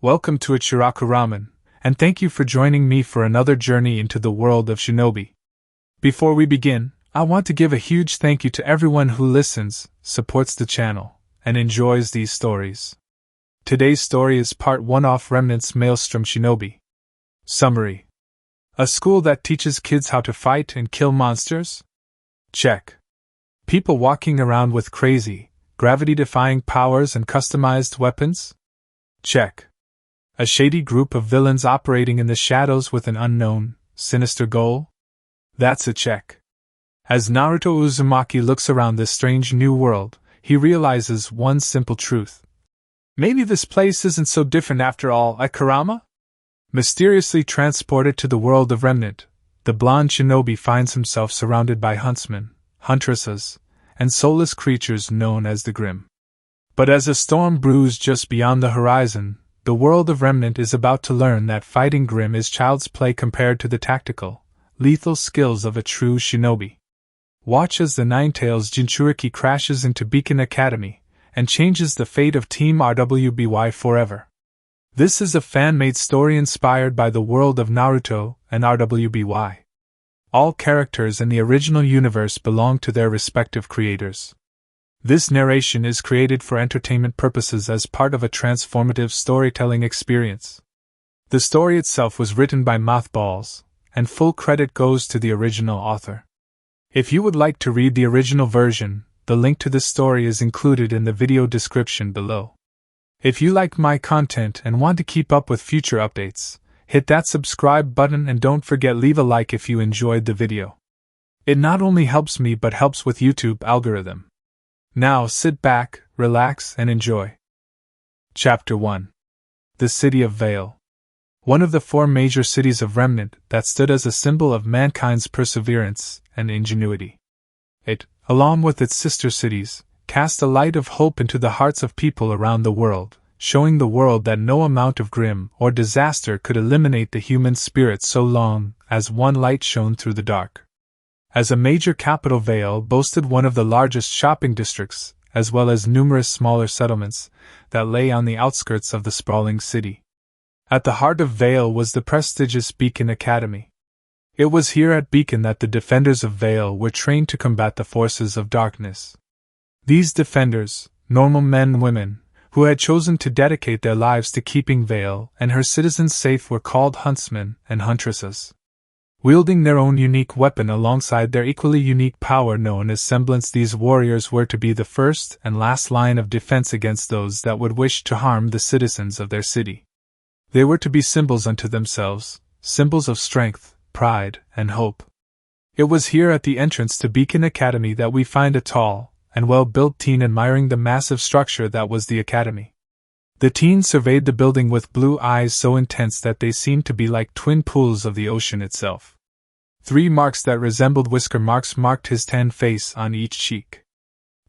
Welcome to Ichiraku Ramen, and thank you for joining me for another journey into the world of Shinobi. Before we begin, I want to give a huge thank you to everyone who listens, supports the channel, and enjoys these stories. Today's story is part 1 of Remnant's Maelstrom Shinobi. Summary: a school that teaches kids how to fight and kill monsters? Check. People walking around with crazy, gravity-defying powers and customized weapons? Check. A shady group of villains operating in the shadows with an unknown, sinister goal? That's a check. As Naruto Uzumaki looks around this strange new world, he realizes one simple truth. Maybe this place isn't so different after all, Ichiraku? Mysteriously transported to the world of Remnant, the blonde shinobi finds himself surrounded by huntsmen, huntresses, and soulless creatures known as the Grim. But as a storm brews just beyond the horizon, the world of Remnant is about to learn that fighting Grim is child's play compared to the tactical, lethal skills of a true shinobi. Watch as the Ninetales Jinchuriki crashes into Beacon Academy and changes the fate of Team RWBY forever. This is a fan-made story inspired by the world of Naruto and RWBY. All characters in the original universe belong to their respective creators. This narration is created for entertainment purposes as part of a transformative storytelling experience. The story itself was written by MothBallz, and full credit goes to the original author. If you would like to read the original version, the link to this story is included in the video description below. If you like my content and want to keep up with future updates, hit that subscribe button and don't forget leave a like if you enjoyed the video. It not only helps me but helps with YouTube algorithm. Now sit back, relax, and enjoy. Chapter 1. The City of Vale. One of the 4 major cities of Remnant that stood as a symbol of mankind's perseverance and ingenuity. It, along with its sister cities, cast a light of hope into the hearts of people around the world, showing the world that no amount of grim or disaster could eliminate the human spirit so long as one light shone through the dark. As a major capital, Vale boasted one of the largest shopping districts, as well as numerous smaller settlements that lay on the outskirts of the sprawling city. At the heart of Vale was the prestigious Beacon Academy. It was here at Beacon that the defenders of Vale were trained to combat the forces of darkness. These defenders, normal men and women, who had chosen to dedicate their lives to keeping Vale and her citizens safe, were called huntsmen and huntresses. Wielding their own unique weapon alongside their equally unique power known as semblance, these warriors were to be the first and last line of defense against those that would wish to harm the citizens of their city. They were to be symbols unto themselves, symbols of strength, pride, and hope. It was here at the entrance to Beacon Academy that we find a tall and well-built teen admiring the massive structure that was the academy. The teen surveyed the building with blue eyes so intense that they seemed to be like twin pools of the ocean itself. 3 marks that resembled whisker marks marked his tan face on each cheek.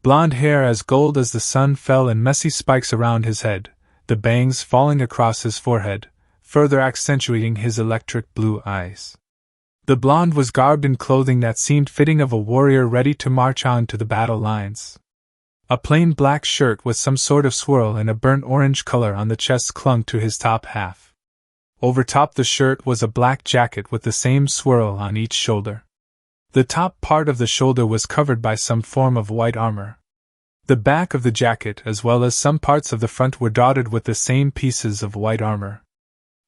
Blonde hair as gold as the sun fell in messy spikes around his head, the bangs falling across his forehead, further accentuating his electric blue eyes. The blonde was garbed in clothing that seemed fitting of a warrior ready to march on to the battle lines. A plain black shirt with some sort of swirl and a burnt orange color on the chest clung to his top half. Overtop the shirt was a black jacket with the same swirl on each shoulder. The top part of the shoulder was covered by some form of white armor. The back of the jacket as well as some parts of the front were dotted with the same pieces of white armor.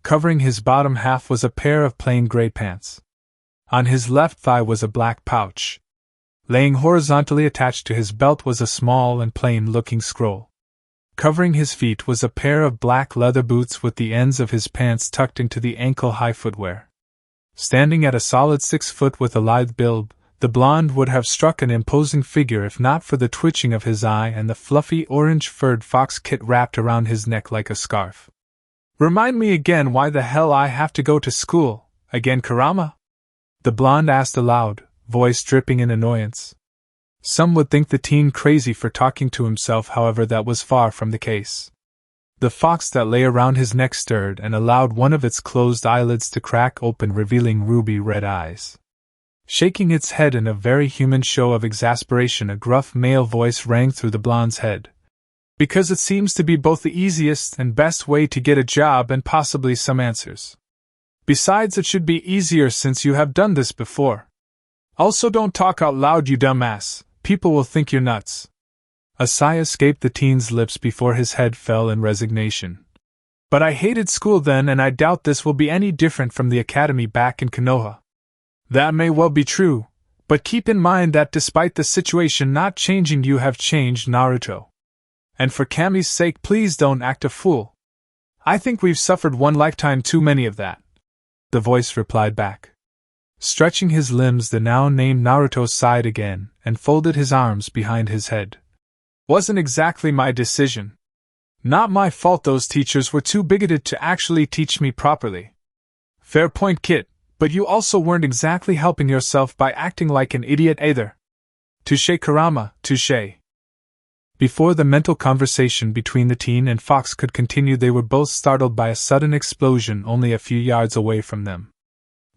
Covering his bottom half was a pair of plain gray pants. On his left thigh was a black pouch. Laying horizontally attached to his belt was a small and plain-looking scroll. Covering his feet was a pair of black leather boots with the ends of his pants tucked into the ankle-high footwear. Standing at a solid 6 foot with a lithe build, the blonde would have struck an imposing figure if not for the twitching of his eye and the fluffy orange-furred fox kit wrapped around his neck like a scarf. "Remind me again why the hell I have to go to school, again, Kurama?" the blonde asked aloud, voice dripping in annoyance. Some would think the teen crazy for talking to himself, however that was far from the case. The fox that lay around his neck stirred and allowed one of its closed eyelids to crack open, revealing ruby red eyes. Shaking its head in a very human show of exasperation, a gruff male voice rang through the blonde's head. Because it seems to be both the easiest and best way to get a job and possibly some answers. Besides, it should be easier since you have done this before. Also, don't talk out loud, you dumbass. People will think you're nuts. A sigh escaped the teen's lips before his head fell in resignation. But I hated school then, and I doubt this will be any different from the academy back in Konoha. That may well be true, but keep in mind that despite the situation not changing, you have changed, Naruto. And for Kami's sake, please don't act a fool. I think we've suffered one lifetime too many of that. The voice replied back. Stretching his limbs, the now named Naruto sighed again and folded his arms behind his head. Wasn't exactly my decision. Not my fault those teachers were too bigoted to actually teach me properly. Fair point, kid, but you also weren't exactly helping yourself by acting like an idiot either. Touché, Kurama, touché. Before the mental conversation between the teen and Fox could continue, they were both startled by a sudden explosion only a few yards away from them.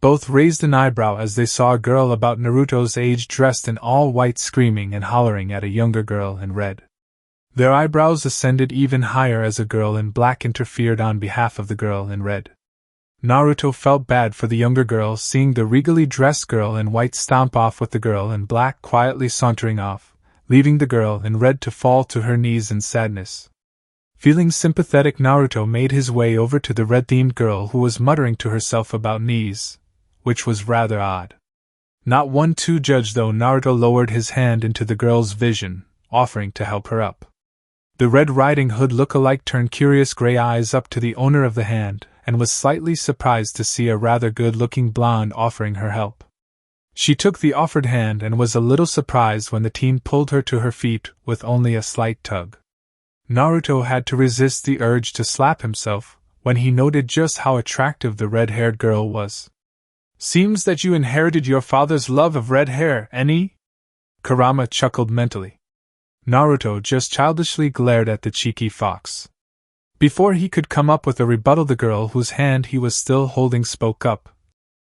Both raised an eyebrow as they saw a girl about Naruto's age dressed in all white screaming and hollering at a younger girl in red. Their eyebrows ascended even higher as a girl in black interfered on behalf of the girl in red. Naruto felt bad for the younger girl, seeing the regally dressed girl in white stomp off with the girl in black quietly sauntering off, leaving the girl in red to fall to her knees in sadness. Feeling sympathetic, Naruto made his way over to the red-themed girl who was muttering to herself about knees, which was rather odd. Not one to judge though, Naruto lowered his hand into the girl's vision, offering to help her up. The Red Riding Hood look-alike turned curious gray eyes up to the owner of the hand, and was slightly surprised to see a rather good-looking blonde offering her help. She took the offered hand and was a little surprised when the teen pulled her to her feet with only a slight tug. Naruto had to resist the urge to slap himself when he noted just how attractive the red-haired girl was. Seems that you inherited your father's love of red hair, any? Kurama chuckled mentally. Naruto just childishly glared at the cheeky fox. Before he could come up with a rebuttal, the girl whose hand he was still holding spoke up.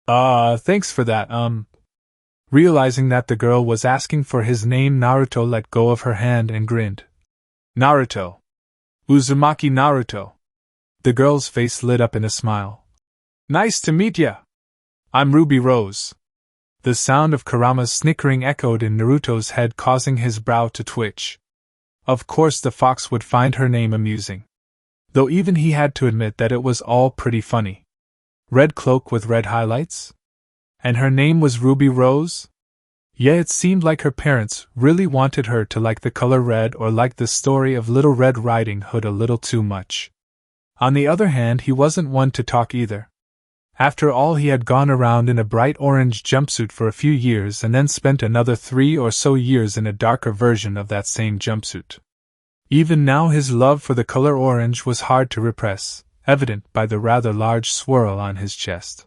Thanks for that, Realizing that the girl was asking for his name, Naruto let go of her hand and grinned. Naruto. Uzumaki Naruto. The girl's face lit up in a smile. Nice to meet ya. I'm Ruby Rose. The sound of Kurama's snickering echoed in Naruto's head, causing his brow to twitch. Of course the fox would find her name amusing. Though even he had to admit that it was all pretty funny. Red cloak with red highlights? And her name was Ruby Rose? Yeah, it seemed like her parents really wanted her to like the color red or like the story of Little Red Riding Hood a little too much. On the other hand, he wasn't one to talk either. After all, he had gone around in a bright orange jumpsuit for a few years and then spent another 3 or so years in a darker version of that same jumpsuit. Even now his love for the color orange was hard to repress, evident by the rather large swirl on his chest.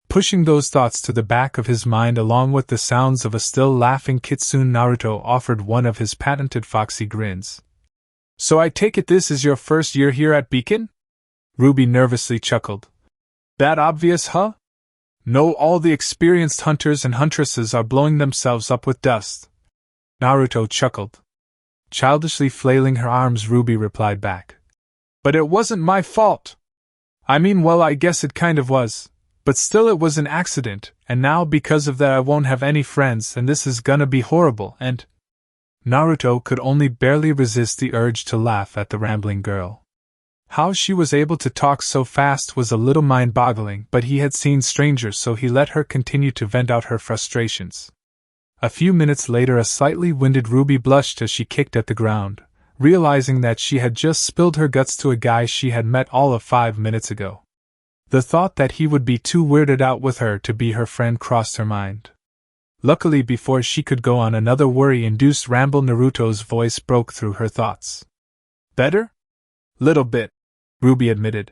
Pushing those thoughts to the back of his mind along with the sounds of a still laughing Kitsune, Naruto offered one of his patented foxy grins. So I take it this is your first year here at Beacon? Ruby nervously chuckled. That obvious, huh? No, all the experienced hunters and huntresses are blowing themselves up with dust. Naruto chuckled. Childishly flailing her arms, Ruby replied back. But it wasn't my fault. I mean, well, I guess it kind of was. But still, it was an accident, and now because of that I won't have any friends, and this is gonna be horrible, and… Naruto could only barely resist the urge to laugh at the rambling girl. How she was able to talk so fast was a little mind-boggling, but he had seen strangers, so he let her continue to vent out her frustrations. A few minutes later, a slightly winded Ruby blushed as she kicked at the ground, realizing that she had just spilled her guts to a guy she had met all of 5 minutes ago. The thought that he would be too weirded out with her to be her friend crossed her mind. Luckily, before she could go on another worry-induced ramble, Naruto's voice broke through her thoughts. Better? Little bit, Ruby admitted.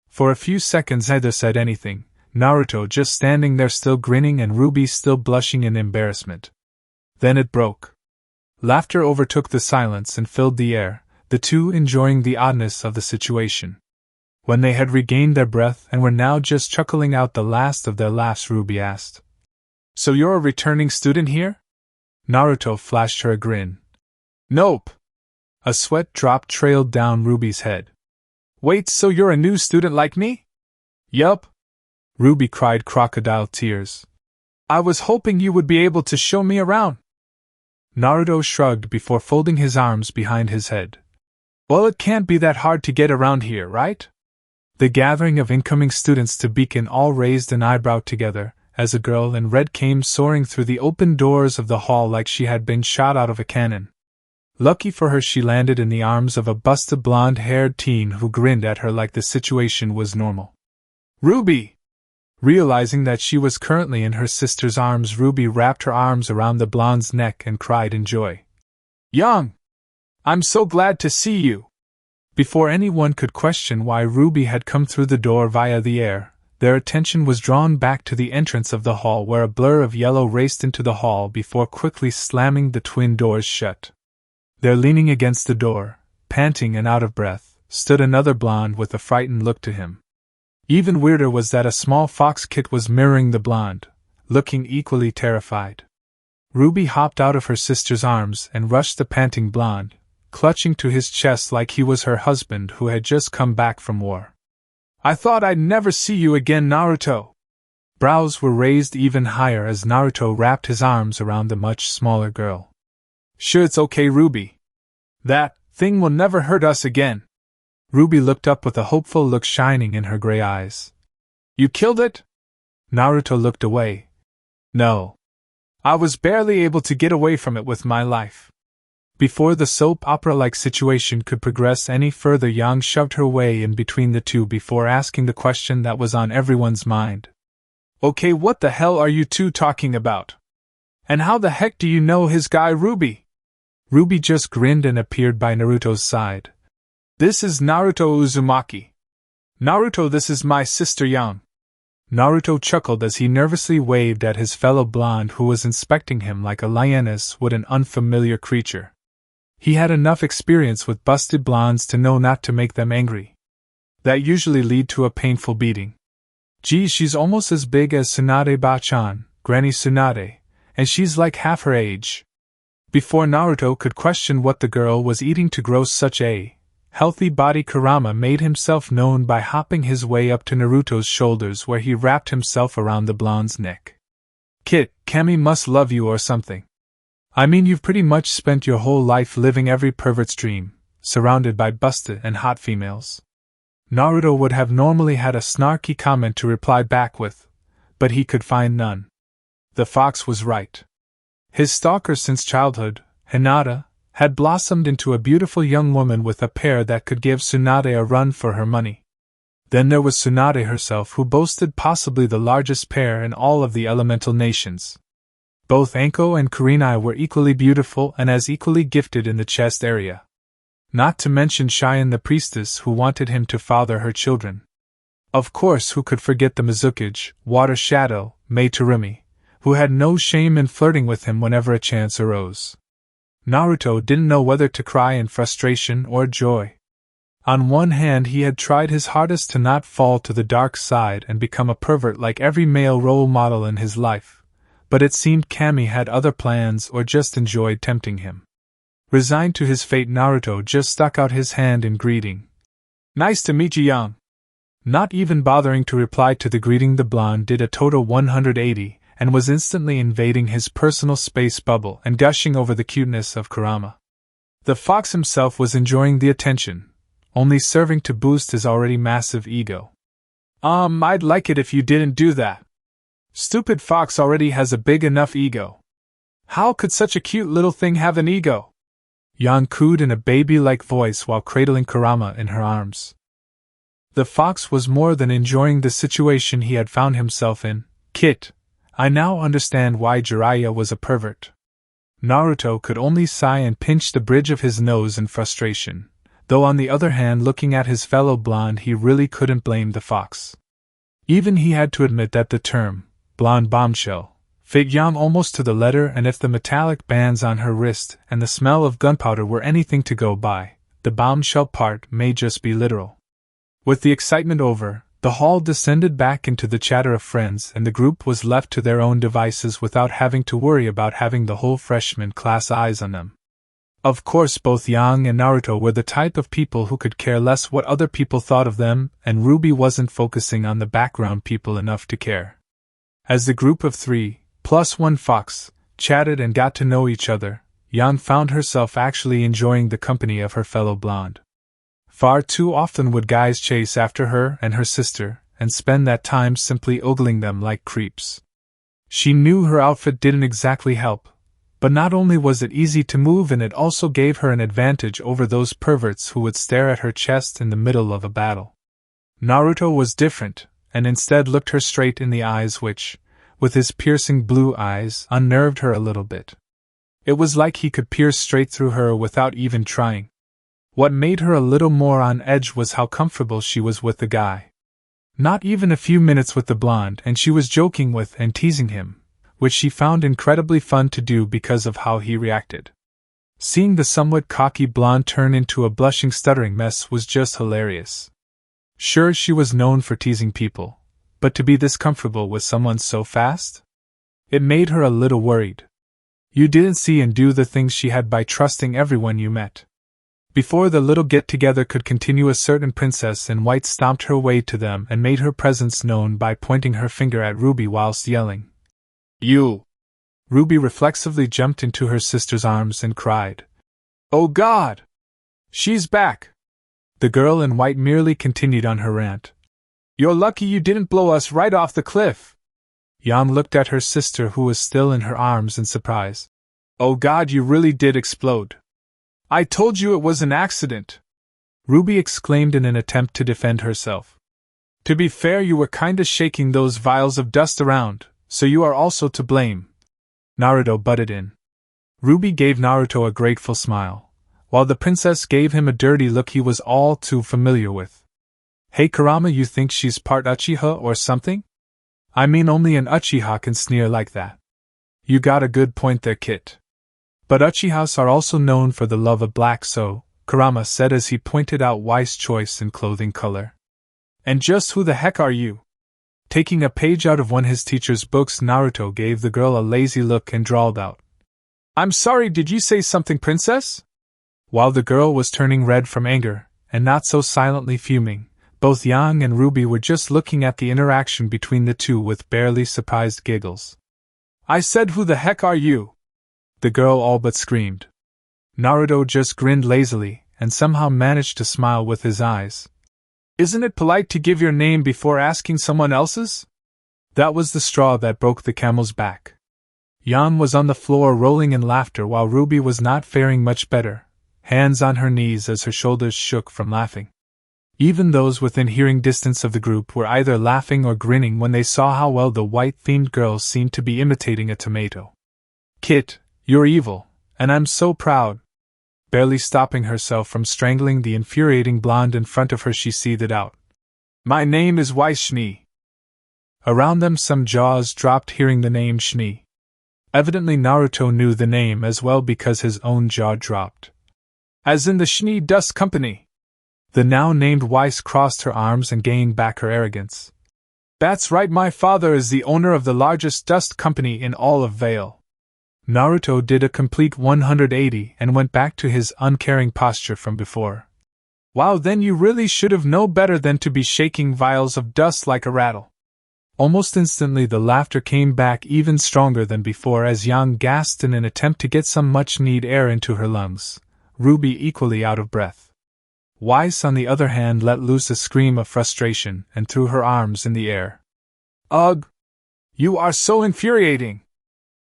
For a few seconds neither said anything, Naruto just standing there still grinning and Ruby still blushing in embarrassment. Then it broke. Laughter overtook the silence and filled the air, the two enjoying the oddness of the situation. When they had regained their breath and were now just chuckling out the last of their laughs, Ruby asked, So you're a returning student here? Naruto flashed her a grin. Nope. A sweat drop trailed down Ruby's head. Wait, so you're a new student like me? Yup. Ruby cried crocodile tears. I was hoping you would be able to show me around. Naruto shrugged before folding his arms behind his head. Well, it can't be that hard to get around here, right? The gathering of incoming students to Beacon all raised an eyebrow together, as a girl in red came soaring through the open doors of the hall like she had been shot out of a cannon. Lucky for her, she landed in the arms of a busted blonde-haired teen who grinned at her like the situation was normal. Ruby! Realizing that she was currently in her sister's arms, Ruby wrapped her arms around the blonde's neck and cried in joy. Young! I'm so glad to see you! Before anyone could question why Ruby had come through the door via the air, their attention was drawn back to the entrance of the hall, where a blur of yellow raced into the hall before quickly slamming the twin doors shut. There, leaning against the door, panting and out of breath, stood another blonde with a frightened look to him. Even weirder was that a small fox kit was mirroring the blonde, looking equally terrified. Ruby hopped out of her sister's arms and rushed the panting blonde, clutching to his chest like he was her husband who had just come back from war. I thought I'd never see you again, Naruto. Brows were raised even higher as Naruto wrapped his arms around the much smaller girl. Sure, it's okay, Ruby. That thing will never hurt us again. Ruby looked up with a hopeful look shining in her gray eyes. You killed it? Naruto looked away. No. I was barely able to get away from it with my life. Before the soap opera-like situation could progress any further, Yang shoved her way in between the two before asking the question that was on everyone's mind. Okay, what the hell are you two talking about? And how the heck do you know his guy Ruby? Ruby just grinned and appeared by Naruto's side. This is Naruto Uzumaki. Naruto, this is my sister Yang. Naruto chuckled as he nervously waved at his fellow blonde who was inspecting him like a lioness would an unfamiliar creature. He had enough experience with busted blondes to know not to make them angry. That usually lead to a painful beating. Geez, she's almost as big as Tsunade-ba-chan, Granny Tsunade, and she's like half her age. Before Naruto could question what the girl was eating to grow such a healthy body, Kurama made himself known by hopping his way up to Naruto's shoulders, where he wrapped himself around the blonde's neck. Kid, Kami must love you or something. I mean, you've pretty much spent your whole life living every pervert's dream, surrounded by busted and hot females. Naruto would have normally had a snarky comment to reply back with, but he could find none. The fox was right. His stalker since childhood, Hinata, had blossomed into a beautiful young woman with a pair that could give Tsunade a run for her money. Then there was Tsunade herself, who boasted possibly the largest pair in all of the elemental nations. Both Anko and Kurenai were equally beautiful and as equally gifted in the chest area. Not to mention Cheyenne the priestess, who wanted him to father her children. Of course, who could forget the Mizukage, Water Shadow, Mei Terumi, who had no shame in flirting with him whenever a chance arose. Naruto didn't know whether to cry in frustration or joy. On one hand, he had tried his hardest to not fall to the dark side and become a pervert like every male role model in his life, but it seemed Kami had other plans or just enjoyed tempting him. Resigned to his fate, Naruto just stuck out his hand in greeting. Nice to meet you, Yang. Not even bothering to reply to the greeting, the blonde did a total 180 and was instantly invading his personal space bubble and gushing over the cuteness of Kurama. The fox himself was enjoying the attention, only serving to boost his already massive ego. I'd like it if you didn't do that. Stupid fox already has a big enough ego. How could such a cute little thing have an ego? Yang cooed in a baby-like voice while cradling Kurama in her arms. The fox was more than enjoying the situation he had found himself in. Kit, I now understand why Jiraiya was a pervert. Naruto could only sigh and pinch the bridge of his nose in frustration, though on the other hand, looking at his fellow blonde, he really couldn't blame the fox. Even he had to admit that the term, blonde bombshell, fit Yang almost to the letter, and if the metallic bands on her wrist and the smell of gunpowder were anything to go by, the bombshell part may just be literal. With the excitement over, the hall descended back into the chatter of friends, and the group was left to their own devices without having to worry about having the whole freshman class eyes on them. Of course, both Yang and Naruto were the type of people who could care less what other people thought of them, and RWBY wasn't focusing on the background people enough to care. As the group of 3, plus 1 fox, chatted and got to know each other, Yang found herself actually enjoying the company of her fellow blonde. Far too often would guys chase after her and her sister, and spend that time simply ogling them like creeps. She knew her outfit didn't exactly help, but not only was it easy to move in, it also gave her an advantage over those perverts who would stare at her chest in the middle of a battle. Naruto was different, and instead looked her straight in the eyes which, with his piercing blue eyes, unnerved her a little bit. It was like he could pierce straight through her without even trying. What made her a little more on edge was how comfortable she was with the guy. Not even a few minutes with the blonde, and she was joking with and teasing him, which she found incredibly fun to do because of how he reacted. Seeing the somewhat cocky blonde turn into a blushing, stuttering mess was just hilarious. Sure, she was known for teasing people, but to be this comfortable with someone so fast? It made her a little worried. You didn't see and do the things she had by trusting everyone you met. Before the little get-together could continue, a certain princess in white stomped her way to them and made her presence known by pointing her finger at RWBY whilst yelling, "You!" RWBY reflexively jumped into her sister's arms and cried, "Oh God! She's back!" The girl in white merely continued on her rant. "You're lucky you didn't blow us right off the cliff." Yang looked at her sister, who was still in her arms, in surprise. "Oh God, you really did explode. I told you it was an accident," RWBY exclaimed in an attempt to defend herself. "To be fair, you were kinda shaking those vials of dust around, so you are also to blame," Naruto butted in. RWBY gave Naruto a grateful smile, while the princess gave him a dirty look he was all too familiar with. "Hey Kurama, you think she's part Uchiha or something? I mean, only an Uchiha can sneer like that." "You got a good point there, Kit. But Uchihas are also known for the love of black, so," Kurama said as he pointed out Weiss' choice in clothing color. "And just who the heck are you?" Taking a page out of one of his teacher's books, Naruto gave the girl a lazy look and drawled out, "I'm sorry, did you say something, princess?" While the girl was turning red from anger, and not so silently fuming, both Yang and RWBY were just looking at the interaction between the two with barely surprised giggles. "I said, who the heck are you?" the girl all but screamed. Naruto just grinned lazily, and somehow managed to smile with his eyes. "Isn't it polite to give your name before asking someone else's?" That was the straw that broke the camel's back. Yang was on the floor rolling in laughter, while RWBY was not faring much better, hands on her knees as her shoulders shook from laughing. Even those within hearing distance of the group were either laughing or grinning when they saw how well the white-themed girls seemed to be imitating a tomato. "Kit, you're evil, and I'm so proud." Barely stopping herself from strangling the infuriating blonde in front of her, she seethed out, "My name is Weiss Schnee." Around them some jaws dropped hearing the name Schnee. Evidently Naruto knew the name as well because his own jaw dropped. "As in the Schnee Dust Company." The now named Weiss crossed her arms and gained back her arrogance. "That's right, my father is the owner of the largest dust company in all of Vale." Naruto did a complete 180 and went back to his uncaring posture from before. "Wow, then you really should have known better than to be shaking vials of dust like a rattle." Almost instantly the laughter came back even stronger than before as Yang gasped in an attempt to get some much-needed air into her lungs, RWBY equally out of breath. Weiss, on the other hand, let loose a scream of frustration and threw her arms in the air. "Ugh! You are so infuriating!"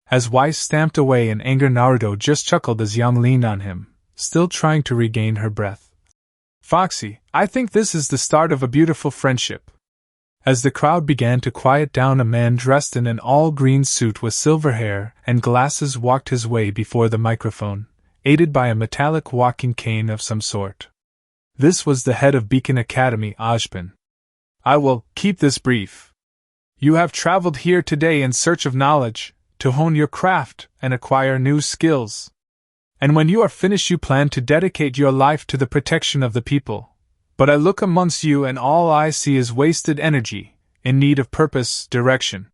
As Weiss stamped away in anger, Naruto just chuckled as Yang leaned on him, still trying to regain her breath. "Foxy, I think this is the start of a beautiful friendship." As the crowd began to quiet down, a man dressed in an all-green suit with silver hair and glasses walked his way before the microphone, aided by a metallic walking cane of some sort. This was the head of Beacon Academy, Ojpin. "I will keep this brief. You have traveled here today in search of knowledge, to hone your craft and acquire new skills. And when you are finished, you plan to dedicate your life to the protection of the people. But I look amongst you and all I see is wasted energy, in need of purpose, direction.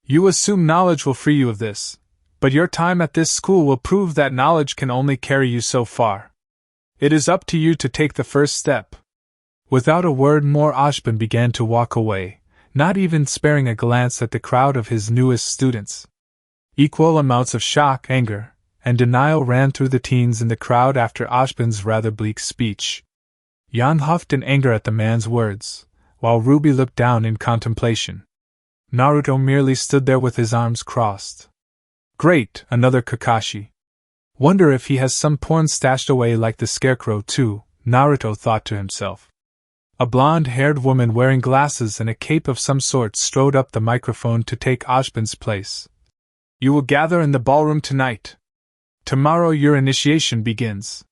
You assume knowledge will free you of this, but your time at this school will prove that knowledge can only carry you so far. It is up to you to take the first step." Without a word more, Ashbin began to walk away, not even sparing a glance at the crowd of his newest students. Equal amounts of shock, anger, and denial ran through the teens in the crowd after Ashbin's rather bleak speech. Yan huffed in anger at the man's words, while Ruby looked down in contemplation. Naruto merely stood there with his arms crossed. "Great, another Kakashi. Wonder if he has some porn stashed away like the scarecrow too," Naruto thought to himself. A blonde-haired woman wearing glasses and a cape of some sort strode up the microphone to take Ashbin's place. "You will gather in the ballroom tonight. Tomorrow your initiation begins.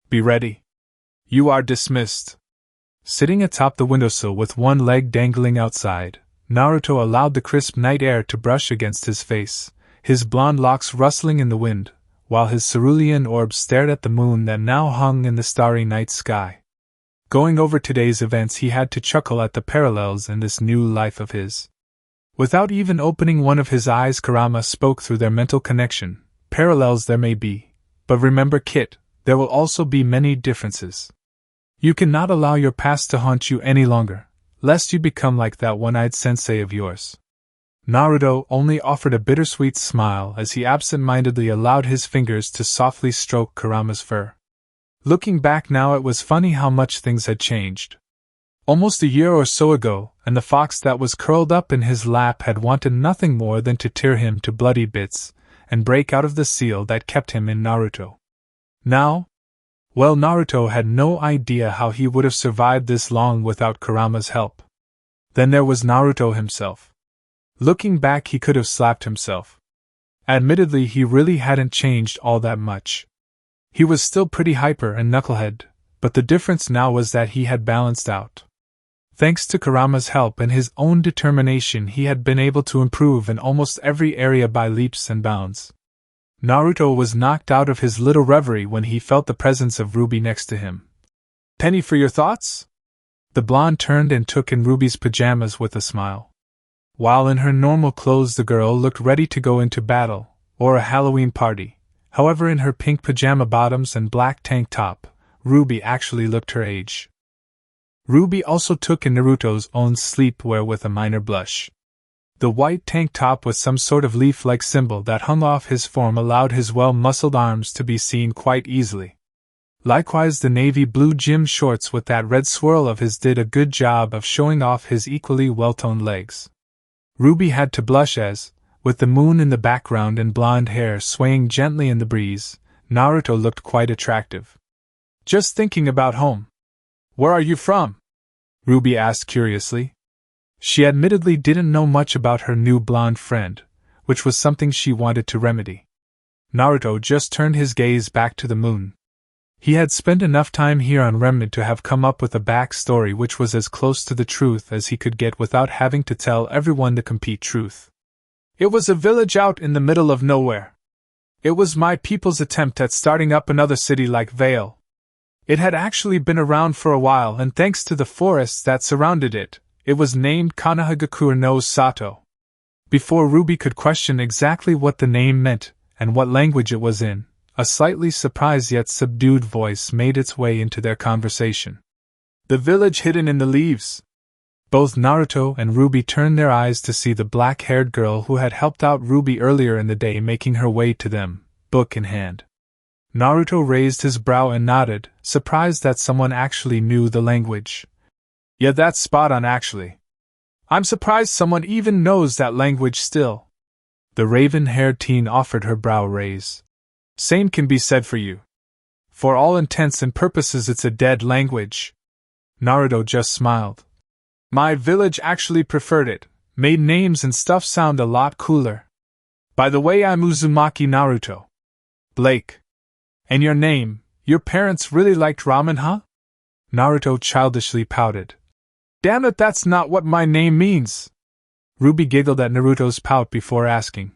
Be ready. You are dismissed." Sitting atop the windowsill with one leg dangling outside, Naruto allowed the crisp night air to brush against his face, his blonde locks rustling in the wind, while his cerulean orb stared at the moon that now hung in the starry night sky. Going over today's events, he had to chuckle at the parallels in this new life of his. Without even opening one of his eyes, Kurama spoke through their mental connection. "Parallels there may be, but remember, Kit, there will also be many differences. You cannot allow your past to haunt you any longer, lest you become like that one-eyed sensei of yours." Naruto only offered a bittersweet smile as he absent-mindedly allowed his fingers to softly stroke Kurama's fur. Looking back now, it was funny how much things had changed. Almost a year or so ago, and the fox that was curled up in his lap had wanted nothing more than to tear him to bloody bits and break out of the seal that kept him in Naruto. Now? Well, Naruto had no idea how he would have survived this long without Kurama's help. Then there was Naruto himself. Looking back, he could have slapped himself. Admittedly, he really hadn't changed all that much. He was still pretty hyper and knucklehead, but the difference now was that he had balanced out. Thanks to Kurama's help and his own determination, he had been able to improve in almost every area by leaps and bounds. Naruto was knocked out of his little reverie when he felt the presence of Ruby next to him. "Penny for your thoughts?" The blonde turned and took in Ruby's pajamas with a smile. While in her normal clothes, the girl looked ready to go into battle, or a Halloween party. However, in her pink pajama bottoms and black tank top, Ruby actually looked her age. Ruby also took in Naruto's own sleepwear with a minor blush. The white tank top with some sort of leaf-like symbol that hung off his form allowed his well-muscled arms to be seen quite easily. Likewise, the navy blue gym shorts with that red swirl of his did a good job of showing off his equally well-toned legs. Ruby had to blush as, with the moon in the background and blonde hair swaying gently in the breeze, Naruto looked quite attractive. "Just thinking about home." "Where are you from?" Ruby asked curiously. She admittedly didn't know much about her new blonde friend, which was something she wanted to remedy. Naruto just turned his gaze back to the moon. He had spent enough time here on Remnant to have come up with a backstory which was as close to the truth as he could get without having to tell everyone the complete truth. "It was a village out in the middle of nowhere. It was my people's attempt at starting up another city like Vale. It had actually been around for a while, and thanks to the forests that surrounded it, it was named Konohagakure no Sato." Before Ruby could question exactly what the name meant and what language it was in, a slightly surprised yet subdued voice made its way into their conversation. "The village hidden in the leaves." Both Naruto and Ruby turned their eyes to see the black-haired girl who had helped out Ruby earlier in the day making her way to them, book in hand. Naruto raised his brow and nodded, surprised that someone actually knew the language. "Yeah, that's spot on actually. I'm surprised someone even knows that language still." The raven-haired teen offered her brow raise. "Same can be said for you. For all intents and purposes it's a dead language." Naruto just smiled. "My village actually preferred it, made names and stuff sound a lot cooler. By the way, I'm Uzumaki Naruto. Blake. And your name, your parents really liked ramen, huh?" Naruto childishly pouted. "Damn it, that's not what my name means." Ruby giggled at Naruto's pout before asking.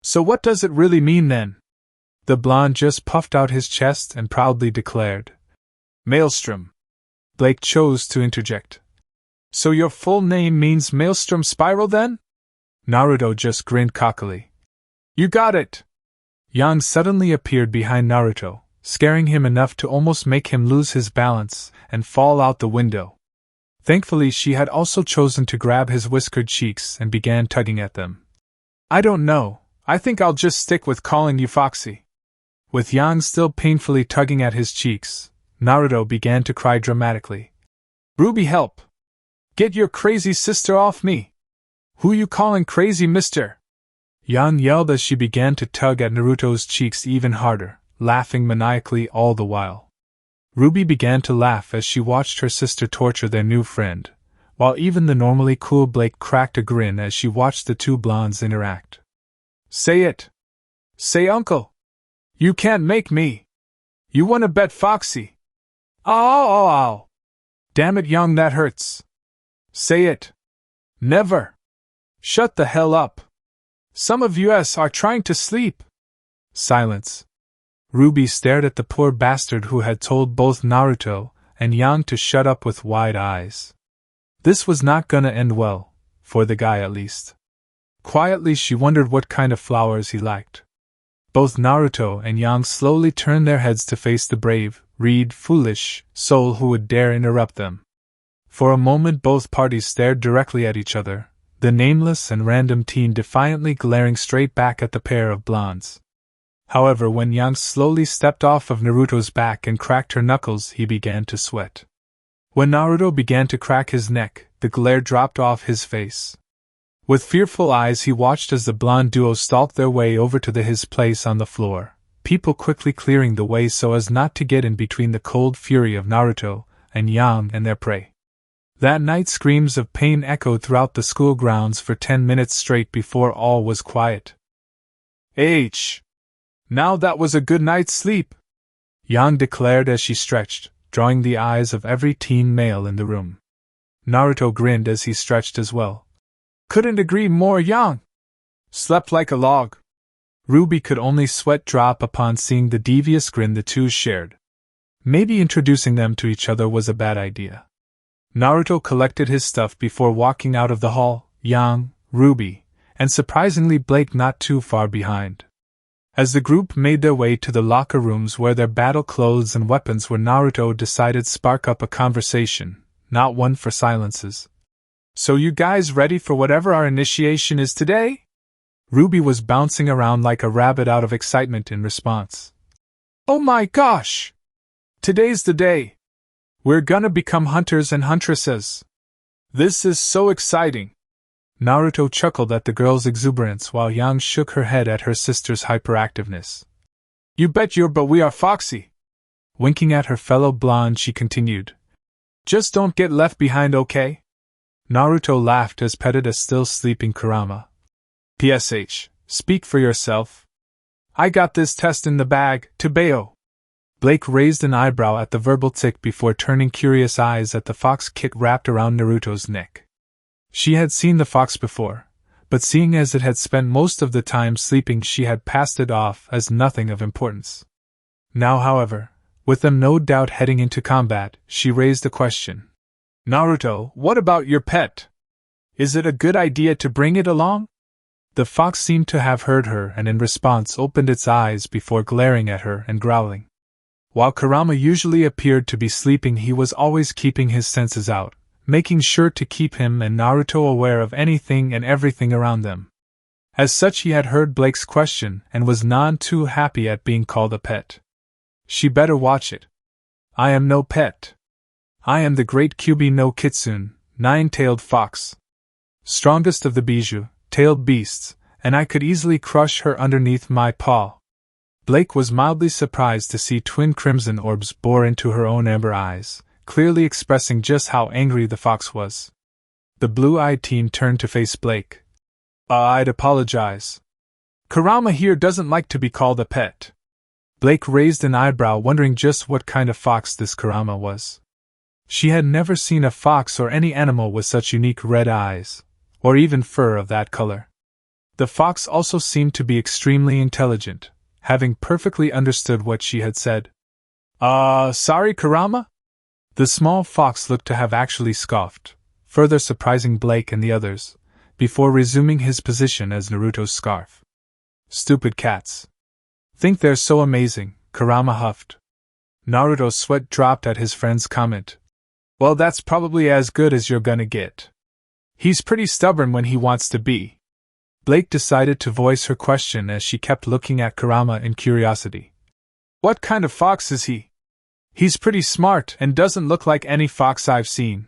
"So what does it really mean then?" The blonde just puffed out his chest and proudly declared. "Maelstrom." Blake chose to interject. "So your full name means Maelstrom Spiral then?" Naruto just grinned cockily. You got it! Yang suddenly appeared behind Naruto, scaring him enough to almost make him lose his balance and fall out the window. Thankfully, she had also chosen to grab his whiskered cheeks and began tugging at them. I don't know, I think I'll just stick with calling you Foxy. With Yang still painfully tugging at his cheeks, Naruto began to cry dramatically. RWBY, help! Get your crazy sister off me! Who you calling crazy, mister? Yang yelled as she began to tug at Naruto's cheeks even harder, laughing maniacally all the while. RWBY began to laugh as she watched her sister torture their new friend, while even the normally cool Blake cracked a grin as she watched the two blondes interact. Say it! Say uncle! You can't make me! You wanna bet Foxy! Ow! Damn it, Yang, that hurts! Say it! Never! Shut the hell up! Some of us are trying to sleep! Silence. RWBY stared at the poor bastard who had told both Naruto and Yang to shut up with wide eyes. This was not gonna end well, for the guy at least. Quietly she wondered what kind of flowers he liked. Both Naruto and Yang slowly turned their heads to face the brave, foolish soul who would dare interrupt them. For a moment both parties stared directly at each other, the nameless and random teen defiantly glaring straight back at the pair of blondes. However, when Yang slowly stepped off of Naruto's back and cracked her knuckles, he began to sweat. When Naruto began to crack his neck, the glare dropped off his face. With fearful eyes he watched as the blonde duo stalked their way over to his place on the floor, people quickly clearing the way so as not to get in between the cold fury of Naruto and Yang and their prey. That night screams of pain echoed throughout the school grounds for 10 minutes straight before all was quiet. Now that was a good night's sleep, Yang declared as she stretched, drawing the eyes of every teen male in the room. Naruto grinned as he stretched as well. Couldn't agree more, Yang. Slept like a log. RWBY could only sweat drop upon seeing the devious grin the two shared. Maybe introducing them to each other was a bad idea. Naruto collected his stuff before walking out of the hall, Yang, RWBY, and surprisingly Blake not too far behind. As the group made their way to the locker rooms where their battle clothes and weapons were, Naruto decided to spark up a conversation, not one for silences. So you guys ready for whatever our initiation is today? RWBY was bouncing around like a rabbit out of excitement in response. Oh my gosh! Today's the day! We're gonna become hunters and huntresses! This is so exciting! Naruto chuckled at the girl's exuberance while Yang shook her head at her sister's hyperactiveness. You bet but we are Foxy! Winking at her fellow blonde, she continued. Just don't get left behind, okay? Naruto laughed as petted a still sleeping Kurama. PSH, speak for yourself. I got this test in the bag, Tebeo. Blake raised an eyebrow at the verbal tick before turning curious eyes at the fox kit wrapped around Naruto's neck. She had seen the fox before, but seeing as it had spent most of the time sleeping, she had passed it off as nothing of importance. Now, however, with them no doubt heading into combat, she raised a question. Naruto, what about your pet? Is it a good idea to bring it along? The fox seemed to have heard her and in response opened its eyes before glaring at her and growling. While Kurama usually appeared to be sleeping, he was always keeping his senses out, making sure to keep him and Naruto aware of anything and everything around them. As such, he had heard Blake's question and was none too happy at being called a pet. She better watch it. I am no pet. I am the great Kyubi no Kitsune, 9-tailed fox. Strongest of the bijou-tailed beasts, and I could easily crush her underneath my paw. Blake was mildly surprised to see twin crimson orbs bore into her own amber eyes, clearly expressing just how angry the fox was. The blue-eyed teen turned to face Blake. I'd apologize. Kurama here doesn't like to be called a pet. Blake raised an eyebrow, wondering just what kind of fox this Kurama was. She had never seen a fox or any animal with such unique red eyes, or even fur of that color. The fox also seemed to be extremely intelligent, having perfectly understood what she had said. Sorry, Kurama? The small fox looked to have actually scoffed, further surprising Blake and the others, before resuming his position as Naruto's scarf. Stupid cats. Think they're so amazing, Kurama huffed. Naruto's sweat dropped at his friend's comment. Well, that's probably as good as you're gonna get. He's pretty stubborn when he wants to be. Blake decided to voice her question as she kept looking at Kurama in curiosity. What kind of fox is he? He's pretty smart and doesn't look like any fox I've seen.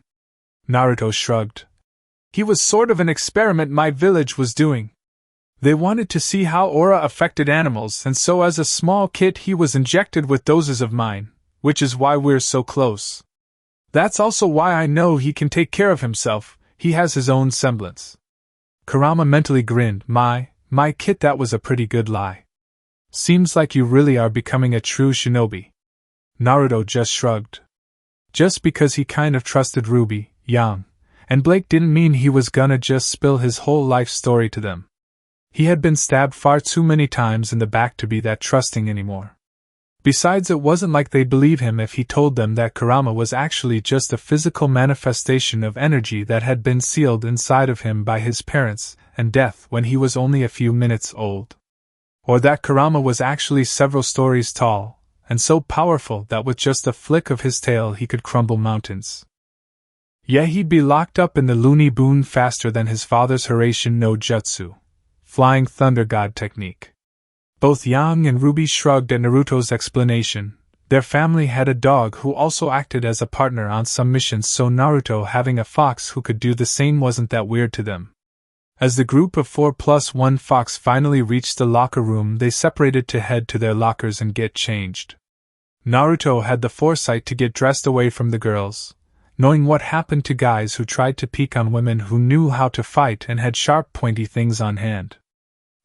Naruto shrugged. He was sort of an experiment my village was doing. They wanted to see how aura affected animals, and so as a small kid he was injected with doses of mine, which is why we're so close. That's also why I know he can take care of himself, he has his own semblance. Kurama mentally grinned. My kid, that was a pretty good lie. Seems like you really are becoming a true shinobi. Naruto just shrugged. Just because he kind of trusted RWBY, Yang, and Blake didn't mean he was gonna just spill his whole life story to them. He had been stabbed far too many times in the back to be that trusting anymore. Besides, it wasn't like they'd believe him if he told them that Kurama was actually just a physical manifestation of energy that had been sealed inside of him by his parents and death when he was only a few minutes old. Or that Kurama was actually several stories tall, and so powerful that with just a flick of his tail he could crumble mountains. Yeah, he'd be locked up in the loony boon faster than his father's Hiraishin no Jutsu, Flying Thunder God technique. Both Yang and RWBY shrugged at Naruto's explanation. Their family had a dog who also acted as a partner on some missions, so Naruto having a fox who could do the same wasn't that weird to them. As the group of 4+1 fox finally reached the locker room, they separated to head to their lockers and get changed. Naruto had the foresight to get dressed away from the girls, knowing what happened to guys who tried to peek on women who knew how to fight and had sharp pointy things on hand.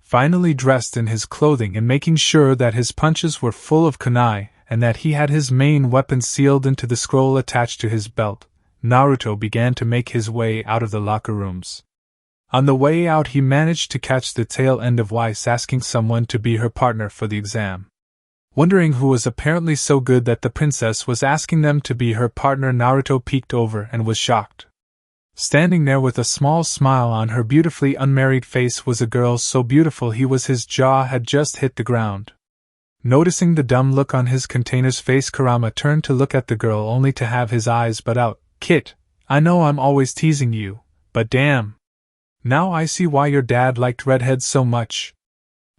Finally dressed in his clothing and making sure that his punches were full of kunai and that he had his main weapon sealed into the scroll attached to his belt, Naruto began to make his way out of the locker rooms. On the way out he managed to catch the tail end of Weiss asking someone to be her partner for the exam. Wondering who was apparently so good that the princess was asking them to be her partner, Naruto peeked over and was shocked. Standing there with a small smile on her beautifully unmarried face was a girl so beautiful his jaw had just hit the ground. Noticing the dumb look on his container's face, Kurama turned to look at the girl only to have his eyes butt out. Kit, I know I'm always teasing you, but damn. Now I see why your dad liked redheads so much.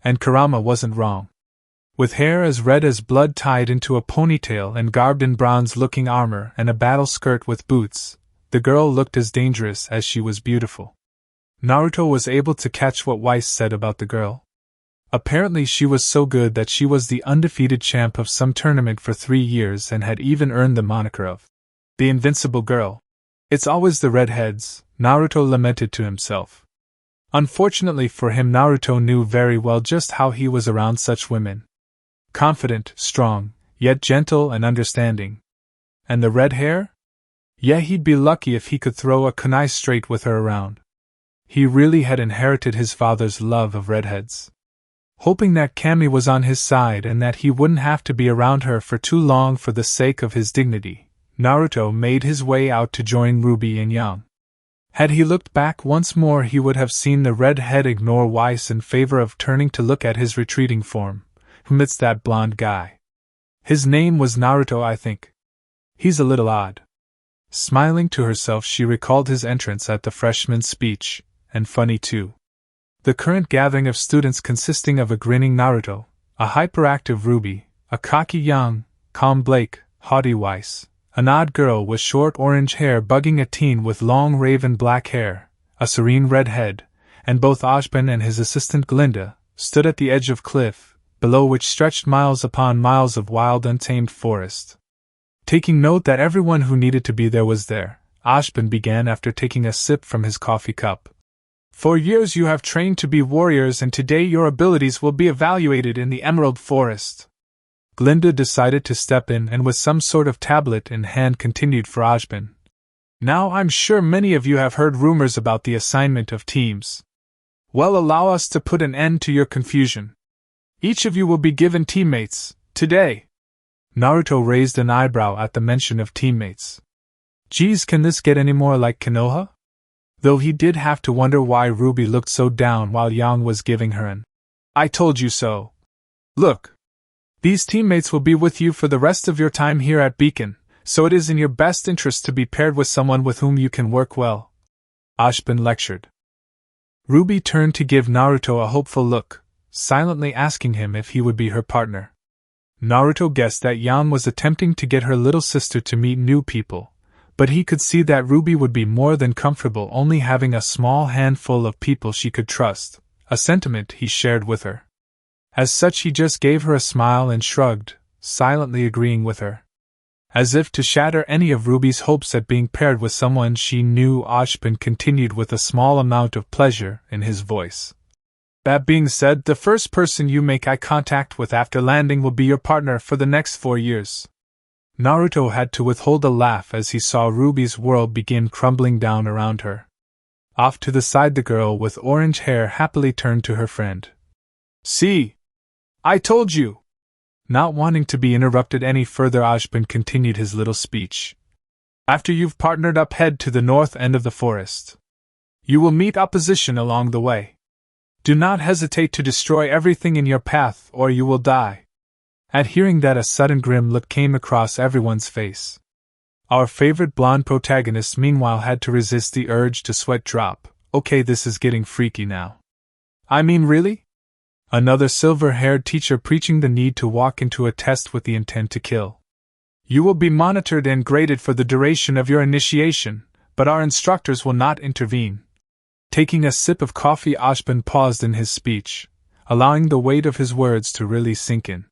And Kurama wasn't wrong. With hair as red as blood tied into a ponytail and garbed in bronze-looking armor and a battle skirt with boots, the girl looked as dangerous as she was beautiful. Naruto was able to catch what Weiss said about the girl. Apparently she was so good that she was the undefeated champ of some tournament for 3 years and had even earned the moniker of the Invincible Girl. It's always the redheads, Naruto lamented to himself. Unfortunately for him, Naruto knew very well just how he was around such women. Confident, strong, yet gentle and understanding. And the red hair? Yeah, he'd be lucky if he could throw a kunai straight with her around. He really had inherited his father's love of redheads. Hoping that Kami was on his side and that he wouldn't have to be around her for too long for the sake of his dignity, Naruto made his way out to join RWBY and Yang. Had he looked back once more, he would have seen the redhead ignore Weiss in favor of turning to look at his retreating form. It's that blonde guy. His name was Naruto, I think. He's a little odd. Smiling to herself, she recalled his entrance at the freshman speech, and funny too. The current gathering of students consisting of a grinning Naruto, a hyperactive RWBY, a cocky Yang, calm Blake, haughty Weiss, an odd girl with short orange hair bugging a teen with long raven black hair, a serene redhead, and both Ashbin and his assistant Glinda, stood at the edge of cliff, below which stretched miles upon miles of wild untamed forest. Taking note that everyone who needed to be there was there, Ashbin began after taking a sip from his coffee cup. For years you have trained to be warriors, and today your abilities will be evaluated in the Emerald Forest. Glinda decided to step in and with some sort of tablet in hand continued for Ashbin. Now I'm sure many of you have heard rumors about the assignment of teams. Well, allow us to put an end to your confusion. Each of you will be given teammates, today. Naruto raised an eyebrow at the mention of teammates. Geez, can this get any more like Konoha? Though he did have to wonder why RWBY looked so down while Yang was giving her an I told you so. Look. These teammates will be with you for the rest of your time here at Beacon, so it is in your best interest to be paired with someone with whom you can work well. Ashbin lectured. RWBY turned to give Naruto a hopeful look, silently asking him if he would be her partner. Naruto guessed that Yan was attempting to get her little sister to meet new people, but he could see that RWBY would be more than comfortable only having a small handful of people she could trust, a sentiment he shared with her. As such, he just gave her a smile and shrugged, silently agreeing with her. As if to shatter any of RWBY's hopes at being paired with someone she knew, Ashbin continued with a small amount of pleasure in his voice. That being said, the first person you make eye contact with after landing will be your partner for the next 4 years. Naruto had to withhold a laugh as he saw RWBY's world begin crumbling down around her. Off to the side, the girl with orange hair happily turned to her friend. See? I told you! Not wanting to be interrupted any further, Ashbin continued his little speech. After you've partnered up, head to the north end of the forest. You will meet opposition along the way. Do not hesitate to destroy everything in your path, or you will die. At hearing that, a sudden grim look came across everyone's face. Our favorite blonde protagonist meanwhile had to resist the urge to sweat drop. Okay, this is getting freaky now. I mean, really? Another silver-haired teacher preaching the need to walk into a test with the intent to kill. You will be monitored and graded for the duration of your initiation, but our instructors will not intervene. Taking a sip of coffee, Ashbin paused in his speech, allowing the weight of his words to really sink in.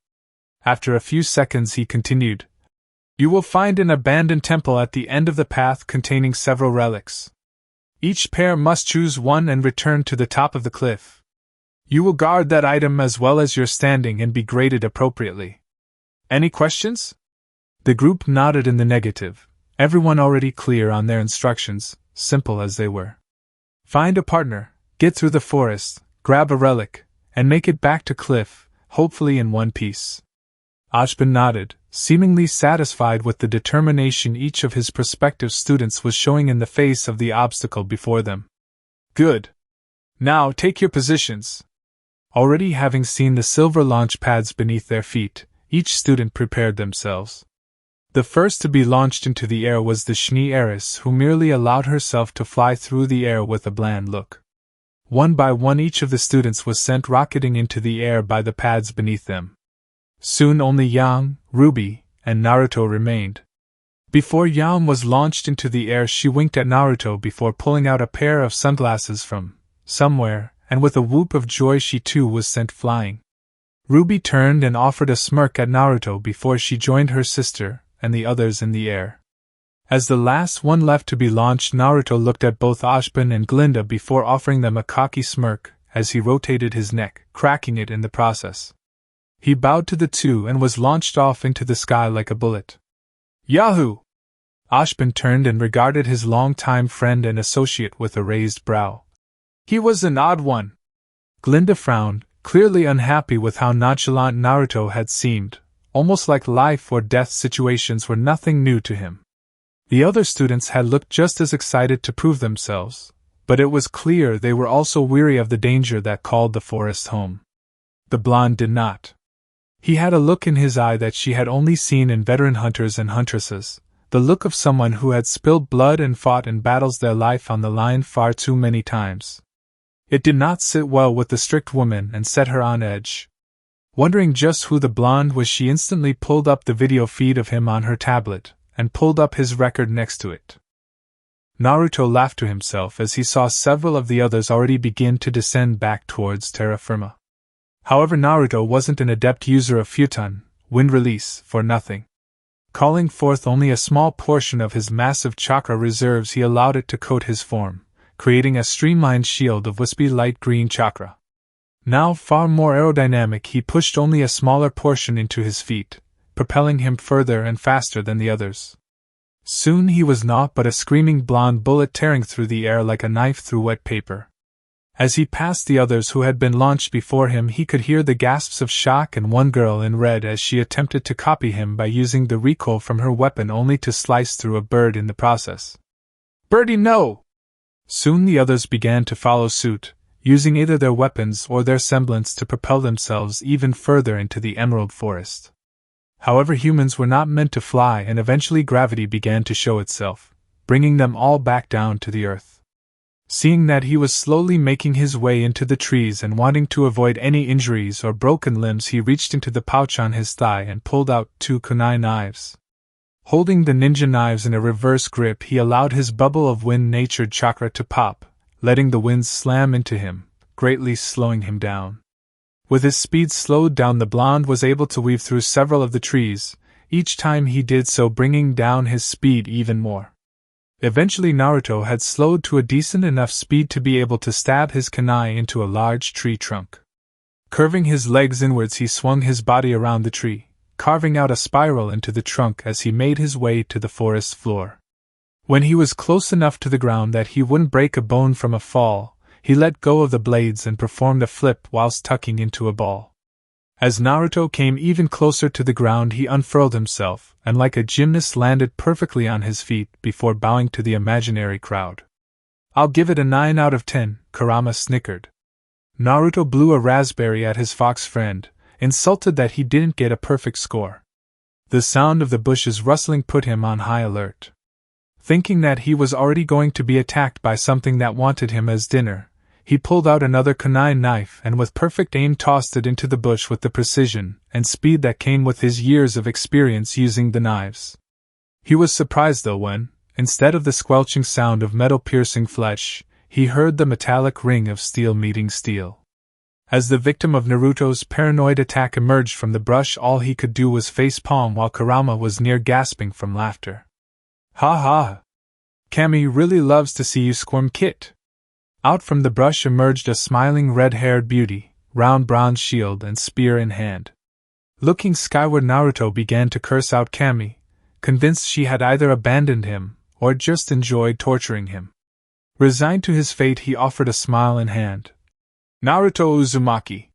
After a few seconds, he continued. You will find an abandoned temple at the end of the path containing several relics. Each pair must choose one and return to the top of the cliff. You will guard that item as well as your standing and be graded appropriately. Any questions? The group nodded in the negative, everyone already clear on their instructions, simple as they were. Find a partner, get through the forest, grab a relic, and make it back to cliff, hopefully in one piece. Ashbin nodded, seemingly satisfied with the determination each of his prospective students was showing in the face of the obstacle before them. Good. Now take your positions. Already having seen the silver launch pads beneath their feet, each student prepared themselves. The first to be launched into the air was the Shiny heiress, who merely allowed herself to fly through the air with a bland look. One by one, each of the students was sent rocketing into the air by the pads beneath them. Soon only Yang, RWBY, and Naruto remained. Before Yang was launched into the air, she winked at Naruto before pulling out a pair of sunglasses from somewhere, and with a whoop of joy she too was sent flying. RWBY turned and offered a smirk at Naruto before she joined her sister and the others in the air. As the last one left to be launched, Naruto looked at both Ashbin and Glinda before offering them a cocky smirk as he rotated his neck, cracking it in the process. He bowed to the two and was launched off into the sky like a bullet. Yahoo! Ashbin turned and regarded his long-time friend and associate with a raised brow. He was an odd one. Glinda frowned, clearly unhappy with how nonchalant Naruto had seemed, almost like life or death situations were nothing new to him. The other students had looked just as excited to prove themselves, but it was clear they were also weary of the danger that called the forest home. The blonde did not. He had a look in his eye that she had only seen in veteran hunters and huntresses, the look of someone who had spilled blood and fought in battles their life on the line far too many times. It did not sit well with the strict woman and set her on edge. Wondering just who the blonde was, she instantly pulled up the video feed of him on her tablet and pulled up his record next to it. Naruto laughed to himself as he saw several of the others already begin to descend back towards terra firma. However, Naruto wasn't an adept user of futon, wind release, for nothing. Calling forth only a small portion of his massive chakra reserves, he allowed it to coat his form, creating a streamlined shield of wispy light green chakra. Now far more aerodynamic, he pushed only a smaller portion into his feet, propelling him further and faster than the others. Soon he was naught but a screaming blonde bullet tearing through the air like a knife through wet paper. As he passed the others who had been launched before him, he could hear the gasps of shock and one girl in red as she attempted to copy him by using the recoil from her weapon only to slice through a bird in the process. Birdie, no! Soon the others began to follow suit, using either their weapons or their semblance to propel themselves even further into the emerald forest. However, humans were not meant to fly, and eventually gravity began to show itself, bringing them all back down to the earth. Seeing that he was slowly making his way into the trees and wanting to avoid any injuries or broken limbs, he reached into the pouch on his thigh and pulled out 2 kunai knives. Holding the ninja knives in a reverse grip, he allowed his bubble of wind-natured chakra to pop, letting the winds slam into him, greatly slowing him down. With his speed slowed down, the blonde was able to weave through several of the trees, each time he did so bringing down his speed even more. Eventually Naruto had slowed to a decent enough speed to be able to stab his kunai into a large tree trunk. Curving his legs inwards, he swung his body around the tree, carving out a spiral into the trunk as he made his way to the forest floor. When he was close enough to the ground that he wouldn't break a bone from a fall, he let go of the blades and performed a flip whilst tucking into a ball. As Naruto came even closer to the ground, he unfurled himself, and like a gymnast landed perfectly on his feet before bowing to the imaginary crowd. "I'll give it a 9 out of 10, Kurama snickered. Naruto blew a raspberry at his fox friend, insulted that he didn't get a perfect score. The sound of the bushes rustling put him on high alert. Thinking that he was already going to be attacked by something that wanted him as dinner, he pulled out another kunai knife and with perfect aim tossed it into the bush with the precision and speed that came with his years of experience using the knives. He was surprised though when, instead of the squelching sound of metal piercing flesh, he heard the metallic ring of steel meeting steel. As the victim of Naruto's paranoid attack emerged from the brush, all he could do was face palm while Kurama was near gasping from laughter. "Ha ha! Kami really loves to see you squirm, kid." Out from the brush emerged a smiling red-haired beauty, round bronze shield and spear in hand. Looking skyward, Naruto began to curse out Kami, convinced she had either abandoned him or just enjoyed torturing him. Resigned to his fate, he offered a smile in hand. "Naruto Uzumaki."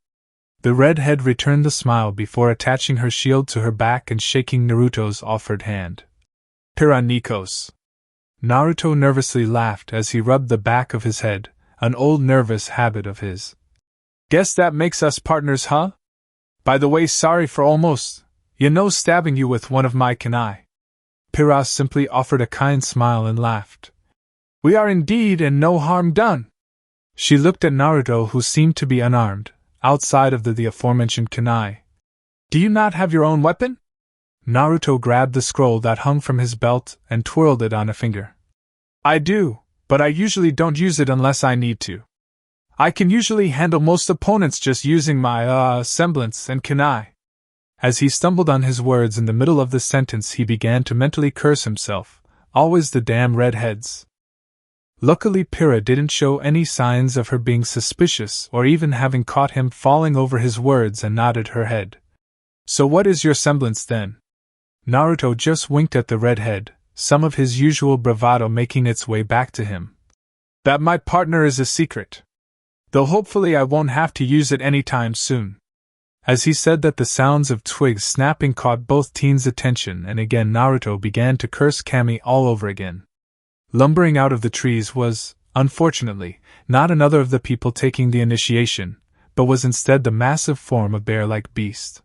The redhead returned the smile before attaching her shield to her back and shaking Naruto's offered hand. "Pira Nikos." Naruto nervously laughed as he rubbed the back of his head, an old nervous habit of his. "Guess that makes us partners, huh? By the way, sorry for almost, stabbing you with one of my kunai." Pira simply offered a kind smile and laughed. "We are indeed, and no harm done." She looked at Naruto, who seemed to be unarmed, outside of the aforementioned kunai. "Do you not have your own weapon?" Naruto grabbed the scroll that hung from his belt and twirled it on a finger. "I do, but I usually don't use it unless I need to. I can usually handle most opponents just using my, semblance and kunai." As he stumbled on his words in the middle of the sentence, he began to mentally curse himself. Always the damn redheads. Luckily, Pira didn't show any signs of her being suspicious or even having caught him falling over his words and nodded her head. "So what is your semblance then?" Naruto just winked at the redhead, some of his usual bravado making its way back to him. "That my partner is a secret. Though hopefully I won't have to use it anytime soon." As he said that, the sounds of twigs snapping caught both teens' attention, and again Naruto began to curse Kami all over again. Lumbering out of the trees was, unfortunately, not another of the people taking the initiation, but was instead the massive form of bear-like beast.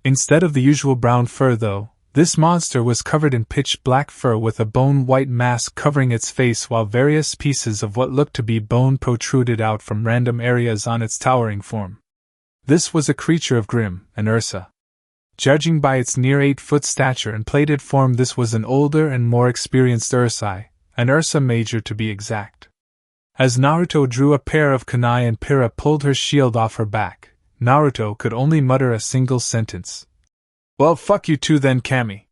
Instead of the usual brown fur though, this monster was covered in pitch-black fur with a bone-white mask covering its face, while various pieces of what looked to be bone protruded out from random areas on its towering form. This was a creature of Grimm, an Ursa. Judging by its near 8-foot stature and plated form, this was an older and more experienced Ursai, an Ursa Major to be exact. As Naruto drew a pair of kunai and Pira pulled her shield off her back, Naruto could only mutter a single sentence. "Well, fuck you too then, Kami."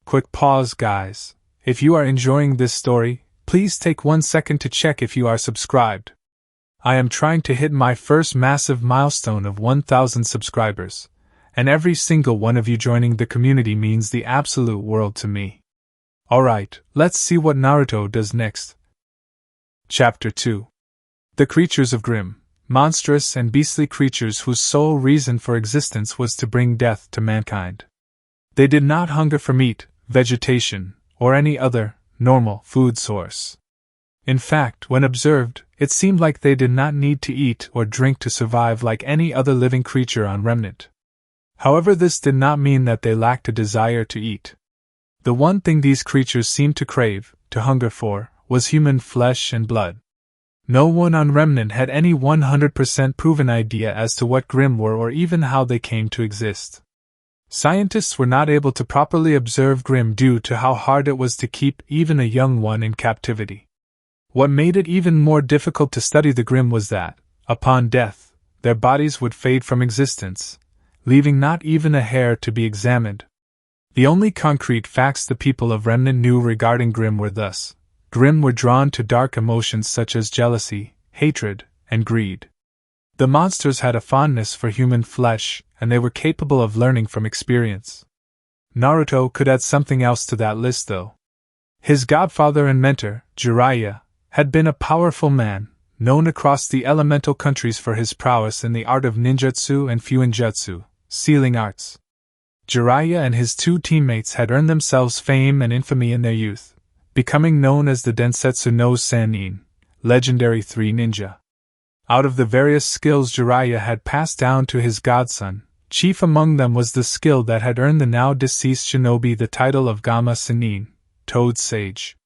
Quick pause, guys. If you are enjoying this story, please take 1 second to check if you are subscribed. I am trying to hit my first massive milestone of 1,000 subscribers, and every single one of you joining the community means the absolute world to me. Alright, let's see what Naruto does next. Chapter 2. The creatures of Grimm, monstrous and beastly creatures whose sole reason for existence was to bring death to mankind. They did not hunger for meat, vegetation, or any other, normal, food source. In fact, when observed, it seemed like they did not need to eat or drink to survive like any other living creature on Remnant. However, this did not mean that they lacked a desire to eat. The one thing these creatures seemed to crave, to hunger for, was human flesh and blood. No one on Remnant had any 100% proven idea as to what Grimm were or even how they came to exist. Scientists were not able to properly observe Grimm due to how hard it was to keep even a young one in captivity. What made it even more difficult to study the Grimm was that, upon death, their bodies would fade from existence, leaving not even a hair to be examined. The only concrete facts the people of Remnant knew regarding Grimm were thus: Grimm were drawn to dark emotions such as jealousy, hatred, and greed. The monsters had a fondness for human flesh, and they were capable of learning from experience. Naruto could add something else to that list though. His godfather and mentor, Jiraiya, had been a powerful man, known across the elemental countries for his prowess in the art of ninjutsu and fuinjutsu, sealing arts. Jiraiya and his two teammates had earned themselves fame and infamy in their youth, becoming known as the Densetsu no Sannin, legendary 3 ninja. Out of the various skills Jiraiya had passed down to his godson, chief among them was the skill that had earned the now-deceased shinobi the title of Gamma Sannin, Toad Sage.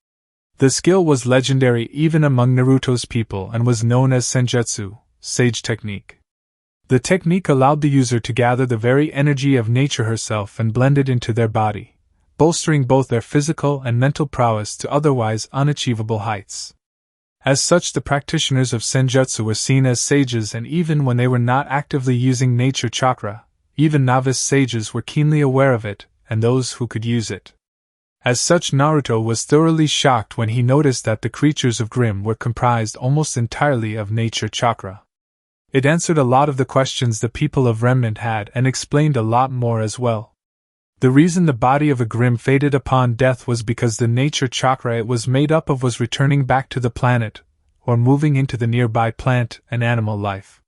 The skill was legendary even among Naruto's people and was known as Senjutsu, Sage Technique. The technique allowed the user to gather the very energy of nature herself and blend it into their body, bolstering both their physical and mental prowess to otherwise unachievable heights. As such, the practitioners of Senjutsu were seen as sages, and even when they were not actively using nature chakra, even novice sages were keenly aware of it, and those who could use it. As such, Naruto was thoroughly shocked when he noticed that the creatures of Grimm were comprised almost entirely of nature chakra. It answered a lot of the questions the people of Remnant had and explained a lot more as well. The reason the body of a Grimm faded upon death was because the nature chakra it was made up of was returning back to the planet, or moving into the nearby plant and animal life.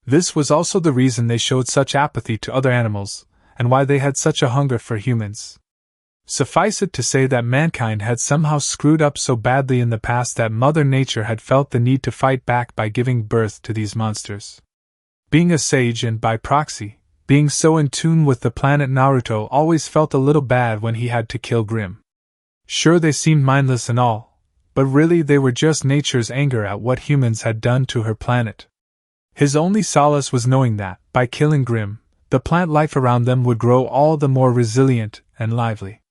This was also the reason they showed such apathy to other animals, and why they had such a hunger for humans. Suffice it to say that mankind had somehow screwed up so badly in the past that Mother Nature had felt the need to fight back by giving birth to these monsters. Being a sage and, by proxy, being so in tune with the planet, Naruto always felt a little bad when he had to kill Grimm. Sure, they seemed mindless and all, but really they were just nature's anger at what humans had done to her planet. His only solace was knowing that, by killing Grimm, the plant life around them would grow all the more resilient and lively.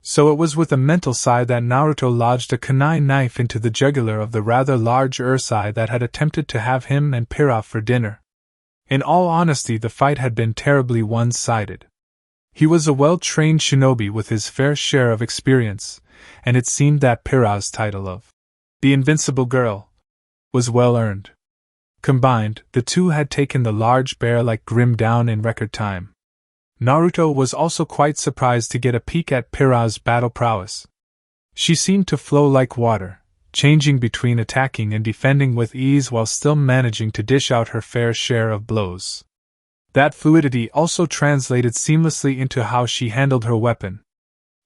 So it was with a mental sigh that Naruto lodged a kunai knife into the jugular of the rather large ursai that had attempted to have him and Pira for dinner. In all honesty, the fight had been terribly one-sided. He was a well-trained shinobi with his fair share of experience, and it seemed that Pira's title of the Invincible Girl was well earned. Combined, the two had taken the large bear like Grimm down in record time. Naruto was also quite surprised to get a peek at Pira's battle prowess. She seemed to flow like water, changing between attacking and defending with ease while still managing to dish out her fair share of blows. That fluidity also translated seamlessly into how she handled her weapon.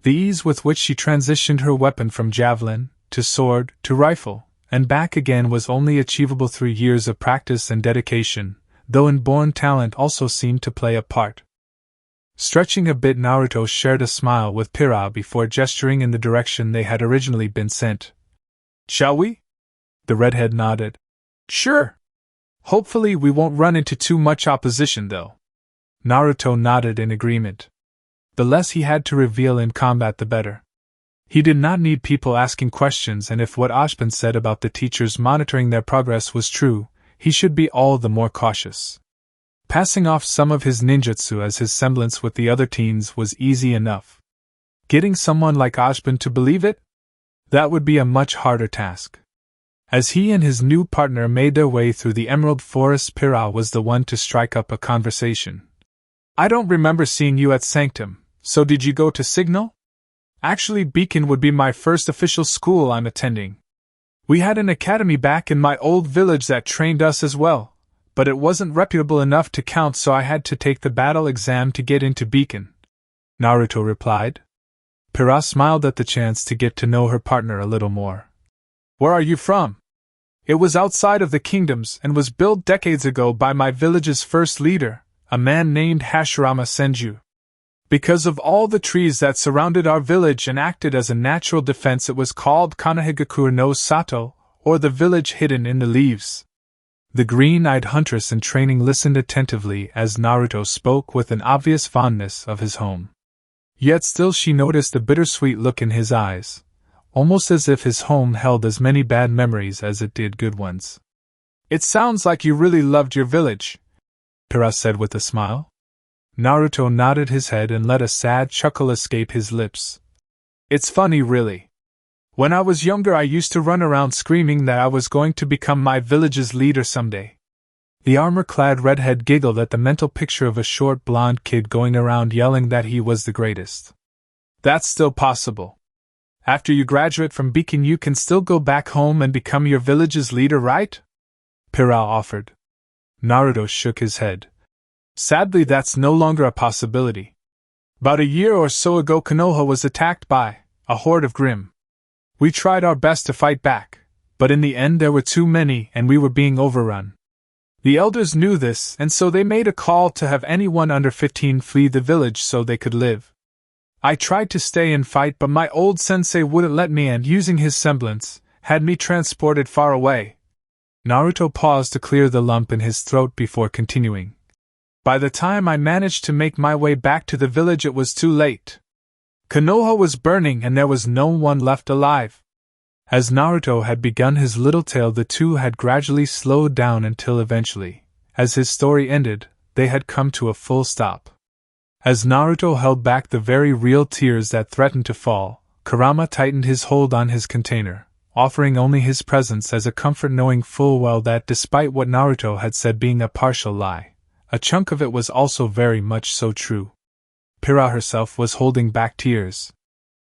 The ease with which she transitioned her weapon from javelin, to sword, to rifle, and back again was only achievable through years of practice and dedication, though inborn talent also seemed to play a part. Stretching a bit, Naruto shared a smile with Pira before gesturing in the direction they had originally been sent. "Shall we?" The redhead nodded. "Sure. Hopefully we won't run into too much opposition, though." Naruto nodded in agreement. The less he had to reveal in combat, the better. He did not need people asking questions, and if what Ashban said about the teachers monitoring their progress was true, he should be all the more cautious. Passing off some of his ninjutsu as his semblance with the other teens was easy enough. Getting someone like Ashban to believe it? That would be a much harder task. As he and his new partner made their way through the Emerald Forest, Pira was the one to strike up a conversation. "I don't remember seeing you at Sanctum, so did you go to Signal?" "Actually, Beacon would be my first official school I'm attending. We had an academy back in my old village that trained us as well, but it wasn't reputable enough to count, so I had to take the battle exam to get into Beacon," Naruto replied. Pira smiled at the chance to get to know her partner a little more. Where are you from? It was outside of the kingdoms and was built decades ago by my village's first leader, a man named Hashirama Senju. Because of all the trees that surrounded our village and acted as a natural defense, it was called Kanahigaku no Sato, or the village hidden in the leaves. The green-eyed huntress in training listened attentively as Naruto spoke with an obvious fondness of his home. Yet still she noticed a bittersweet look in his eyes, almost as if his home held as many bad memories as it did good ones. It sounds like you really loved your village, Pira said with a smile. Naruto nodded his head and let a sad chuckle escape his lips. It's funny, really. When I was younger, I used to run around screaming that I was going to become my village's leader someday. The armor-clad redhead giggled at the mental picture of a short blonde kid going around yelling that he was the greatest. That's still possible. After you graduate from Beacon, you can still go back home and become your village's leader, right? Pira offered. Naruto shook his head. Sadly, that's no longer a possibility. About a year or so ago, Konoha was attacked by a horde of Grimm. We tried our best to fight back, but in the end there were too many and we were being overrun. The elders knew this, and so they made a call to have anyone under 15 flee the village so they could live. I tried to stay and fight, but my old sensei wouldn't let me and, using his semblance, had me transported far away. Naruto paused to clear the lump in his throat before continuing. By the time I managed to make my way back to the village, it was too late. Konoha was burning and there was no one left alive. As Naruto had begun his little tale, the two had gradually slowed down until eventually, as his story ended, they had come to a full stop. As Naruto held back the very real tears that threatened to fall, Kurama tightened his hold on his container, offering only his presence as a comfort, knowing full well that despite what Naruto had said being a partial lie, a chunk of it was also very much so true. Pira herself was holding back tears.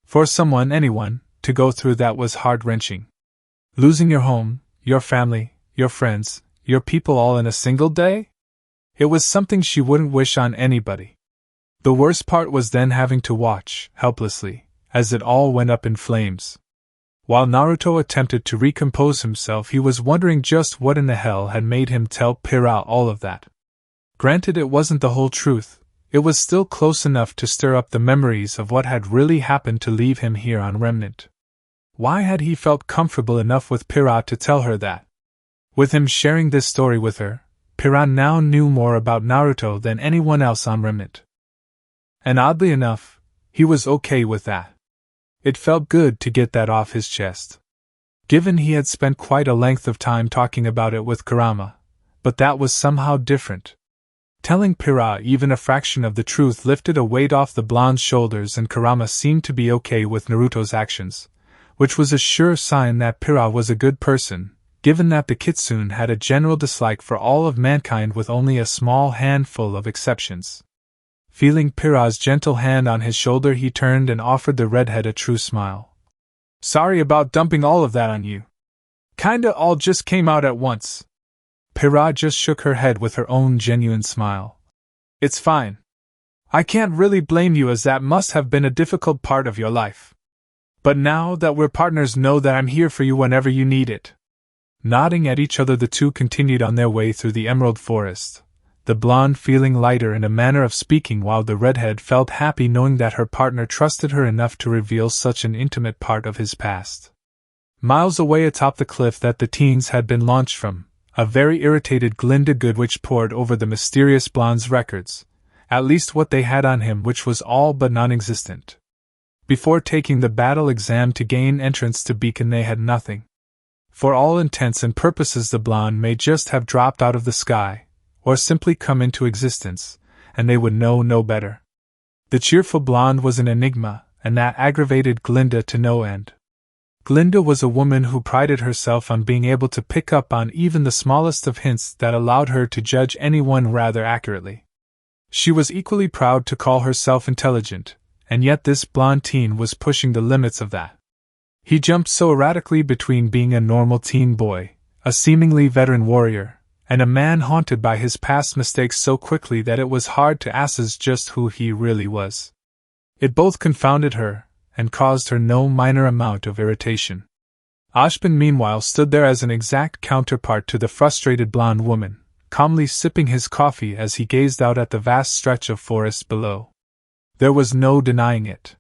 For anyone, to go through that was heart-wrenching. Losing your home, your family, your friends, your people all in a single day? It was something she wouldn't wish on anybody. The worst part was then having to watch, helplessly, as it all went up in flames. While Naruto attempted to recompose himself, he was wondering just what in the hell had made him tell Pira all of that. Granted, it wasn't the whole truth. It was still close enough to stir up the memories of what had really happened to leave him here on Remnant. Why had he felt comfortable enough with Pira to tell her that? With him sharing this story with her, Pira now knew more about Naruto than anyone else on Remnant. And oddly enough, he was okay with that. It felt good to get that off his chest. Given he had spent quite a length of time talking about it with Kurama, but that was somehow different. Telling Pira even a fraction of the truth lifted a weight off the blonde's shoulders, and Kurama seemed to be okay with Naruto's actions, which was a sure sign that Pira was a good person, given that the kitsune had a general dislike for all of mankind with only a small handful of exceptions. Feeling Pira's gentle hand on his shoulder, he turned and offered the redhead a true smile. Sorry about dumping all of that on you. Kinda all just came out at once. Pira just shook her head with her own genuine smile. It's fine. I can't really blame you, as that must have been a difficult part of your life. But now that we're partners, know that I'm here for you whenever you need it. Nodding at each other, the two continued on their way through the emerald forest, the blonde feeling lighter in a manner of speaking, while the redhead felt happy knowing that her partner trusted her enough to reveal such an intimate part of his past. Miles away atop the cliff that the teens had been launched from, a very irritated Glinda Goodwitch pored over the mysterious blonde's records, at least what they had on him, which was all but non-existent. Before taking the battle exam to gain entrance to Beacon, they had nothing. For all intents and purposes, the blonde may just have dropped out of the sky, or simply come into existence, and they would know no better. The cheerful blonde was an enigma, and that aggravated Glinda to no end. Glinda was a woman who prided herself on being able to pick up on even the smallest of hints that allowed her to judge anyone rather accurately. She was equally proud to call herself intelligent, and yet this blonde teen was pushing the limits of that. He jumped so erratically between being a normal teen boy, a seemingly veteran warrior, and a man haunted by his past mistakes so quickly that it was hard to assess just who he really was. It both confounded her and caused her no minor amount of irritation. Ashbin meanwhile stood there as an exact counterpart to the frustrated blonde woman, calmly sipping his coffee as he gazed out at the vast stretch of forest below. There was no denying it.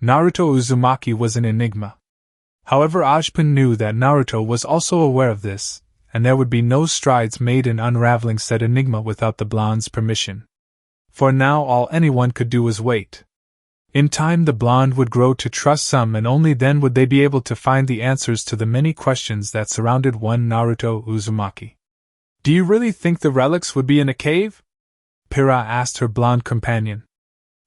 Naruto Uzumaki was an enigma. However, Ashbin knew that Naruto was also aware of this, and there would be no strides made in unraveling said enigma without the blonde's permission. For now all anyone could do was wait. In time the blonde would grow to trust some, and only then would they be able to find the answers to the many questions that surrounded one Naruto Uzumaki. "Do you really think the relics would be in a cave?" Pyrrha asked her blonde companion.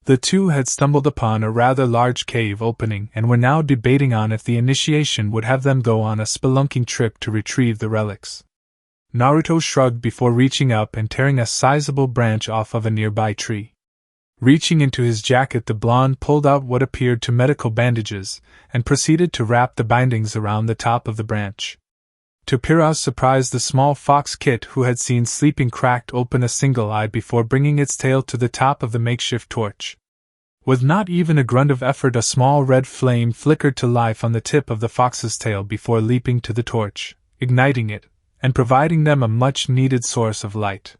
The two had stumbled upon a rather large cave opening and were now debating on if the initiation would have them go on a spelunking trip to retrieve the relics. Naruto shrugged before reaching up and tearing a sizable branch off of a nearby tree. Reaching into his jacket, the blonde pulled out what appeared to medical bandages and proceeded to wrap the bindings around the top of the branch. To Pyrrha's surprise, the small fox Kit, who had seen sleeping, cracked open a single eye before bringing its tail to the top of the makeshift torch. With not even a grunt of effort, a small red flame flickered to life on the tip of the fox's tail before leaping to the torch, igniting it, and providing them a much-needed source of light.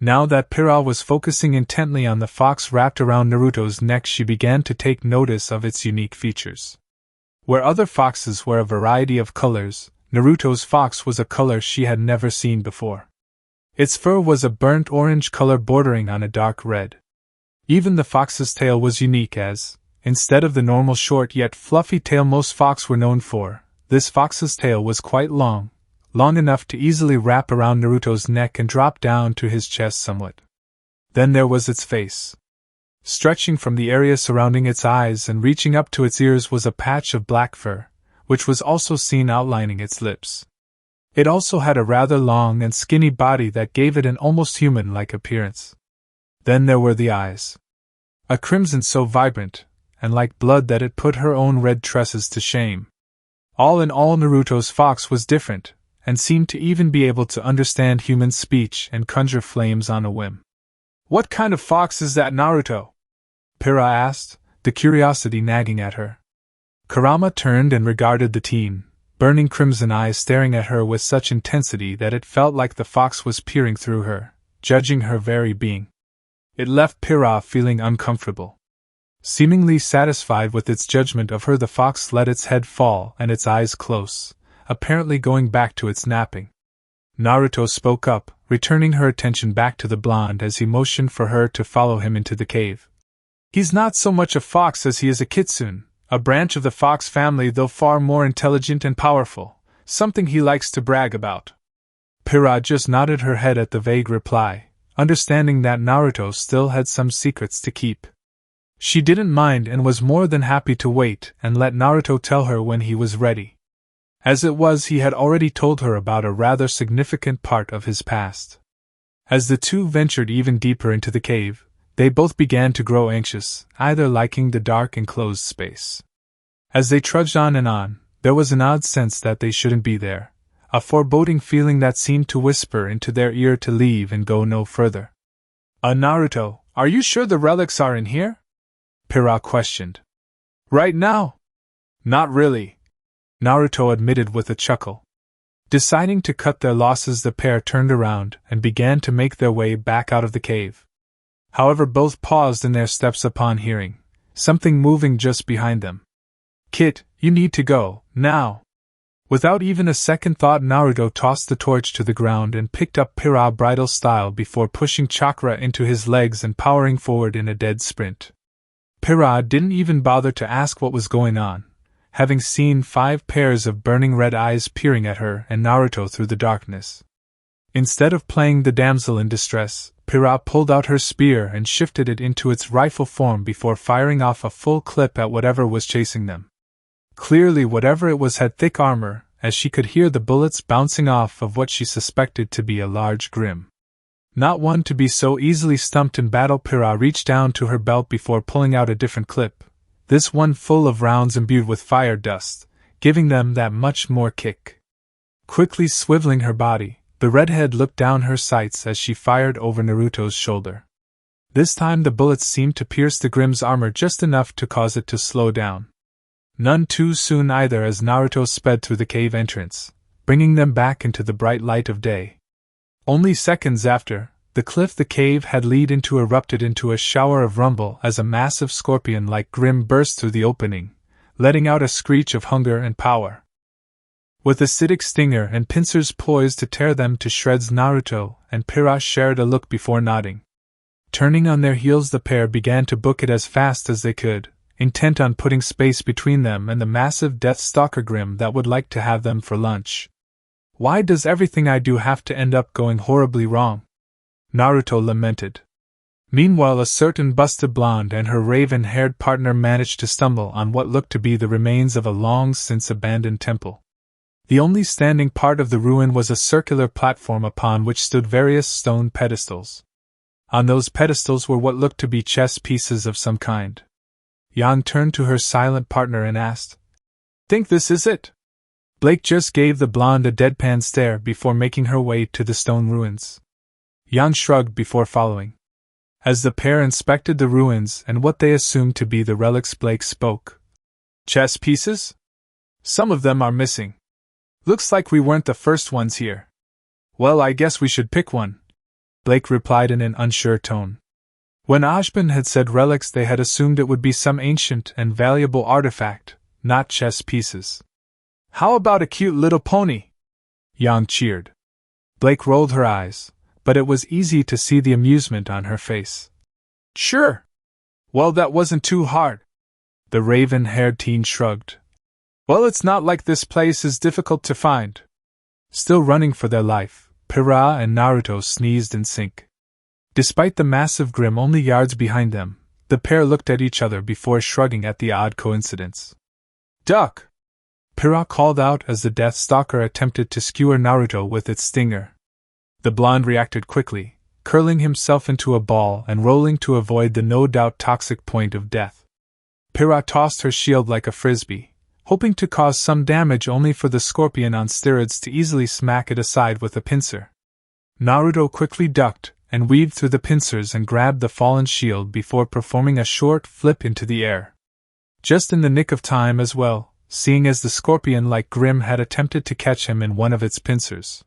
Now that Pyrrha was focusing intently on the fox wrapped around Naruto's neck, she began to take notice of its unique features. Where other foxes were a variety of colors, Naruto's fox was a color she had never seen before. Its fur was a burnt orange color bordering on a dark red. Even the fox's tail was unique as, instead of the normal short yet fluffy tail most fox were known for, this fox's tail was quite long enough to easily wrap around Naruto's neck and drop down to his chest somewhat. Then there was its face. Stretching from the area surrounding its eyes and reaching up to its ears was a patch of black fur, which was also seen outlining its lips. It also had a rather long and skinny body that gave it an almost human-like appearance. Then there were the eyes. A crimson so vibrant, and like blood, that it put her own red tresses to shame. All in all, Naruto's fox was different, and seemed to even be able to understand human speech and conjure flames on a whim. "What kind of fox is that, Naruto?" Pyrrha asked, the curiosity nagging at her. Kurama turned and regarded the teen, burning crimson eyes staring at her with such intensity that it felt like the fox was peering through her, judging her very being. It left Pyrrha feeling uncomfortable. Seemingly satisfied with its judgment of her, the fox let its head fall and its eyes close, apparently going back to its napping. Naruto spoke up, returning her attention back to the blonde as he motioned for her to follow him into the cave. "He's not so much a fox as he is a kitsune, a branch of the fox family, though far more intelligent and powerful, something he likes to brag about." Pyrrha just nodded her head at the vague reply, understanding that Naruto still had some secrets to keep. She didn't mind and was more than happy to wait and let Naruto tell her when he was ready. As it was, he had already told her about a rather significant part of his past. As the two ventured even deeper into the cave, they both began to grow anxious, either liking the dark enclosed space. As they trudged on and on, there was an odd sense that they shouldn't be there, a foreboding feeling that seemed to whisper into their ear to leave and go no further. Naruto, are you sure the relics are in here?" Pyrrha questioned. "Right now? Not really," Naruto admitted with a chuckle. Deciding to cut their losses, the pair turned around and began to make their way back out of the cave. However, both paused in their steps upon hearing something moving just behind them. "Kit, you need to go, now." Without even a second thought, Naruto tossed the torch to the ground and picked up Pyrrha bridal style before pushing chakra into his legs and powering forward in a dead sprint. Pyrrha didn't even bother to ask what was going on, having seen 5 pairs of burning red eyes peering at her and Naruto through the darkness. Instead of playing the damsel in distress, Pyrrha pulled out her spear and shifted it into its rifle form before firing off a full clip at whatever was chasing them. Clearly whatever it was had thick armor, as she could hear the bullets bouncing off of what she suspected to be a large grim. Not one to be so easily stumped in battle, Pyrrha reached down to her belt before pulling out a different clip, this one full of rounds imbued with fire dust, giving them that much more kick. Quickly swiveling her body, the redhead looked down her sights as she fired over Naruto's shoulder. This time the bullets seemed to pierce the Grim's armor just enough to cause it to slow down. None too soon either, as Naruto sped through the cave entrance, bringing them back into the bright light of day. Only seconds after, the cliff the cave had led into erupted into a shower of rumble as a massive scorpion-like grim burst through the opening, letting out a screech of hunger and power. With acidic stinger and pincers poised to tear them to shreds, Naruto and Pira shared a look before nodding. Turning on their heels, the pair began to book it as fast as they could, intent on putting space between them and the massive Death Stalker Grim that would like to have them for lunch. Why does everything I do have to end up going horribly wrong? Naruto lamented. Meanwhile, a certain busted blonde and her raven-haired partner managed to stumble on what looked to be the remains of a long-since-abandoned temple. The only standing part of the ruin was a circular platform upon which stood various stone pedestals. On those pedestals were what looked to be chess pieces of some kind. Yang turned to her silent partner and asked, "Think this is it?" Blake just gave the blonde a deadpan stare before making her way to the stone ruins. Yang shrugged before following. As the pair inspected the ruins and what they assumed to be the relics, Blake spoke. "Chess pieces? Some of them are missing. Looks like we weren't the first ones here." "Well, I guess we should pick one," Blake replied in an unsure tone. When Ashbin had said relics, they had assumed it would be some ancient and valuable artifact, not chess pieces. "How about a cute little pony?" Yang cheered. Blake rolled her eyes, but it was easy to see the amusement on her face. "Sure. Well, that wasn't too hard." The raven-haired teen shrugged. "Well, it's not like this place is difficult to find." Still running for their life, Pira and Naruto sneezed in sync. Despite the massive Grim only yards behind them, the pair looked at each other before shrugging at the odd coincidence. "Duck!" Pira called out as the Death Stalker attempted to skewer Naruto with its stinger. The blonde reacted quickly, curling himself into a ball and rolling to avoid the no-doubt toxic point of death. Pira tossed her shield like a frisbee, hoping to cause some damage, only for the scorpion on steroids to easily smack it aside with a pincer. Naruto quickly ducked and weaved through the pincers and grabbed the fallen shield before performing a short flip into the air. Just in the nick of time as well, seeing as the scorpion-like Grim had attempted to catch him in one of its pincers.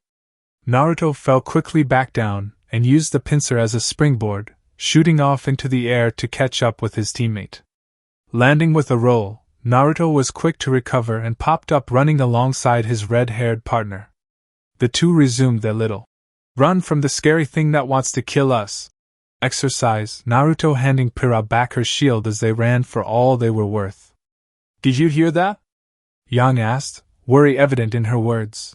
Naruto fell quickly back down and used the pincer as a springboard, shooting off into the air to catch up with his teammate. Landing with a roll, Naruto was quick to recover and popped up running alongside his red-haired partner. The two resumed their little run from the scary thing that wants to kill us exercise, Naruto handing Pira back her shield as they ran for all they were worth. "Did you hear that?" Yang asked, worry evident in her words.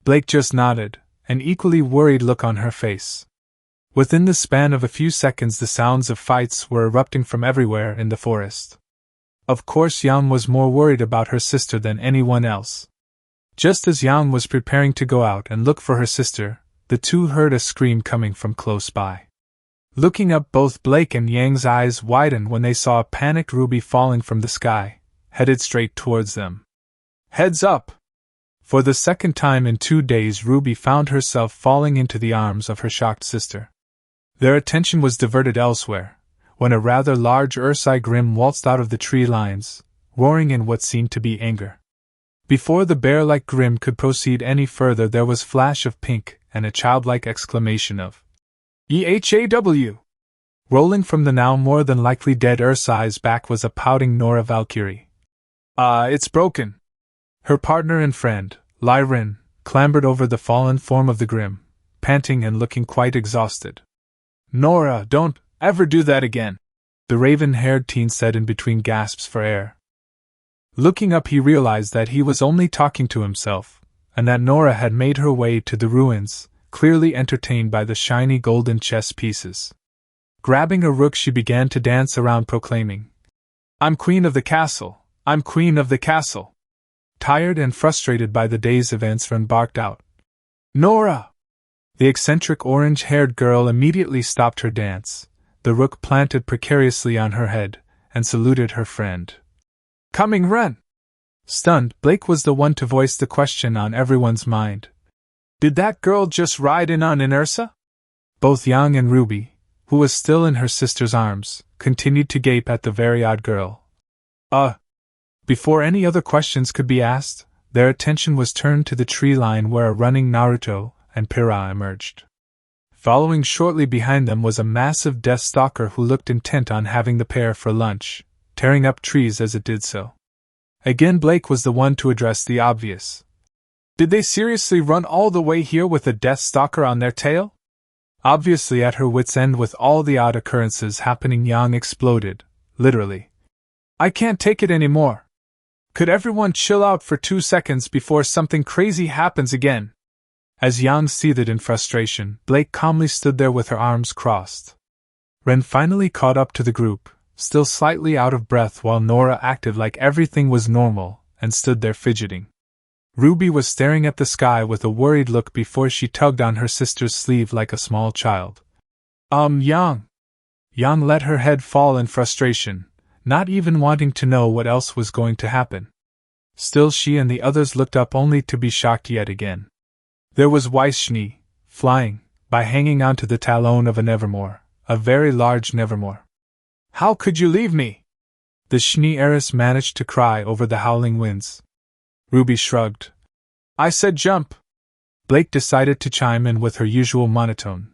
Blake just nodded, an equally worried look on her face. Within the span of a few seconds, the sounds of fights were erupting from everywhere in the forest. Of course, Yang was more worried about her sister than anyone else. Just as Yang was preparing to go out and look for her sister, the two heard a scream coming from close by. Looking up, both Blake and Yang's eyes widened when they saw a panicked RWBY falling from the sky, headed straight towards them. "Heads up!" For the second time in 2 days, RWBY found herself falling into the arms of her shocked sister. Their attention was diverted elsewhere, when a rather large Ursai Grim waltzed out of the tree lines, roaring in what seemed to be anger. Before the bear-like Grim could proceed any further, there was flash of pink and a childlike exclamation of "EHAW!" Rolling from the now more than likely dead Ursai's back was a pouting Nora Valkyrie. It's broken." Her partner and friend, Lyrin, clambered over the fallen form of the Grim, panting and looking quite exhausted. "Nora, don't ever do that again," the raven-haired teen said in between gasps for air. Looking up, he realized that he was only talking to himself, and that Nora had made her way to the ruins, clearly entertained by the shiny golden chess pieces. Grabbing a rook, she began to dance around, proclaiming, "I'm queen of the castle! I'm queen of the castle!" Tired and frustrated by the day's events, Ren barked out, "Nora!" The eccentric orange-haired girl immediately stopped her dance, the rook planted precariously on her head, and saluted her friend. "Coming, Ren!" Stunned, Blake was the one to voice the question on everyone's mind. "Did that girl just ride in on Ursa?" Both Yang and RWBY, who was still in her sister's arms, continued to gape at the very odd girl. Before any other questions could be asked, their attention was turned to the tree line where a running Naruto and Pira emerged. Following shortly behind them was a massive Death Stalker who looked intent on having the pair for lunch, tearing up trees as it did so. Again, Blake was the one to address the obvious. Did they seriously run all the way here with a Death Stalker on their tail? Obviously at her wit's end with all the odd occurrences happening, Yang exploded, literally. I can't take it anymore. Could everyone chill out for 2 seconds before something crazy happens again? As Yang seethed in frustration, Blake calmly stood there with her arms crossed. Ren finally caught up to the group, still slightly out of breath, while Nora acted like everything was normal and stood there fidgeting. Ruby was staring at the sky with a worried look before she tugged on her sister's sleeve like a small child. Yang. Yang let her head fall in frustration, not even wanting to know what else was going to happen. Still, she and the others looked up only to be shocked yet again. There was Weiss-Schnee, flying, by hanging onto the talon of a Nevermore, a very large Nevermore. How could you leave me? The Schnee heiress managed to cry over the howling winds. Ruby shrugged. I said jump. Blake decided to chime in with her usual monotone.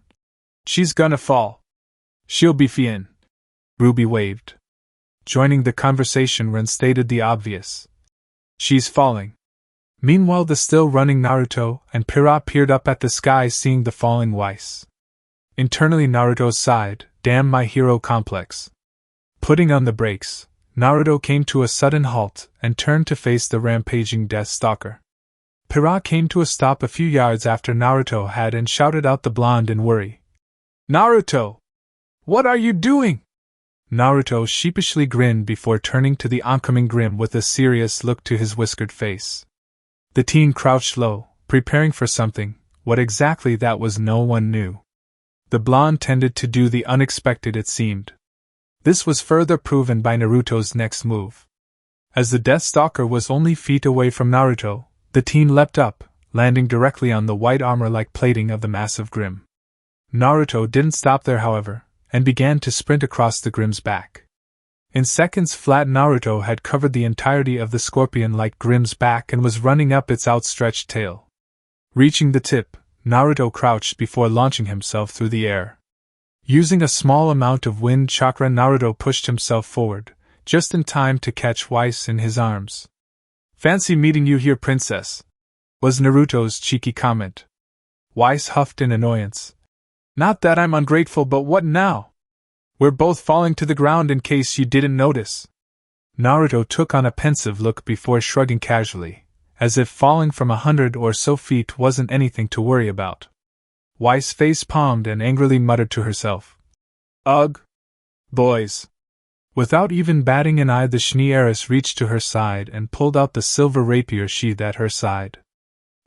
She's gonna fall. She'll be fine. Ruby waved. Joining the conversation, Ren stated the obvious. She's falling. Meanwhile, the still running Naruto and Pira peered up at the sky, seeing the falling Weiss. Internally, Naruto sighed, damn my hero complex. Putting on the brakes, Naruto came to a sudden halt and turned to face the rampaging Death Stalker. Pira came to a stop a few yards after Naruto had and shouted out the blonde in worry. Naruto! What are you doing? Naruto sheepishly grinned before turning to the oncoming Grim with a serious look to his whiskered face. The teen crouched low, preparing for something. What exactly that was no one knew. The blonde tended to do the unexpected, it seemed. This was further proven by Naruto's next move. As the Death Stalker was only feet away from Naruto, the teen leapt up, landing directly on the white armor-like plating of the massive Grim. Naruto didn't stop there, however, and began to sprint across the Grim's back. In seconds flat, Naruto had covered the entirety of the scorpion-like Grim's back and was running up its outstretched tail. Reaching the tip, Naruto crouched before launching himself through the air. Using a small amount of wind chakra, Naruto pushed himself forward, just in time to catch Weiss in his arms. Fancy meeting you here, princess, was Naruto's cheeky comment. Weiss huffed in annoyance. Not that I'm ungrateful, but what now? We're both falling to the ground in case you didn't notice. Naruto took on a pensive look before shrugging casually, as if falling from 100 or so feet wasn't anything to worry about. Weiss face-palmed and angrily muttered to herself. Ugh! Boys! Without even batting an eye, the Schnee heiress reached to her side and pulled out the silver rapier sheath at her side.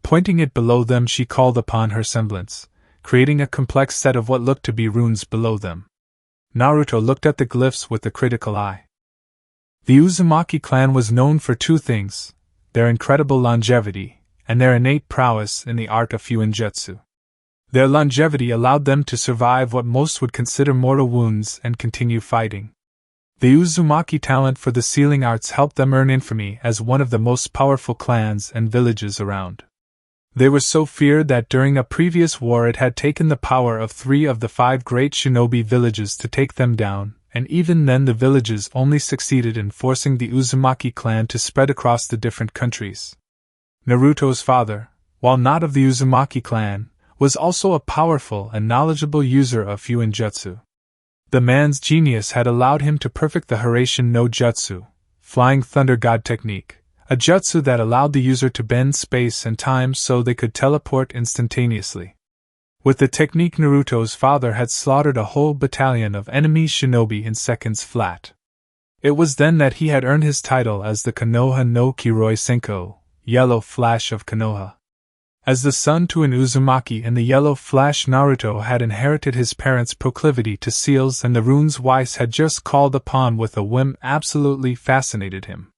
Pointing it below them, she called upon her semblance, creating a complex set of what looked to be runes below them. Naruto looked at the glyphs with a critical eye. The Uzumaki clan was known for two things: their incredible longevity and their innate prowess in the art of fuinjutsu. Their longevity allowed them to survive what most would consider mortal wounds and continue fighting. The Uzumaki talent for the sealing arts helped them earn infamy as one of the most powerful clans and villages around. They were so feared that during a previous war it had taken the power of 3 of the 5 great shinobi villages to take them down, and even then the villages only succeeded in forcing the Uzumaki clan to spread across the different countries. Naruto's father, while not of the Uzumaki clan, was also a powerful and knowledgeable user of fuinjutsu. The man's genius had allowed him to perfect the Hiraishin no Jutsu, Flying Thunder God technique, a jutsu that allowed the user to bend space and time so they could teleport instantaneously. With the technique, Naruto's father had slaughtered a whole battalion of enemy shinobi in seconds flat. It was then that he had earned his title as the Konoha no Kiroi Senko, Yellow Flash of Konoha. As the son to an Uzumaki and the Yellow Flash, Naruto had inherited his parents' proclivity to seals, and the runes Weiss had just called upon with a whim absolutely fascinated him.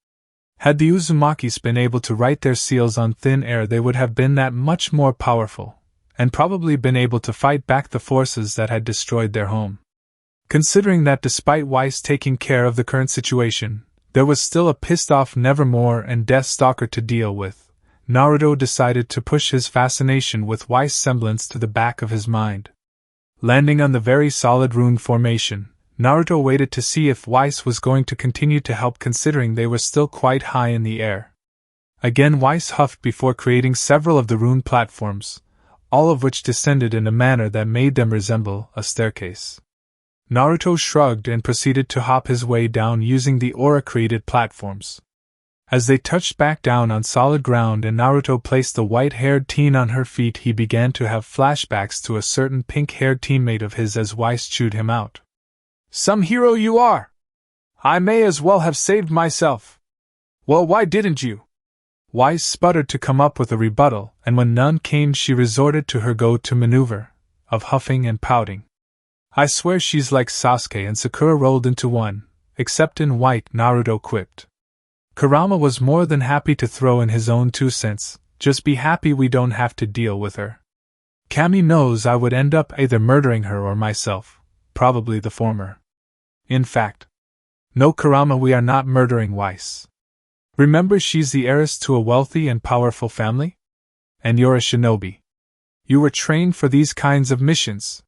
Had the Uzumakis been able to write their seals on thin air, they would have been that much more powerful, and probably been able to fight back the forces that had destroyed their home. Considering that despite Weiss taking care of the current situation, There was still a pissed-off Nevermore and Death Stalker to deal with. Naruto decided to push his fascination with Weiss' semblance to the back of his mind. Landing on the very solid rune formation, Naruto waited to see if Weiss was going to continue to help, considering they were still quite high in the air. Again Weiss huffed before creating several of the rune platforms, all of which descended in a manner that made them resemble a staircase. Naruto shrugged and proceeded to hop his way down using the aura-created platforms. As they touched back down on solid ground and Naruto placed the white-haired teen on her feet, he began to have flashbacks to a certain pink-haired teammate of his as Weiss chewed him out. "Some hero you are! I may as well have saved myself. Well, why didn't you?" Weiss sputtered to come up with a rebuttal, and when none came she resorted to her go-to maneuver of huffing and pouting. "I swear she's like Sasuke and Sakura rolled into one, except in white," Naruto quipped. Kurama was more than happy to throw in his own 2 cents, "Just be happy we don't have to deal with her. Kami knows I would end up either murdering her or myself, probably the former. In fact, no Kurama, we are not murdering Weiss. Remember, she's the heiress to a wealthy and powerful family? And you're a shinobi. You were trained for these kinds of missions.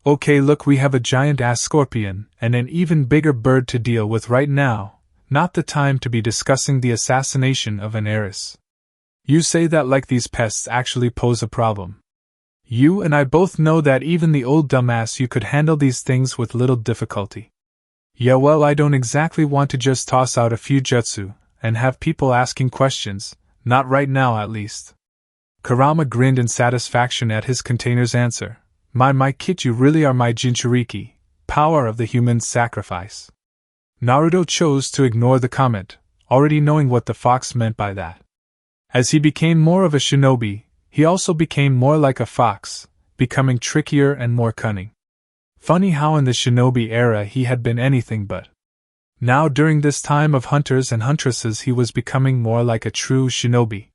Okay, look, we have a giant-ass scorpion and an even bigger bird to deal with right now, not the time to be discussing the assassination of an heiress. You say that like these pests actually pose a problem. You and I both know that even the old dumbass you could handle these things with little difficulty. Yeah, well, I don't exactly want to just toss out a few jutsu and have people asking questions, not right now at least." Kurama grinned in satisfaction at his container's answer. My kid, you really are my Jinchuriki, power of the human sacrifice." Naruto chose to ignore the comment, already knowing what the fox meant by that. As he became more of a shinobi, he also became more like a fox, becoming trickier and more cunning. Funny how in the shinobi era he had been anything but. Now during this time of hunters and huntresses he was becoming more like a true shinobi.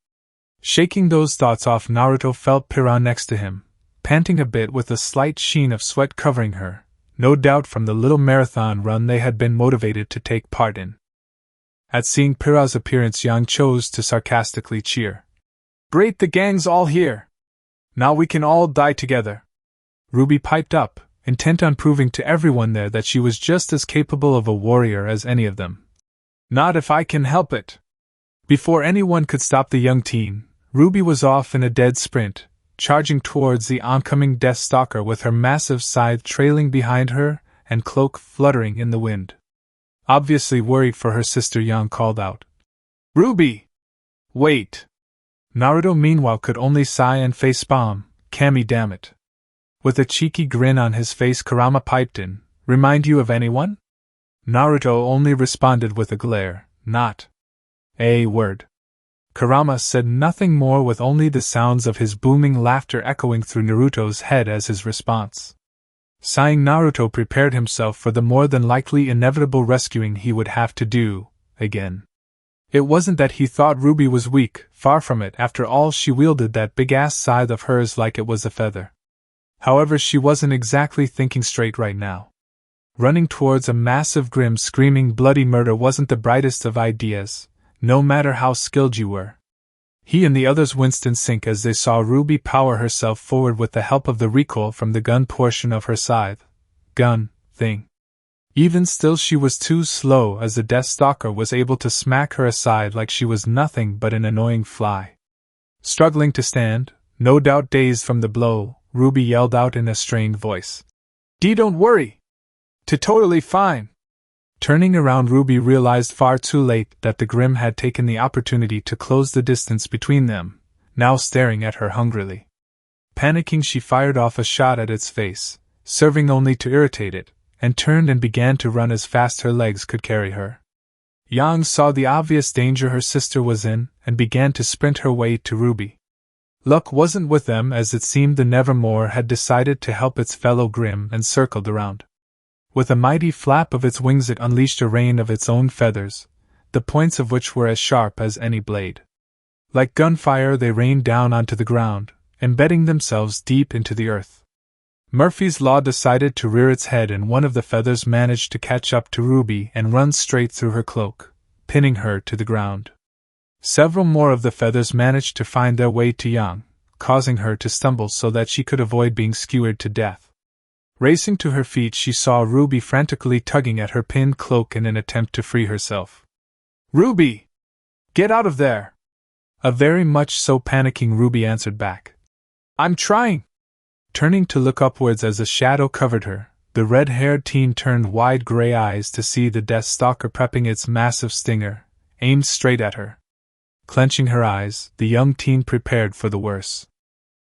Shaking those thoughts off, Naruto felt Pira next to him, panting a bit with a slight sheen of sweat covering her, no doubt from the little marathon run they had been motivated to take part in. At seeing Pira's appearance, Yang chose to sarcastically cheer. "Great, the gang's all here! Now we can all die together!" Ruby piped up, intent on proving to everyone there that she was just as capable of a warrior as any of them. "Not if I can help it!" Before anyone could stop the young teen, Ruby was off in a dead sprint, charging towards the oncoming Death Stalker with her massive scythe trailing behind her and cloak fluttering in the wind. Obviously worried for her sister, Yang called out, "Ruby! Wait!" Naruto meanwhile could only sigh and facepalm, "Kami, damn it." With a cheeky grin on his face, Kurama piped in, "Remind you of anyone?" Naruto only responded with a glare, "Not a word." Kurama said nothing more, with only the sounds of his booming laughter echoing through Naruto's head as his response. Sighing, Naruto prepared himself for the more than likely inevitable rescuing he would have to do, again. It wasn't that he thought Ruby was weak, far from it. After all, she wielded that big-ass scythe of hers like it was a feather. However, she wasn't exactly thinking straight right now. Running towards a massive, grim, screaming bloody murder wasn't the brightest of ideas, no matter how skilled you were. He and the others winced in sync as they saw Ruby power herself forward with the help of the recoil from the gun portion of her scythe. Gun thing. Even still, she was too slow, as the Death Stalker was able to smack her aside like she was nothing but an annoying fly. Struggling to stand, no doubt dazed from the blow, Ruby yelled out in a strained voice, Don't worry! Totally fine!" Turning around, Ruby realized far too late that the Grim had taken the opportunity to close the distance between them, now staring at her hungrily. Panicking, she fired off a shot at its face, serving only to irritate it, and turned and began to run as fast her legs could carry her. Yang saw the obvious danger her sister was in and began to sprint her way to Ruby. Luck wasn't with them, as it seemed the Nevermore had decided to help its fellow Grim and circled around. With a mighty flap of its wings it unleashed a rain of its own feathers, the points of which were as sharp as any blade. Like gunfire they rained down onto the ground, embedding themselves deep into the earth. Murphy's Law decided to rear its head, and one of the feathers managed to catch up to Ruby and run straight through her cloak, pinning her to the ground. Several more of the feathers managed to find their way to Yang, causing her to stumble so that she could avoid being skewered to death. Racing to her feet, she saw Ruby frantically tugging at her pinned cloak in an attempt to free herself. "Ruby! Get out of there!" A very much so panicking Ruby answered back. "I'm trying!" Turning to look upwards as a shadow covered her, the red-haired teen turned wide gray eyes to see the Deathstalker prepping its massive stinger, aimed straight at her. Clenching her eyes, the young teen prepared for the worst.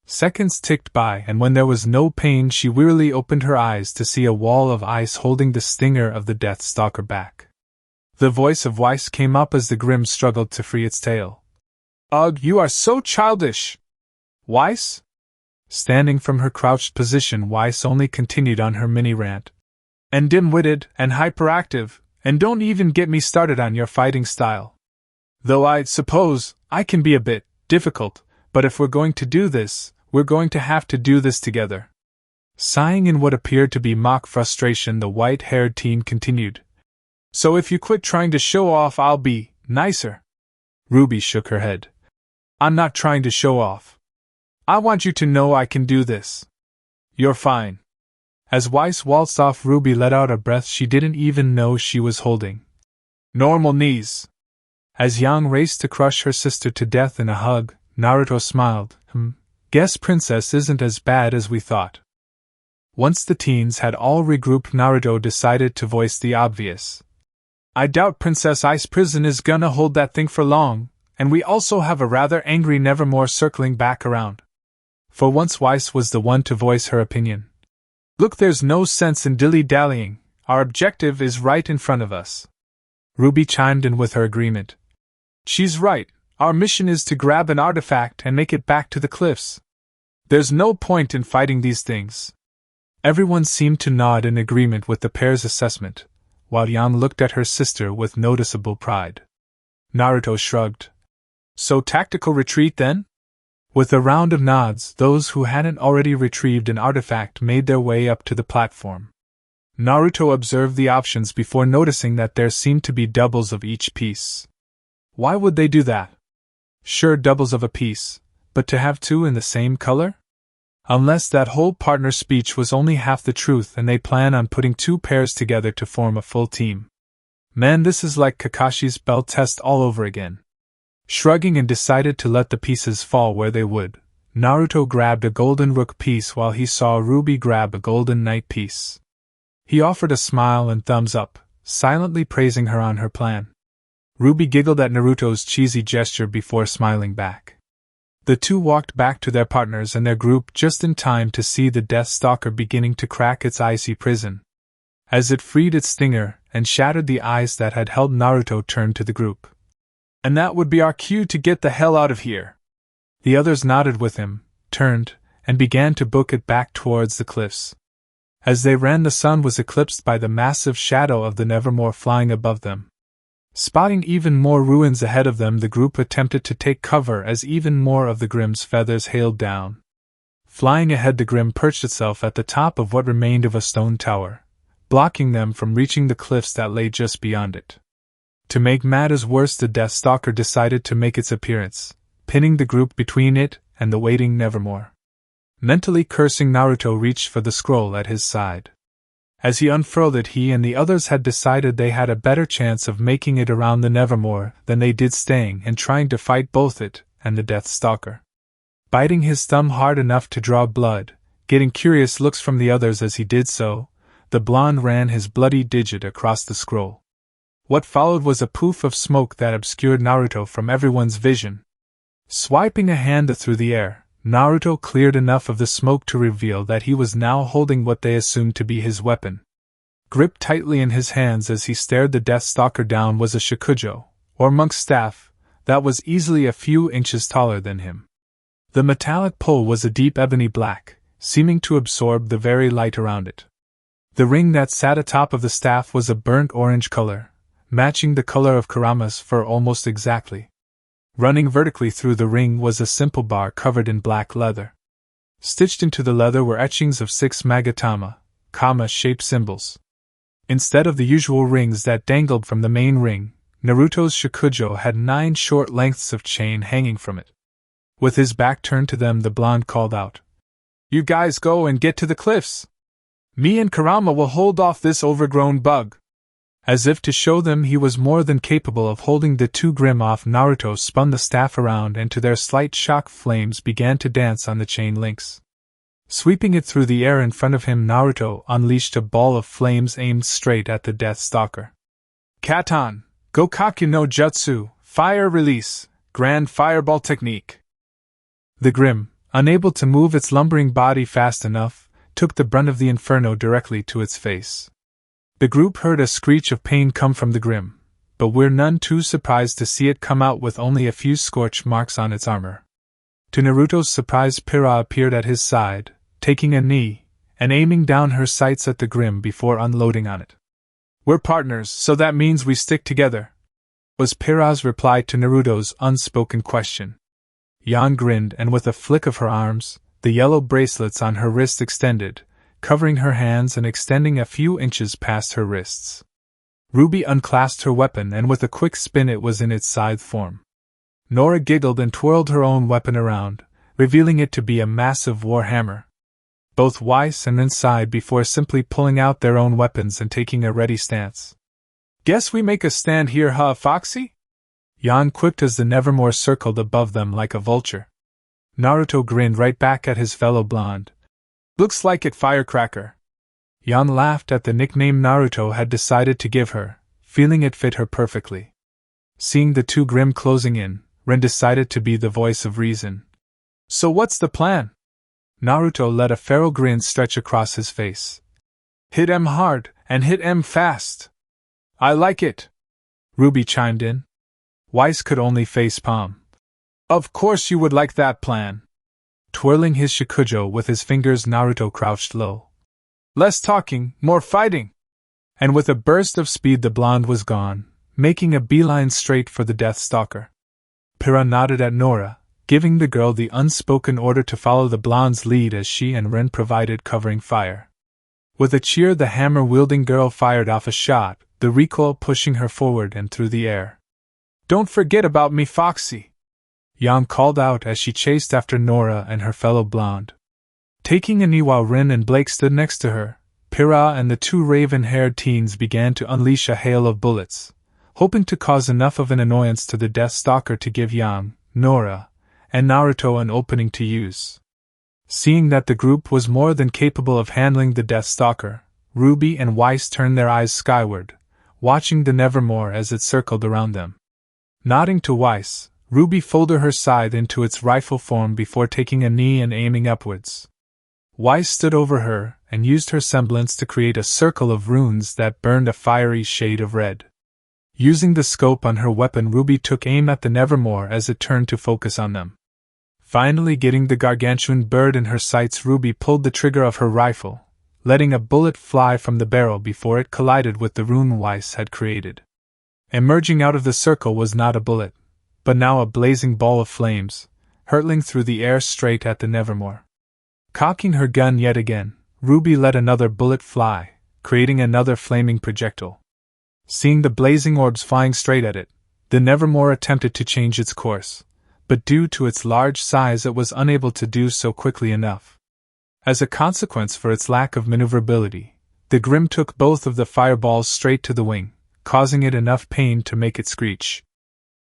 Seconds ticked by, and when there was no pain, she wearily opened her eyes to see a wall of ice holding the stinger of the Deathstalker back. The voice of Weiss came up as the Grimm struggled to free its tail. "Ugh, you are so childish!" "Weiss?" Standing from her crouched position, Weiss only continued on her mini-rant. "And dim-witted, and hyperactive, and don't even get me started on your fighting style. Though I suppose I can be a bit difficult, but if we're going to do this, we're going to have to do this together." Sighing in what appeared to be mock frustration, the white-haired teen continued. "So if you quit trying to show off, I'll be nicer." Ruby shook her head. "I'm not trying to show off. I want you to know I can do this. You're fine." As Weiss waltzed off, Ruby let out a breath she didn't even know she was holding. "Normal knees." As Yang raced to crush her sister to death in a hug, Naruto smiled. Guess Princess isn't as bad as we thought." Once the teens had all regrouped, Naruto decided to voice the obvious. "I doubt Princess Ice Prison is gonna hold that thing for long, and we also have a rather angry Nevermore circling back around." For once Weiss was the one to voice her opinion. "Look, there's no sense in dilly-dallying, our objective is right in front of us." Ruby chimed in with her agreement. "She's right, our mission is to grab an artifact and make it back to the cliffs. There's no point in fighting these things." Everyone seemed to nod in agreement with the pair's assessment, while Yang looked at her sister with noticeable pride. Naruto shrugged. "So tactical retreat then?" With a round of nods, those who hadn't already retrieved an artifact made their way up to the platform. Naruto observed the options before noticing that there seemed to be doubles of each piece. Why would they do that? Sure, doubles of a piece, but to have two in the same color? Unless that whole partner speech was only half the truth and they plan on putting two pairs together to form a full team. Man, this is like Kakashi's bell test all over again. Shrugging and decided to let the pieces fall where they would, Naruto grabbed a golden rook piece while he saw Ruby grab a golden knight piece. He offered a smile and thumbs up, silently praising her on her plan. Ruby giggled at Naruto's cheesy gesture before smiling back. The two walked back to their partners and their group just in time to see the Deathstalker beginning to crack its icy prison. As it freed its stinger and shattered the ice that had held, Naruto turned to the group. "And that would be our cue to get the hell out of here." The others nodded with him, turned, and began to book it back towards the cliffs. As they ran, the sun was eclipsed by the massive shadow of the Nevermore flying above them. Spotting even more ruins ahead of them, the group attempted to take cover as even more of the Grimm's feathers hailed down. Flying ahead, the Grimm perched itself at the top of what remained of a stone tower, blocking them from reaching the cliffs that lay just beyond it. To make matters worse, the Deathstalker decided to make its appearance, pinning the group between it and the waiting Nevermore. Mentally cursing, Naruto reached for the scroll at his side. As he unfurled it, he and the others had decided they had a better chance of making it around the Nevermore than they did staying and trying to fight both it and the Deathstalker. Biting his thumb hard enough to draw blood, getting curious looks from the others as he did so, the blonde ran his bloody digit across the scroll. What followed was a poof of smoke that obscured Naruto from everyone's vision. Swiping a hand through the air, Naruto cleared enough of the smoke to reveal that he was now holding what they assumed to be his weapon. Gripped tightly in his hands as he stared the Deathstalker down was a shakujo, or monk's staff, that was easily a few inches taller than him. The metallic pole was a deep ebony black, seeming to absorb the very light around it. The ring that sat atop of the staff was a burnt orange color, matching the color of Kurama's fur almost exactly. Running vertically through the ring was a simple bar covered in black leather. Stitched into the leather were etchings of 6 Magatama, kama-shaped symbols. Instead of the usual rings that dangled from the main ring, Naruto's shakujo had 9 short lengths of chain hanging from it. With his back turned to them, the blonde called out, "You guys go and get to the cliffs. Me and Kurama will hold off this overgrown bug." As if to show them he was more than capable of holding the two Grim off, Naruto spun the staff around and to their slight shock flames began to dance on the chain links. Sweeping it through the air in front of him, Naruto unleashed a ball of flames aimed straight at the Death Stalker. Katan, Gokakyu no Jutsu, Fire Release, Grand Fireball Technique. The Grim, unable to move its lumbering body fast enough, took the brunt of the inferno directly to its face. The group heard a screech of pain come from the Grim, but were none too surprised to see it come out with only a few scorch marks on its armor. To Naruto's surprise, Pira appeared at his side, taking a knee, and aiming down her sights at the Grim before unloading on it. "We're partners, so that means we stick together," was Pira's reply to Naruto's unspoken question. Yan grinned, and with a flick of her arms, the yellow bracelets on her wrist extended, covering her hands and extending a few inches past her wrists. RWBY unclasped her weapon, and with a quick spin it was in its scythe form. Nora giggled and twirled her own weapon around, revealing it to be a massive war hammer. Both Weiss and Rin sighed before simply pulling out their own weapons and taking a ready stance. "Guess we make a stand here, huh, Foxy?" Yan quipped as the Nevermore circled above them like a vulture. Naruto grinned right back at his fellow blonde. "Looks like it, Firecracker." Yan laughed at the nickname Naruto had decided to give her, feeling it fit her perfectly. Seeing the two Grim closing in, Rin decided to be the voice of reason. "So what's the plan?" Naruto let a feral grin stretch across his face. "Hit 'em hard, and hit 'em fast." "I like it," RWBY chimed in. Weiss could only face palm. "Of course you would like that plan." Twirling his shakujo with his fingers, Naruto crouched low. "Less talking, more fighting!" And with a burst of speed the blonde was gone, making a beeline straight for the Death Stalker. Pira nodded at Nora, giving the girl the unspoken order to follow the blonde's lead as she and Ren provided covering fire. With a cheer, the hammer-wielding girl fired off a shot, the recoil pushing her forward and through the air. "Don't forget about me, Foxy!" Yan called out as she chased after Nora and her fellow blonde. Taking a knee while Rin and Blake stood next to her, Pira and the two raven-haired teens began to unleash a hail of bullets, hoping to cause enough of an annoyance to the Death Stalker to give Yan, Nora, and Naruto an opening to use. Seeing that the group was more than capable of handling the Death Stalker, RWBY and Weiss turned their eyes skyward, watching the Nevermore as it circled around them. Nodding to Weiss, RWBY folded her scythe into its rifle form before taking a knee and aiming upwards. Weiss stood over her and used her semblance to create a circle of runes that burned a fiery shade of red. Using the scope on her weapon, RWBY took aim at the Nevermore as it turned to focus on them. Finally getting the gargantuan bird in her sights, RWBY pulled the trigger of her rifle, letting a bullet fly from the barrel before it collided with the rune Weiss had created. Emerging out of the circle was not a bullet, but now a blazing ball of flames, hurtling through the air straight at the Nevermore. Cocking her gun yet again, RWBY let another bullet fly, creating another flaming projectile. Seeing the blazing orbs flying straight at it, the Nevermore attempted to change its course, but due to its large size it was unable to do so quickly enough. As a consequence for its lack of maneuverability, the Grim took both of the fireballs straight to the wing, causing it enough pain to make it screech.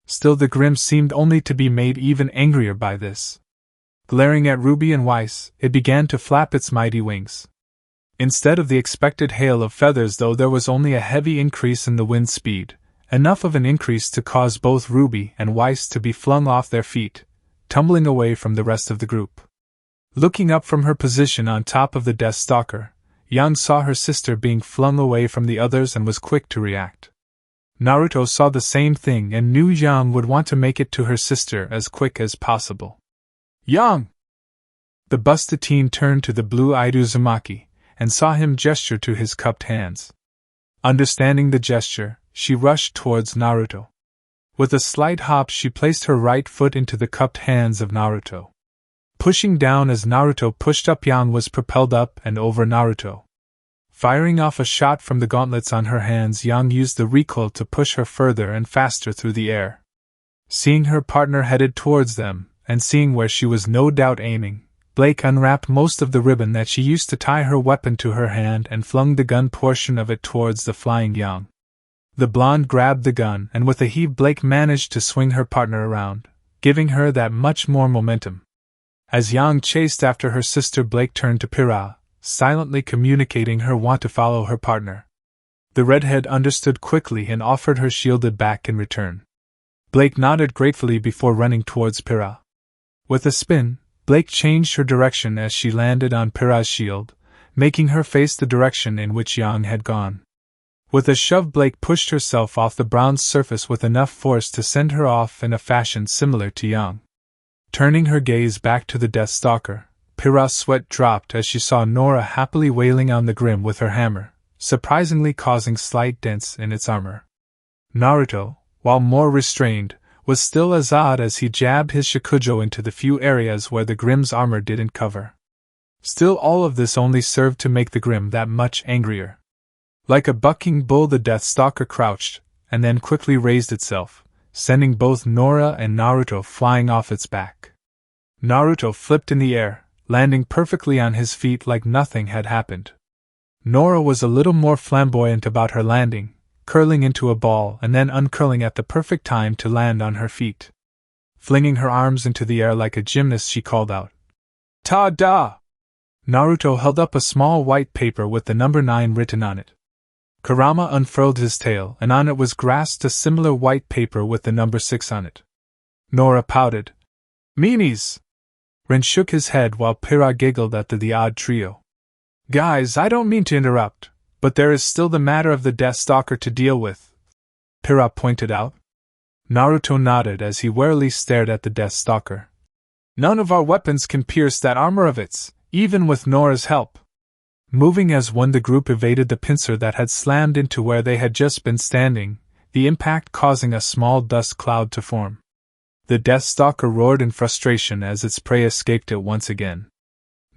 Still, the Grim seemed only to be made even angrier by this. Glaring at RWBY and Weiss, it began to flap its mighty wings. Instead of the expected hail of feathers, though, there was only a heavy increase in the wind speed, enough of an increase to cause both RWBY and Weiss to be flung off their feet, tumbling away from the rest of the group. Looking up from her position on top of the Death Stalker, Yang saw her sister being flung away from the others and was quick to react. Naruto saw the same thing and knew Yang would want to make it to her sister as quick as possible. "Yang!" The busted teen turned to the blue-eyed Uzumaki and saw him gesture to his cupped hands. Understanding the gesture, she rushed towards Naruto. With a slight hop, she placed her right foot into the cupped hands of Naruto. Pushing down as Naruto pushed up, Yang was propelled up and over Naruto. Firing off a shot from the gauntlets on her hands, Yang used the recoil to push her further and faster through the air. Seeing her partner headed towards them, and seeing where she was no doubt aiming, Blake unwrapped most of the ribbon that she used to tie her weapon to her hand and flung the gun portion of it towards the flying Yang. The blonde grabbed the gun, and with a heave Blake managed to swing her partner around, giving her that much more momentum. As Yang chased after her sister, Blake turned to Pyrrha, silently communicating her want to follow her partner. The redhead understood quickly and offered her shielded back in return. Blake nodded gratefully before running towards Pyrrha. With a spin, Blake changed her direction as she landed on Pyrrha's shield, making her face the direction in which Yang had gone. With a shove, Blake pushed herself off the bronze surface with enough force to send her off in a fashion similar to Yang. Turning her gaze back to the Deathstalker, Pyrrha's sweat dropped as she saw Nora happily wailing on the Grim with her hammer, surprisingly causing slight dents in its armor. Naruto, while more restrained, was still as odd as he jabbed his Shikujo into the few areas where the Grim's armor didn't cover. Still, all of this only served to make the Grim that much angrier. Like a bucking bull, the Deathstalker crouched, and then quickly raised itself, sending both Nora and Naruto flying off its back. Naruto flipped in the air, landing perfectly on his feet like nothing had happened. Nora was a little more flamboyant about her landing, curling into a ball and then uncurling at the perfect time to land on her feet. Flinging her arms into the air like a gymnast, she called out, "Ta-da!" Naruto held up a small white paper with the number 9 written on it. Kurama unfurled his tail, and on it was grasped a similar white paper with the number 6 on it. Nora pouted, "Meanies!" Rin shook his head while Pyrrha giggled at the odd trio. "Guys, I don't mean to interrupt, but there is still the matter of the Deathstalker to deal with," Pyrrha pointed out. Naruto nodded as he warily stared at the Deathstalker. "None of our weapons can pierce that armor of its, even with Nora's help." Moving as one, the group evaded the pincer that had slammed into where they had just been standing, the impact causing a small dust cloud to form. The Deathstalker roared in frustration as its prey escaped it once again.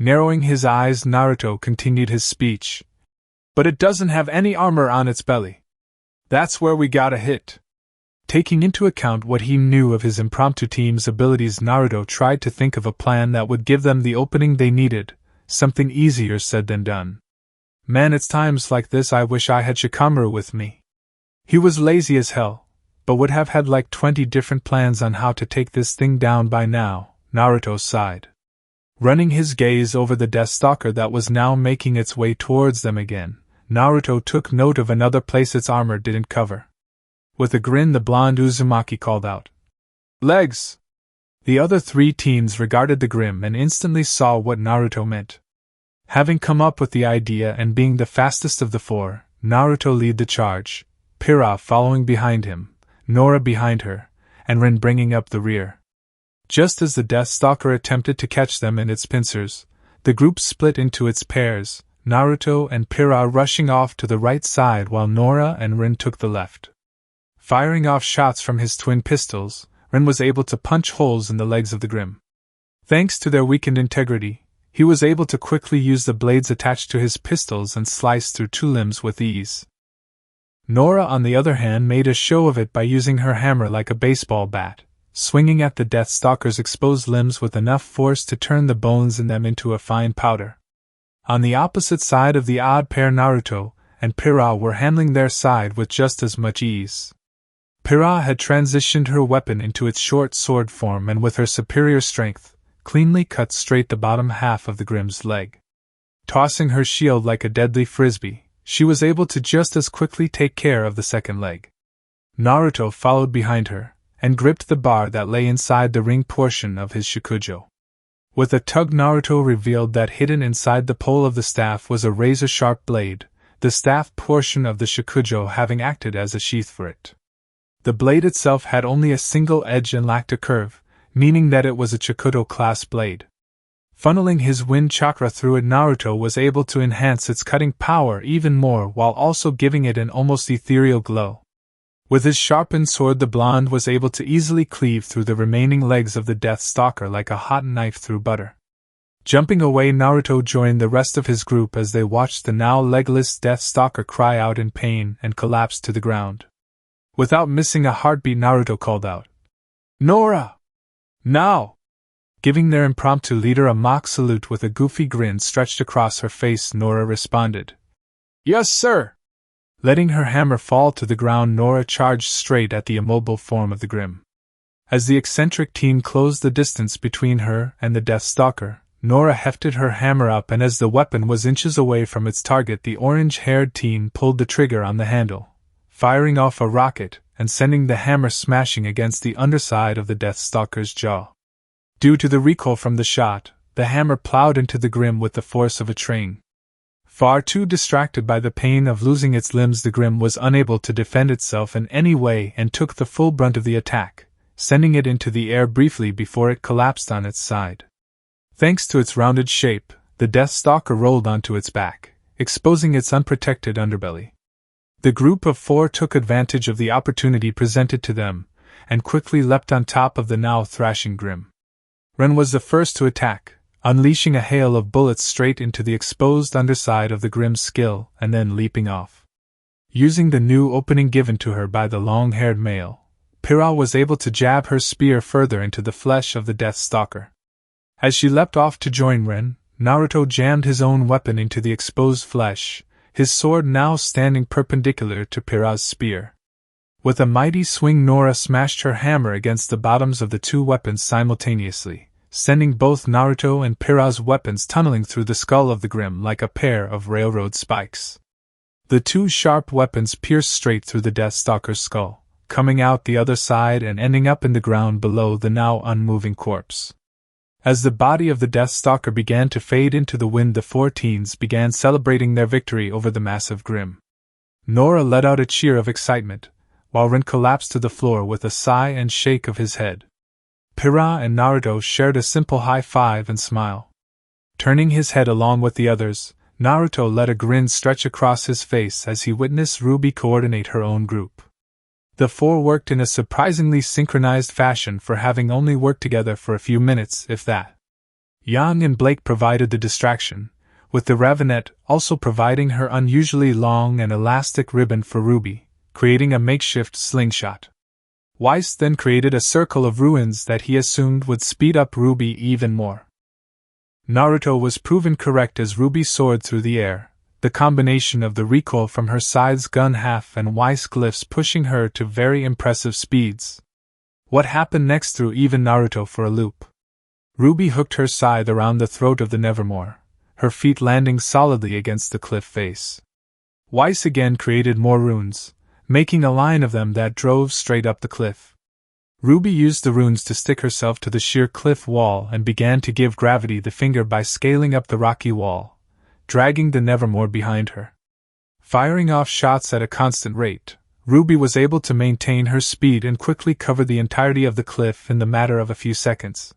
Narrowing his eyes, Naruto continued his speech. "But it doesn't have any armor on its belly. That's where we gotta hit." Taking into account what he knew of his impromptu team's abilities, Naruto tried to think of a plan that would give them the opening they needed. Something easier said than done. Man, it's times like this I wish I had Shikamaru with me. He was lazy as hell, but would have had like 20 different plans on how to take this thing down by now, Naruto sighed. Running his gaze over the Deathstalker that was now making its way towards them again, Naruto took note of another place its armor didn't cover. With a grin, the blonde Uzumaki called out, "Legs!" The other 3 teens regarded the Grim and instantly saw what Naruto meant. Having come up with the idea and being the fastest of the 4, Naruto led the charge, Pyrrha following behind him, Nora behind her, and Rin bringing up the rear. Just as the Deathstalker attempted to catch them in its pincers, the group split into its pairs, Naruto and Pyrrha rushing off to the right side while Nora and Rin took the left. Firing off shots from his twin pistols, Rin was able to punch holes in the legs of the Grim. Thanks to their weakened integrity, he was able to quickly use the blades attached to his pistols and slice through 2 limbs with ease. Nora, on the other hand, made a show of it by using her hammer like a baseball bat, swinging at the Deathstalker's exposed limbs with enough force to turn the bones in them into a fine powder. On the opposite side of the odd pair, Naruto and Pyrrha were handling their side with just as much ease. Pyrrha had transitioned her weapon into its short sword form and with her superior strength, cleanly cut straight the bottom half of the Grim's leg. Tossing her shield like a deadly frisbee, she was able to just as quickly take care of the second leg. Naruto followed behind her, and gripped the bar that lay inside the ring portion of his Shikujo. With a tug, Naruto revealed that hidden inside the pole of the staff was a razor-sharp blade, the staff portion of the Shikujo having acted as a sheath for it. The blade itself had only a single edge and lacked a curve, meaning that it was a Chikuto-class blade. Funneling his wind chakra through it, Naruto was able to enhance its cutting power even more while also giving it an almost ethereal glow. With his sharpened sword, the blonde was able to easily cleave through the remaining legs of the Deathstalker like a hot knife through butter. Jumping away, Naruto joined the rest of his group as they watched the now legless Death Stalker cry out in pain and collapse to the ground. Without missing a heartbeat, Naruto called out, "Nora! Now!" Giving their impromptu leader a mock salute with a goofy grin stretched across her face, Nora responded, "Yes, sir!" Letting her hammer fall to the ground, Nora charged straight at the immobile form of the Grim. As the eccentric teen closed the distance between her and the Death Stalker, Nora hefted her hammer up, and as the weapon was inches away from its target, the orange-haired teen pulled the trigger on the handle, firing off a rocket and sending the hammer smashing against the underside of the Death Stalker's jaw. Due to the recoil from the shot, the hammer plowed into the Grim with the force of a train. Far too distracted by the pain of losing its limbs, the Grim was unable to defend itself in any way and took the full brunt of the attack, sending it into the air briefly before it collapsed on its side. Thanks to its rounded shape, the Death Stalker rolled onto its back, exposing its unprotected underbelly. The group of 4 took advantage of the opportunity presented to them, and quickly leapt on top of the now thrashing Grim. Ren was the first to attack, unleashing a hail of bullets straight into the exposed underside of the Grim's skull and then leaping off. Using the new opening given to her by the long-haired male, Pyrrha was able to jab her spear further into the flesh of the Death Stalker. As she leapt off to join Ren, Naruto jammed his own weapon into the exposed flesh, his sword now standing perpendicular to Pyrrha's spear. With a mighty swing, Nora smashed her hammer against the bottoms of the 2 weapons simultaneously, sending both Naruto and Pyrrha's weapons tunneling through the skull of the Grim like a pair of railroad spikes. The 2 sharp weapons pierced straight through the Death Stalker's skull, coming out the other side and ending up in the ground below the now unmoving corpse. As the body of the Death Stalker began to fade into the wind, the 4 teens began celebrating their victory over the massive Grim. Nora let out a cheer of excitement, while Ren collapsed to the floor with a sigh and shake of his head. Pyrrha and Naruto shared a simple high-five and smile. Turning his head along with the others, Naruto let a grin stretch across his face as he witnessed RWBY coordinate her own group. The 4 worked in a surprisingly synchronized fashion for having only worked together for a few minutes, if that. Yang and Blake provided the distraction, with the Ravenette also providing her unusually long and elastic ribbon for RWBY, creating a makeshift slingshot. Weiss then created a circle of ruins that he assumed would speed up RWBY even more. Naruto was proven correct as RWBY soared through the air, the combination of the recoil from her scythe's gun half and Weiss glyphs pushing her to very impressive speeds. What happened next threw even Naruto for a loop. RWBY hooked her scythe around the throat of the Nevermore, her feet landing solidly against the cliff face. Weiss again created more runes, making a line of them that drove straight up the cliff. RWBY used the runes to stick herself to the sheer cliff wall and began to give gravity the finger by scaling up the rocky wall, dragging the Nevermore behind her. Firing off shots at a constant rate, RWBY was able to maintain her speed and quickly cover the entirety of the cliff in the matter of a few seconds.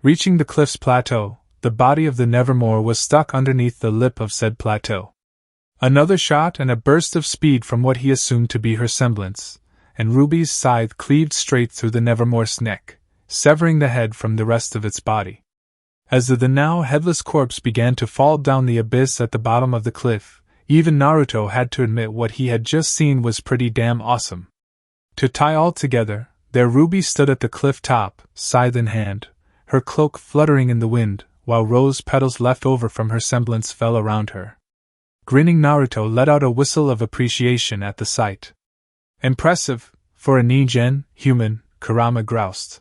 Reaching the cliff's plateau, the body of the Nevermore was stuck underneath the lip of said plateau. Another shot and a burst of speed from what he assumed to be her semblance, and RWBY's scythe cleaved straight through the Nevermore's neck, severing the head from the rest of its body. As the now headless corpse began to fall down the abyss at the bottom of the cliff, even Naruto had to admit what he had just seen was pretty damn awesome. To tie all together, there RWBY stood at the cliff top, scythe in hand, her cloak fluttering in the wind, while rose petals left over from her semblance fell around her. Grinning, Naruto let out a whistle of appreciation at the sight. "Impressive, for a Ningen human," Kurama groused.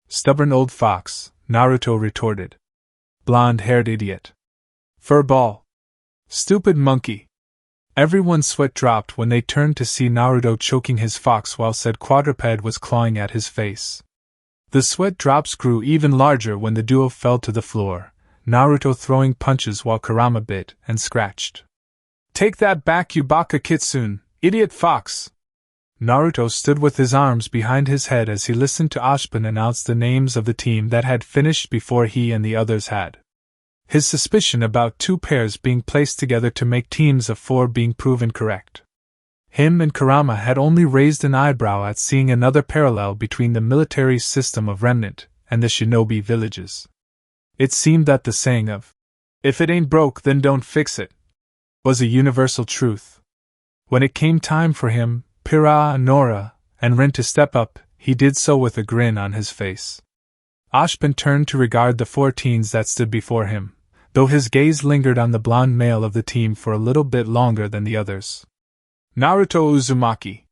"Stubborn old fox," Naruto retorted. "Blonde-haired idiot. Furball. Stupid monkey." Everyone's sweat dropped when they turned to see Naruto choking his fox while said quadruped was clawing at his face. The sweat drops grew even larger when the duo fell to the floor, Naruto throwing punches while Kurama bit and scratched. "Take that back, you Baka Kitsune, idiot fox!" Naruto stood with his arms behind his head as he listened to Ashpin announce the names of the team that had finished before he and the others had. His suspicion about 2 pairs being placed together to make teams of 4 being proven correct. Him and Kurama had only raised an eyebrow at seeing another parallel between the military system of Remnant and the Shinobi villages. It seemed that the saying of, "If it ain't broke, then don't fix it," was a universal truth. When it came time for him, Pira, Nora, and Rin to step up, he did so with a grin on his face. Ashbin turned to regard the 4 teens that stood before him, though his gaze lingered on the blonde male of the team for a little bit longer than the others. Naruto Uzumaki.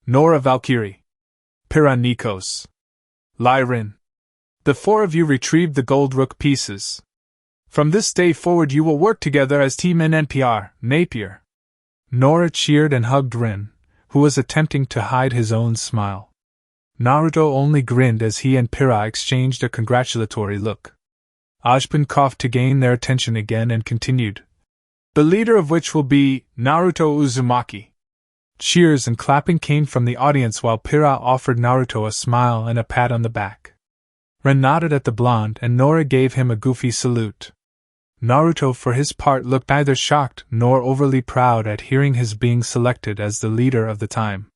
Nora Valkyrie. Pira Nikos. Lai Rin. The 4 of you retrieved the gold rook pieces. From this day forward you will work together as Team NNPR, Napier. Nora cheered and hugged Rin, who was attempting to hide his own smile. Naruto only grinned as he and Pira exchanged a congratulatory look. Ashbin coughed to gain their attention again and continued. The leader of which will be Naruto Uzumaki. Cheers and clapping came from the audience while Pira offered Naruto a smile and a pat on the back. Ren nodded at the blonde and Nora gave him a goofy salute. Naruto for his part looked neither shocked nor overly proud at hearing his being selected as the leader of the time.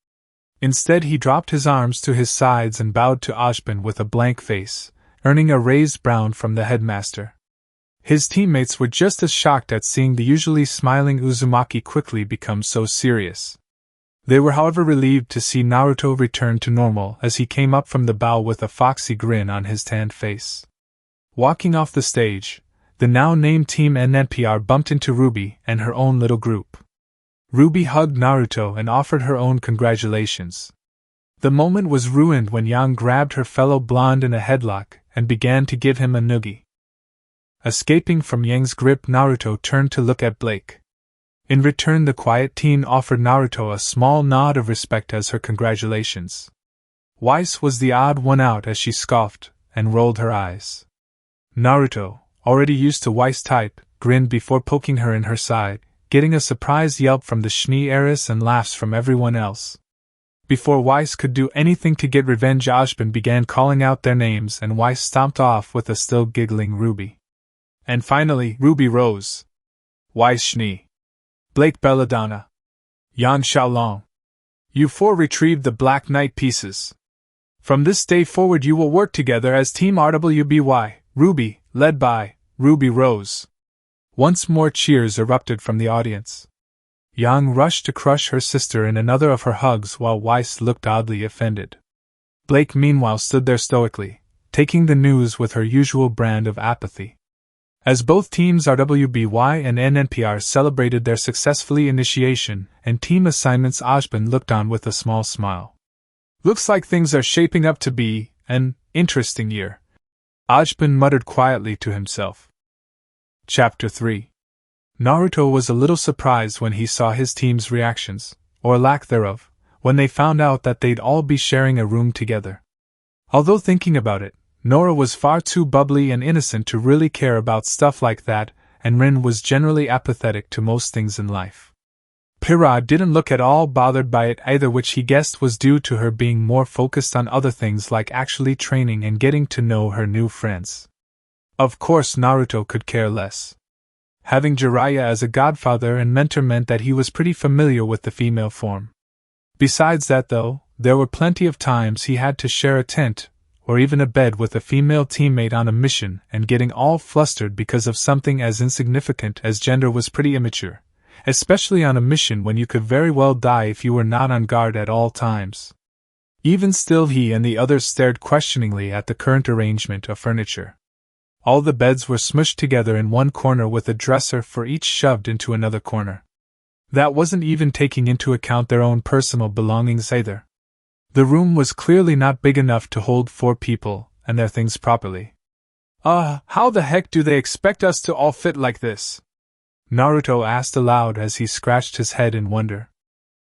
Instead he dropped his arms to his sides and bowed to Ashbin with a blank face, earning a raised brow from the headmaster. His teammates were just as shocked at seeing the usually smiling Uzumaki quickly become so serious. They were however relieved to see Naruto return to normal as he came up from the bow with a foxy grin on his tanned face. Walking off the stage, the now-named Team NNPR bumped into RWBY and her own little group. RWBY hugged Naruto and offered her own congratulations. The moment was ruined when Yang grabbed her fellow blonde in a headlock and began to give him a noogie. Escaping from Yang's grip, Naruto turned to look at Blake. In return, the quiet teen offered Naruto a small nod of respect as her congratulations. Weiss was the odd one out as she scoffed and rolled her eyes. Naruto, already used to Weiss' type, grinned before poking her in her side, getting a surprised yelp from the Schnee heiress and laughs from everyone else. Before Weiss could do anything to get revenge, Ashbin began calling out their names and Weiss stomped off with a still giggling RWBY. And finally, RWBY rose. Weiss Schnee. Blake Belladonna. Yan Xiaolong. You 4 retrieved the Black Knight pieces. From this day forward you will work together as Team RWBY, RWBY, led by RWBY rose. Once more cheers erupted from the audience. Yang rushed to crush her sister in another of her hugs while Weiss looked oddly offended. Blake meanwhile stood there stoically, taking the news with her usual brand of apathy. As both teams RWBY and NNPR celebrated their successfully initiation and team assignments, Ashbin looked on with a small smile. Looks like things are shaping up to be an interesting year, Ashbin muttered quietly to himself. Chapter 3. Naruto was a little surprised when he saw his team's reactions, or lack thereof, when they found out that they'd all be sharing a room together. Although thinking about it, Nora was far too bubbly and innocent to really care about stuff like that, and Rin was generally apathetic to most things in life. Pira didn't look at all bothered by it either, which he guessed was due to her being more focused on other things like actually training and getting to know her new friends. Of course Naruto could care less. Having Jiraiya as a godfather and mentor meant that he was pretty familiar with the female form. Besides that though, there were plenty of times he had to share a tent, or even a bed with a female teammate on a mission, and getting all flustered because of something as insignificant as gender was pretty immature, especially on a mission when you could very well die if you were not on guard at all times. Even still, he and the others stared questioningly at the current arrangement of furniture. All the beds were smushed together in one corner with a dresser for each shoved into another corner. That wasn't even taking into account their own personal belongings either. The room was clearly not big enough to hold 4 people and their things properly. How the heck do they expect us to all fit like this? Naruto asked aloud as he scratched his head in wonder.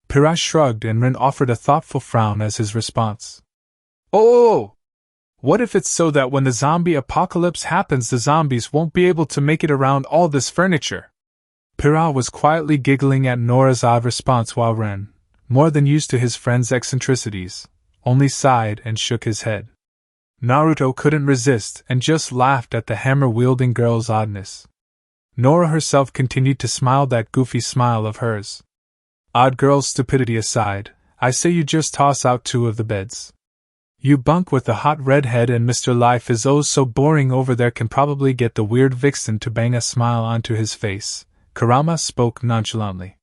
Pira shrugged and Rin offered a thoughtful frown as his response. Oh! What if it's so that when the zombie apocalypse happens the zombies won't be able to make it around all this furniture? Pira was quietly giggling at Nora's odd response while Ren, more than used to his friend's eccentricities, only sighed and shook his head. Naruto couldn't resist and just laughed at the hammer-wielding girl's oddness. Nora herself continued to smile that goofy smile of hers. Odd girl's stupidity aside, I say you just toss out 2 of the beds. You bunk with the hot redhead and Mr. Life is oh so boring over there can probably get the weird vixen to bang a smile onto his face, Kurama spoke nonchalantly.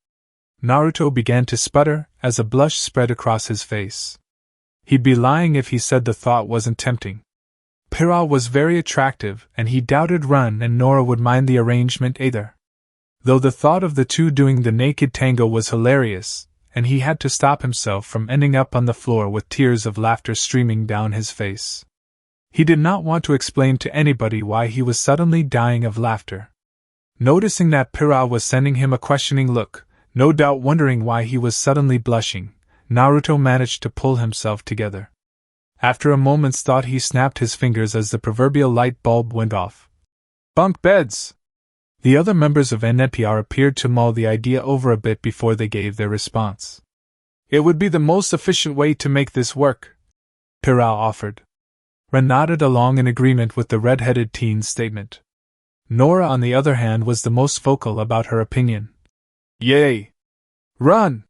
Naruto began to sputter as a blush spread across his face. He'd be lying if he said the thought wasn't tempting. Pira was very attractive and he doubted Run and Nora would mind the arrangement either. Though the thought of the two doing the naked tango was hilarious, and he had to stop himself from ending up on the floor with tears of laughter streaming down his face. He did not want to explain to anybody why he was suddenly dying of laughter. Noticing that Pira was sending him a questioning look, no doubt wondering why he was suddenly blushing, Naruto managed to pull himself together. After a moment's thought he snapped his fingers as the proverbial light bulb went off. Bunk beds! The other members of NPR appeared to mull the idea over a bit before they gave their response. It would be the most efficient way to make this work, Pira offered. Ren nodded along in agreement with the red-headed teen's statement. Nora, on the other hand, was the most vocal about her opinion. Yay! Run!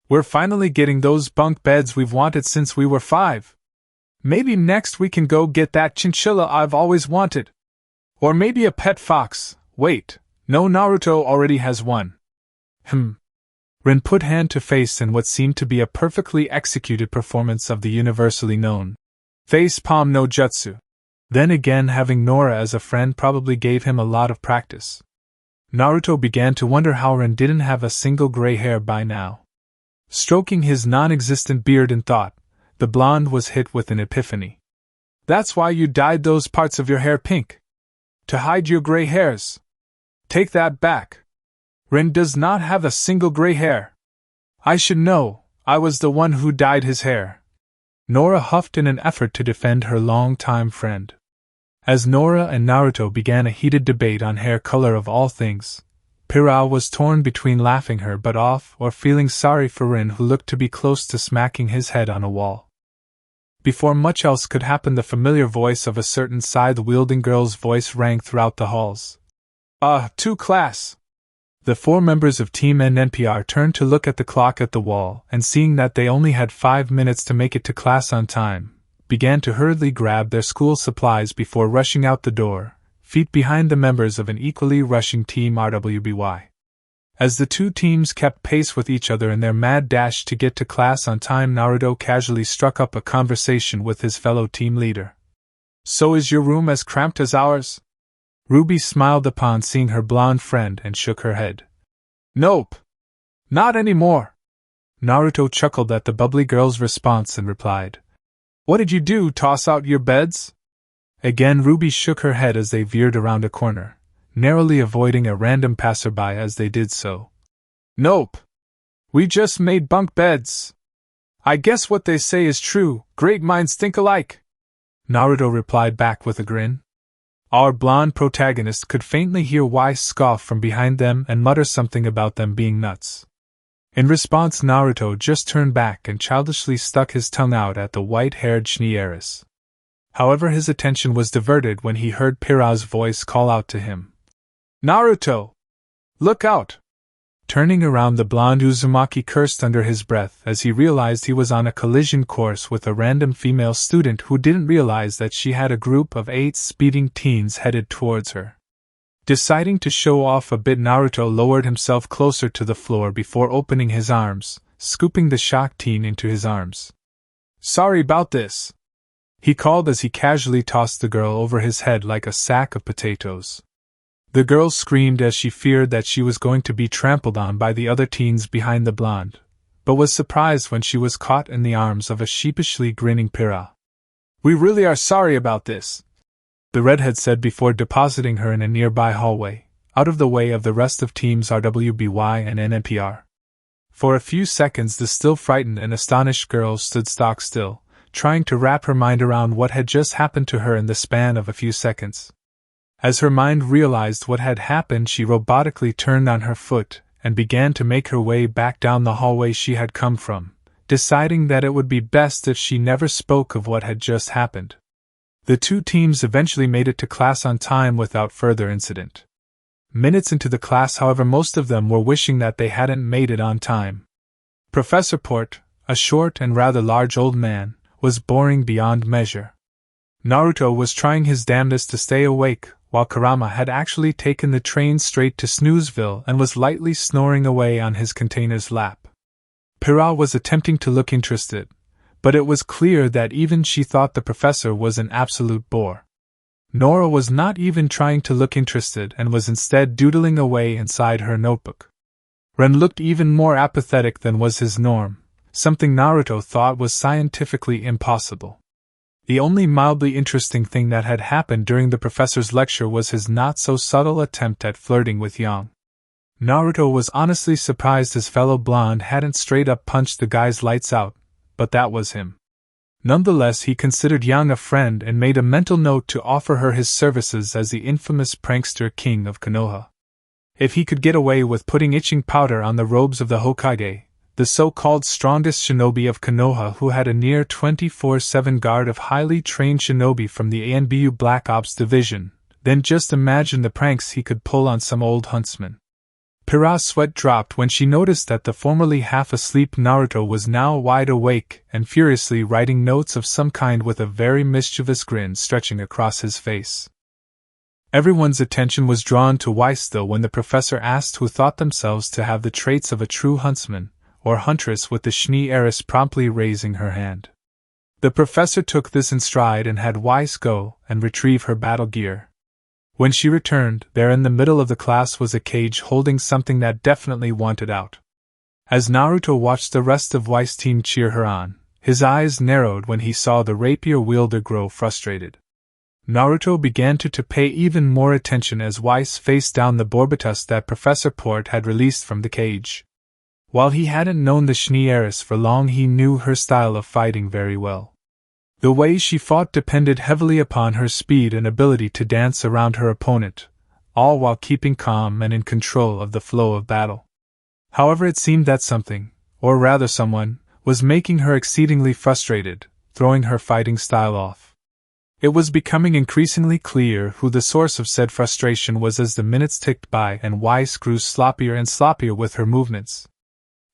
We're finally getting those bunk beds we've wanted since we were 5. Maybe next we can go get that chinchilla I've always wanted. Or maybe a pet fox. Wait, no, Naruto already has one. Rin put hand to face in what seemed to be a perfectly executed performance of the universally known face palm no jutsu. Then again, having Nora as a friend probably gave him a lot of practice. Naruto began to wonder how Rin didn't have a single gray hair by now. Stroking his non-existent beard in thought, the blonde was hit with an epiphany. That's why you dyed those parts of your hair pink. To hide your gray hairs. Take that back. Rin does not have a single gray hair. I should know, I was the one who dyed his hair. Nora huffed in an effort to defend her long-time friend. As Nora and Naruto began a heated debate on hair color of all things, Pira was torn between laughing her butt off or feeling sorry for Rin, who looked to be close to smacking his head on a wall. Before much else could happen, the familiar voice of a certain scythe-wielding girl's voice rang throughout the halls. To class! The 4 members of Team NPR turned to look at the clock at the wall, and seeing that they only had 5 minutes to make it to class on time, began to hurriedly grab their school supplies before rushing out the door, feet behind the members of an equally rushing Team RWBY. As the two teams kept pace with each other in their mad dash to get to class on time, Naruto casually struck up a conversation with his fellow team leader. So is your room as cramped as ours? Ruby smiled upon seeing her blonde friend and shook her head. Nope. Not anymore. Naruto chuckled at the bubbly girl's response and replied. What did you do, toss out your beds? Again Ruby shook her head as they veered around a corner, narrowly avoiding a random passerby as they did so. Nope. We just made bunk beds. I guess what they say is true, great minds think alike. Naruto replied back with a grin. Our blonde protagonist could faintly hear Wise scoff from behind them and mutter something about them being nuts. In response, Naruto just turned back and childishly stuck his tongue out at the white-haired Shinobis. However, his attention was diverted when he heard Pira's voice call out to him. Naruto! Look out! Turning around, the blonde Uzumaki cursed under his breath as he realized he was on a collision course with a random female student who didn't realize that she had a group of 8 speeding teens headed towards her. Deciding to show off a bit, Naruto lowered himself closer to the floor before opening his arms, scooping the shocked teen into his arms. Sorry about this, he called as he casually tossed the girl over his head like a sack of potatoes. The girl screamed as she feared that she was going to be trampled on by the other teens behind the blonde, but was surprised when she was caught in the arms of a sheepishly grinning Pira. We really are sorry about this, the redhead said before depositing her in a nearby hallway, out of the way of the rest of teams RWBY and NPR. For a few seconds the still frightened and astonished girl stood stock still, trying to wrap her mind around what had just happened to her in the span of a few seconds. As her mind realized what had happened, she robotically turned on her foot and began to make her way back down the hallway she had come from, deciding that it would be best if she never spoke of what had just happened. The two teams eventually made it to class on time without further incident. Minutes into the class, however, most of them were wishing that they hadn't made it on time. Professor Port, a short and rather large old man, was boring beyond measure. Naruto was trying his damnedest to stay awake, while Kurama had actually taken the train straight to Snoozeville and was lightly snoring away on his container's lap. Pyrrha was attempting to look interested, but it was clear that even she thought the professor was an absolute bore. Nora was not even trying to look interested and was instead doodling away inside her notebook. Ren looked even more apathetic than was his norm, something Naruto thought was scientifically impossible. The only mildly interesting thing that had happened during the professor's lecture was his not-so-subtle attempt at flirting with Yang. Naruto was honestly surprised his fellow blonde hadn't straight-up punched the guy's lights out, but that was him. Nonetheless, he considered Yang a friend and made a mental note to offer her his services as the infamous prankster king of Konoha. If he could get away with putting itching powder on the robes of the Hokage, the so-called strongest shinobi of Konoha who had a near 24/7 guard of highly trained shinobi from the ANBU Black Ops division, then just imagine the pranks he could pull on some old huntsman. Pyrrha's sweat dropped when she noticed that the formerly half-asleep Naruto was now wide awake and furiously writing notes of some kind with a very mischievous grin stretching across his face. Everyone's attention was drawn to Weiss though when the professor asked who thought themselves to have the traits of a true huntsman, or huntress, with the Schnee heiress promptly raising her hand. The professor took this in stride and had Weiss go and retrieve her battle gear. When she returned, there in the middle of the class was a cage holding something that definitely wanted out. As Naruto watched the rest of Weiss' team cheer her on, his eyes narrowed when he saw the rapier wielder grow frustrated. Naruto began to pay even more attention as Weiss faced down the Borbatus that Professor Port had released from the cage. While he hadn't known the Schnee heiress for long, he knew her style of fighting very well. The way she fought depended heavily upon her speed and ability to dance around her opponent, all while keeping calm and in control of the flow of battle. However, it seemed that something, or rather someone, was making her exceedingly frustrated, throwing her fighting style off. It was becoming increasingly clear who the source of said frustration was as the minutes ticked by and Weiss grew sloppier and sloppier with her movements.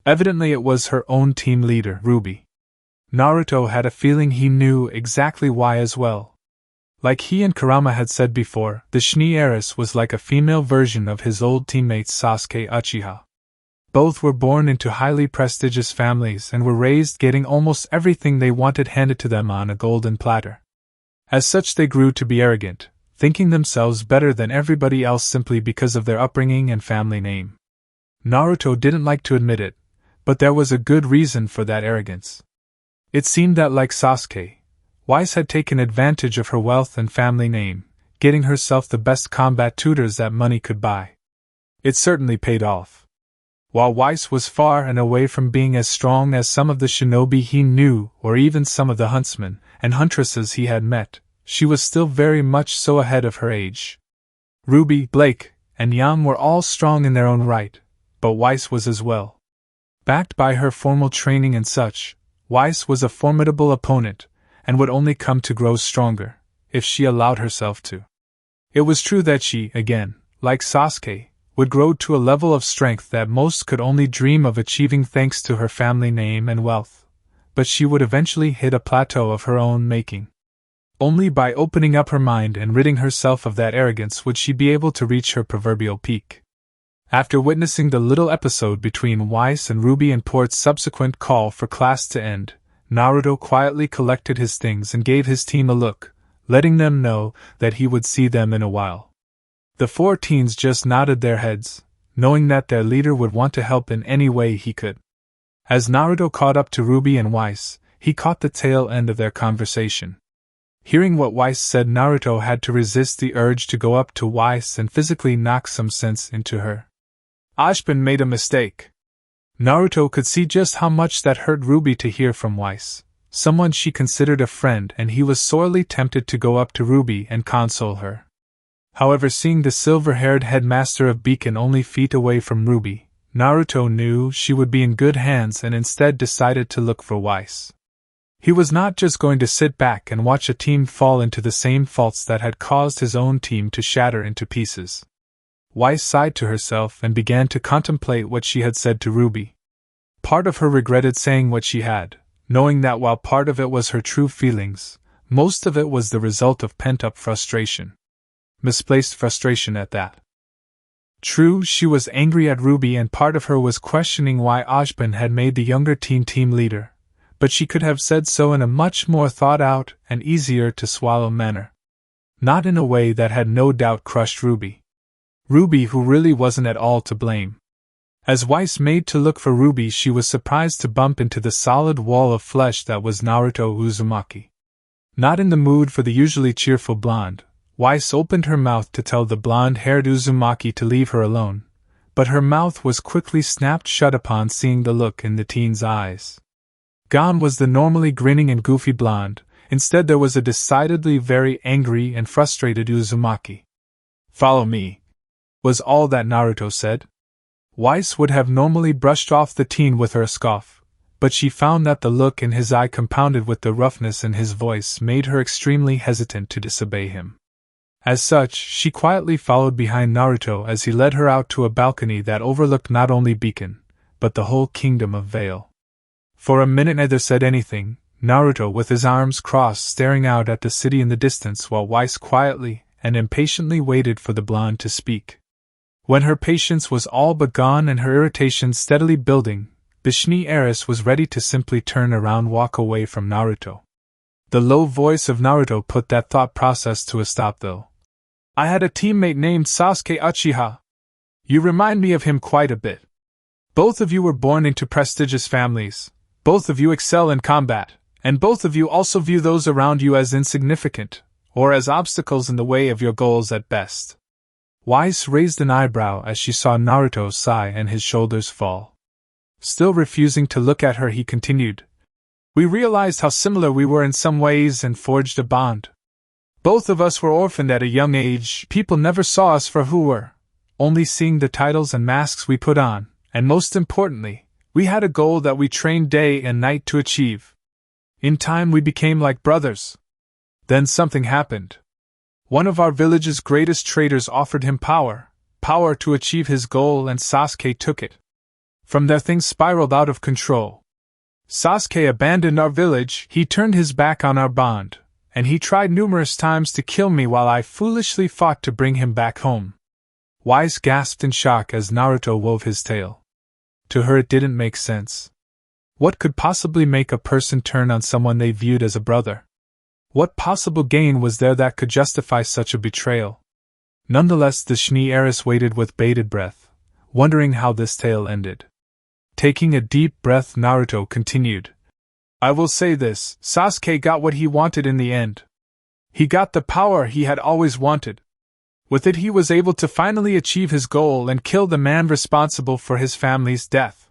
Evidently it was her own team leader, RWBY. Naruto had a feeling he knew exactly why as well. Like he and Kurama had said before, the Schnee heiress was like a female version of his old teammates Sasuke Uchiha. Both were born into highly prestigious families and were raised getting almost everything they wanted handed to them on a golden platter. As such, they grew to be arrogant, thinking themselves better than everybody else simply because of their upbringing and family name. Naruto didn't like to admit it, but there was a good reason for that arrogance. It seemed that, like Sasuke, Weiss had taken advantage of her wealth and family name, getting herself the best combat tutors that money could buy. It certainly paid off. While Weiss was far and away from being as strong as some of the shinobi he knew or even some of the huntsmen and huntresses he had met, she was still very much so ahead of her age. RWBY, Blake, and Yang were all strong in their own right, but Weiss was as well. Backed by her formal training and such, Weiss was a formidable opponent, and would only come to grow stronger, if she allowed herself to. It was true that she, again, like Sasuke, would grow to a level of strength that most could only dream of achieving thanks to her family name and wealth, but she would eventually hit a plateau of her own making. Only by opening up her mind and ridding herself of that arrogance would she be able to reach her proverbial peak. After witnessing the little episode between Weiss and RWBY and Port's subsequent call for class to end, Naruto quietly collected his things and gave his team a look, letting them know that he would see them in a while. The 4 teens just nodded their heads, knowing that their leader would want to help in any way he could. As Naruto caught up to RWBY and Weiss, he caught the tail end of their conversation. Hearing what Weiss said, Naruto had to resist the urge to go up to Weiss and physically knock some sense into her. Ashbin made a mistake. Naruto could see just how much that hurt RWBY to hear from Weiss, someone she considered a friend, and he was sorely tempted to go up to RWBY and console her. However, seeing the silver-haired headmaster of Beacon only feet away from RWBY, Naruto knew she would be in good hands and instead decided to look for Weiss. He was not just going to sit back and watch a team fall into the same faults that had caused his own team to shatter into pieces. Weiss sighed to herself and began to contemplate what she had said to RWBY. Part of her regretted saying what she had, knowing that while part of it was her true feelings, most of it was the result of pent-up frustration. Misplaced frustration at that. True, she was angry at RWBY and part of her was questioning why Ajban had made the younger teen team leader, but she could have said so in a much more thought-out and easier-to-swallow manner. Not in a way that had no doubt crushed RWBY. RWBY, who really wasn't at all to blame. As Weiss made to look for RWBY, she was surprised to bump into the solid wall of flesh that was Naruto Uzumaki. Not in the mood for the usually cheerful blonde, Weiss opened her mouth to tell the blonde-haired Uzumaki to leave her alone, but her mouth was quickly snapped shut upon seeing the look in the teen's eyes. Gone was the normally grinning and goofy blonde, instead there was a decidedly very angry and frustrated Uzumaki. "Follow me," was all that Naruto said. Weiss would have normally brushed off the teen with her scoff, but she found that the look in his eye compounded with the roughness in his voice made her extremely hesitant to disobey him. As such, she quietly followed behind Naruto as he led her out to a balcony that overlooked not only Beacon, but the whole kingdom of Vale. For a minute neither said anything, Naruto with his arms crossed staring out at the city in the distance while Weiss quietly and impatiently waited for the blonde to speak. When her patience was all but gone and her irritation steadily building, the Shinobis heiress was ready to simply turn around and walk away from Naruto. The low voice of Naruto put that thought process to a stop though. "I had a teammate named Sasuke Uchiha. You remind me of him quite a bit. Both of you were born into prestigious families, both of you excel in combat, and both of you also view those around you as insignificant, or as obstacles in the way of your goals at best." Weiss raised an eyebrow as she saw Naruto sigh and his shoulders fall. Still refusing to look at her, he continued, "We realized how similar we were in some ways and forged a bond. Both of us were orphaned at a young age. People never saw us for who we were, only seeing the titles and masks we put on, and most importantly, we had a goal that we trained day and night to achieve. In time we became like brothers. Then something happened. One of our village's greatest traders offered him power to achieve his goal, and Sasuke took it. From there things spiraled out of control. Sasuke abandoned our village, he turned his back on our bond, and he tried numerous times to kill me while I foolishly fought to bring him back home." Weiss gasped in shock as Naruto wove his tale. To her it didn't make sense. What could possibly make a person turn on someone they viewed as a brother? What possible gain was there that could justify such a betrayal? Nonetheless, the Shinobis heiress waited with bated breath, wondering how this tale ended. Taking a deep breath, Naruto continued, "I will say this, Sasuke got what he wanted in the end. He got the power he had always wanted. With it he was able to finally achieve his goal and kill the man responsible for his family's death.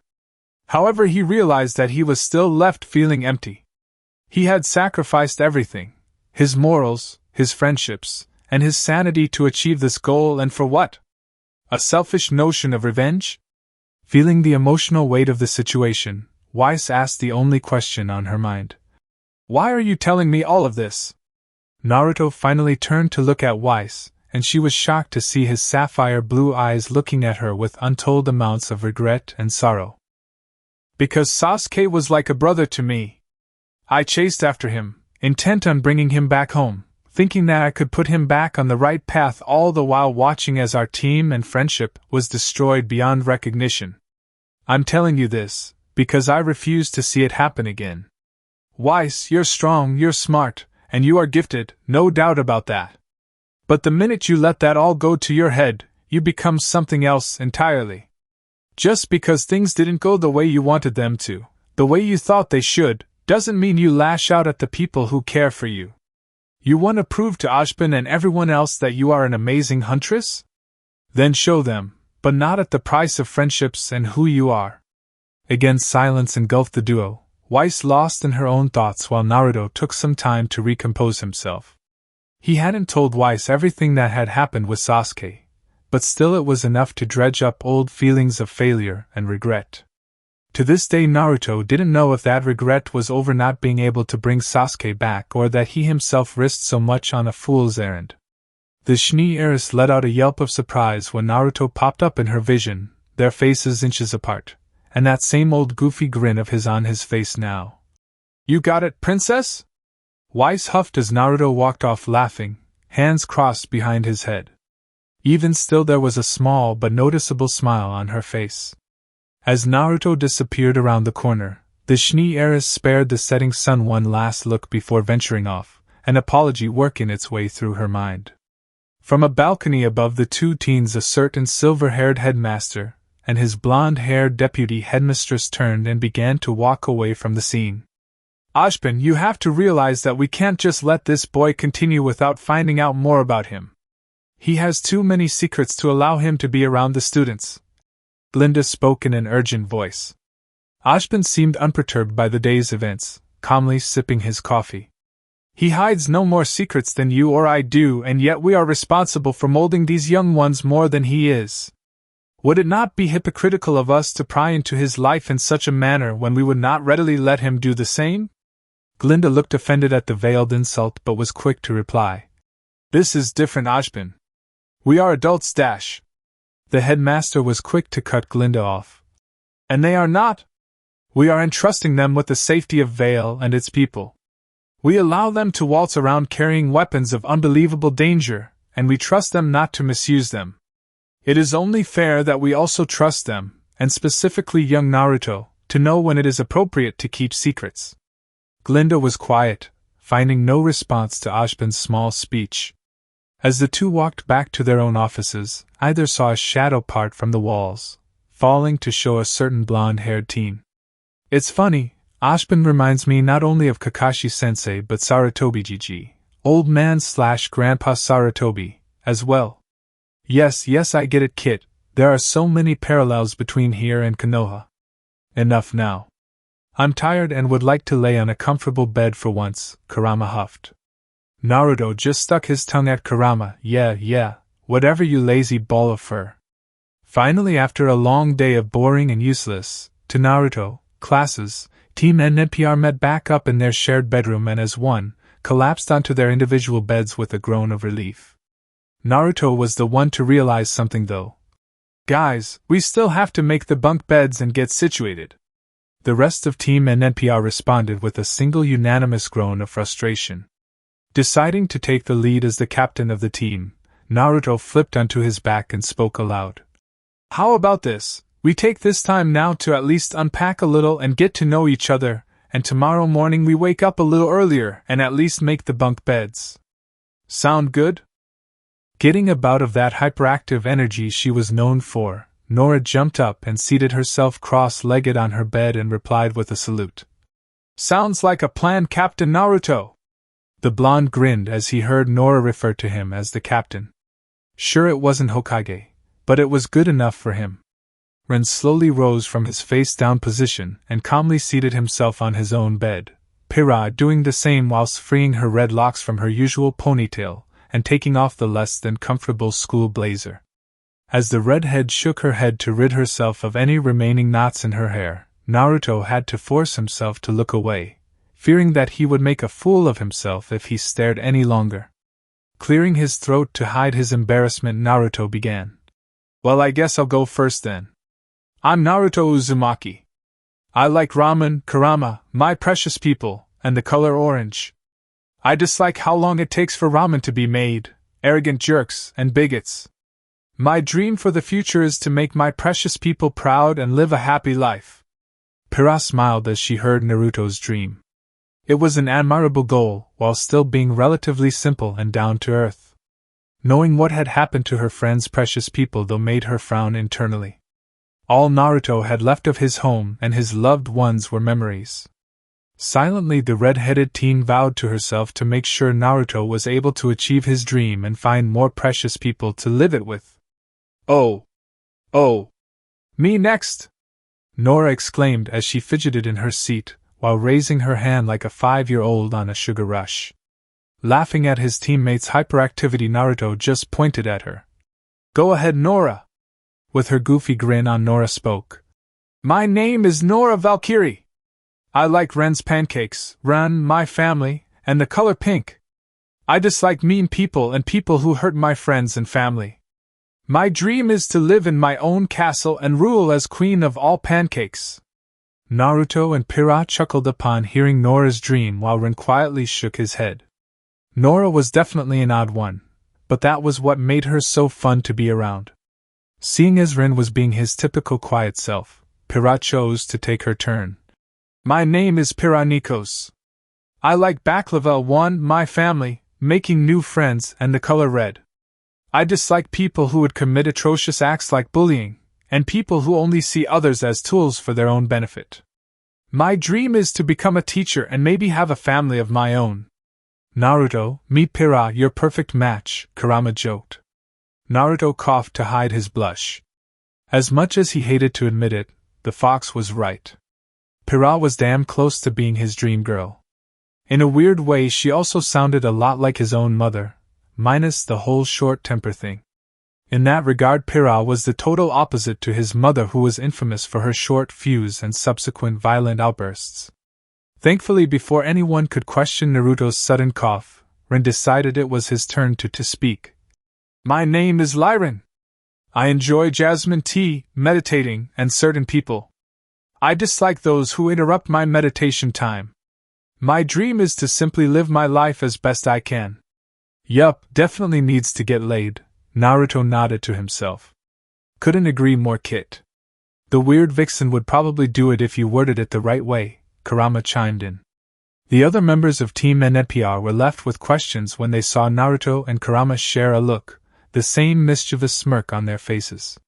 However, he realized that he was still left feeling empty. He had sacrificed everything, his morals, his friendships, and his sanity to achieve this goal, and for what? A selfish notion of revenge?" Feeling the emotional weight of the situation, Weiss asked the only question on her mind. "Why are you telling me all of this?" Naruto finally turned to look at Weiss, and she was shocked to see his sapphire blue eyes looking at her with untold amounts of regret and sorrow. "Because Sasuke was like a brother to me. I chased after him, intent on bringing him back home, thinking that I could put him back on the right path, all the while watching as our team and friendship was destroyed beyond recognition. I'm telling you this because I refuse to see it happen again. Weiss, you're strong, you're smart, and you are gifted, no doubt about that. But the minute you let that all go to your head, you become something else entirely. Just because things didn't go the way you wanted them to, the way you thought they should, doesn't mean you lash out at the people who care for you. You want to prove to Ajban and everyone else that you are an amazing huntress? Then show them, but not at the price of friendships and who you are." Again silence engulfed the duo, Weiss lost in her own thoughts while Naruto took some time to recompose himself. He hadn't told Weiss everything that had happened with Sasuke, but still it was enough to dredge up old feelings of failure and regret. To this day Naruto didn't know if that regret was over not being able to bring Sasuke back or that he himself risked so much on a fool's errand. The Shinobis heiress let out a yelp of surprise when Naruto popped up in her vision, their faces inches apart, and that same old goofy grin of his on his face now. You got it, princess? Weiss huffed as Naruto walked off laughing, hands crossed behind his head. Even still there was a small but noticeable smile on her face. As Naruto disappeared around the corner, the Shinee heiress spared the setting sun one last look before venturing off, an apology working its way through her mind. From a balcony above the two teens, a certain silver-haired headmaster and his blonde-haired deputy headmistress turned and began to walk away from the scene. Ashbin, you have to realize that we can't just let this boy continue without finding out more about him. He has too many secrets to allow him to be around the students. Glinda spoke in an urgent voice. Ashbin seemed unperturbed by the day's events, calmly sipping his coffee. He hides no more secrets than you or I do, and yet we are responsible for molding these young ones more than he is. Would it not be hypocritical of us to pry into his life in such a manner when we would not readily let him do the same? Glinda looked offended at the veiled insult but was quick to reply. This is different, Ashbin. We are adults, dash. The headmaster was quick to cut Glinda off. And they are not. We are entrusting them with the safety of Vale and its people. We allow them to waltz around carrying weapons of unbelievable danger, and we trust them not to misuse them. It is only fair that we also trust them, and specifically young Naruto, to know when it is appropriate to keep secrets. Glinda was quiet, finding no response to Ashbin's small speech. As the two walked back to their own offices, either saw a shadow part from the walls, falling to show a certain blonde-haired teen. It's funny, Ashbin reminds me not only of Kakashi-sensei but Sarutobi Gigi, old man/grandpa Sarutobi, as well. Yes, I get it, Kit, there are so many parallels between here and Konoha. Enough now. I'm tired and would like to lay on a comfortable bed for once, Kurama huffed. Naruto just stuck his tongue at Kurama. Yeah, whatever, you lazy ball of fur. Finally, after a long day of boring and useless, to Naruto, classes, Team and NPR met back up in their shared bedroom and as one, collapsed onto their individual beds with a groan of relief. Naruto was the one to realize something though. Guys, we still have to make the bunk beds and get situated. The rest of Team and NPR responded with a single unanimous groan of frustration. Deciding to take the lead as the captain of the team, Naruto flipped onto his back and spoke aloud. How about this? We take this time now to at least unpack a little and get to know each other, and tomorrow morning we wake up a little earlier and at least make the bunk beds. Sound good? Getting a bout of that hyperactive energy she was known for, Nora jumped up and seated herself cross-legged on her bed and replied with a salute. Sounds like a plan, Captain Naruto. The blonde grinned as he heard Nora refer to him as the captain. Sure, it wasn't Hokage, but it was good enough for him. Ren slowly rose from his face-down position and calmly seated himself on his own bed, Pira doing the same whilst freeing her red locks from her usual ponytail and taking off the less than comfortable school blazer. As the redhead shook her head to rid herself of any remaining knots in her hair, Naruto had to force himself to look away, fearing that he would make a fool of himself if he stared any longer. Clearing his throat to hide his embarrassment, Naruto began. Well, I guess I'll go first then. I'm Naruto Uzumaki. I like ramen, Kurama, my precious people, and the color orange. I dislike how long it takes for ramen to be made, arrogant jerks and bigots. My dream for the future is to make my precious people proud and live a happy life. Pira smiled as she heard Naruto's dream. It was an admirable goal, while still being relatively simple and down-to-earth. Knowing what had happened to her friend's precious people though made her frown internally. All Naruto had left of his home and his loved ones were memories. Silently, the red-headed teen vowed to herself to make sure Naruto was able to achieve his dream and find more precious people to live it with. Oh! Me next! Nora exclaimed as she fidgeted in her seat, while raising her hand like a 5-year-old on a sugar rush. Laughing at his teammates' hyperactivity, Naruto just pointed at her. Go ahead, Nora! With her goofy grin on, Nora spoke. My name is Nora Valkyrie. I like Ren's pancakes, Ren, my family, and the color pink. I dislike mean people and people who hurt my friends and family. My dream is to live in my own castle and rule as queen of all pancakes. Naruto and Pira chuckled upon hearing Nora's dream while Rin quietly shook his head. Nora was definitely an odd one, but that was what made her so fun to be around. Seeing as Rin was being his typical quiet self, Pira chose to take her turn. My name is Pira Nikos. I like baklava, my family, making new friends, and the color red. I dislike people who would commit atrocious acts like bullying, and people who only see others as tools for their own benefit. My dream is to become a teacher and maybe have a family of my own. Naruto, meet Pira, your perfect match, Kurama joked. Naruto coughed to hide his blush. As much as he hated to admit it, the fox was right. Pira was damn close to being his dream girl. In a weird way, she also sounded a lot like his own mother, minus the whole short temper thing. In that regard, Pira was the total opposite to his mother, who was infamous for her short fuse and subsequent violent outbursts. Thankfully, before anyone could question Naruto's sudden cough, Rin decided it was his turn to speak. My name is Lyran. I enjoy jasmine tea, meditating, and certain people. I dislike those who interrupt my meditation time. My dream is to simply live my life as best I can. Yup, definitely needs to get laid, Naruto nodded to himself. Couldn't agree more, Kit. The weird vixen would probably do it if you worded it the right way, Kurama chimed in. The other members of Team NPR were left with questions when they saw Naruto and Kurama share a look, the same mischievous smirk on their faces.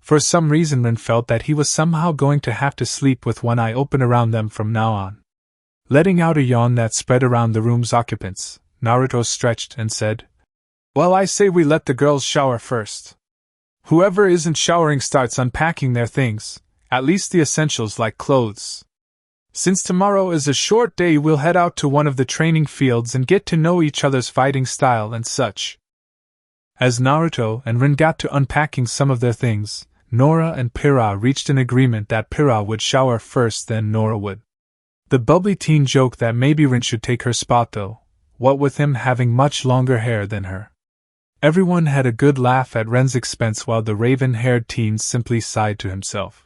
For some reason, Rin felt that he was somehow going to have to sleep with one eye open around them from now on. Letting out a yawn that spread around the room's occupants, Naruto stretched and said, Well, I say we let the girls shower first. Whoever isn't showering starts unpacking their things, at least the essentials like clothes. Since tomorrow is a short day, we'll head out to one of the training fields and get to know each other's fighting style and such. As Naruto and Rin got to unpacking some of their things, Nora and Pira reached an agreement that Pira would shower first, then Nora would. The bubbly teen joked that maybe Rin should take her spot though, what with him having much longer hair than her. Everyone had a good laugh at Ren's expense while the raven-haired teen simply sighed to himself.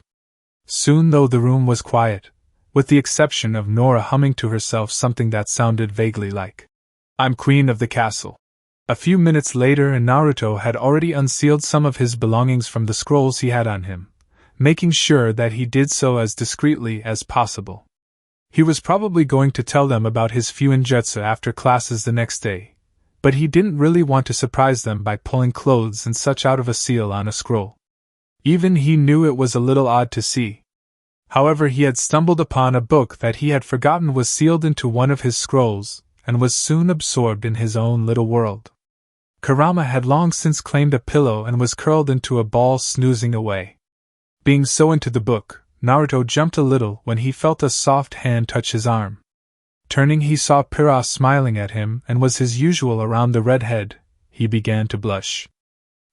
Soon, though, the room was quiet, with the exception of Nora humming to herself something that sounded vaguely like, I'm queen of the castle. A few minutes later, and Naruto had already unsealed some of his belongings from the scrolls he had on him, making sure that he did so as discreetly as possible. He was probably going to tell them about his fuinjutsu after classes the next day, but he didn't really want to surprise them by pulling clothes and such out of a seal on a scroll. Even he knew it was a little odd to see. However, he had stumbled upon a book that he had forgotten was sealed into one of his scrolls, and was soon absorbed in his own little world. Kurama had long since claimed a pillow and was curled into a ball snoozing away. Being so into the book, Naruto jumped a little when he felt a soft hand touch his arm. Turning, he saw Pira smiling at him and was his usual around the red head. He began to blush.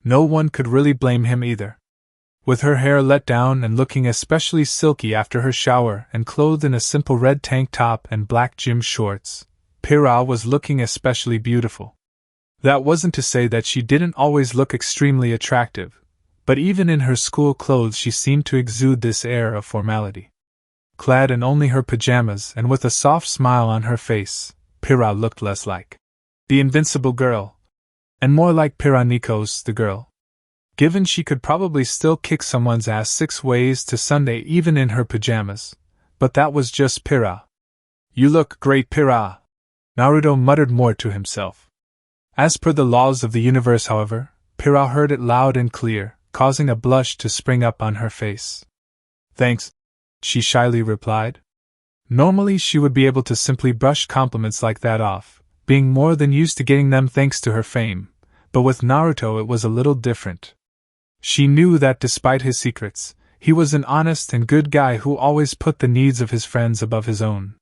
No one could really blame him either. With her hair let down and looking especially silky after her shower and clothed in a simple red tank top and black gym shorts, Pira was looking especially beautiful. That wasn't to say that she didn't always look extremely attractive, but even in her school clothes she seemed to exude this air of formality. Clad in only her pajamas and with a soft smile on her face, Pira looked less like the invincible girl, and more like Pira Nikos the girl. Given she could probably still kick someone's ass 6 ways to Sunday even in her pajamas, but that was just Pira. You look great, Pira, Naruto muttered more to himself. As per the laws of the universe, however, Pira heard it loud and clear, causing a blush to spring up on her face. Thanks, she shyly replied. Normally she would be able to simply brush compliments like that off, being more than used to getting them thanks to her fame, but with Naruto it was a little different. She knew that despite his secrets, he was an honest and good guy who always put the needs of his friends above his own.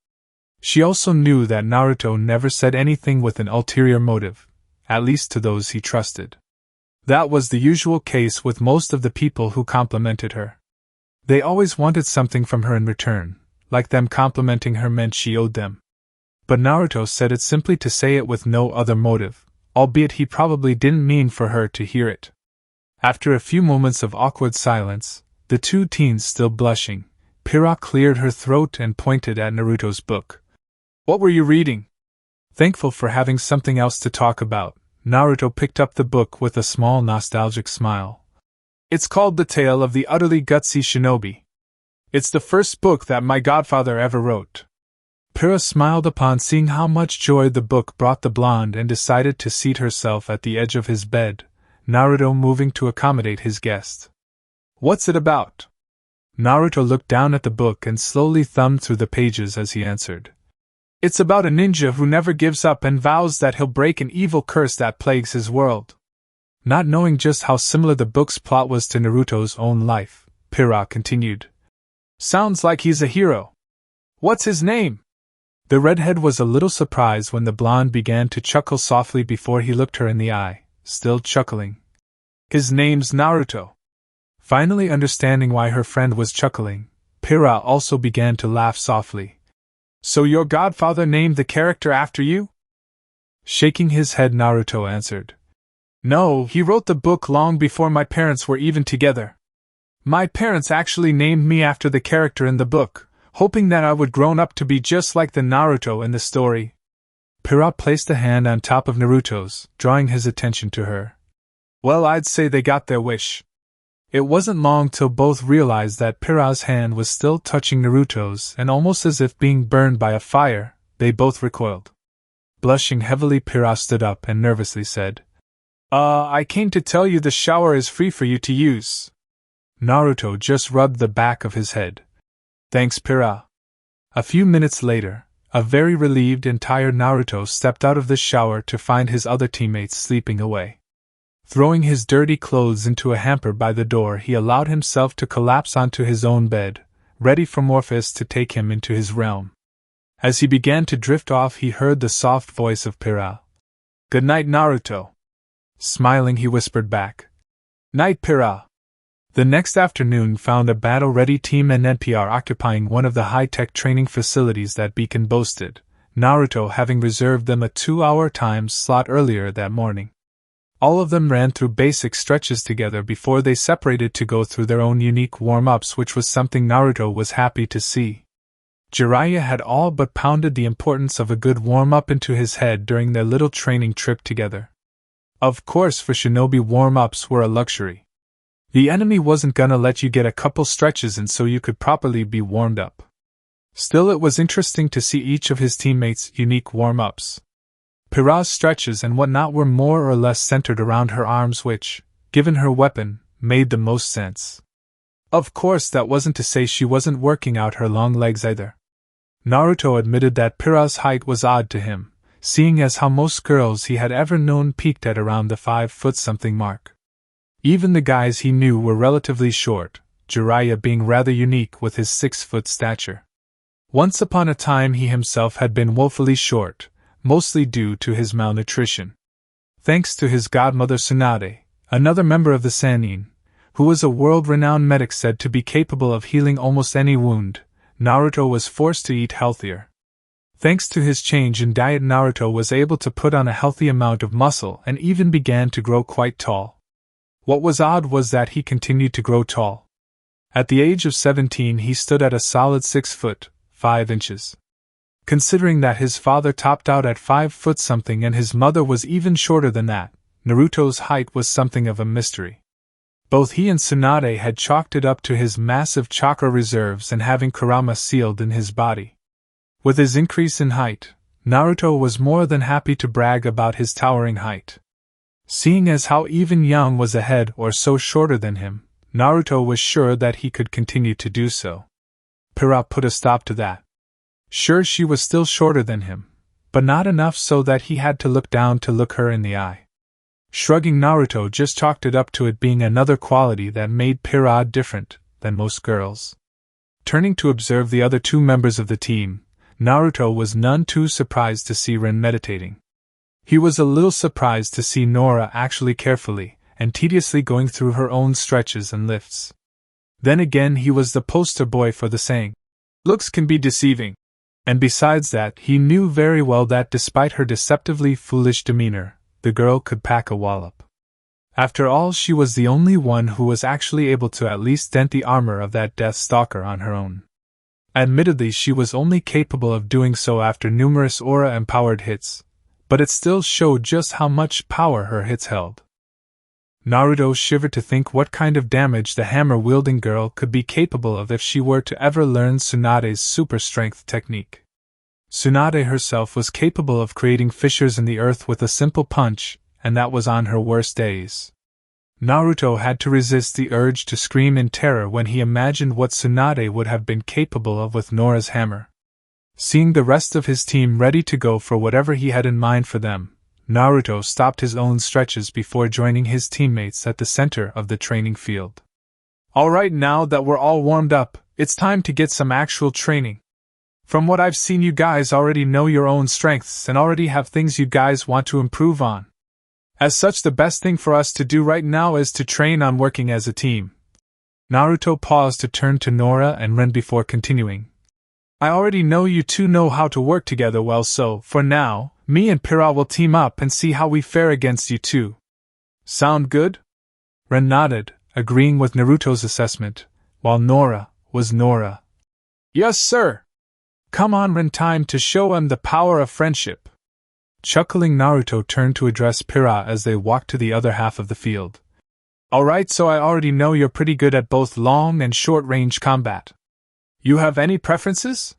She also knew that Naruto never said anything with an ulterior motive, at least to those he trusted. That was the usual case with most of the people who complimented her. They always wanted something from her in return, like them complimenting her meant she owed them. But Naruto said it simply to say it with no other motive, albeit he probably didn't mean for her to hear it. After a few moments of awkward silence, the two teens still blushing, Pira cleared her throat and pointed at Naruto's book. What were you reading? Thankful for having something else to talk about, Naruto picked up the book with a small nostalgic smile. It's called The Tale of the Utterly Gutsy Shinobi. It's the first book that my godfather ever wrote. Pira smiled upon seeing how much joy the book brought the blonde and decided to seat herself at the edge of his bed, Naruto moving to accommodate his guest. What's it about? Naruto looked down at the book and slowly thumbed through the pages as he answered. It's about a ninja who never gives up and vows that he'll break an evil curse that plagues his world. Not knowing just how similar the book's plot was to Naruto's own life, Pira continued. Sounds like he's a hero. What's his name? The redhead was a little surprised when the blonde began to chuckle softly before he looked her in the eye, still chuckling. His name's Naruto. Finally understanding why her friend was chuckling, Pira also began to laugh softly. So your godfather named the character after you? Shaking his head, Naruto answered. No, he wrote the book long before my parents were even together. My parents actually named me after the character in the book, hoping that I would grow up to be just like the Naruto in the story. Pira placed a hand on top of Naruto's, drawing his attention to her. Well, I'd say they got their wish. It wasn't long till both realized that Pira's hand was still touching Naruto's, and almost as if being burned by a fire, they both recoiled. Blushing heavily, Pira stood up and nervously said, I came to tell you the shower is free for you to use. Naruto just rubbed the back of his head. Thanks, Pira. A few minutes later, a very relieved and tired Naruto stepped out of the shower to find his other teammates sleeping away. Throwing his dirty clothes into a hamper by the door, he allowed himself to collapse onto his own bed, ready for Morpheus to take him into his realm. As he began to drift off, he heard the soft voice of Pira. Good night, Naruto. Smiling, he whispered back. Night, Pira. The next afternoon found a battle-ready team and NPR occupying one of the high-tech training facilities that Beacon boasted, Naruto having reserved them a 2-hour time slot earlier that morning. All of them ran through basic stretches together before they separated to go through their own unique warm-ups, which was something Naruto was happy to see. Jiraiya had all but pounded the importance of a good warm-up into his head during their little training trip together. Of course, for Shinobi, warm-ups were a luxury. The enemy wasn't gonna let you get a couple stretches in so you could properly be warmed up. Still, it was interesting to see each of his teammates' unique warm-ups. Pira's stretches and whatnot were more or less centered around her arms, which, given her weapon, made the most sense. Of course, that wasn't to say she wasn't working out her long legs either. Naruto admitted that Pira's height was odd to him, seeing as how most girls he had ever known peaked at around the 5-foot-something mark. Even the guys he knew were relatively short, Jiraiya being rather unique with his 6-foot stature. Once upon a time he himself had been woefully short, mostly due to his malnutrition. Thanks to his godmother Tsunade, another member of the Sannin, who was a world-renowned medic said to be capable of healing almost any wound, Naruto was forced to eat healthier. Thanks to his change in diet, Naruto was able to put on a healthy amount of muscle and even began to grow quite tall. What was odd was that he continued to grow tall. At the age of 17 he stood at a solid 6 foot, 5 inches. Considering that his father topped out at 5-foot-something and his mother was even shorter than that, Naruto's height was something of a mystery. Both he and Tsunade had chalked it up to his massive chakra reserves and having Kurama sealed in his body. With his increase in height, Naruto was more than happy to brag about his towering height. Seeing as how even Yang was a head or so shorter than him, Naruto was sure that he could continue to do so. Pira put a stop to that. Sure, she was still shorter than him, but not enough so that he had to look down to look her in the eye. Shrugging, Naruto just chalked it up to it being another quality that made Pira different than most girls. Turning to observe the other two members of the team, Naruto was none too surprised to see Rin meditating. He was a little surprised to see Nora actually carefully and tediously going through her own stretches and lifts. Then again, he was the poster boy for the saying, "Looks can be deceiving." And besides that, he knew very well that despite her deceptively foolish demeanor, the girl could pack a wallop. After all, she was the only one who was actually able to at least dent the armor of that Death Stalker on her own. Admittedly, she was only capable of doing so after numerous aura-empowered hits, but it still showed just how much power her hits held. Naruto shivered to think what kind of damage the hammer-wielding girl could be capable of if she were to ever learn Tsunade's super strength technique. Tsunade herself was capable of creating fissures in the earth with a simple punch, and that was on her worst days. Naruto had to resist the urge to scream in terror when he imagined what Tsunade would have been capable of with Nora's hammer. Seeing the rest of his team ready to go for whatever he had in mind for them, Naruto stopped his own stretches before joining his teammates at the center of the training field. Alright, now that we're all warmed up, it's time to get some actual training. From what I've seen, you guys already know your own strengths and already have things you guys want to improve on. As such, the best thing for us to do right now is to train on working as a team. Naruto paused to turn to Nora and Rin before continuing. I already know you two know how to work together well, so, for now, me and Pira will team up and see how we fare against you two. Sound good? Rin nodded, agreeing with Naruto's assessment, while Nora was Nora. Yes, sir! Come on, Rin, time to show him the power of friendship. Chuckling, Naruto turned to address Pira as they walked to the other half of the field. Alright, so I already know you're pretty good at both long and short-range combat. You have any preferences?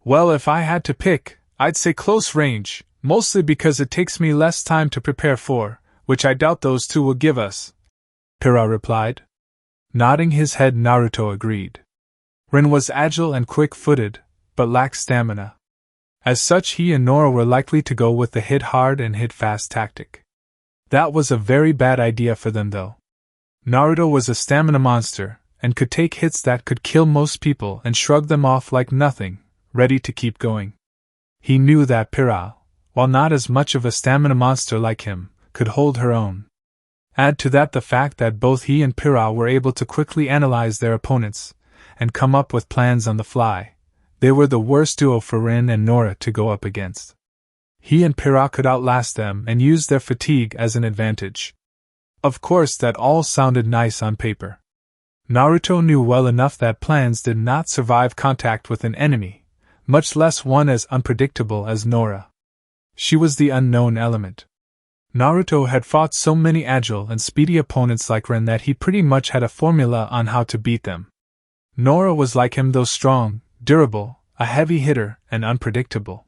Well, if I had to pick, I'd say close range, mostly because it takes me less time to prepare for, which I doubt those two will give us. Pira replied. Nodding his head, Naruto agreed. Rin was agile and quick-footed, but lacked stamina. As such, he and Nora were likely to go with the hit hard and hit fast tactic. That was a very bad idea for them, though. Naruto was a stamina monster, and could take hits that could kill most people and shrug them off like nothing, ready to keep going. He knew that Pira, while not as much of a stamina monster like him, could hold her own. Add to that the fact that both he and Pira were able to quickly analyze their opponents, and come up with plans on the fly. They were the worst duo for Rin and Nora to go up against. He and Pira could outlast them and use their fatigue as an advantage. Of course, that all sounded nice on paper. Naruto knew well enough that plans did not survive contact with an enemy, much less one as unpredictable as Nora. She was the unknown element. Naruto had fought so many agile and speedy opponents like Rin that he pretty much had a formula on how to beat them. Nora was like him, though strong, durable, a heavy hitter, and unpredictable.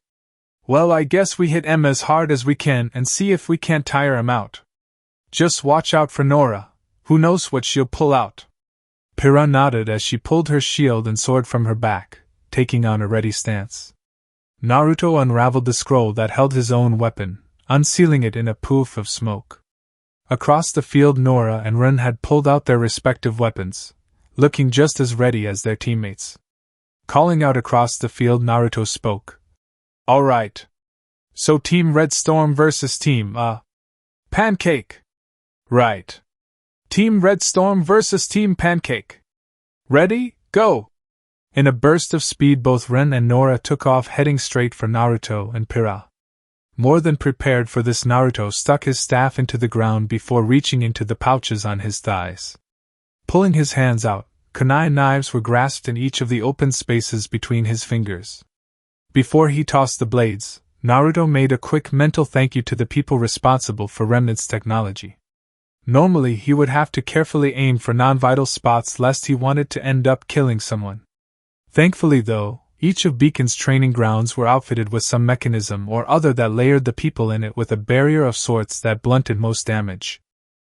Well, I guess we hit him as hard as we can and see if we can't tire him out. Just watch out for Nora, who knows what she'll pull out. Pira nodded as she pulled her shield and sword from her back, taking on a ready stance. Naruto unraveled the scroll that held his own weapon, unsealing it in a poof of smoke. Across the field, Nora and Rin had pulled out their respective weapons, looking just as ready as their teammates. Calling out across the field, Naruto spoke. Alright. So Team Red Storm versus Team, Pancake. Right. Team Red Storm versus Team Pancake. Ready, go! In a burst of speed, both Rin and Nora took off, heading straight for Naruto and Pira. More than prepared for this, Naruto stuck his staff into the ground before reaching into the pouches on his thighs. Pulling his hands out, kunai knives were grasped in each of the open spaces between his fingers. Before he tossed the blades, Naruto made a quick mental thank you to the people responsible for Remnant's technology. Normally, he would have to carefully aim for non-vital spots lest he wanted to end up killing someone. Thankfully, though, each of Beacon's training grounds were outfitted with some mechanism or other that layered the people in it with a barrier of sorts that blunted most damage.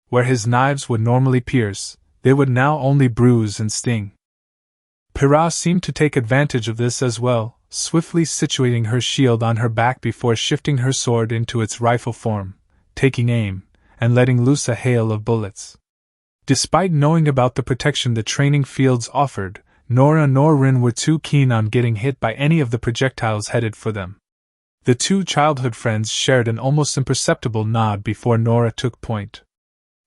Where his knives would normally pierce, they would now only bruise and sting. Pira seemed to take advantage of this as well, swiftly situating her shield on her back before shifting her sword into its rifle form, taking aim, and letting loose a hail of bullets. Despite knowing about the protection the training fields offered, Nora nor Rin were too keen on getting hit by any of the projectiles headed for them. The two childhood friends shared an almost imperceptible nod before Nora took point.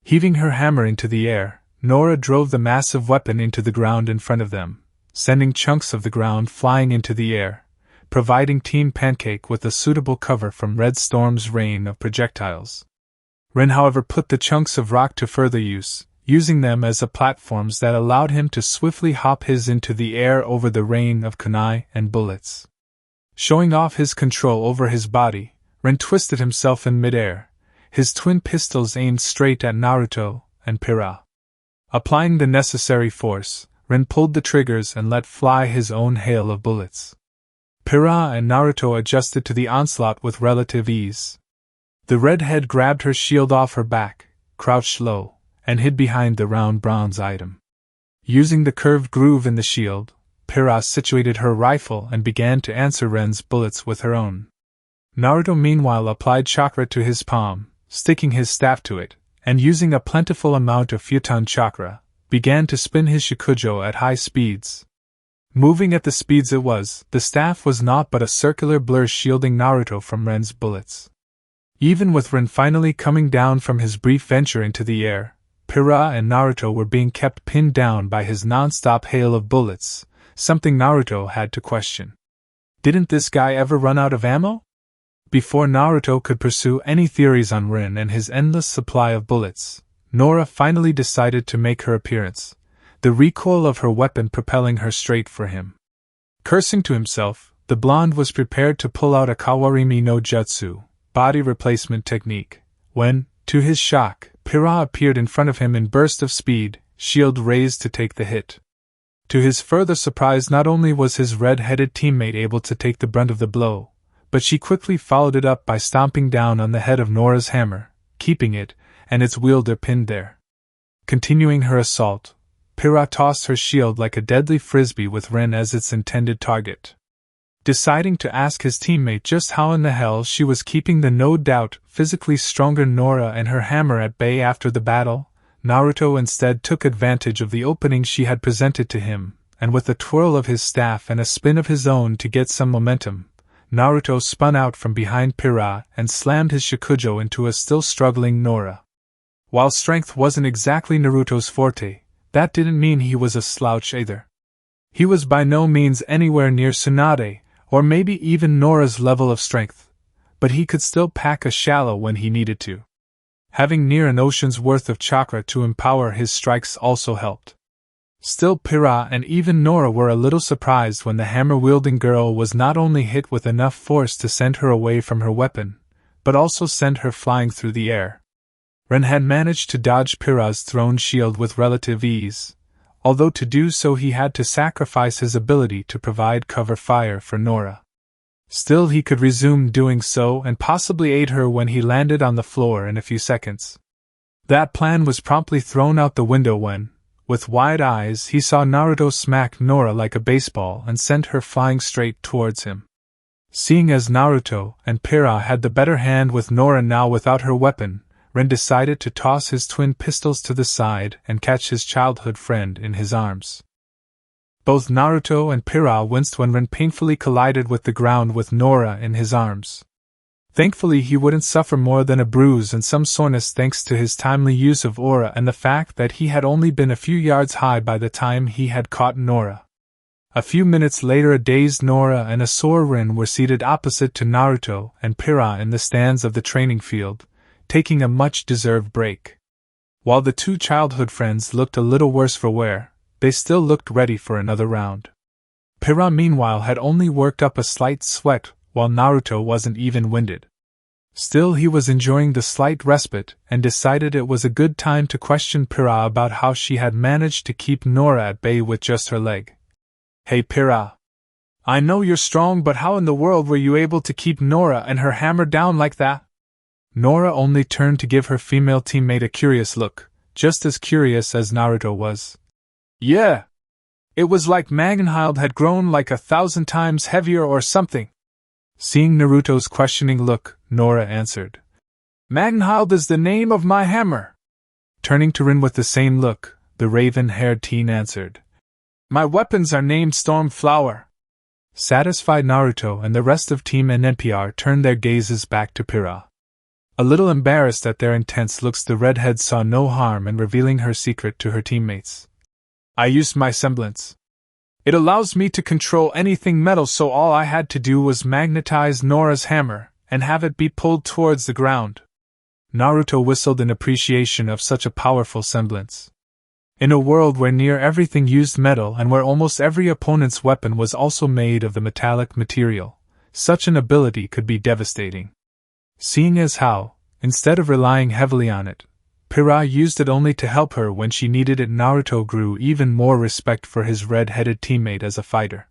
Heaving her hammer into the air, Nora drove the massive weapon into the ground in front of them, sending chunks of the ground flying into the air, providing Team Pancake with a suitable cover from Red Storm's rain of projectiles. Rin, however, put the chunks of rock to further use, using them as platforms that allowed him to swiftly hop his into the air over the rain of kunai and bullets. Showing off his control over his body, Ren twisted himself in midair, his twin pistols aimed straight at Naruto and Pira. Applying the necessary force, Ren pulled the triggers and let fly his own hail of bullets. Pira and Naruto adjusted to the onslaught with relative ease. The redhead grabbed her shield off her back, crouched low, and hid behind the round bronze item. Using the curved groove in the shield, Pira situated her rifle and began to answer Ren's bullets with her own. Naruto meanwhile applied chakra to his palm, sticking his staff to it, and using a plentiful amount of futon chakra, began to spin his shikujo at high speeds. Moving at the speeds it was, the staff was naught but a circular blur shielding Naruto from Ren's bullets. Even with Ren finally coming down from his brief venture into the air, Pira and Naruto were being kept pinned down by his non-stop hail of bullets, something Naruto had to question. Didn't this guy ever run out of ammo? Before Naruto could pursue any theories on Ren and his endless supply of bullets, Nora finally decided to make her appearance, the recoil of her weapon propelling her straight for him. Cursing to himself, the blonde was prepared to pull out a Kawarimi no Jutsu, body replacement technique, when, to his shock, Pira appeared in front of him in burst of speed, shield raised to take the hit. To his further surprise, not only was his red-headed teammate able to take the brunt of the blow, but she quickly followed it up by stomping down on the head of Nora's hammer, keeping it and its wielder pinned there. Continuing her assault, Pira tossed her shield like a deadly frisbee with Ren as its intended target. Deciding to ask his teammate just how in the hell she was keeping the no doubt physically stronger Nora and her hammer at bay after the battle, Naruto instead took advantage of the opening she had presented to him, and with a twirl of his staff and a spin of his own to get some momentum, Naruto spun out from behind Pira and slammed his shikujo into a still struggling Nora. While strength wasn't exactly Naruto's forte, that didn't mean he was a slouch either. He was by no means anywhere near Tsunade, or maybe even Nora's level of strength, but he could still pack a shallow when he needed to. Having near an ocean's worth of chakra to empower his strikes also helped. Still, Pira and even Nora were a little surprised when the hammer-wielding girl was not only hit with enough force to send her away from her weapon, but also send her flying through the air. Ren had managed to dodge Pira's thrown shield with relative ease, although to do so he had to sacrifice his ability to provide cover fire for Nora. Still, he could resume doing so and possibly aid her when he landed on the floor in a few seconds. That plan was promptly thrown out the window when, with wide eyes, he saw Naruto smack Nora like a baseball and sent her flying straight towards him. Seeing as Naruto and Pira had the better hand with Nora now without her weapon, Ren decided to toss his twin pistols to the side and catch his childhood friend in his arms. Both Naruto and Pira winced when Ren painfully collided with the ground with Nora in his arms. Thankfully, he wouldn't suffer more than a bruise and some soreness thanks to his timely use of aura and the fact that he had only been a few yards high by the time he had caught Nora. A few minutes later, a dazed Nora and a sore Ren were seated opposite to Naruto and Pira in the stands of the training field, taking a much-deserved break. While the two childhood friends looked a little worse for wear, they still looked ready for another round. Pira meanwhile had only worked up a slight sweat, while Naruto wasn't even winded. Still, he was enjoying the slight respite and decided it was a good time to question Pira about how she had managed to keep Nora at bay with just her leg. "Hey Pira. I know you're strong, but how in the world were you able to keep Nora and her hammer down like that?" Nora only turned to give her female teammate a curious look, just as curious as Naruto was. "Yeah. It was like Magenhild had grown like 1,000 times heavier or something." Seeing Naruto's questioning look, Nora answered, "Magenhild is the name of my hammer." Turning to Rin with the same look, the raven-haired teen answered, "My weapons are named Stormflower." Satisfied, Naruto and the rest of Team NNPR turned their gazes back to Pira. A little embarrassed at their intense looks, the redhead saw no harm in revealing her secret to her teammates. "I used my semblance. It allows me to control anything metal, so all I had to do was magnetize Nora's hammer and have it be pulled towards the ground." Naruto whistled in appreciation of such a powerful semblance. In a world where near everything used metal and where almost every opponent's weapon was also made of the metallic material, such an ability could be devastating. Seeing as how, instead of relying heavily on it, Pira used it only to help her when she needed it, Naruto grew even more respect for his red-headed teammate as a fighter.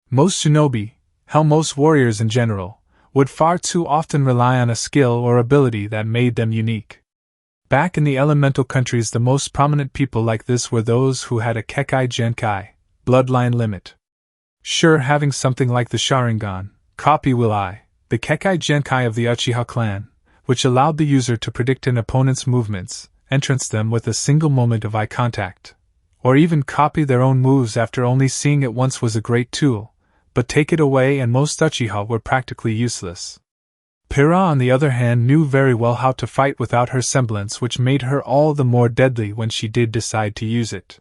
Most shinobi, hell most warriors in general, would far too often rely on a skill or ability that made them unique. Back in the elemental countries, the most prominent people like this were those who had a Kekkei Genkai, bloodline limit. Sure, having something like the Sharingan, copy will I, the Kekkei Genkai of the Uchiha clan, which allowed the user to predict an opponent's movements, entrance them with a single moment of eye contact, or even copy their own moves after only seeing it once, was a great tool, but take it away and most Uchiha were practically useless. Pira, on the other hand, knew very well how to fight without her semblance, which made her all the more deadly when she did decide to use it.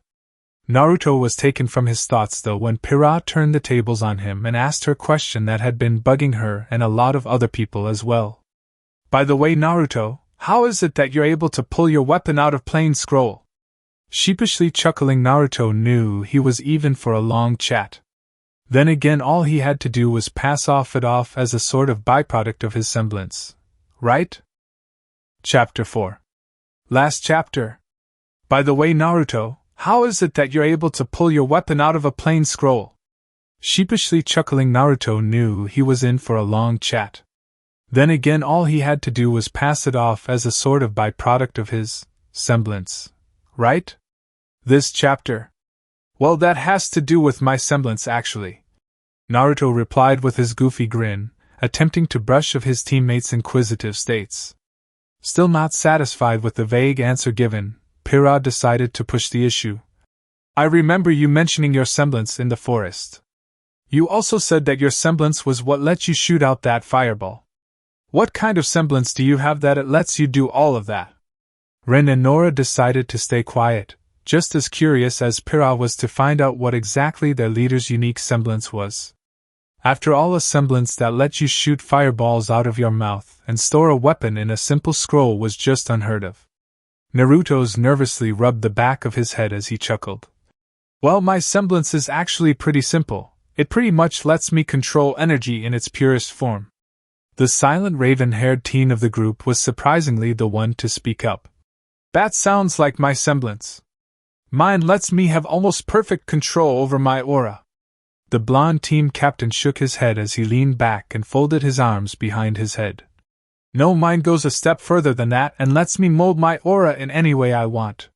Naruto was taken from his thoughts though when Pira turned the tables on him and asked her a question that had been bugging her and a lot of other people as well. By the way, Naruto, how is it that you're able to pull your weapon out of plain scroll? Sheepishly chuckling, Naruto knew he was even for a long chat. Then again, all he had to do was pass it off as a sort of byproduct of his semblance. Right? Chapter 4. Last chapter. By the way, Naruto, how is it that you're able to pull your weapon out of a plain scroll? Sheepishly chuckling, Naruto knew he was in for a long chat. Then again, all he had to do was pass it off as a sort of byproduct of his semblance. Right? This chapter. Well, that has to do with my semblance, actually. Naruto replied with his goofy grin, attempting to brush off his teammate's inquisitive states. Still not satisfied with the vague answer given, Pira decided to push the issue. I remember you mentioning your semblance in the forest. You also said that your semblance was what let you shoot out that fireball. What kind of semblance do you have that it lets you do all of that? Ren and Nora decided to stay quiet, just as curious as Pira was to find out what exactly their leader's unique semblance was. After all, a semblance that let you shoot fireballs out of your mouth and store a weapon in a simple scroll was just unheard of. Naruto's nervously rubbed the back of his head as he chuckled. Well, my semblance is actually pretty simple. It pretty much lets me control energy in its purest form. The silent raven-haired teen of the group was surprisingly the one to speak up. That sounds like my semblance. Mine lets me have almost perfect control over my aura. The blonde team captain shook his head as he leaned back and folded his arms behind his head. No, mine goes a step further than that and lets me mold my aura in any way I want.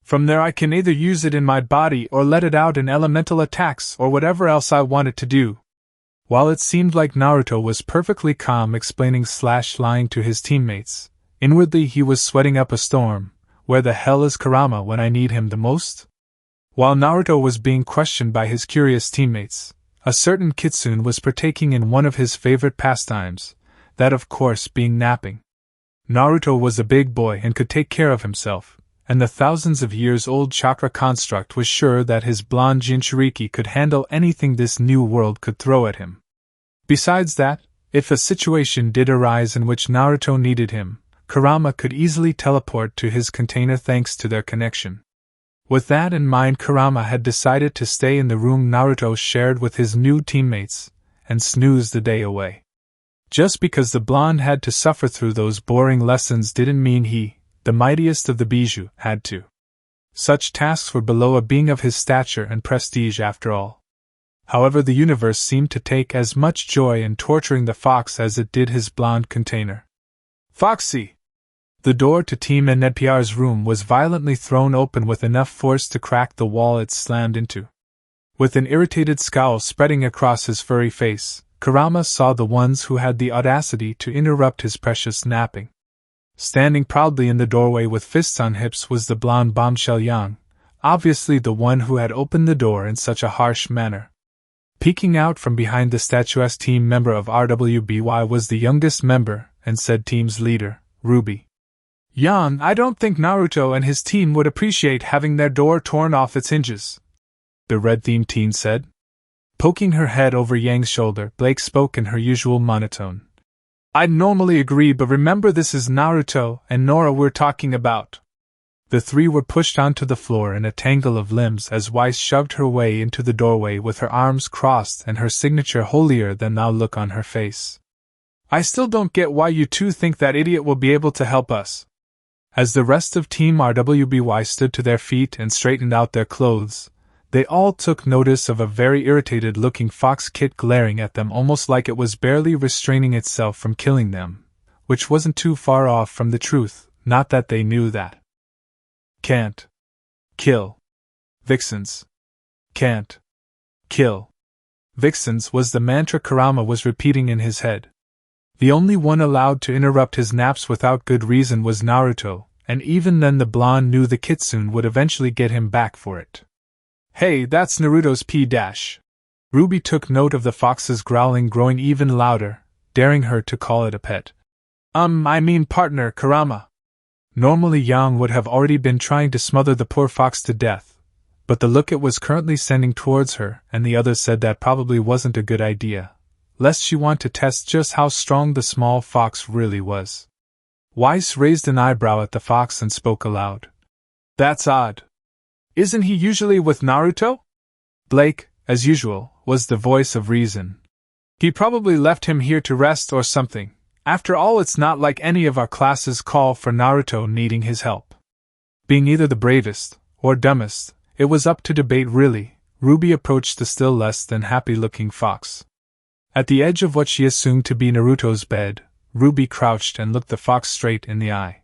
From there I can either use it in my body or let it out in elemental attacks or whatever else I want it to do. While it seemed like Naruto was perfectly calm explaining/lying to his teammates, inwardly he was sweating up a storm. Where the hell is Kurama when I need him the most? While Naruto was being questioned by his curious teammates, a certain Kitsune was partaking in one of his favorite pastimes, that of course being napping. Naruto was a big boy and could take care of himself, and the thousands of years old chakra construct was sure that his blonde Jinchuriki could handle anything this new world could throw at him. Besides that, if a situation did arise in which Naruto needed him, Kurama could easily teleport to his container thanks to their connection. With that in mind, Kurama had decided to stay in the room Naruto shared with his new teammates, and snooze the day away. Just because the blonde had to suffer through those boring lessons didn't mean he, the mightiest of the Bijou, had to. Such tasks were below a being of his stature and prestige after all. However, the universe seemed to take as much joy in torturing the fox as it did his blonde container. Foxy! The door to Team Nedpr's room was violently thrown open with enough force to crack the wall it slammed into. With an irritated scowl spreading across his furry face, Kurama saw the ones who had the audacity to interrupt his precious napping. Standing proudly in the doorway with fists on hips was the blonde bombshell Yang, obviously the one who had opened the door in such a harsh manner. Peeking out from behind the statuesque team member of RWBY was the youngest member, and said team's leader, RWBY. Yang, I don't think Naruto and his team would appreciate having their door torn off its hinges, the red-themed teen said. Poking her head over Yang's shoulder, Blake spoke in her usual monotone. I'd normally agree, but remember this is Naruto and Nora we're talking about. The three were pushed onto the floor in a tangle of limbs as Weiss shoved her way into the doorway with her arms crossed and her signature holier-than-thou look on her face. I still don't get why you two think that idiot will be able to help us. As the rest of Team RWBY stood to their feet and straightened out their clothes, they all took notice of a very irritated-looking fox kit glaring at them almost like it was barely restraining itself from killing them, which wasn't too far off from the truth, not that they knew that. Can't kill vixens. Can't kill vixens was the mantra Kurama was repeating in his head. The only one allowed to interrupt his naps without good reason was Naruto, and even then the blonde knew the kitsune would eventually get him back for it. Hey, that's Naruto's P-. RWBY took note of the fox's growling growing even louder, daring her to call it a pet. I mean partner, Kurama. Normally Yang would have already been trying to smother the poor fox to death, but the look it was currently sending towards her and the others said that probably wasn't a good idea, lest she want to test just how strong the small fox really was. Weiss raised an eyebrow at the fox and spoke aloud. That's odd. Isn't he usually with Naruto? Blake, as usual, was the voice of reason. He probably left him here to rest or something. After all, it's not like any of our classes call for Naruto needing his help. Being either the bravest or dumbest, it was up to debate really. RWBY approached the still less than happy-looking fox. At the edge of what she assumed to be Naruto's bed, RWBY crouched and looked the fox straight in the eye.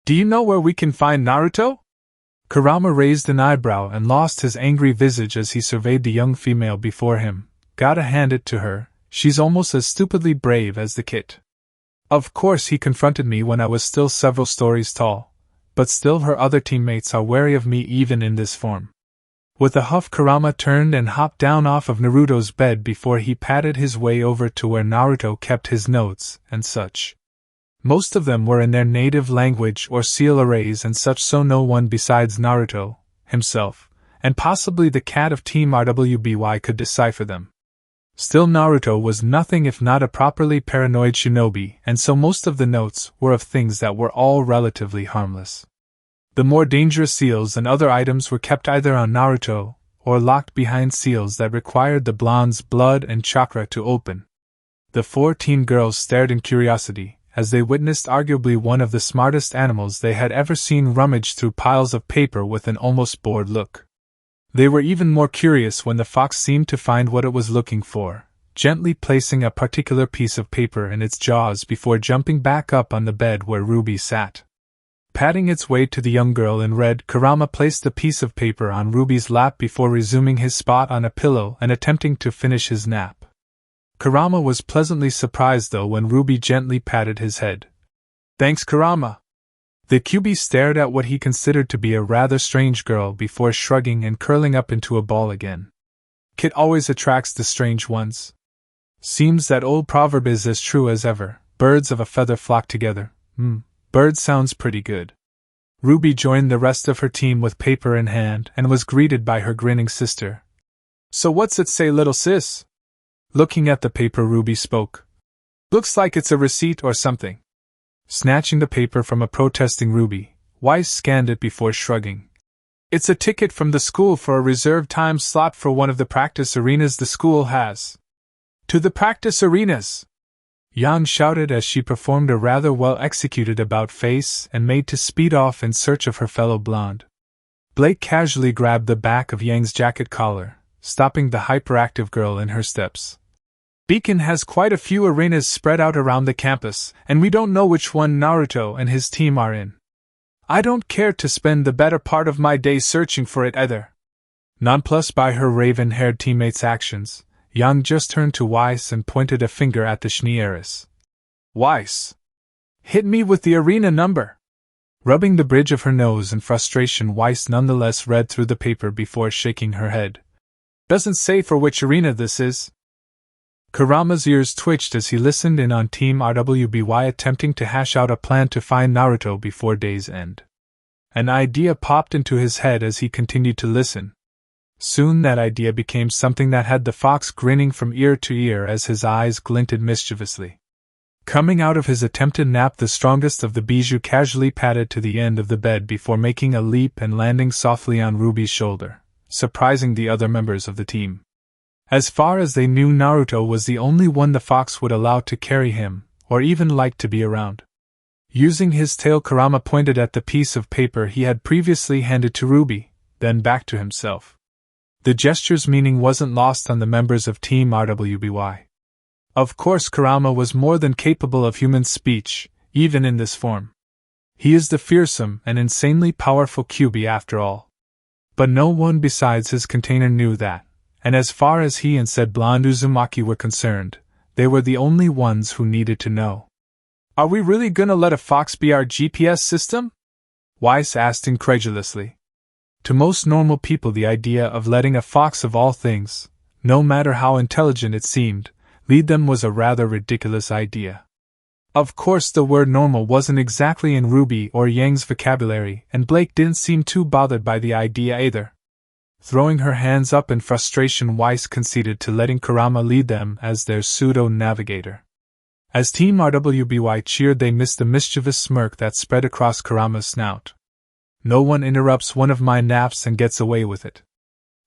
Do you know where we can find Naruto? Kurama raised an eyebrow and lost his angry visage as he surveyed the young female before him. Gotta hand it to her, she's almost as stupidly brave as the kid. Of course he confronted me when I was still several stories tall, but still her other teammates are wary of me even in this form. With a huff Kurama turned and hopped down off of Naruto's bed before he padded his way over to where Naruto kept his notes and such. Most of them were in their native language or seal arrays and such, so no one besides Naruto, himself, and possibly the cat of Team RWBY could decipher them. Still, Naruto was nothing if not a properly paranoid shinobi, and so most of the notes were of things that were all relatively harmless. The more dangerous seals and other items were kept either on Naruto, or locked behind seals that required the blonde's blood and chakra to open. The 4 teen girls stared in curiosity, as they witnessed arguably one of the smartest animals they had ever seen rummage through piles of paper with an almost bored look. They were even more curious when the fox seemed to find what it was looking for, gently placing a particular piece of paper in its jaws before jumping back up on the bed where RWBY sat. Patting its way to the young girl in red, Kurama placed the piece of paper on RWBY's lap before resuming his spot on a pillow and attempting to finish his nap. Kurama was pleasantly surprised though when RWBY gently patted his head. Thanks, Kurama. The QB stared at what he considered to be a rather strange girl before shrugging and curling up into a ball again. Kit always attracts the strange ones. Seems that old proverb is as true as ever, birds of a feather flock together. Bird sounds pretty good. RWBY joined the rest of her team with paper in hand and was greeted by her grinning sister. So what's it say, little sis? Looking at the paper, RWBY spoke. Looks like it's a receipt or something. Snatching the paper from a protesting RWBY, Weiss scanned it before shrugging. It's a ticket from the school for a reserved time slot for one of the practice arenas the school has. To the practice arenas! Yang shouted as she performed a rather well-executed about-face and made to speed off in search of her fellow blonde. Blake casually grabbed the back of Yang's jacket collar, stopping the hyperactive girl in her steps. Beacon has quite a few arenas spread out around the campus, and we don't know which one Naruto and his team are in. I don't care to spend the better part of my day searching for it either. Nonplussed by her raven-haired teammate's actions, Yang just turned to Weiss and pointed a finger at the Schneeris. Weiss! Hit me with the arena number! Rubbing the bridge of her nose in frustration, Weiss nonetheless read through the paper before shaking her head. Doesn't say for which arena this is. Kurama's ears twitched as he listened in on Team RWBY attempting to hash out a plan to find Naruto before day's end. An idea popped into his head as he continued to listen. Soon that idea became something that had the fox grinning from ear to ear as his eyes glinted mischievously. Coming out of his attempted nap, the strongest of the bijou casually padded to the end of the bed before making a leap and landing softly on Ruby's shoulder, surprising the other members of the team. As far as they knew, Naruto was the only one the fox would allow to carry him, or even like to be around. Using his tail, Kurama pointed at the piece of paper he had previously handed to Ruby, then back to himself. The gesture's meaning wasn't lost on the members of Team RWBY. Of course, Kurama was more than capable of human speech, even in this form. He is the fearsome and insanely powerful Kyuubi after all. But no one besides his container knew that, and as far as he and said blonde Uzumaki were concerned, they were the only ones who needed to know. Are we really gonna let a fox be our GPS system? Weiss asked incredulously. To most normal people, the idea of letting a fox of all things, no matter how intelligent it seemed, lead them was a rather ridiculous idea. Of course, the word normal wasn't exactly in Ruby or Yang's vocabulary, and Blake didn't seem too bothered by the idea either. Throwing her hands up in frustration, Weiss conceded to letting Kurama lead them as their pseudo-navigator. As Team RWBY cheered, they missed the mischievous smirk that spread across Kurama's snout. No one interrupts one of my naps and gets away with it.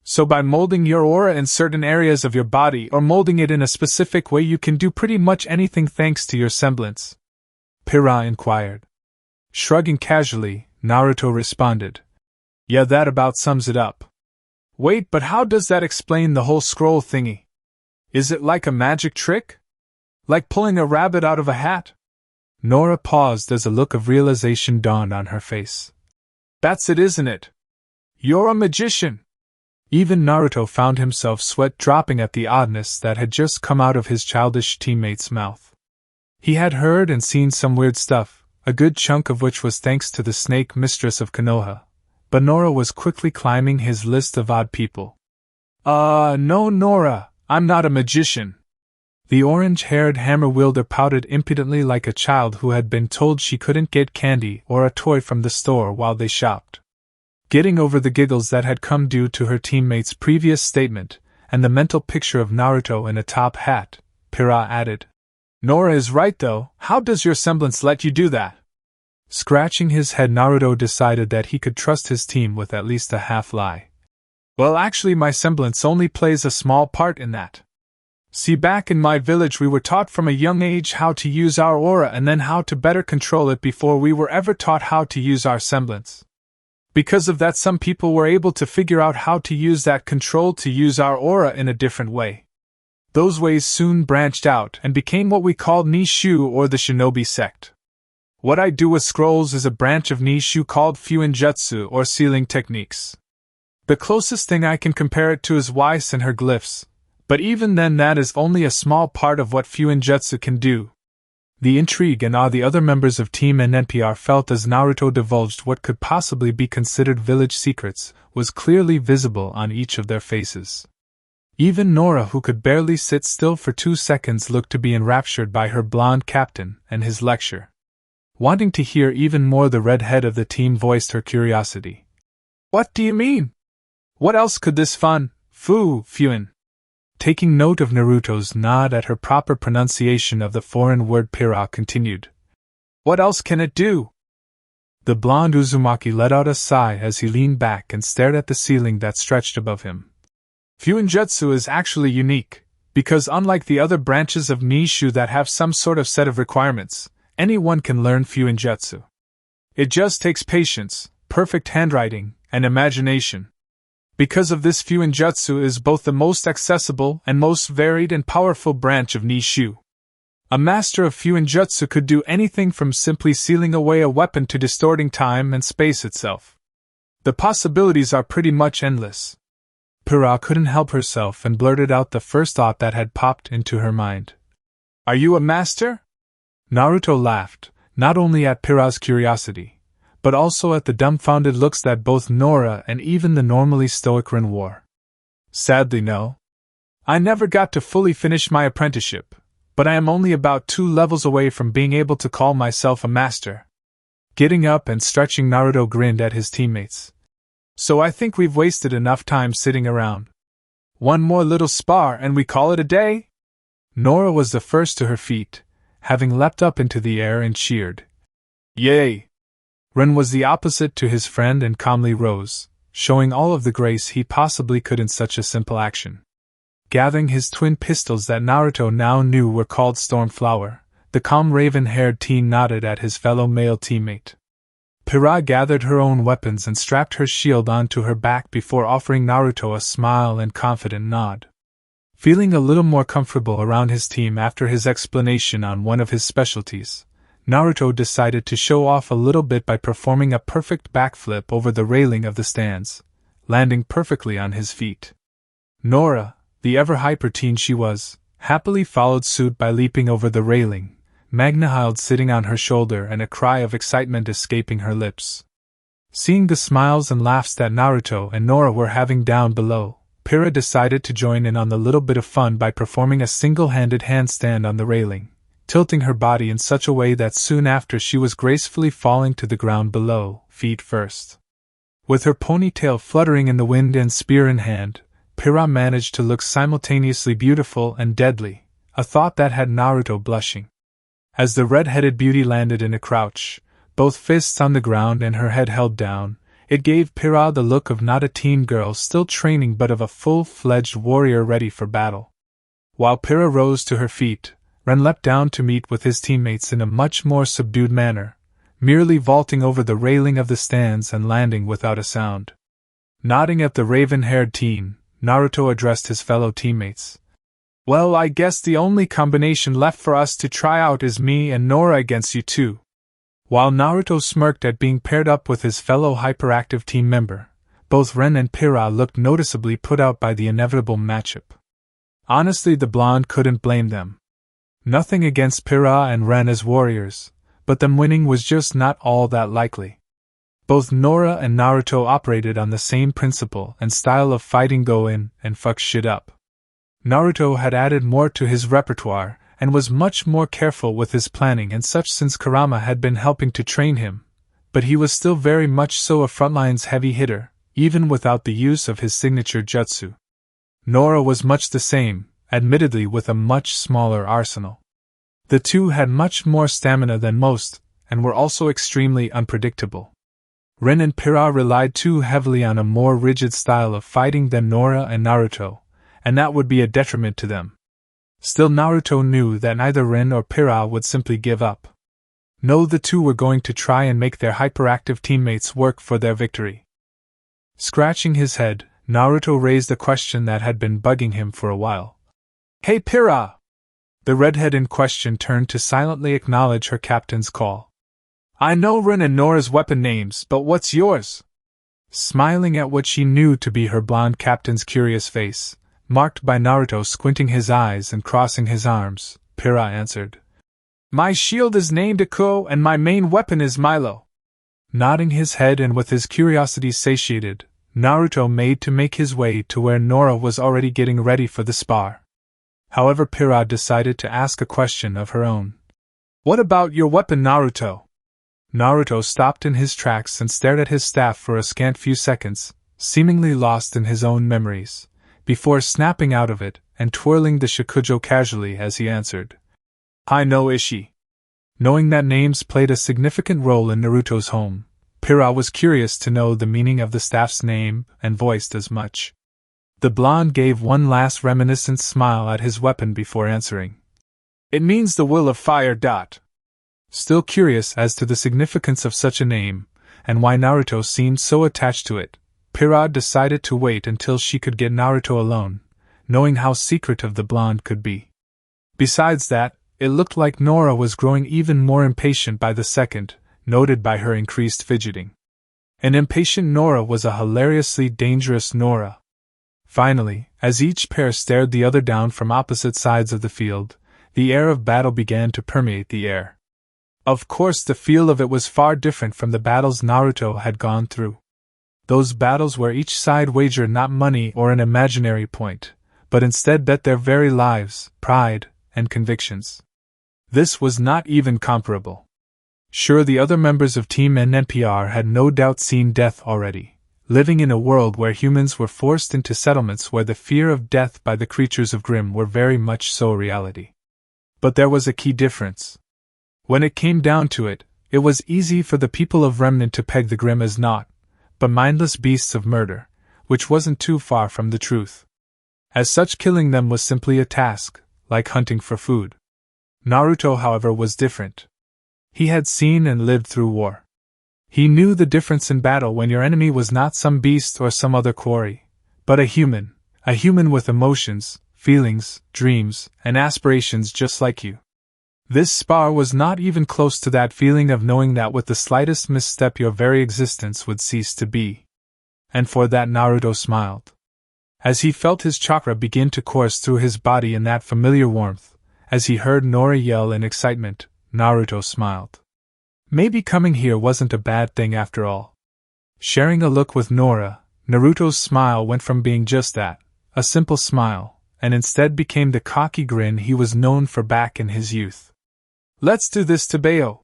So by molding your aura in certain areas of your body or molding it in a specific way, you can do pretty much anything thanks to your semblance? Pira inquired. Shrugging casually, Naruto responded. Yeah, that about sums it up. Wait, but how does that explain the whole scroll thingy? Is it like a magic trick? Like pulling a rabbit out of a hat? Nora paused as a look of realization dawned on her face. That's it, isn't it? You're a magician! Even Naruto found himself sweat dropping at the oddness that had just come out of his childish teammate's mouth. He had heard and seen some weird stuff, a good chunk of which was thanks to the snake mistress of Konoha, but Nora was quickly climbing his list of odd people. No, Nora, I'm not a magician. The orange-haired hammer wielder pouted impudently like a child who had been told she couldn't get candy or a toy from the store while they shopped. Getting over the giggles that had come due to her teammate's previous statement, and the mental picture of Naruto in a top hat, Pira added, Nora is right though, how does your semblance let you do that? Scratching his head, Naruto decided that he could trust his team with at least a half-lie. Well, actually, my semblance only plays a small part in that. See, back in my village we were taught from a young age how to use our aura and then how to better control it before we were ever taught how to use our semblance. Because of that, some people were able to figure out how to use that control to use our aura in a different way. Those ways soon branched out and became what we called Nishu, or the Shinobi sect. What I do with scrolls is a branch of Nishu called Fuinjutsu, or sealing techniques. The closest thing I can compare it to is Weiss and her glyphs, but even then that is only a small part of what Fuinjutsu can do. The intrigue and awe the other members of Team NNPR felt as Naruto divulged what could possibly be considered village secrets was clearly visible on each of their faces. Even Nora, who could barely sit still for 2 seconds, looked to be enraptured by her blonde captain and his lecture. Wanting to hear even more, the redhead of the team voiced her curiosity. What do you mean? What else could this Fuin? Taking note of Naruto's nod at her proper pronunciation of the foreign word, Pira continued. What else can it do? The blonde Uzumaki let out a sigh as he leaned back and stared at the ceiling that stretched above him. Fuinjutsu is actually unique, because unlike the other branches of Nishu that have some sort of set of requirements, anyone can learn Fuinjutsu. It just takes patience, perfect handwriting, and imagination. Because of this, Fuinjutsu is both the most accessible and most varied and powerful branch of Nishu. A master of Fuinjutsu could do anything from simply sealing away a weapon to distorting time and space itself. The possibilities are pretty much endless. Pira couldn't help herself and blurted out the first thought that had popped into her mind. Are you a master? Naruto laughed, not only at Pira's curiosity, but also at the dumbfounded looks that both Nora and even the normally stoic Rin wore. Sadly, no. I never got to fully finish my apprenticeship, but I am only about 2 levels away from being able to call myself a master. Getting up and stretching, Naruto grinned at his teammates. So I think we've wasted enough time sitting around. One more little spar and we call it a day? Nora was the first to her feet, having leapt up into the air and cheered. Yay! Ren was the opposite to his friend and calmly rose, showing all of the grace he possibly could in such a simple action. Gathering his twin pistols that Naruto now knew were called Stormflower, the calm raven-haired teen nodded at his fellow male teammate. Pyrrha gathered her own weapons and strapped her shield onto her back before offering Naruto a smile and confident nod. Feeling a little more comfortable around his team after his explanation on one of his specialties, Naruto decided to show off a little bit by performing a perfect backflip over the railing of the stands, landing perfectly on his feet. Nora, the ever-hyper teen she was, happily followed suit by leaping over the railing, Magnahild sitting on her shoulder and a cry of excitement escaping her lips. Seeing the smiles and laughs that Naruto and Nora were having down below, Pyrrha decided to join in on the little bit of fun by performing a single-handed handstand on the railing, tilting her body in such a way that soon after she was gracefully falling to the ground below, feet first. With her ponytail fluttering in the wind and spear in hand, Pyrrha managed to look simultaneously beautiful and deadly, a thought that had Naruto blushing. As the red-headed beauty landed in a crouch, both fists on the ground and her head held down, it gave Pyrrha the look of not a teen girl still training but of a full-fledged warrior ready for battle. While Pyrrha rose to her feet, Ren leapt down to meet with his teammates in a much more subdued manner, merely vaulting over the railing of the stands and landing without a sound. Nodding at the raven-haired teen, Naruto addressed his fellow teammates. Well, I guess the only combination left for us to try out is me and Nora against you two. While Naruto smirked at being paired up with his fellow hyperactive team member, both Ren and Pyrrha looked noticeably put out by the inevitable matchup. Honestly, the blonde couldn't blame them. Nothing against Pyrrha and Ren as warriors, but them winning was just not all that likely. Both Nora and Naruto operated on the same principle and style of fighting: go in and fuck shit up. Naruto had added more to his repertoire, and was much more careful with his planning and such since Kurama had been helping to train him, but he was still very much so a frontlines heavy hitter, even without the use of his signature jutsu. Nora was much the same, admittedly with a much smaller arsenal. The two had much more stamina than most, and were also extremely unpredictable. Ren and Pyrrha relied too heavily on a more rigid style of fighting than Nora and Naruto, and that would be a detriment to them. Still, Naruto knew that neither Ren or Pyrrha would simply give up. No, the two were going to try and make their hyperactive teammates work for their victory. Scratching his head, Naruto raised a question that had been bugging him for a while. Hey Pyrrha! The redhead in question turned to silently acknowledge her captain's call. I know Ren and Nora's weapon names, but what's yours? Smiling at what she knew to be her blonde captain's curious face, marked by Naruto squinting his eyes and crossing his arms, Pyrrha answered. My shield is named Ikuo and my main weapon is Milo. Nodding his head and with his curiosity satiated, Naruto made to make his way to where Nora was already getting ready for the spar. However, Pyrrha decided to ask a question of her own. What about your weapon, Naruto? Naruto stopped in his tracks and stared at his staff for a scant few seconds, seemingly lost in his own memories, before snapping out of it and twirling the shakujo casually as he answered. I know Ishii. Knowing that names played a significant role in Naruto's home, Pyrrha was curious to know the meaning of the staff's name and voiced as much. The blonde gave one last reminiscent smile at his weapon before answering. It means the will of fire. Still curious as to the significance of such a name, and why Naruto seemed so attached to it, Pyrrha decided to wait until she could get Naruto alone, knowing how secretive the blonde could be. Besides that, it looked like Nora was growing even more impatient by the second, noted by her increased fidgeting. An impatient Nora was a hilariously dangerous Nora. Finally, as each pair stared the other down from opposite sides of the field, the air of battle began to permeate the air. Of course, the feel of it was far different from the battles Naruto had gone through. Those battles where each side wagered not money or an imaginary point, but instead bet their very lives, pride, and convictions. This was not even comparable. Sure, the other members of Team NNPR had no doubt seen death already, living in a world where humans were forced into settlements where the fear of death by the creatures of Grimm were very much so a reality. But there was a key difference. When it came down to it, it was easy for the people of Remnant to peg the Grimm as naught but mindless beasts of murder, which wasn't too far from the truth. As such, killing them was simply a task, like hunting for food. Naruto, however, was different. He had seen and lived through war. He knew the difference in battle when your enemy was not some beast or some other quarry, but a human with emotions, feelings, dreams, and aspirations just like you. This spar was not even close to that feeling of knowing that with the slightest misstep your very existence would cease to be. And for that Naruto smiled. As he felt his chakra begin to course through his body in that familiar warmth, as he heard Nora yell in excitement, Naruto smiled. Maybe coming here wasn't a bad thing after all. Sharing a look with Nora, Naruto's smile went from being just that, a simple smile, and instead became the cocky grin he was known for back in his youth. Let's do this to Bayo!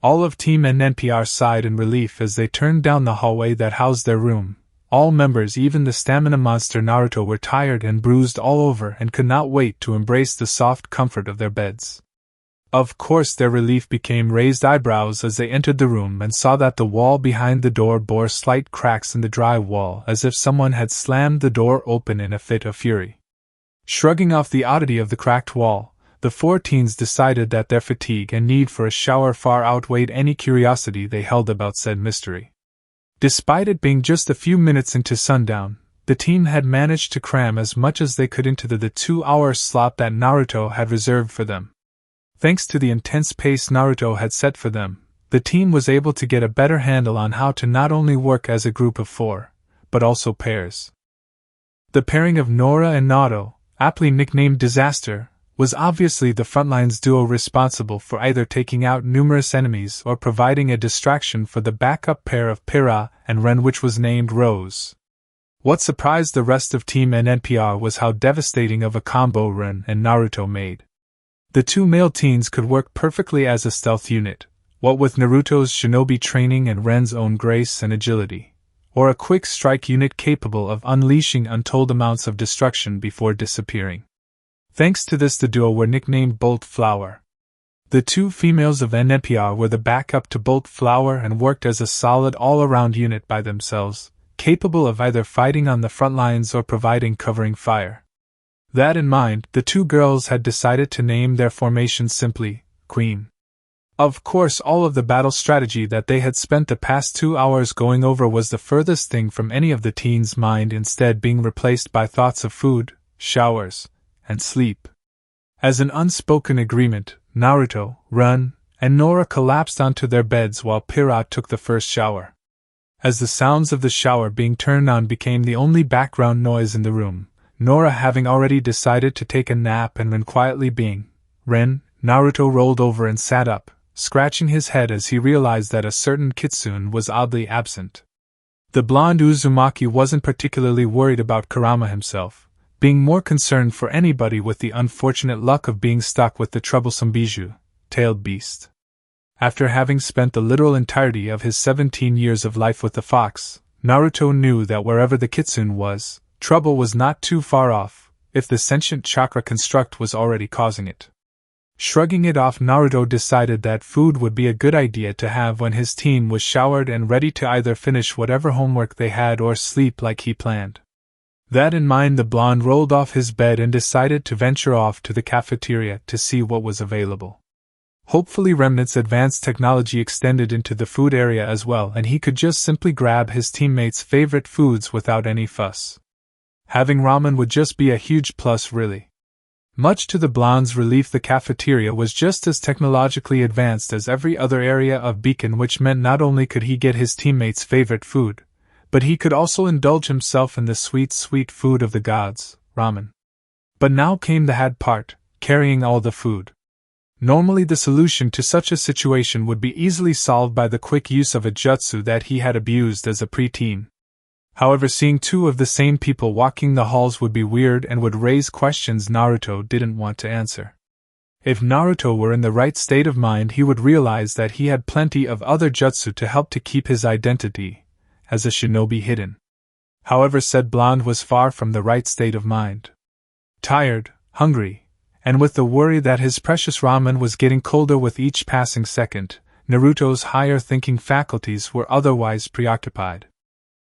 All of Team NNPR sighed in relief as they turned down the hallway that housed their room. All members, even the stamina monster Naruto, were tired and bruised all over and could not wait to embrace the soft comfort of their beds. Of course, their relief became raised eyebrows as they entered the room and saw that the wall behind the door bore slight cracks in the dry wall, as if someone had slammed the door open in a fit of fury. Shrugging off the oddity of the cracked wall, the four teens decided that their fatigue and need for a shower far outweighed any curiosity they held about said mystery. Despite it being just a few minutes into sundown, the team had managed to cram as much as they could into the 2-hour slot that Naruto had reserved for them. Thanks to the intense pace Naruto had set for them, the team was able to get a better handle on how to not only work as a group of 4, but also pairs. The pairing of Nora and Naruto, aptly nicknamed Disaster, was obviously the frontlines duo responsible for either taking out numerous enemies or providing a distraction for the backup pair of Pira and Ren, which was named Rose. What surprised the rest of Team NNPR was how devastating of a combo Ren and Naruto made. The two male teens could work perfectly as a stealth unit, what with Naruto's shinobi training and Ren's own grace and agility, or a quick strike unit capable of unleashing untold amounts of destruction before disappearing. Thanks to this, the duo were nicknamed Bolt Flower. The two females of NNPR were the backup to Bolt Flower and worked as a solid all-around unit by themselves, capable of either fighting on the front lines or providing covering fire. That in mind, the two girls had decided to name their formation simply Queen. Of course, all of the battle strategy that they had spent the past 2 hours going over was the furthest thing from any of the teens' mind, instead being replaced by thoughts of food, showers, and sleep. As an unspoken agreement, Naruto, Ren, and Nora collapsed onto their beds while Pira took the first shower. As the sounds of the shower being turned on became the only background noise in the room, Nora having already decided to take a nap and Ren quietly being Ren, Naruto rolled over and sat up, scratching his head as he realized that a certain Kitsune was oddly absent. The blonde Uzumaki wasn't particularly worried about Kurama himself, being more concerned for anybody with the unfortunate luck of being stuck with the troublesome Bijou-tailed beast. After having spent the literal entirety of his 17 years of life with the fox, Naruto knew that wherever the Kitsune was, trouble was not too far off, if the sentient chakra construct was already causing it. Shrugging it off, Naruto decided that food would be a good idea to have when his team was showered and ready to either finish whatever homework they had or sleep like he planned. That in mind, the blonde rolled off his bed and decided to venture off to the cafeteria to see what was available. Hopefully Remnant's advanced technology extended into the food area as well, and he could just simply grab his teammates' favorite foods without any fuss. Having ramen would just be a huge plus, really. Much to the blonde's relief, the cafeteria was just as technologically advanced as every other area of Beacon, which meant not only could he get his teammates' favorite food, but he could also indulge himself in the sweet, sweet food of the gods, ramen. But now came the hard part, carrying all the food. Normally the solution to such a situation would be easily solved by the quick use of a jutsu that he had abused as a preteen. However, seeing two of the same people walking the halls would be weird and would raise questions Naruto didn't want to answer. If Naruto were in the right state of mind, he would realize that he had plenty of other jutsu to help to keep his identity as a shinobi hidden. However, said blonde was far from the right state of mind. Tired, hungry, And with the worry that his precious ramen was getting colder with each passing second, Naruto's higher-thinking faculties were otherwise preoccupied.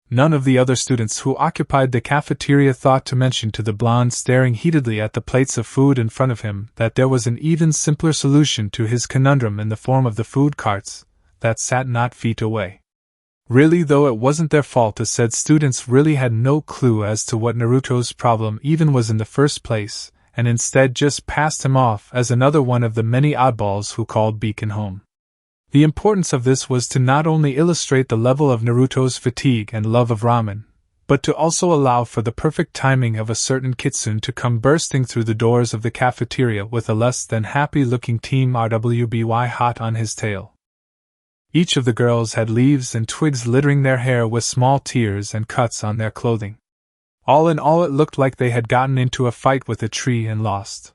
None of the other students who occupied the cafeteria thought to mention to the blonde staring heatedly at the plates of food in front of him that there was an even simpler solution to his conundrum in the form of the food carts that sat not feet away. Really, though, it wasn't their fault. The said students really had no clue as to what Naruto's problem even was in the first place, and instead just passed him off as another one of the many oddballs who called Beacon home. The importance of this was to not only illustrate the level of Naruto's fatigue and love of ramen, but to also allow for the perfect timing of a certain kitsune to come bursting through the doors of the cafeteria with a less than happy-looking Team RWBY hot on his tail. Each of the girls had leaves and twigs littering their hair with small tears and cuts on their clothing. All in all, it looked like they had gotten into a fight with a tree and lost.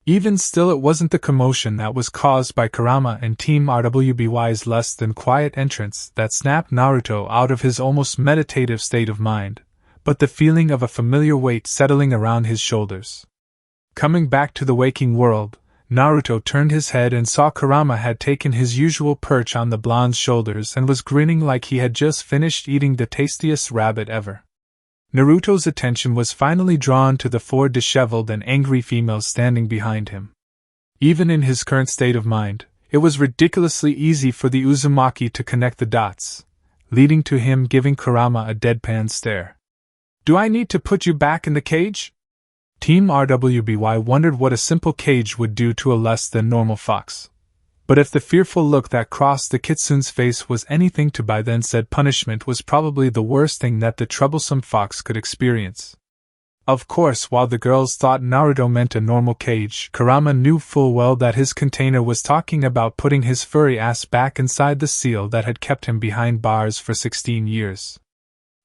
Even still, it wasn't the commotion that was caused by Kurama and Team RWBY's less than quiet entrance that snapped Naruto out of his almost meditative state of mind, but the feeling of a familiar weight settling around his shoulders. Coming back to the waking world, Naruto turned his head and saw Kurama had taken his usual perch on the blonde's shoulders and was grinning like he had just finished eating the tastiest rabbit ever. Naruto's attention was finally drawn to the 4 disheveled and angry females standing behind him. Even in his current state of mind, it was ridiculously easy for the Uzumaki to connect the dots, leading to him giving Kurama a deadpan stare. "Do I need to put you back in the cage?" Team RWBY wondered what a simple cage would do to a less than normal fox. But if the fearful look that crossed the kitsune's face was anything to buy, then said punishment was probably the worst thing that the troublesome fox could experience. Of course, while the girls thought Naruto meant a normal cage, Kurama knew full well that his container was talking about putting his furry ass back inside the seal that had kept him behind bars for 16 years.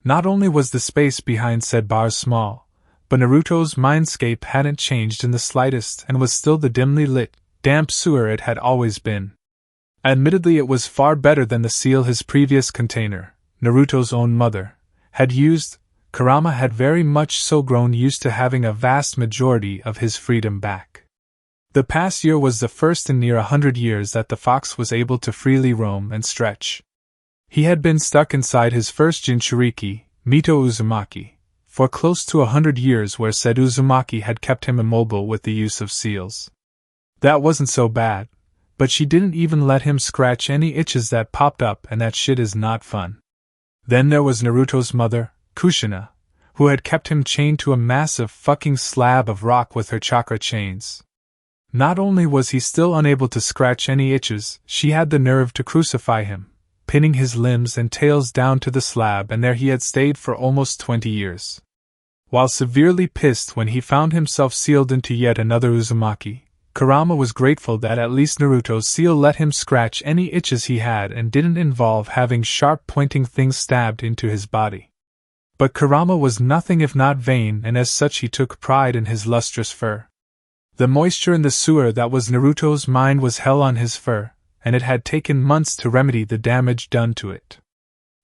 Not only was the space behind said bars small, but Naruto's mindscape hadn't changed in the slightest and was still the dimly lit, damp sewer it had always been. Admittedly, it was far better than the seal his previous container, Naruto's own mother, had used. Kurama had very much so grown used to having a vast majority of his freedom back. The past year was the first in near 100 years that the fox was able to freely roam and stretch. He had been stuck inside his first Jinchuriki, Mito Uzumaki, for close to 100 years, where said Uzumaki had kept him immobile with the use of seals. That wasn't so bad, but she didn't even let him scratch any itches that popped up, and that shit is not fun. Then there was Naruto's mother, Kushina, who had kept him chained to a massive fucking slab of rock with her chakra chains. Not only was he still unable to scratch any itches, she had the nerve to crucify him, pinning his limbs and tails down to the slab, and there he had stayed for almost 20 years. While severely pissed when he found himself sealed into yet another Uzumaki, Kurama was grateful that at least Naruto's seal let him scratch any itches he had and didn't involve having sharp pointing things stabbed into his body. But Kurama was nothing if not vain, and as such he took pride in his lustrous fur. The moisture in the sewer that was Naruto's mind was hell on his fur, and it had taken months to remedy the damage done to it.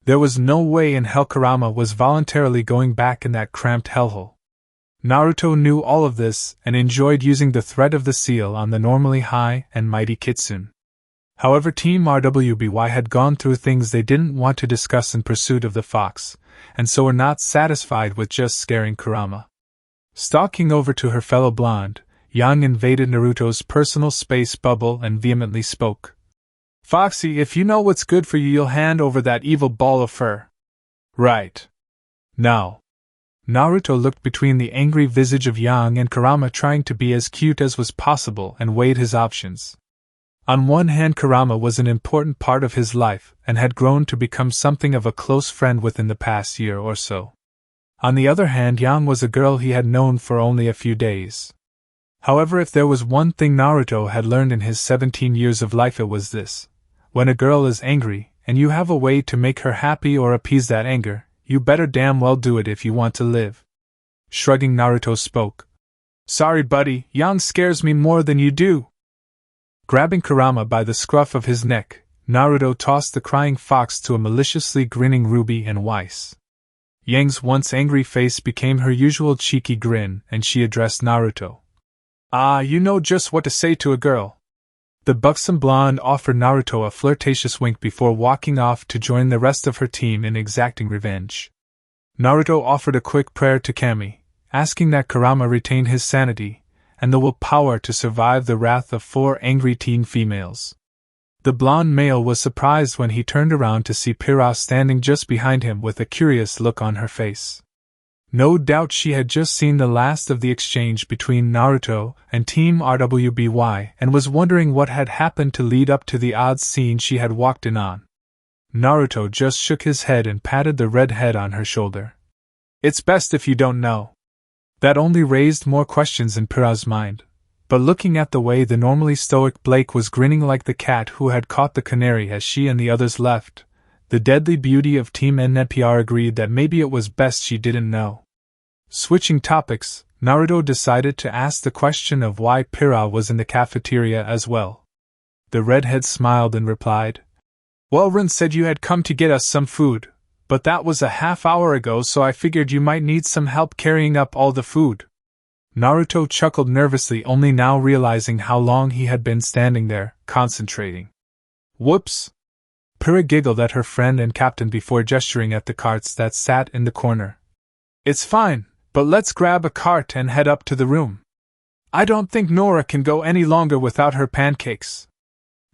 There was no way in hell Kurama was voluntarily going back in that cramped hellhole. Naruto knew all of this and enjoyed using the threat of the seal on the normally high and mighty kitsune. However, Team RWBY had gone through things they didn't want to discuss in pursuit of the fox, and so were not satisfied with just scaring Kurama. Stalking over to her fellow blonde, Yang invaded Naruto's personal space bubble and vehemently spoke. "Foxy, if you know what's good for you, you'll hand over that evil ball of fur." "Right. Now." Naruto looked between the angry visage of Yang and Kurama, trying to be as cute as was possible, and weighed his options. On one hand, Kurama was an important part of his life, and had grown to become something of a close friend within the past year or so. On the other hand, Yang was a girl he had known for only a few days. However, if there was one thing Naruto had learned in his 17 years of life, it was this. When a girl is angry, and you have a way to make her happy or appease that anger, you better damn well do it if you want to live. Shrugging, Naruto spoke. "Sorry, buddy, Yang scares me more than you do." Grabbing Kurama by the scruff of his neck, Naruto tossed the crying fox to a maliciously grinning Ruby and Weiss. Yang's once angry face became her usual cheeky grin, and she addressed Naruto. Ah, you know just what to say to a girl. The buxom blonde offered Naruto a flirtatious wink before walking off to join the rest of her team in exacting revenge. Naruto offered a quick prayer to Kami, asking that Kurama retain his sanity and the willpower to survive the wrath of 4 angry teen females. The blonde male was surprised when he turned around to see Pyrrha standing just behind him with a curious look on her face. No doubt she had just seen the last of the exchange between Naruto and Team RWBY and was wondering what had happened to lead up to the odd scene she had walked in on. Naruto just shook his head and patted the red head on her shoulder. It's best if you don't know. That only raised more questions in Pyrrha's mind, but looking at the way the normally stoic Blake was grinning like the cat who had caught the canary as she and the others left, the deadly beauty of Team NPR agreed that maybe it was best she didn't know. Switching topics, Naruto decided to ask the question of why Pyrrha was in the cafeteria as well. The redhead smiled and replied, "Well, Rin said you had come to get us some food, but that was a half-hour ago, so I figured you might need some help carrying up all the food." Naruto chuckled nervously, only now realizing how long he had been standing there, concentrating. "Whoops!" Pyrrha giggled at her friend and captain before gesturing at the carts that sat in the corner. "It's fine, but let's grab a cart and head up to the room. I don't think Nora can go any longer without her pancakes."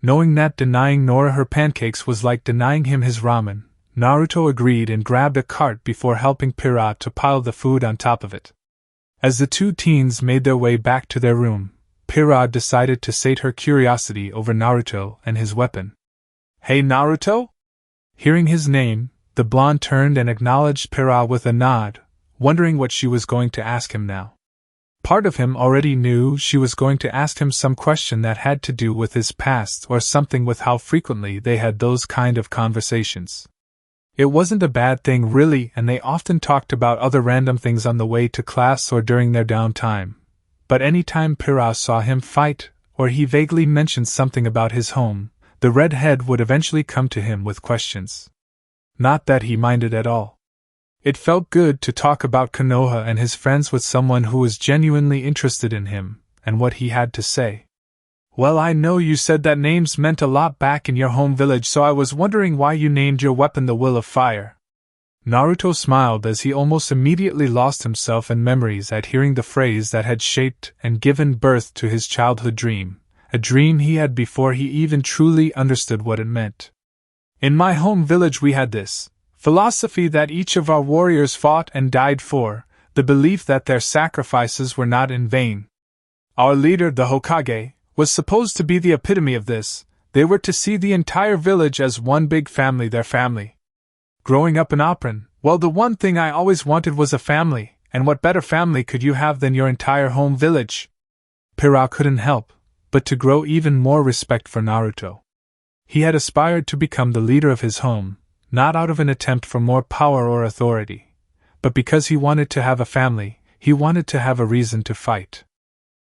Knowing that denying Nora her pancakes was like denying him his ramen, Naruto agreed and grabbed a cart before helping Pyrrha to pile the food on top of it. As the 2 teens made their way back to their room, Pyrrha decided to sate her curiosity over Naruto and his weapon. "Hey Naruto?" Hearing his name, the blonde turned and acknowledged Pyrrha with a nod, wondering what she was going to ask him now. Part of him already knew she was going to ask him some question that had to do with his past or something with how frequently they had those kind of conversations. It wasn't a bad thing really, and they often talked about other random things on the way to class or during their downtime. But any time Pyrrha saw him fight, or he vaguely mentioned something about his home, the redhead would eventually come to him with questions. Not that he minded at all. It felt good to talk about Konoha and his friends with someone who was genuinely interested in him, and what he had to say. "Well, I know you said that names meant a lot back in your home village, so I was wondering why you named your weapon the Will of Fire." Naruto smiled as he almost immediately lost himself in memories at hearing the phrase that had shaped and given birth to his childhood dream, a dream he had before he even truly understood what it meant. "In my home village we had this philosophy that each of our warriors fought and died for, the belief that their sacrifices were not in vain. Our leader, the Hokage, was supposed to be the epitome of this. They were to see the entire village as one big family, their family. Growing up in Oprin, well, the one thing I always wanted was a family, and what better family could you have than your entire home village?" Pyrrha couldn't help but to grow even more respect for Naruto. He had aspired to become the leader of his home, not out of an attempt for more power or authority, but because he wanted to have a family, he wanted to have a reason to fight.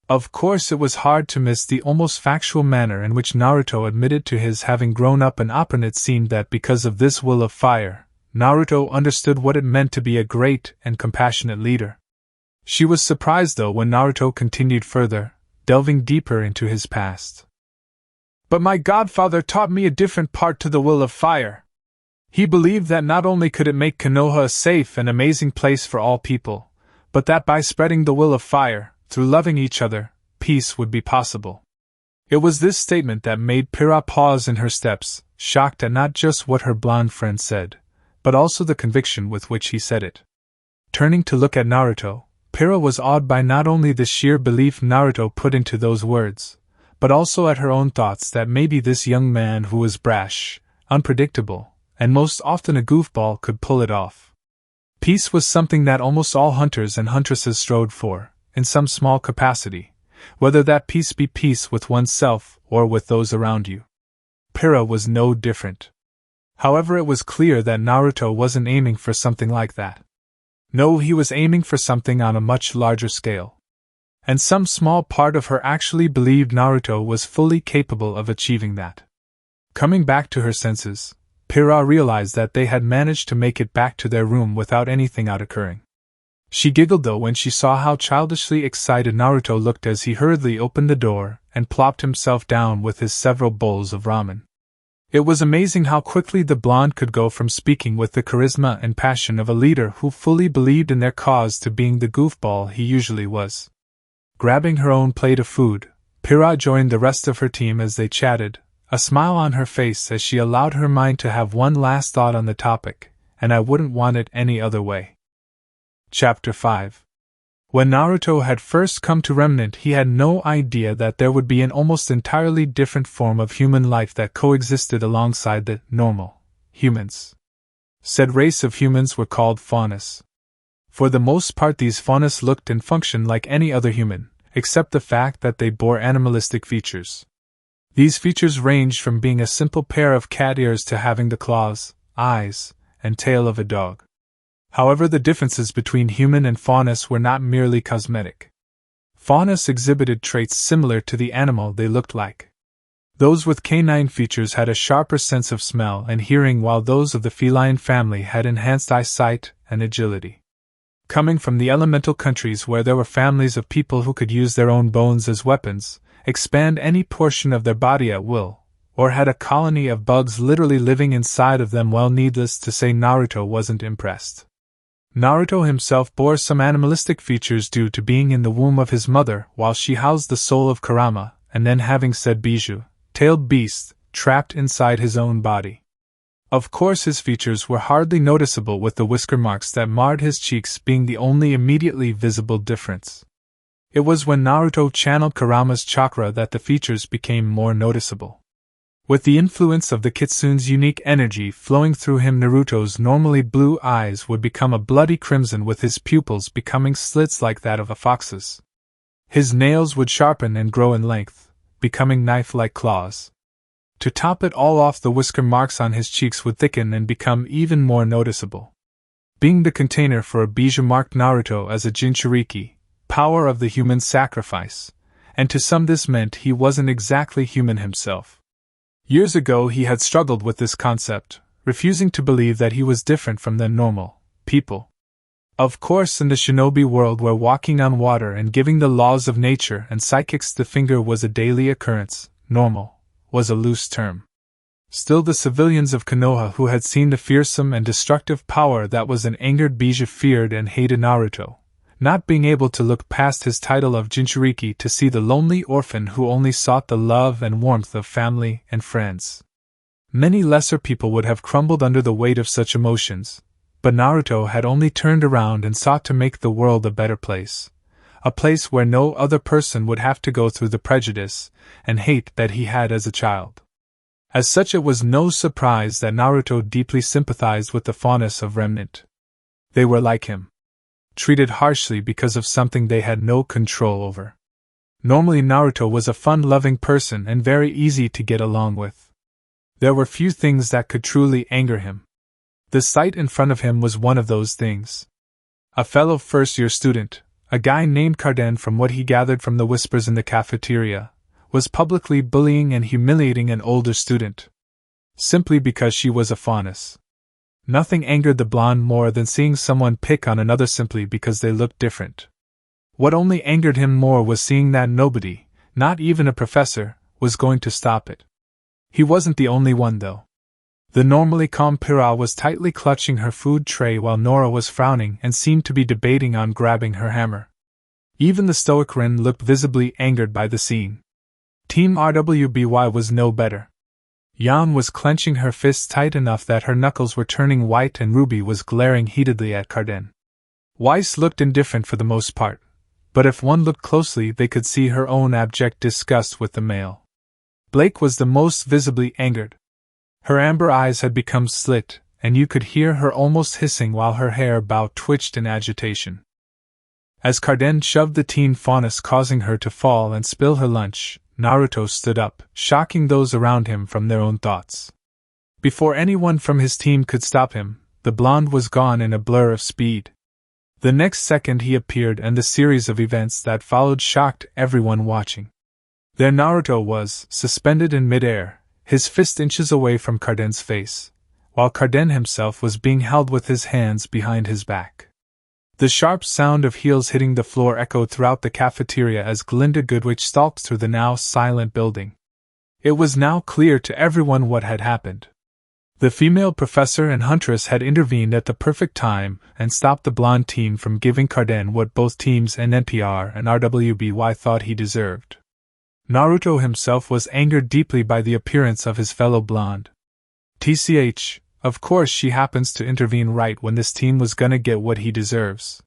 Of course, it was hard to miss the almost factual manner in which Naruto admitted to his having grown up in Oprin. It seemed that because of this will of fire, Naruto understood what it meant to be a great and compassionate leader. She was surprised though when Naruto continued further, delving deeper into his past. "But my godfather taught me a different part to the will of fire. He believed that not only could it make Konoha a safe and amazing place for all people, but that by spreading the will of fire, through loving each other, peace would be possible." It was this statement that made Pyrrha pause in her steps, shocked at not just what her blonde friend said, but also the conviction with which he said it. Turning to look at Naruto, Pyrrha was awed by not only the sheer belief Naruto put into those words, but also at her own thoughts that maybe this young man who was brash, unpredictable, and most often a goofball could pull it off. Peace was something that almost all hunters and huntresses strove for, in some small capacity, whether that peace be peace with oneself or with those around you. Pyrrha was no different. However, it was clear that Naruto wasn't aiming for something like that. No, he was aiming for something on a much larger scale. And some small part of her actually believed Naruto was fully capable of achieving that. Coming back to her senses, Pyrrha realized that they had managed to make it back to their room without anything odd occurring. She giggled though when she saw how childishly excited Naruto looked as he hurriedly opened the door and plopped himself down with his several bowls of ramen. It was amazing how quickly the blonde could go from speaking with the charisma and passion of a leader who fully believed in their cause to being the goofball he usually was. Grabbing her own plate of food, Pyrrha joined the rest of her team as they chatted, a smile on her face as she allowed her mind to have one last thought on the topic, and I wouldn't want it any other way. Chapter 5. When Naruto had first come to Remnant, he had no idea that there would be an almost entirely different form of human life that coexisted alongside the normal humans. Said race of humans were called faunas. For the most part, these faunas looked and functioned like any other human, except the fact that they bore animalistic features. These features ranged from being a simple pair of cat ears to having the claws, eyes, and tail of a dog. However, the differences between human and faunas were not merely cosmetic. Faunas exhibited traits similar to the animal they looked like. Those with canine features had a sharper sense of smell and hearing, while those of the feline family had enhanced eyesight and agility. Coming from the elemental countries where there were families of people who could use their own bones as weapons, expand any portion of their body at will, or had a colony of bugs literally living inside of them, well, needless to say, Naruto wasn't impressed. Naruto himself bore some animalistic features due to being in the womb of his mother while she housed the soul of Kurama, and then having said bijou-tailed beast, trapped inside his own body. Of course, his features were hardly noticeable, with the whisker marks that marred his cheeks being the only immediately visible difference. It was when Naruto channeled Kurama's chakra that the features became more noticeable. With the influence of the kitsune's unique energy flowing through him, Naruto's normally blue eyes would become a bloody crimson, with his pupils becoming slits like that of a fox's. His nails would sharpen and grow in length, becoming knife-like claws. To top it all off, the whisker marks on his cheeks would thicken and become even more noticeable. Being the container for a bijou marked Naruto as a Jinchuriki, power of the human sacrifice, and to some this meant he wasn't exactly human himself. Years ago he had struggled with this concept, refusing to believe that he was different from the normal people. Of course, in the shinobi world, where walking on water and giving the laws of nature and psychics the finger was a daily occurrence, normal was a loose term. Still, the civilians of Konoha who had seen the fearsome and destructive power that was an angered bijou feared and hated Naruto, not being able to look past his title of Jinchuriki to see the lonely orphan who only sought the love and warmth of family and friends. Many lesser people would have crumbled under the weight of such emotions, but Naruto had only turned around and sought to make the world a better place, a place where no other person would have to go through the prejudice and hate that he had as a child. As such, it was no surprise that Naruto deeply sympathized with the faunas of Remnant. They were like him, treated harshly because of something they had no control over. Normally, Naruto was a fun-loving person and very easy to get along with. There were few things that could truly anger him. The sight in front of him was one of those things. A fellow first-year student, a guy named Carden, from what he gathered from the whispers in the cafeteria, was publicly bullying and humiliating an older student, simply because she was a faunus. Nothing angered the blonde more than seeing someone pick on another simply because they looked different. What only angered him more was seeing that nobody, not even a professor, was going to stop it. He wasn't the only one, though. The normally calm Pyrrha was tightly clutching her food tray while Nora was frowning and seemed to be debating on grabbing her hammer. Even the stoic Rin looked visibly angered by the scene. Team RWBY was no better. Yan was clenching her fists tight enough that her knuckles were turning white, and Ruby was glaring heatedly at Carden. Weiss looked indifferent for the most part, but if one looked closely they could see her own abject disgust with the male. Blake was the most visibly angered. Her amber eyes had become slit, and you could hear her almost hissing while her hair bow twitched in agitation. As Carden shoved the teen faunus, causing her to fall and spill her lunch, Naruto stood up, shocking those around him from their own thoughts. Before anyone from his team could stop him, the blonde was gone in a blur of speed. The next second he appeared, and the series of events that followed shocked everyone watching. There Naruto was, suspended in midair, his fist inches away from Carden's face, while Carden himself was being held with his hands behind his back. The sharp sound of heels hitting the floor echoed throughout the cafeteria as Glinda Goodwitch stalked through the now silent building. It was now clear to everyone what had happened. The female professor and huntress had intervened at the perfect time and stopped the blonde teen from giving Carden what both teams NNPR and RWBY thought he deserved. Naruto himself was angered deeply by the appearance of his fellow blonde. TCH, of course she happens to intervene right when this teen was gonna get what he deserves.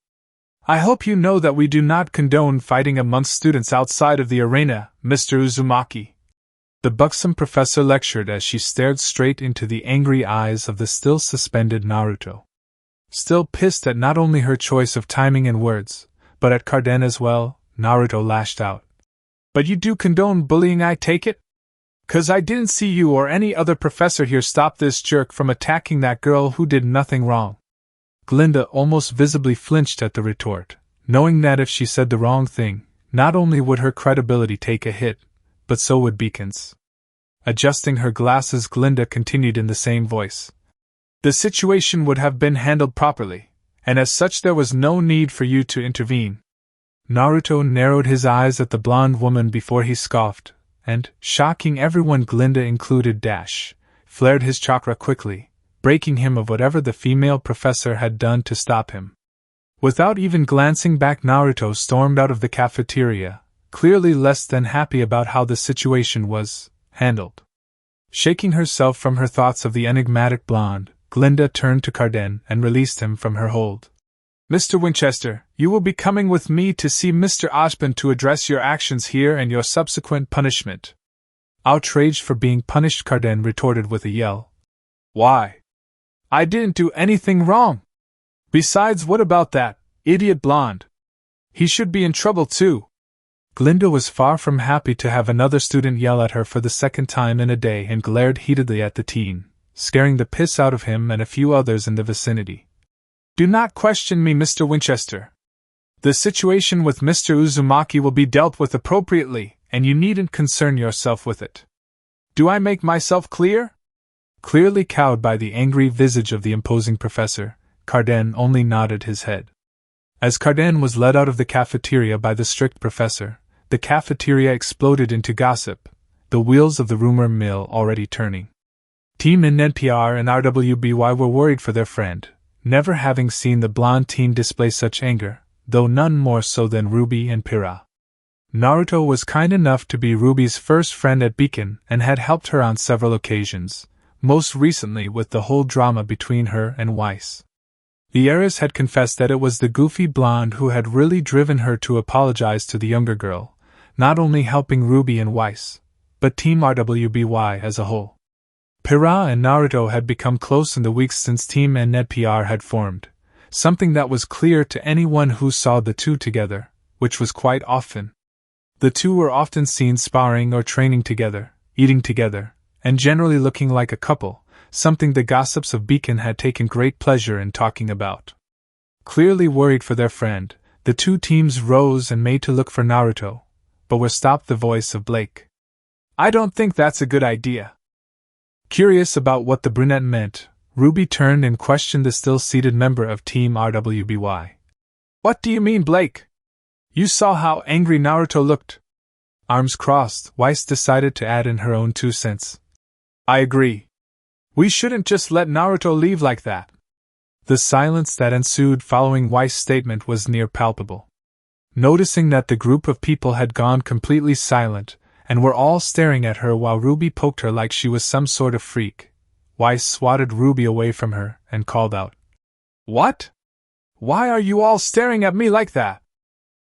I hope you know that we do not condone fighting amongst students outside of the arena, Mr. Uzumaki. The buxom professor lectured as she stared straight into the angry eyes of the still suspended Naruto. Still pissed at not only her choice of timing and words, but at Carden as well, Naruto lashed out. But you do condone bullying, I take it? 'Cause I didn't see you or any other professor here stop this jerk from attacking that girl who did nothing wrong. Glinda almost visibly flinched at the retort, knowing that if she said the wrong thing, not only would her credibility take a hit, but so would Beacon's. Adjusting her glasses, Glinda continued in the same voice. The situation would have been handled properly, and as such there was no need for you to intervene. Naruto narrowed his eyes at the blonde woman before he scoffed, and, shocking everyone Glinda included, flared his chakra quickly, breaking him of whatever the female professor had done to stop him. Without even glancing back, Naruto stormed out of the cafeteria, clearly less than happy about how the situation was handled. Shaking herself from her thoughts of the enigmatic blonde, Glinda turned to Carden and released him from her hold. Mr. Winchester, you will be coming with me to see Mr. Osborne to address your actions here and your subsequent punishment. Outraged for being punished, Carden retorted with a yell. Why? I didn't do anything wrong. Besides, what about that idiot blonde? He should be in trouble too. Glinda was far from happy to have another student yell at her for the second time in a day and glared heatedly at the teen, scaring the piss out of him and a few others in the vicinity. Do not question me, Mr. Winchester. The situation with Mr. Uzumaki will be dealt with appropriately, and you needn't concern yourself with it. Do I make myself clear? Clearly cowed by the angry visage of the imposing professor, Carden only nodded his head. As Carden was led out of the cafeteria by the strict professor, the cafeteria exploded into gossip, the wheels of the rumor mill already turning. Team NNPR and RWBY were worried for their friend, never having seen the blonde teen display such anger, though none more so than RWBY and Pyrrha. Naruto was kind enough to be RWBY's first friend at Beacon and had helped her on several occasions, most recently with the whole drama between her and Weiss. The heiress had confessed that it was the goofy blonde who had really driven her to apologize to the younger girl, not only helping RWBY and Weiss, but Team RWBY as a whole. Pyrrha and Naruto had become close in the weeks since Team NNPR had formed, something that was clear to anyone who saw the two together, which was quite often. The two were often seen sparring or training together, eating together, and generally looking like a couple, something the gossips of Beacon had taken great pleasure in talking about. Clearly worried for their friend, the two teams rose and made to look for Naruto, but were stopped the voice of Blake. I don't think that's a good idea. Curious about what the brunette meant, RWBY turned and questioned the still-seated member of Team RWBY. What do you mean, Blake? You saw how angry Naruto looked. Arms crossed, Weiss decided to add in her own 2 cents. I agree. We shouldn't just let Naruto leave like that. The silence that ensued following Weiss' statement was near palpable. Noticing that the group of people had gone completely silent, and were all staring at her while RWBY poked her like she was some sort of freak, Weiss swatted RWBY away from her and called out. What? Why are you all staring at me like that?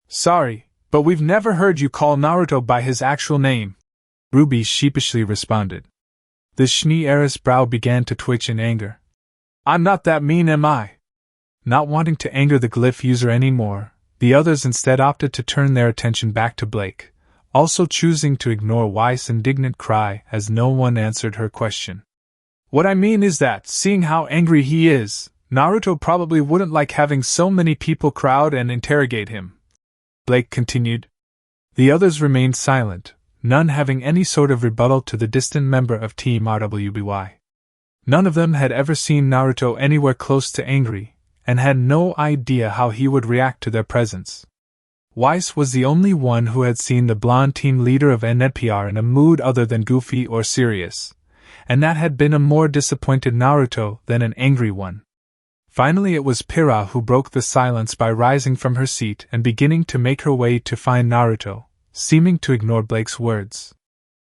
Sorry, but we've never heard you call Naruto by his actual name, RWBY sheepishly responded. The Shinee heiress' brow began to twitch in anger. I'm not that mean, am I? Not wanting to anger the glyph user anymore, the others instead opted to turn their attention back to Blake, also choosing to ignore Weiss' indignant cry as no one answered her question. What I mean is that, seeing how angry he is, Naruto probably wouldn't like having so many people crowd and interrogate him. Blake continued. The others remained silent, none having any sort of rebuttal to the distant member of Team RWBY. None of them had ever seen Naruto anywhere close to angry, and had no idea how he would react to their presence. Weiss was the only one who had seen the blonde team leader of NPR in a mood other than goofy or serious, and that had been a more disappointed Naruto than an angry one. Finally it was Pyrrha who broke the silence by rising from her seat and beginning to make her way to find Naruto, seeming to ignore Blake's words.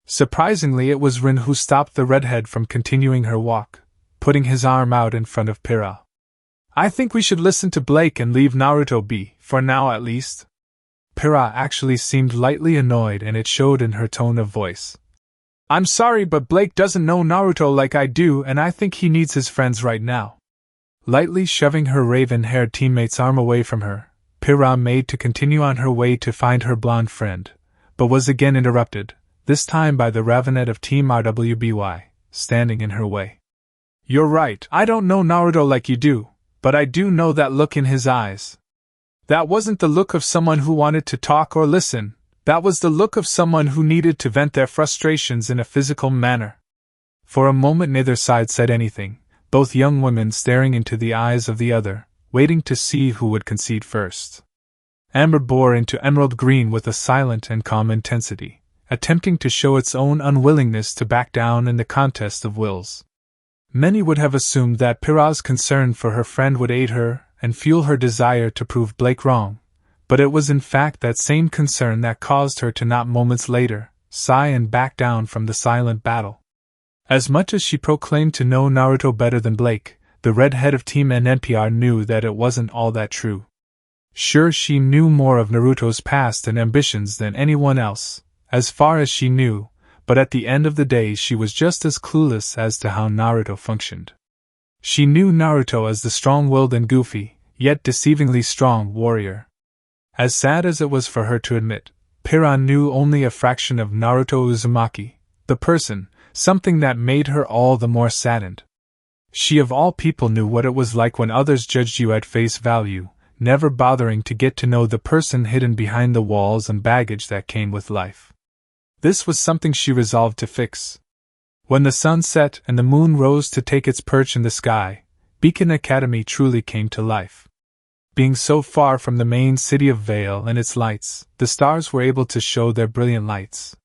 Surprisingly, it was Rin who stopped the redhead from continuing her walk, putting his arm out in front of Pyrrha. "I think we should listen to Blake and leave Naruto be, for now at least." Pyrrha actually seemed lightly annoyed, and it showed in her tone of voice. "I'm sorry, but Blake doesn't know Naruto like I do, and I think he needs his friends right now." Lightly shoving her raven-haired teammate's arm away from her, Pyrrha made to continue on her way to find her blonde friend, but was again interrupted, this time by the Remnant of Team RWBY, standing in her way. "You're right, I don't know Naruto like you do, but I do know that look in his eyes. That wasn't the look of someone who wanted to talk or listen, that was the look of someone who needed to vent their frustrations in a physical manner." For a moment neither side said anything, both young women staring into the eyes of the other, waiting to see who would concede first. Amber bore into emerald green with a silent and calm intensity, attempting to show its own unwillingness to back down in the contest of wills. Many would have assumed that Pyrrha's concern for her friend would aid her and fuel her desire to prove Blake wrong, but it was in fact that same concern that caused her to not moments later sigh and back down from the silent battle. As much as she proclaimed to know Naruto better than Blake, the red head of Team NPR knew that it wasn't all that true. Sure, she knew more of Naruto's past and ambitions than anyone else, as far as she knew, but at the end of the day she was just as clueless as to how Naruto functioned. She knew Naruto as the strong-willed and goofy, yet deceivingly strong warrior. As sad as it was for her to admit, Pyrrha knew only a fraction of Naruto Uzumaki, the person, something that made her all the more saddened. She of all people knew what it was like when others judged you at face value, never bothering to get to know the person hidden behind the walls and baggage that came with life. This was something she resolved to fix. When the sun set and the moon rose to take its perch in the sky, Beacon Academy truly came to life. Being so far from the main city of Vale and its lights, the stars were able to show their brilliant lights.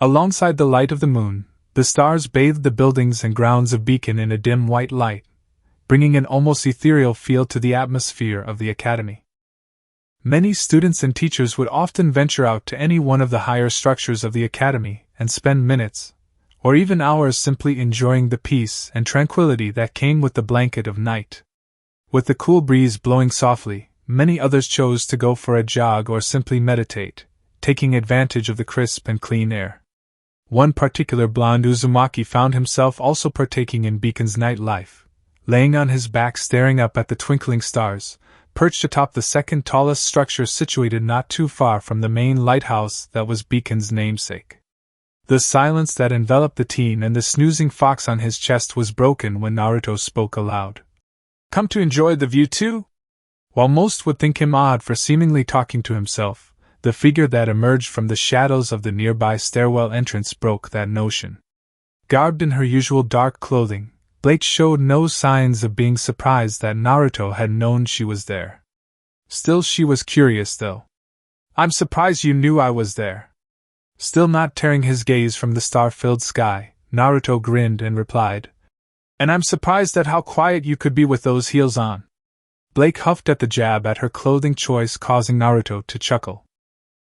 Alongside the light of the moon, the stars bathed the buildings and grounds of Beacon in a dim white light, bringing an almost ethereal feel to the atmosphere of the academy. Many students and teachers would often venture out to any one of the higher structures of the academy and spend minutes, or even hours simply enjoying the peace and tranquility that came with the blanket of night. With the cool breeze blowing softly, many others chose to go for a jog or simply meditate, taking advantage of the crisp and clean air. One particular blonde Uzumaki found himself also partaking in Beacon's nightlife, laying on his back staring up at the twinkling stars, perched atop the second tallest structure situated not too far from the main lighthouse that was Beacon's namesake. The silence that enveloped the teen and the snoozing fox on his chest was broken when Naruto spoke aloud. "Come to enjoy the view too?" While most would think him odd for seemingly talking to himself, the figure that emerged from the shadows of the nearby stairwell entrance broke that notion. Garbed in her usual dark clothing, Blake showed no signs of being surprised that Naruto had known she was there. Still, she was curious though. "I'm surprised you knew I was there." Still not tearing his gaze from the star-filled sky, Naruto grinned and replied, "And I'm surprised at how quiet you could be with those heels on." Blake huffed at the jab at her clothing choice, causing Naruto to chuckle.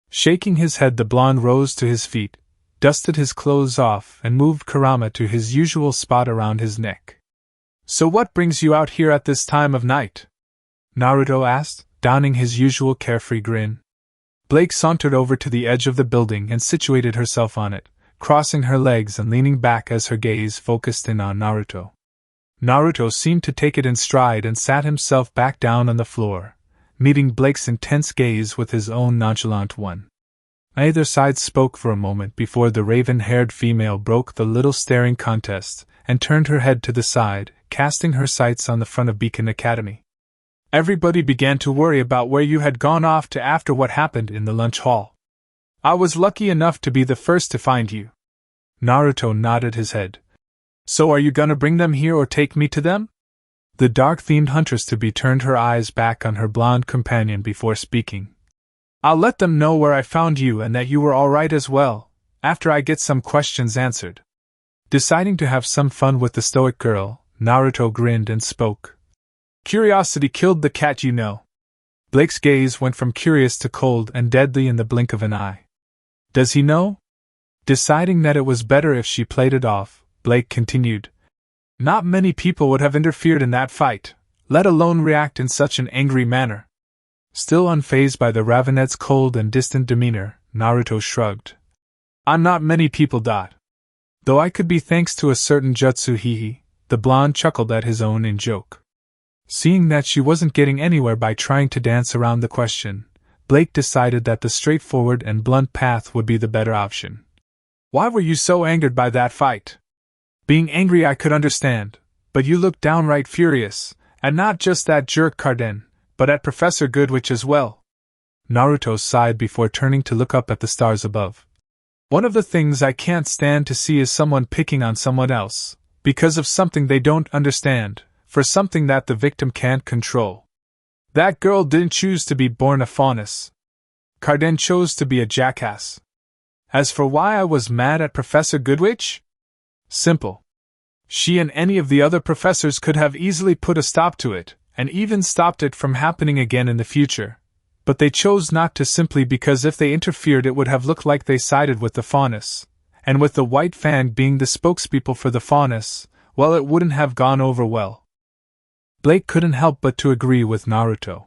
Shaking his head, the blonde rose to his feet, dusted his clothes off, and moved Kurama to his usual spot around his neck. "So what brings you out here at this time of night?" Naruto asked, donning his usual carefree grin. Blake sauntered over to the edge of the building and situated herself on it, crossing her legs and leaning back as her gaze focused in on Naruto. Naruto seemed to take it in stride and sat himself back down on the floor, meeting Blake's intense gaze with his own nonchalant one. Neither side spoke for a moment before the raven-haired female broke the little staring contest and turned her head to the side, casting her sights on the front of Beacon Academy. "Everybody began to worry about where you had gone off to after what happened in the lunch hall. I was lucky enough to be the first to find you." Naruto nodded his head. "So are you gonna bring them here or take me to them?" The dark-themed huntress-to-be turned her eyes back on her blonde companion before speaking. I'll let them know where I found you and that you were alright as well, after I get some questions answered. Deciding to have some fun with the stoic girl, Naruto grinned and spoke. Curiosity killed the cat, you know. Blake's gaze went from curious to cold and deadly in the blink of an eye. Does he know? Deciding that it was better if she played it off, Blake continued. Not many people would have interfered in that fight, let alone react in such an angry manner. Still unfazed by the Ravenette's cold and distant demeanor, Naruto shrugged. I'm not many people. Though I could be thanks to a certain jutsu hee. The blonde chuckled at his own in joke. Seeing that she wasn't getting anywhere by trying to dance around the question, Blake decided that the straightforward and blunt path would be the better option. Why were you so angered by that fight? Being angry I could understand, but you looked downright furious, and not just that jerk Carden, but at Professor Goodwitch as well. Naruto sighed before turning to look up at the stars above. One of the things I can't stand to see is someone picking on someone else, because of something they don't understand, for something that the victim can't control. That girl didn't choose to be born a faunus. Carden chose to be a jackass. As for why I was mad at Professor Goodwitch? Simple. She and any of the other professors could have easily put a stop to it, and even stopped it from happening again in the future. But they chose not to simply because if they interfered it would have looked like they sided with the faunus. And with the White Fang being the spokespeople for the faunus, well, it wouldn't have gone over well. Blake couldn't help but to agree with Naruto.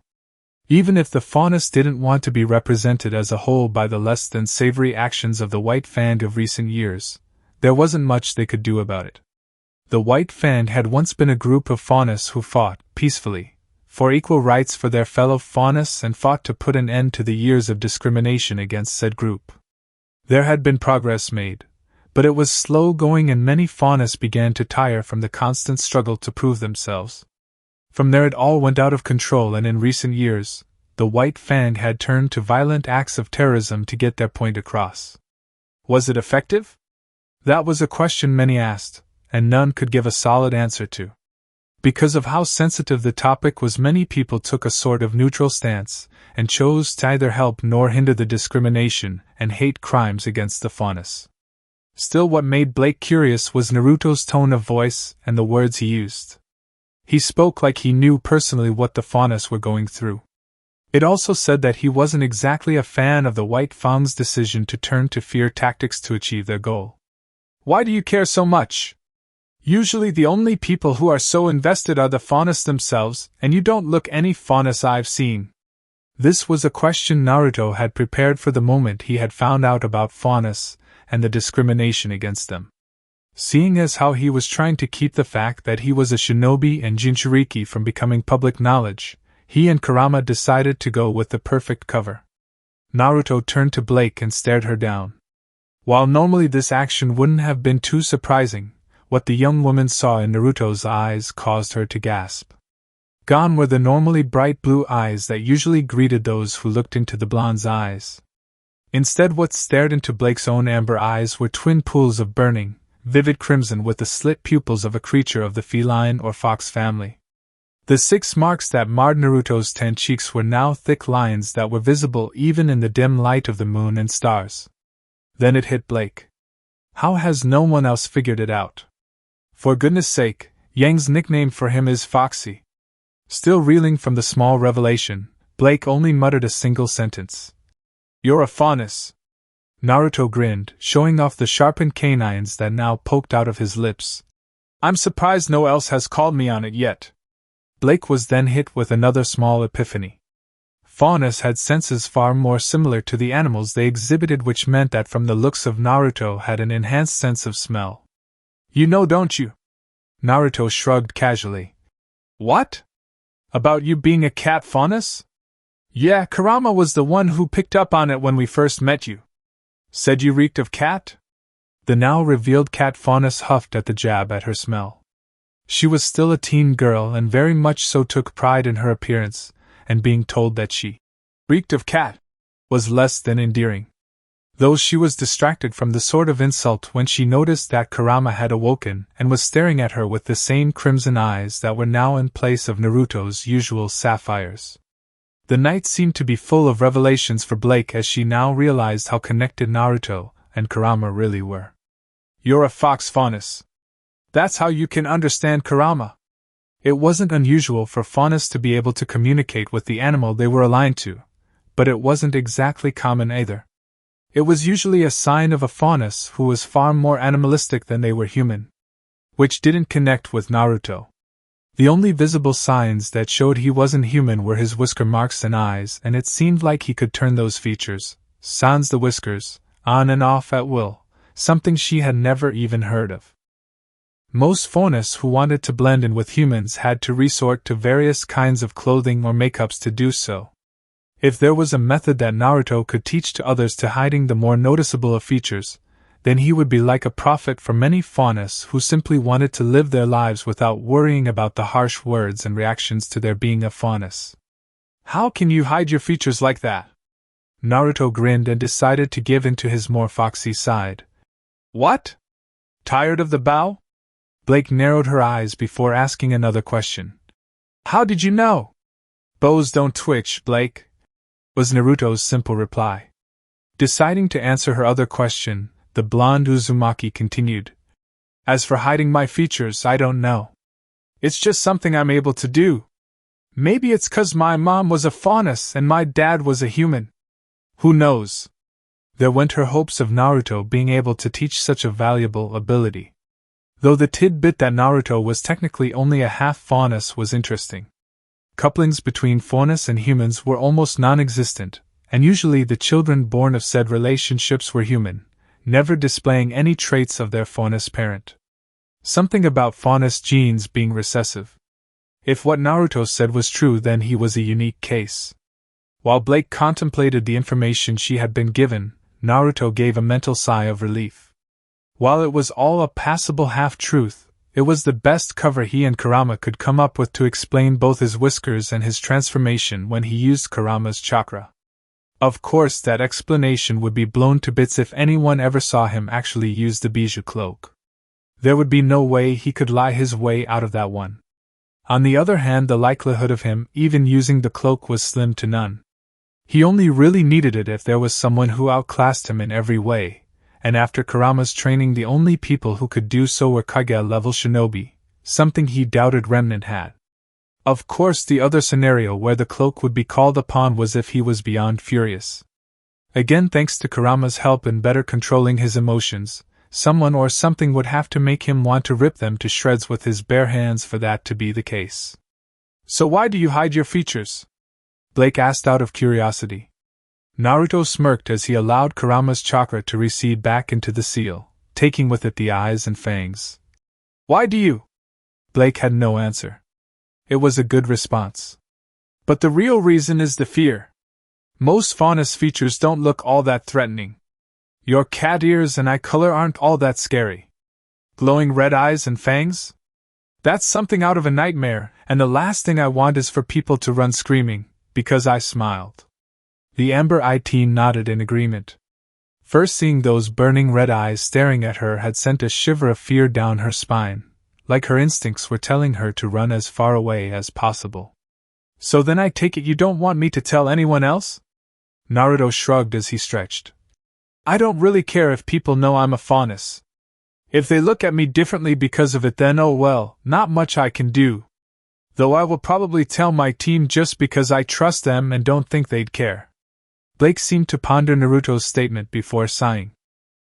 Even if the faunus didn't want to be represented as a whole by the less than savory actions of the White Fang of recent years, there wasn't much they could do about it. The White Fang had once been a group of faunus who fought, peacefully, for equal rights for their fellow faunus and fought to put an end to the years of discrimination against said group. There had been progress made, but it was slow going and many faunus began to tire from the constant struggle to prove themselves. From there it all went out of control, and in recent years, the White Fang had turned to violent acts of terrorism to get their point across. Was it effective? That was a question many asked, and none could give a solid answer to. Because of how sensitive the topic was, many people took a sort of neutral stance, and chose to neither help nor hinder the discrimination and hate crimes against the faunus. Still, what made Blake curious was Naruto's tone of voice and the words he used. He spoke like he knew personally what the faunus were going through. It also said that he wasn't exactly a fan of the White Fang's decision to turn to fear tactics to achieve their goal. Why do you care so much? Usually the only people who are so invested are the faunus themselves, and you don't look any faunus I've seen. This was a question Naruto had prepared for the moment he had found out about faunus and the discrimination against them. Seeing as how he was trying to keep the fact that he was a shinobi and jinchuriki from becoming public knowledge, he and Kurama decided to go with the perfect cover. Naruto turned to Blake and stared her down. While normally this action wouldn't have been too surprising, what the young woman saw in Naruto's eyes caused her to gasp. Gone were the normally bright blue eyes that usually greeted those who looked into the blonde's eyes. Instead, what stared into Blake's own amber eyes were twin pools of burning, vivid crimson with the slit pupils of a creature of the feline or fox family. The 6 marks that marred Naruto's 10 cheeks were now thick lines that were visible even in the dim light of the moon and stars. Then it hit Blake. How has no one else figured it out? For goodness sake, Yang's nickname for him is Foxy. Still reeling from the small revelation, Blake only muttered a single sentence. You're a faunus. Naruto grinned, showing off the sharpened canines that now poked out of his lips. I'm surprised no one else has called me on it yet. Blake was then hit with another small epiphany. Faunus had senses far more similar to the animals they exhibited, which meant that from the looks of Naruto had an enhanced sense of smell. You know, don't you? Naruto shrugged casually. What? About you being a cat faunus? Yeah, Kurama was the one who picked up on it when we first met you. Said you reeked of cat? The now revealed cat faunus huffed at the jab at her smell. She was still a teen girl and very much so took pride in her appearance, and being told that she reeked of cat was less than endearing. though she was distracted from the sort of insult when she noticed that Kurama had awoken and was staring at her with the same crimson eyes that were now in place of Naruto's usual sapphires. The night seemed to be full of revelations for Blake as she now realized how connected Naruto and Kurama really were. "You're a fox faunus. That's how you can understand Kurama." It wasn't unusual for faunus to be able to communicate with the animal they were aligned to, but it wasn't exactly common either. It was usually a sign of a faunus who was far more animalistic than they were human, which didn't connect with Naruto. The only visible signs that showed he wasn't human were his whisker marks and eyes, and it seemed like he could turn those features, sans the whiskers, on and off at will, something she had never even heard of. Most faunus who wanted to blend in with humans had to resort to various kinds of clothing or makeups to do so. If there was a method that Naruto could teach to others to hiding the more noticeable of features, then he would be like a prophet for many faunus who simply wanted to live their lives without worrying about the harsh words and reactions to their being a faunus. "How can you hide your features like that?" Naruto grinned and decided to give in to his more foxy side. "What? Tired of the bow?" Blake narrowed her eyes before asking another question. "How did you know?" "Bows don't twitch, Blake," was Naruto's simple reply. Deciding to answer her other question, the blonde Uzumaki continued. "As for hiding my features, I don't know. It's just something I'm able to do. Maybe it's 'cause my mom was a faunus and my dad was a human. Who knows?" There went her hopes of Naruto being able to teach such a valuable ability. Though the tidbit that Naruto was technically only a half faunus was interesting. Couplings between faunus and humans were almost non-existent, and usually the children born of said relationships were human, never displaying any traits of their faunus parent. Something about faunus genes being recessive. If what Naruto said was true, then he was a unique case. While Blake contemplated the information she had been given, Naruto gave a mental sigh of relief. While it was all a passable half-truth, it was the best cover he and Kurama could come up with to explain both his whiskers and his transformation when he used Kurama's chakra. Of course, that explanation would be blown to bits if anyone ever saw him actually use the bijou cloak. There would be no way he could lie his way out of that one. On the other hand, the likelihood of him even using the cloak was slim to none. He only really needed it if there was someone who outclassed him in every way, and after Kurama's training the only people who could do so were Kage-level shinobi, something he doubted Remnant had. Of course, the other scenario where the cloak would be called upon was if he was beyond furious. Again, thanks to Kurama's help in better controlling his emotions, someone or something would have to make him want to rip them to shreds with his bare hands for that to be the case. "So why do you hide your features?" Blake asked out of curiosity. Naruto smirked as he allowed Kurama's chakra to recede back into the seal, taking with it the eyes and fangs. "Why do you?" Blake had no answer. It was a good response. "But the real reason is the fear. Most faunus features don't look all that threatening. Your cat ears and eye color aren't all that scary. Glowing red eyes and fangs? That's something out of a nightmare, and the last thing I want is for people to run screaming, because I smiled." The amber-eyed teen nodded in agreement. First seeing those burning red eyes staring at her had sent a shiver of fear down her spine, like her instincts were telling her to run as far away as possible. "So then I take it you don't want me to tell anyone else?" Naruto shrugged as he stretched. "I don't really care if people know I'm a faunus. If they look at me differently because of it, then oh well, not much I can do. Though I will probably tell my team just because I trust them and don't think they'd care." Blake seemed to ponder Naruto's statement before sighing.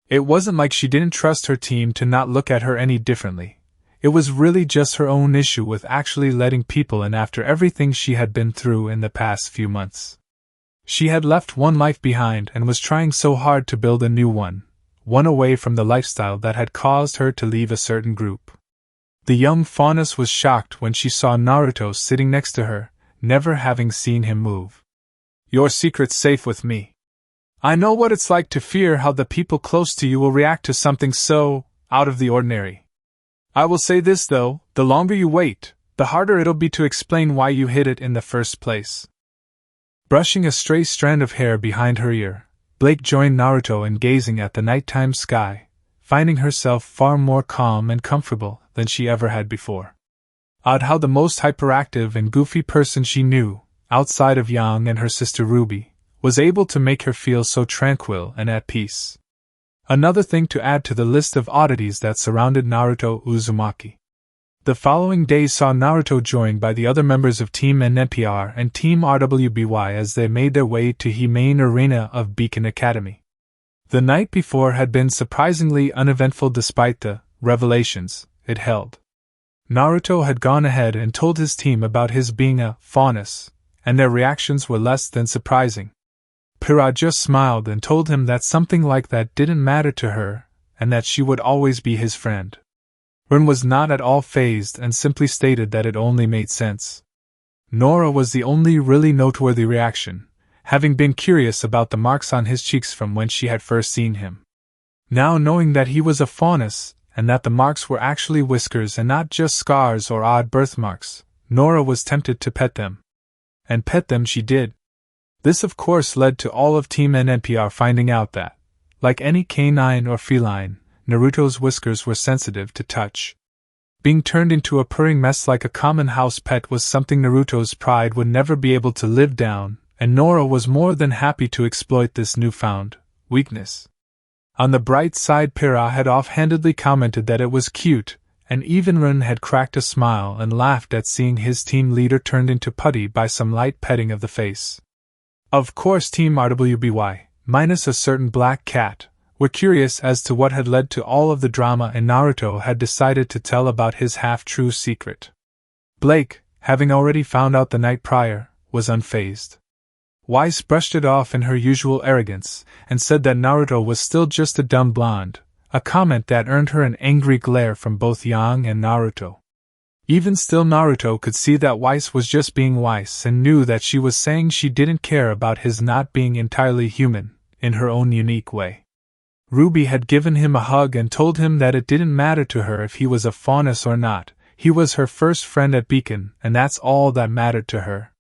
It wasn't like she didn't trust her team to not look at her any differently. It was really just her own issue with actually letting people in after everything she had been through in the past few months. She had left one life behind and was trying so hard to build a new one away from the lifestyle that had caused her to leave a certain group. The young faunus was shocked when she saw Naruto sitting next to her, never having seen him move. "Your secret's safe with me. I know what it's like to fear how the people close to you will react to something so out of the ordinary. I will say this though, the longer you wait, the harder it'll be to explain why you hid it in the first place." Brushing a stray strand of hair behind her ear, Blake joined Naruto in gazing at the nighttime sky, finding herself far more calm and comfortable than she ever had before. Odd how the most hyperactive and goofy person she knew, outside of Yang and her sister RWBY, was able to make her feel so tranquil and at peace. Another thing to add to the list of oddities that surrounded Naruto Uzumaki. The following day saw Naruto joined by the other members of Team NPR and Team RWBY as they made their way to the main arena of Beacon Academy. The night before had been surprisingly uneventful despite the revelations it held. Naruto had gone ahead and told his team about his being a faunus, and their reactions were less than surprising. Pyrrha just smiled and told him that something like that didn't matter to her, and that she would always be his friend. Rin was not at all fazed and simply stated that it only made sense. Nora was the only really noteworthy reaction, having been curious about the marks on his cheeks from when she had first seen him. Now knowing that he was a faunus, and that the marks were actually whiskers and not just scars or odd birthmarks, Nora was tempted to pet them. And pet them she did. This of course led to all of Team NPR finding out that, like any canine or feline, Naruto's whiskers were sensitive to touch. Being turned into a purring mess like a common house pet was something Naruto's pride would never be able to live down, and Nora was more than happy to exploit this newfound weakness. On the bright side, Pyrrha had offhandedly commented that it was cute, and even Rin had cracked a smile and laughed at seeing his team leader turned into putty by some light petting of the face. Of course Team RWBY, minus a certain black cat, were curious as to what had led to all of the drama, and Naruto had decided to tell about his half-true secret. Blake, having already found out the night prior, was unfazed. Weiss brushed it off in her usual arrogance, and said that Naruto was still just a dumb blonde, a comment that earned her an angry glare from both Yang and Naruto. Even still, Naruto could see that Weiss was just being Weiss and knew that she was saying she didn't care about his not being entirely human, in her own unique way. RWBY had given him a hug and told him that it didn't matter to her if he was a faunus or not, he was her first friend at Beacon, and that's all that mattered to her.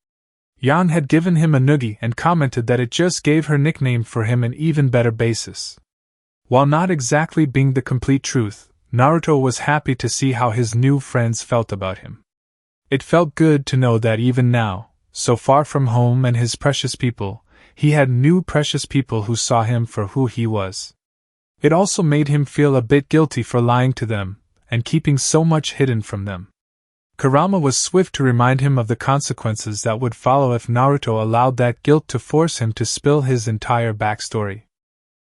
Yang had given him a noogie and commented that it just gave her nickname for him an even better basis. While not exactly being the complete truth, Naruto was happy to see how his new friends felt about him. It felt good to know that even now, so far from home and his precious people, he had new precious people who saw him for who he was. It also made him feel a bit guilty for lying to them, and keeping so much hidden from them. Kurama was swift to remind him of the consequences that would follow if Naruto allowed that guilt to force him to spill his entire backstory.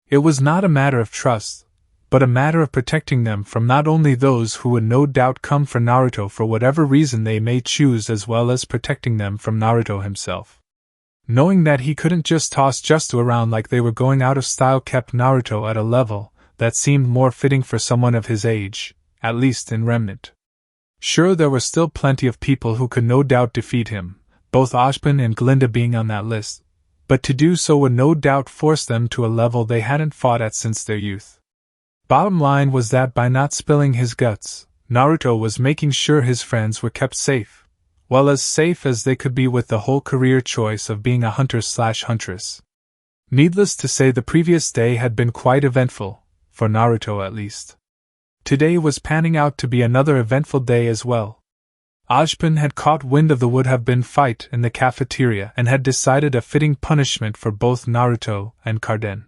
It was not a matter of trust, but a matter of protecting them from not only those who would no doubt come for Naruto for whatever reason they may choose, as well as protecting them from Naruto himself. Knowing that he couldn't just toss Justo around like they were going out of style kept Naruto at a level that seemed more fitting for someone of his age, at least in Remnant. Sure, there were still plenty of people who could no doubt defeat him, both Ashbin and Glinda being on that list, but to do so would no doubt force them to a level they hadn't fought at since their youth. Bottom line was that by not spilling his guts, Naruto was making sure his friends were kept safe, well, as safe as they could be with the whole career choice of being a hunter/huntress. Needless to say, the previous day had been quite eventful, for Naruto at least. Today was panning out to be another eventful day as well. Ashbin had caught wind of the would-have-been fight in the cafeteria and had decided a fitting punishment for both Naruto and Carden.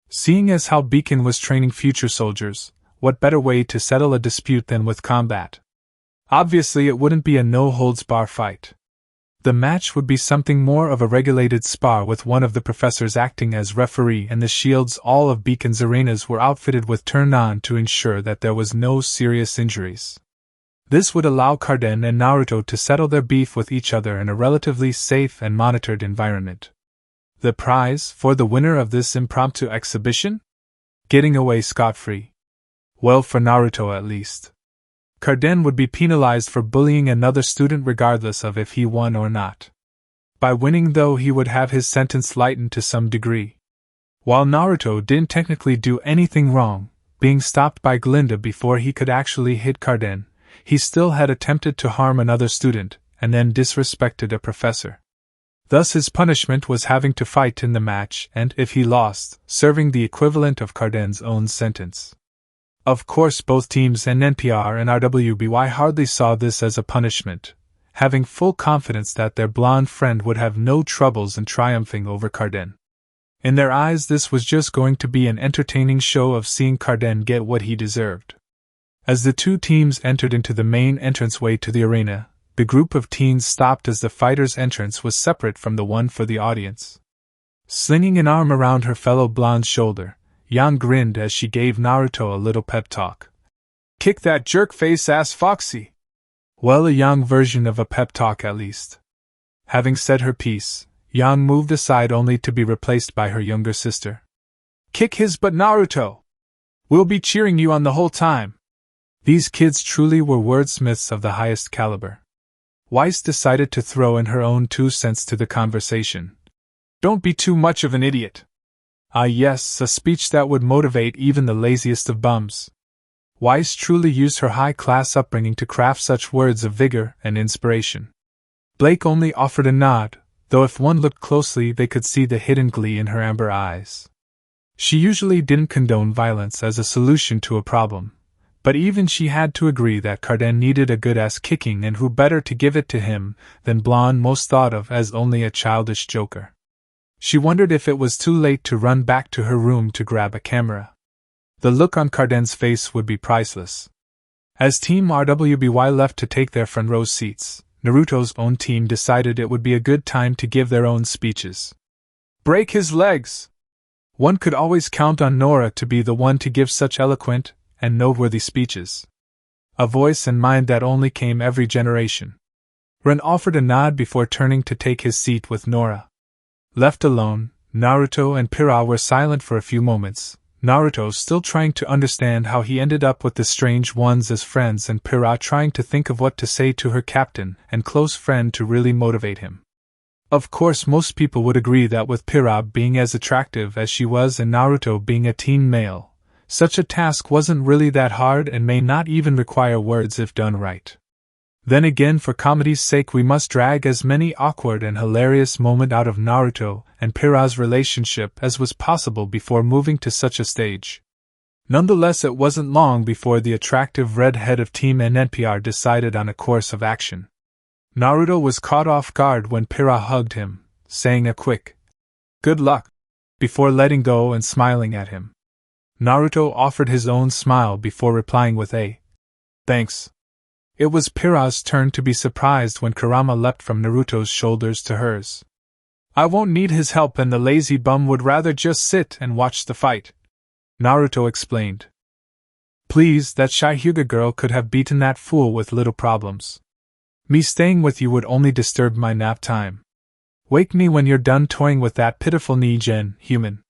Seeing as how Beacon was training future soldiers, what better way to settle a dispute than with combat? Obviously it wouldn't be a no-holds-bar fight. The match would be something more of a regulated spar with one of the professors acting as referee, and the shields all of Beacon's arenas were outfitted with turn-on to ensure that there was no serious injuries. This would allow Carden and Naruto to settle their beef with each other in a relatively safe and monitored environment. The prize for the winner of this impromptu exhibition? Getting away scot-free. Well, for Naruto at least. Carden would be penalized for bullying another student regardless of if he won or not. By winning, though, he would have his sentence lightened to some degree. While Naruto didn't technically do anything wrong, being stopped by Glinda before he could actually hit Carden, he still had attempted to harm another student, and then disrespected a professor. Thus his punishment was having to fight in the match and, if he lost, serving the equivalent of Carden's own sentence. Of course both teams NNPR and RWBY hardly saw this as a punishment, having full confidence that their blonde friend would have no troubles in triumphing over Carden. In their eyes this was just going to be an entertaining show of seeing Carden get what he deserved. As the two teams entered into the main entranceway to the arena, the group of teens stopped as the fighter's entrance was separate from the one for the audience. Slinging an arm around her fellow blonde's shoulder, Yang grinned as she gave Naruto a little pep talk. "Kick that jerk-face ass Foxy!" Well, a young version of a pep talk at least. Having said her piece, Yang moved aside only to be replaced by her younger sister. "Kick his butt, Naruto! We'll be cheering you on the whole time!" These kids truly were wordsmiths of the highest caliber. Weiss decided to throw in her own 2 cents to the conversation. "Don't be too much of an idiot." Ah yes, a speech that would motivate even the laziest of bums. Weiss truly used her high-class upbringing to craft such words of vigor and inspiration. Blake only offered a nod, though if one looked closely they could see the hidden glee in her amber eyes. She usually didn't condone violence as a solution to a problem, but even she had to agree that Carden needed a good ass kicking, and who better to give it to him than Blonde, most thought of as only a childish joker. She wondered if it was too late to run back to her room to grab a camera. The look on Carden's face would be priceless. As Team RWBY left to take their front row seats, Naruto's own team decided it would be a good time to give their own speeches. "Break his legs!" One could always count on Nora to be the one to give such eloquent and noteworthy speeches. A voice and mind that only came every generation. Ren offered a nod before turning to take his seat with Nora. Left alone, Naruto and Pira were silent for a few moments, Naruto still trying to understand how he ended up with the strange ones as friends, and Pira trying to think of what to say to her captain and close friend to really motivate him. Of course most people would agree that with Pira being as attractive as she was and Naruto being a teen male, such a task wasn't really that hard and may not even require words if done right. Then again, for comedy's sake, we must drag as many awkward and hilarious moments out of Naruto and Pira's relationship as was possible before moving to such a stage. Nonetheless, it wasn't long before the attractive red head of Team NNPR decided on a course of action. Naruto was caught off guard when Pira hugged him, saying a quick, "Good luck," before letting go and smiling at him. Naruto offered his own smile before replying with a "Thanks." It was Pira's turn to be surprised when Kurama leapt from Naruto's shoulders to hers. "I won't need his help, and the lazy bum would rather just sit and watch the fight," Naruto explained. "Please, that shy Hyuga girl could have beaten that fool with little problems. Me staying with you would only disturb my nap time. Wake me when you're done toying with that pitiful Nigen human."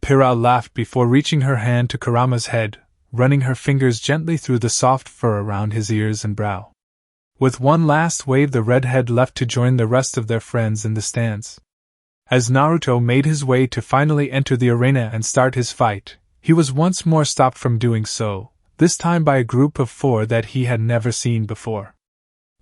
Pira laughed before reaching her hand to Kurama's head, running her fingers gently through the soft fur around his ears and brow. With one last wave, the redhead left to join the rest of their friends in the stands. As Naruto made his way to finally enter the arena and start his fight, he was once more stopped from doing so, this time by a group of 4 that he had never seen before.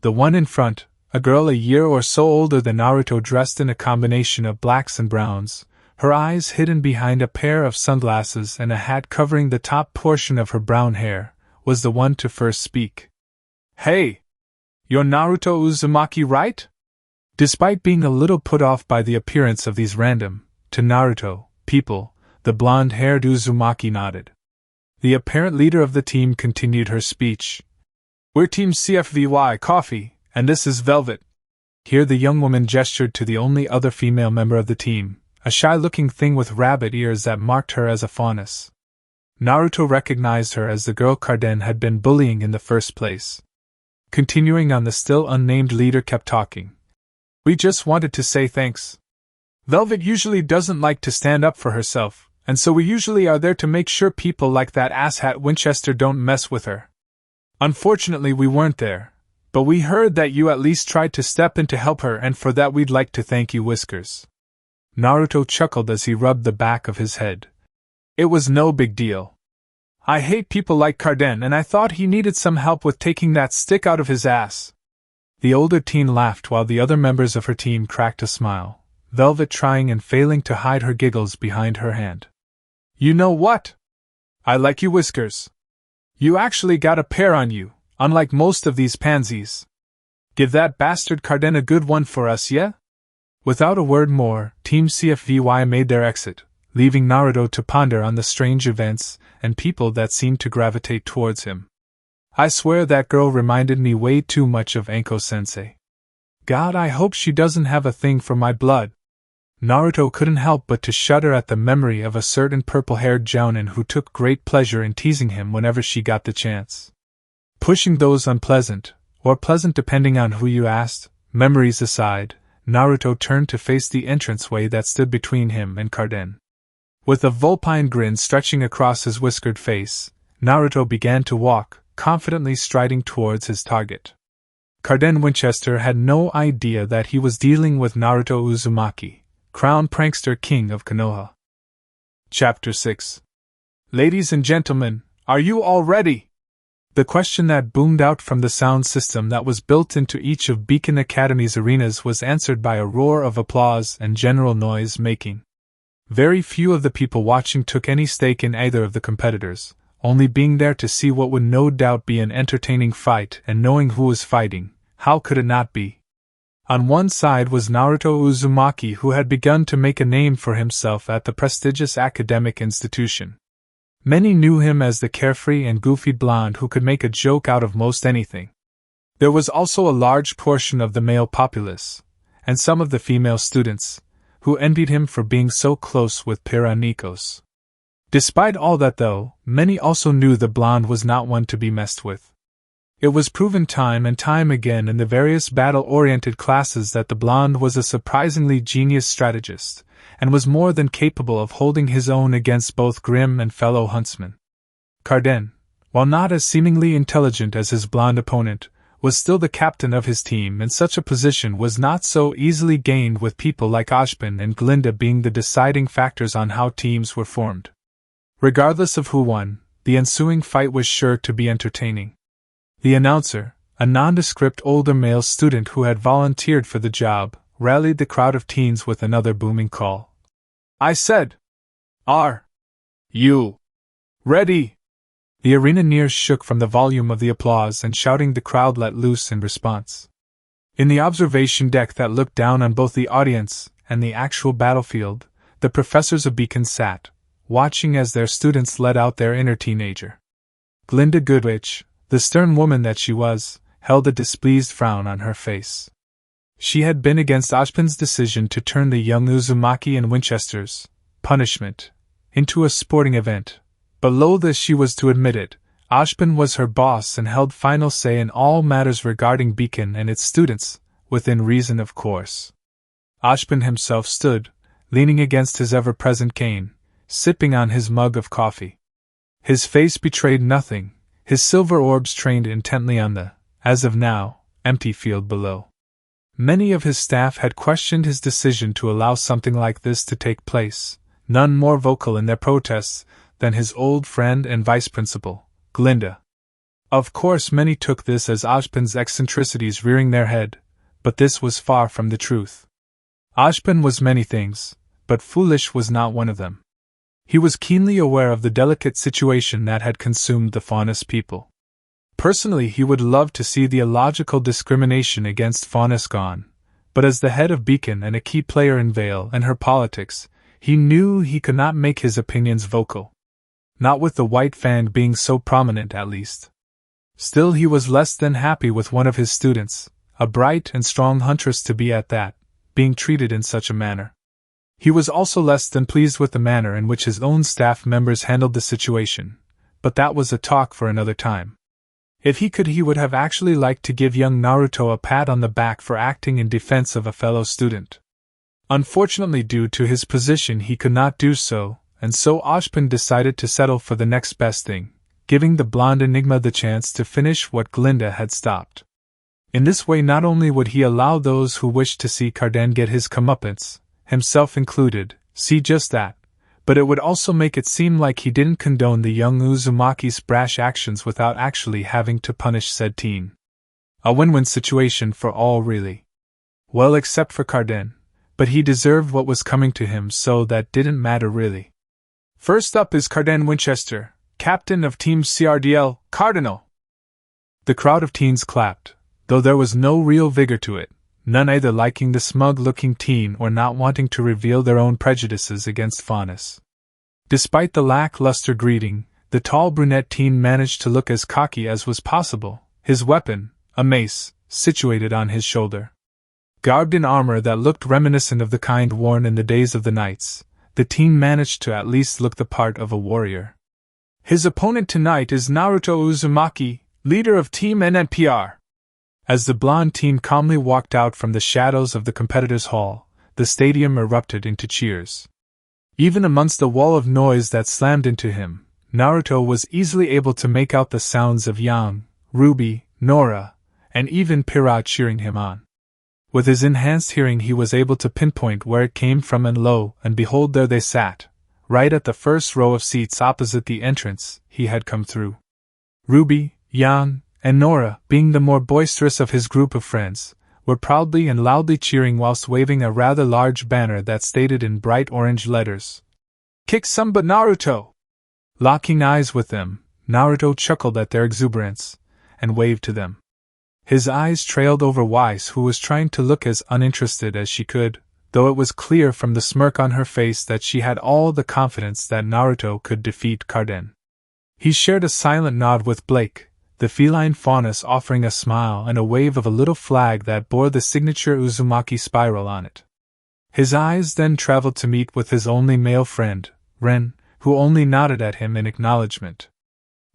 The one in front, a girl a year or so older than Naruto, dressed in a combination of blacks and browns, her eyes hidden behind a pair of sunglasses and a hat covering the top portion of her brown hair, was the one to first speak. "Hey! You're Naruto Uzumaki, right?" Despite being a little put off by the appearance of these random, to Naruto, people, the blonde-haired Uzumaki nodded. The apparent leader of the team continued her speech. "We're Team CFVY Coffee, and this is Velvet." Here the young woman gestured to the only other female member of the team, a shy-looking thing with rabbit ears that marked her as a fauness. Naruto recognized her as the girl Carden had been bullying in the first place. Continuing on, the still unnamed leader kept talking. "We just wanted to say thanks. Velvet usually doesn't like to stand up for herself, and so we usually are there to make sure people like that asshat Winchester don't mess with her. Unfortunately, we weren't there, but we heard that you at least tried to step in to help her, and for that we'd like to thank you, Whiskers." Naruto chuckled as he rubbed the back of his head. "It was no big deal. I hate people like Carden, and I thought he needed some help with taking that stick out of his ass." The older teen laughed while the other members of her team cracked a smile, Velvet trying and failing to hide her giggles behind her hand. You know what? I like you, Whiskers. You actually got a pair on you, unlike most of these pansies. Give that bastard Carden a good one for us, yeah? Without a word more, Team CFVY made their exit, leaving Naruto to ponder on the strange events and people that seemed to gravitate towards him. I swear that girl reminded me way too much of Anko-sensei. God, I hope she doesn't have a thing for my blood. Naruto couldn't help but to shudder at the memory of a certain purple-haired jounin who took great pleasure in teasing him whenever she got the chance. Pushing those unpleasant, or pleasant depending on who you asked, memories aside, Naruto turned to face the entranceway that stood between him and Carden. With a vulpine grin stretching across his whiskered face, Naruto began to walk, confidently striding towards his target. Carden Winchester had no idea that he was dealing with Naruto Uzumaki, crowned prankster king of Konoha. Chapter 6. Ladies and gentlemen, are you all ready? The question that boomed out from the sound system that was built into each of Beacon Academy's arenas was answered by a roar of applause and general noise-making. Very few of the people watching took any stake in either of the competitors, only being there to see what would no doubt be an entertaining fight, and knowing who was fighting, how could it not be? On one side was Naruto Uzumaki, who had begun to make a name for himself at the prestigious academic institution. Many knew him as the carefree and goofy blonde who could make a joke out of most anything. There was also a large portion of the male populace, and some of the female students, who envied him for being so close with Pira Nikos. Despite all that though, many also knew the blonde was not one to be messed with. It was proven time and time again in the various battle-oriented classes that the blonde was a surprisingly genius strategist, and was more than capable of holding his own against both Grimm and fellow huntsmen. Carden, while not as seemingly intelligent as his blonde opponent, was still the captain of his team, and such a position was not so easily gained, with people like Ashpin and Glinda being the deciding factors on how teams were formed. Regardless of who won, the ensuing fight was sure to be entertaining. The announcer, a nondescript older male student who had volunteered for the job, rallied the crowd of teens with another booming call. I said, "Are you ready?" The arena nears shook from the volume of the applause and shouting the crowd let loose in response. In the observation deck that looked down on both the audience and the actual battlefield, the professors of Beacon sat, watching as their students let out their inner teenager. Glinda Goodwitch, the stern woman that she was, held a displeased frown on her face. She had been against Ashpin's decision to turn the young Uzumaki and Winchester's punishment into a sporting event, but loath as she was to admit it, Ashpin was her boss and held final say in all matters regarding Beacon and its students, within reason of course. Ashpin himself stood, leaning against his ever-present cane, sipping on his mug of coffee. His face betrayed nothing, his silver orbs trained intently on the, as of now, empty field below. Many of his staff had questioned his decision to allow something like this to take place, none more vocal in their protests than his old friend and vice principal, Glinda. Of course many took this as Ashpin's eccentricities rearing their head, but this was far from the truth. Ashpin was many things, but foolish was not one of them. He was keenly aware of the delicate situation that had consumed the Faunus people. Personally, he would love to see the illogical discrimination against Faunus gone, but as the head of Beacon and a key player in Vale and her politics, he knew he could not make his opinions vocal. Not with the White Fang being so prominent, at least. Still, he was less than happy with one of his students, a bright and strong huntress to be at that, being treated in such a manner. He was also less than pleased with the manner in which his own staff members handled the situation, but that was a talk for another time. If he could, he would have actually liked to give young Naruto a pat on the back for acting in defense of a fellow student. Unfortunately, due to his position, he could not do so, and so Ashpin decided to settle for the next best thing, giving the blonde enigma the chance to finish what Glinda had stopped. In this way, not only would he allow those who wished to see Carden get his comeuppance, himself included, see just that, but it would also make it seem like he didn't condone the young Uzumaki's brash actions without actually having to punish said teen. A win-win situation for all, really. Well, except for Carden, but he deserved what was coming to him, so that didn't matter really. First up is Carden Winchester, captain of Team CRDL, Cardinal. The crowd of teens clapped, though there was no real vigor to it, none either liking the smug-looking teen or not wanting to reveal their own prejudices against Faunus. Despite the lackluster greeting, the tall brunette teen managed to look as cocky as was possible, his weapon, a mace, situated on his shoulder. Garbed in armor that looked reminiscent of the kind worn in the days of the knights, the teen managed to at least look the part of a warrior. His opponent tonight is Naruto Uzumaki, leader of Team NNPR. As the blonde teen calmly walked out from the shadows of the competitors' hall, the stadium erupted into cheers. Even amongst the wall of noise that slammed into him, Naruto was easily able to make out the sounds of Yang, RWBY, Nora, and even Pira cheering him on. With his enhanced hearing he was able to pinpoint where it came from, and lo and behold, there they sat, right at the first row of seats opposite the entrance he had come through. RWBY, Yang, and Nora, being the more boisterous of his group of friends, were proudly and loudly cheering whilst waving a rather large banner that stated in bright orange letters, "Kick some butt, Naruto!" Locking eyes with them, Naruto chuckled at their exuberance, and waved to them. His eyes trailed over Weiss, who was trying to look as uninterested as she could, though it was clear from the smirk on her face that she had all the confidence that Naruto could defeat Carden. He shared a silent nod with Blake, the feline Faunus offering a smile and a wave of a little flag that bore the signature Uzumaki spiral on it. His eyes then traveled to meet with his only male friend, Ren, who only nodded at him in acknowledgement.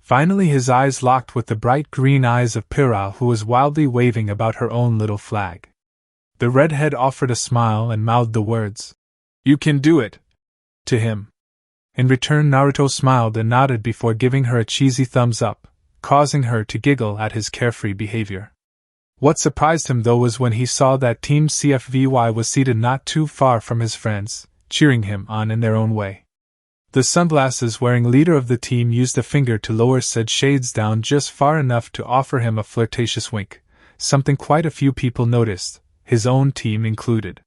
Finally his eyes locked with the bright green eyes of Pira, who was wildly waving about her own little flag. The redhead offered a smile and mouthed the words, "You can do it," to him. In return Naruto smiled and nodded before giving her a cheesy thumbs up, causing her to giggle at his carefree behavior. What surprised him though was when he saw that Team CFVY was seated not too far from his friends, cheering him on in their own way. The sunglasses-wearing leader of the team used a finger to lower said shades down just far enough to offer him a flirtatious wink, something quite a few people noticed, his own team included.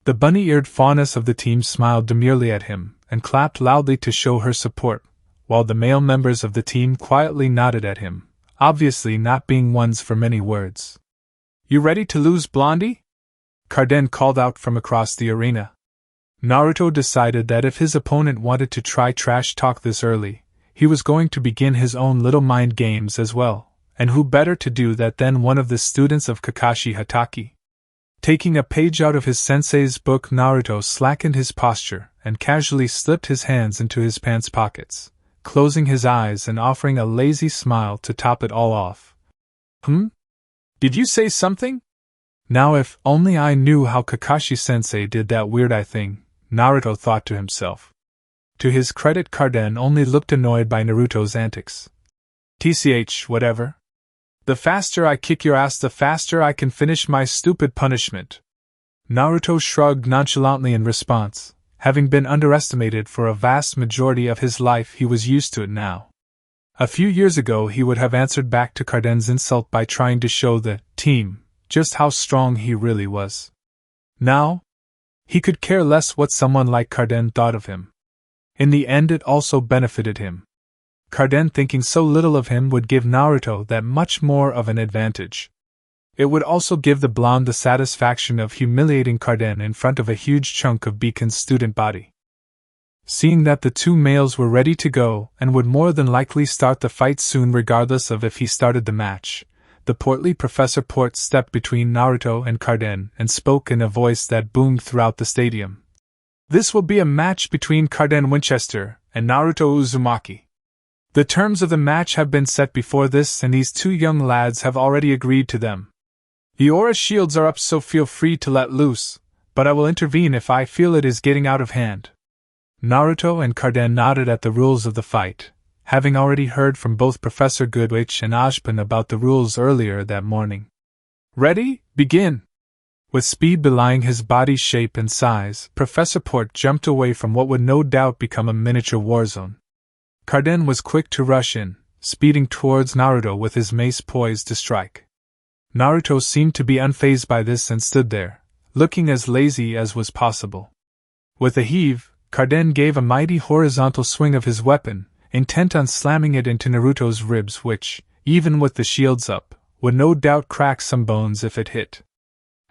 The bunny-eared Faunus of the team smiled demurely at him, and clapped loudly to show her support, while the male members of the team quietly nodded at him, obviously not being ones for many words. "You ready to lose, Blondie?" Carden called out from across the arena. Naruto decided that if his opponent wanted to try trash talk this early, he was going to begin his own little mind games as well, and who better to do that than one of the students of Kakashi Hatake. Taking a page out of his sensei's book, Naruto slackened his posture and casually slipped his hands into his pants pockets, closing his eyes and offering a lazy smile to top it all off. Did you say something? Now if only I knew how Kakashi-sensei did that weird-eye thing, Naruto thought to himself. To his credit, Carden only looked annoyed by Naruto's antics. "TCH, whatever. The faster I kick your ass, the faster I can finish my stupid punishment." Naruto shrugged nonchalantly in response. Having been underestimated for a vast majority of his life, he was used to it now. A few years ago he would have answered back to Carden's insult by trying to show the team just how strong he really was. Now, he could care less what someone like Carden thought of him. In the end it also benefited him. Carden thinking so little of him would give Naruto that much more of an advantage. It would also give the blonde the satisfaction of humiliating Carden in front of a huge chunk of Beacon's student body. Seeing that the two males were ready to go and would more than likely start the fight soon regardless of if he started the match, the portly Professor Port stepped between Naruto and Carden and spoke in a voice that boomed throughout the stadium. "This will be a match between Carden Winchester and Naruto Uzumaki. The terms of the match have been set before this and these two young lads have already agreed to them. The aura shields are up, so feel free to let loose, but I will intervene if I feel it is getting out of hand." Naruto and Carden nodded at the rules of the fight, having already heard from both Professor Goodwitch and Ashpin about the rules earlier that morning. "Ready? Begin!" With speed belying his body's shape and size, Professor Port jumped away from what would no doubt become a miniature war zone. Carden was quick to rush in, speeding towards Naruto with his mace poised to strike. Naruto seemed to be unfazed by this and stood there, looking as lazy as was possible. With a heave, Carden gave a mighty horizontal swing of his weapon, intent on slamming it into Naruto's ribs which, even with the shields up, would no doubt crack some bones if it hit.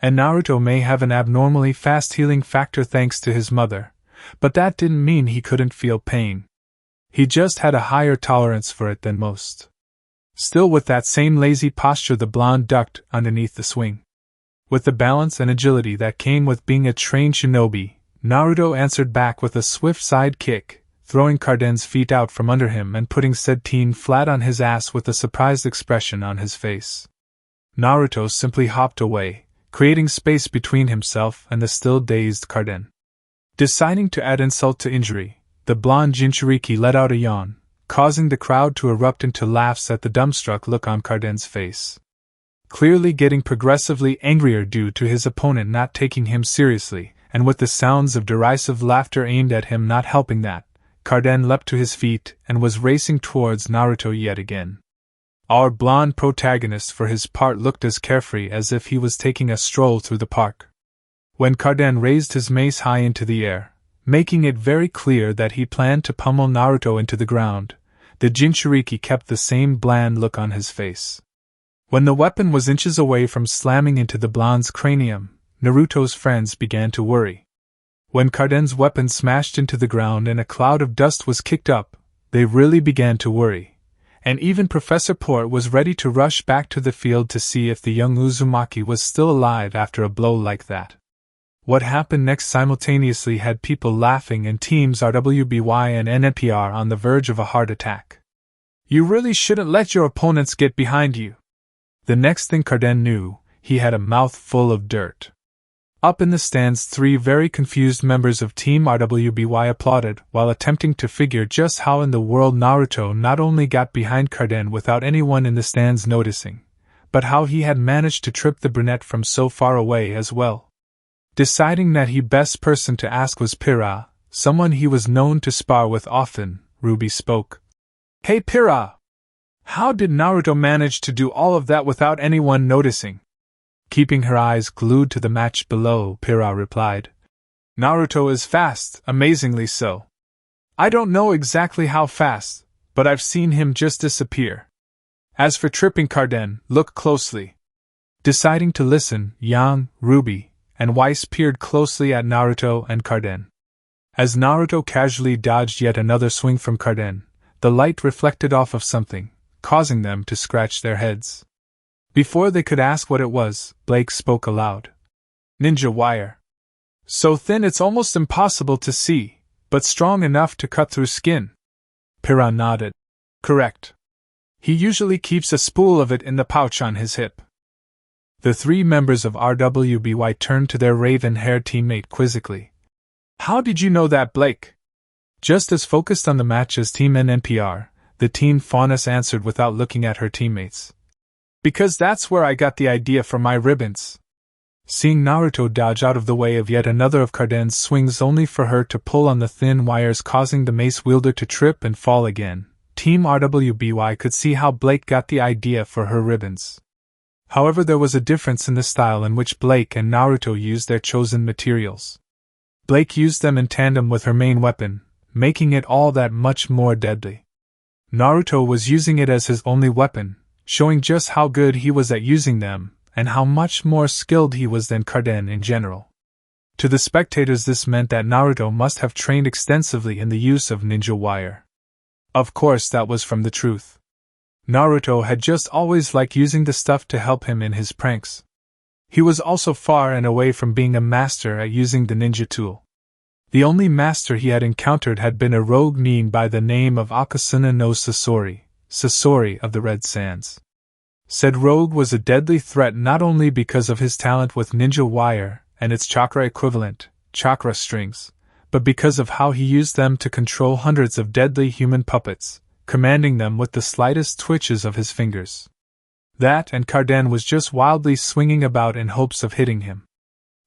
And Naruto may have an abnormally fast healing factor thanks to his mother, but that didn't mean he couldn't feel pain. He just had a higher tolerance for it than most. Still, with that same lazy posture, the blonde ducked underneath the swing. With the balance and agility that came with being a trained shinobi, Naruto answered back with a swift side kick, throwing Carden's feet out from under him and putting said teen flat on his ass with a surprised expression on his face. Naruto simply hopped away, creating space between himself and the still dazed Carden. Deciding to add insult to injury, the blonde Jinchuriki let out a yawn, causing the crowd to erupt into laughs at the dumbstruck look on Carden's face. Clearly getting progressively angrier due to his opponent not taking him seriously, and with the sounds of derisive laughter aimed at him not helping that, Carden leapt to his feet and was racing towards Naruto yet again. Our blonde protagonist for his part looked as carefree as if he was taking a stroll through the park. When Carden raised his mace high into the air, making it very clear that he planned to pummel Naruto into the ground, the Jinchuriki kept the same bland look on his face. When the weapon was inches away from slamming into the blonde's cranium, Naruto's friends began to worry. When Carden's weapon smashed into the ground and a cloud of dust was kicked up, they really began to worry, and even Professor Port was ready to rush back to the field to see if the young Uzumaki was still alive after a blow like that. What happened next simultaneously had people laughing and teams RWBY and NNPR on the verge of a heart attack. You really shouldn't let your opponents get behind you. The next thing Carden knew, he had a mouth full of dirt. Up in the stands, 3 very confused members of Team RWBY applauded while attempting to figure just how in the world Naruto not only got behind Carden without anyone in the stands noticing, but how he had managed to trip the brunette from so far away as well. Deciding that the best person to ask was Pira, someone he was known to spar with often, RWBY spoke. Hey Pira! How did Naruto manage to do all of that without anyone noticing? Keeping her eyes glued to the match below, Pira replied. Naruto is fast, amazingly so. I don't know exactly how fast, but I've seen him just disappear. As for tripping Carden, look closely. Deciding to listen, Yang, RWBY, and Weiss peered closely at Naruto and Carden. As Naruto casually dodged yet another swing from Carden, the light reflected off of something, causing them to scratch their heads. Before they could ask what it was, Blake spoke aloud. Ninja wire. So thin it's almost impossible to see, but strong enough to cut through skin. Pira nodded. Correct. He usually keeps a spool of it in the pouch on his hip. The 3 members of RWBY turned to their raven-haired teammate quizzically. How did you know that, Blake? Just as focused on the match as Team NNPR, the teen fauness answered without looking at her teammates. Because that's where I got the idea for my ribbons. Seeing Naruto dodge out of the way of yet another of Carden's swings only for her to pull on the thin wires causing the mace wielder to trip and fall again, Team RWBY could see how Blake got the idea for her ribbons. However, there was a difference in the style in which Blake and Naruto used their chosen materials. Blake used them in tandem with her main weapon, making it all that much more deadly. Naruto was using it as his only weapon, showing just how good he was at using them, and how much more skilled he was than Carden in general. To the spectators this meant that Naruto must have trained extensively in the use of ninja wire. Of course that was from the truth. Naruto had just always liked using the stuff to help him in his pranks. He was also far and away from being a master at using the ninja tool. The only master he had encountered had been a rogue nin by the name of Akasuna no Sasori, Sasori of the Red Sands. Said rogue was a deadly threat not only because of his talent with ninja wire and its chakra equivalent, chakra strings, but because of how he used them to control hundreds of deadly human puppets, commanding them with the slightest twitches of his fingers. That and Carden was just wildly swinging about in hopes of hitting him.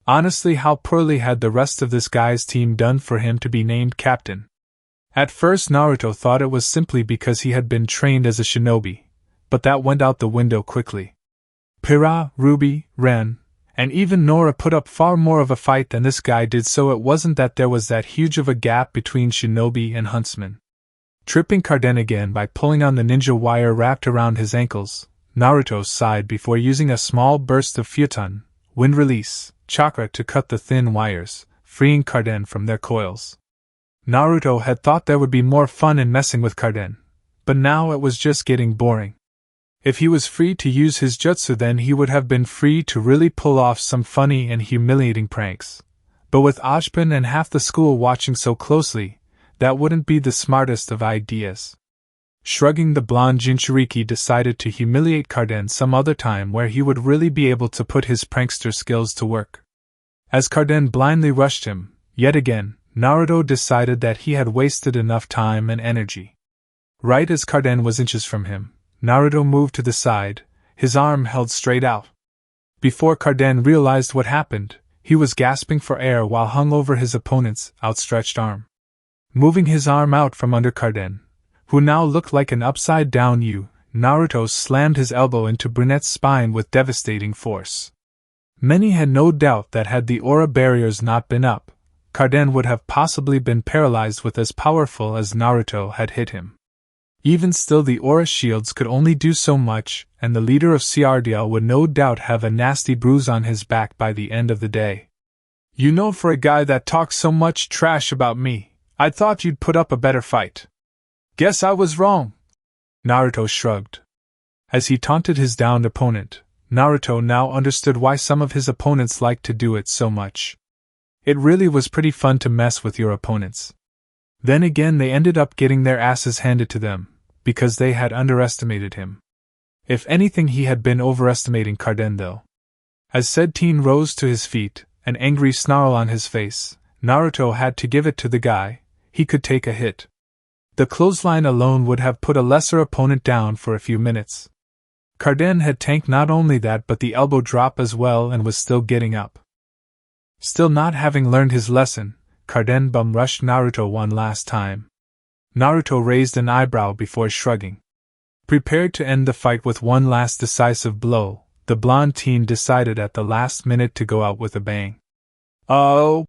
Honestly, how poorly had the rest of this guy's team done for him to be named captain? At first Naruto thought it was simply because he had been trained as a shinobi, but that went out the window quickly. Pyrrha, RWBY, Ren, and even Nora put up far more of a fight than this guy did, so it wasn't that there was that huge of a gap between Shinobi and Huntsman. Tripping Carden again by pulling on the ninja wire wrapped around his ankles, Naruto sighed before using a small burst of Futon, wind release, chakra to cut the thin wires, freeing Carden from their coils. Naruto had thought there would be more fun in messing with Carden, but now it was just getting boring. If he was free to use his jutsu, then he would have been free to really pull off some funny and humiliating pranks. But with Ojpin and half the school watching so closely, that wouldn't be the smartest of ideas. Shrugging, the blonde Jinchuriki decided to humiliate Carden some other time where he would really be able to put his prankster skills to work. As Carden blindly rushed him, yet again, Naruto decided that he had wasted enough time and energy. Right as Carden was inches from him, Naruto moved to the side, his arm held straight out. Before Carden realized what happened, he was gasping for air while hung over his opponent's outstretched arm. Moving his arm out from under Carden, who now looked like an upside-down U, Naruto slammed his elbow into Brunette's spine with devastating force. Many had no doubt that had the aura barriers not been up, Carden would have possibly been paralyzed with as powerful as Naruto had hit him. Even still, the aura shields could only do so much, and the leader of CRDL would no doubt have a nasty bruise on his back by the end of the day. "You know, for a guy that talks so much trash about me, I thought you'd put up a better fight. Guess I was wrong." Naruto shrugged. As he taunted his downed opponent, Naruto now understood why some of his opponents liked to do it so much. It really was pretty fun to mess with your opponents. Then again, they ended up getting their asses handed to them, because they had underestimated him. If anything, he had been overestimating Carden, though. As said teen rose to his feet, an angry snarl on his face, Naruto had to give it to the guy. He could take a hit. The clothesline alone would have put a lesser opponent down for a few minutes. Carden had tanked not only that but the elbow drop as well and was still getting up. Still not having learned his lesson, Carden bum rushed Naruto one last time. Naruto raised an eyebrow before shrugging. Prepared to end the fight with one last decisive blow, the blonde teen decided at the last minute to go out with a bang. "Oh,"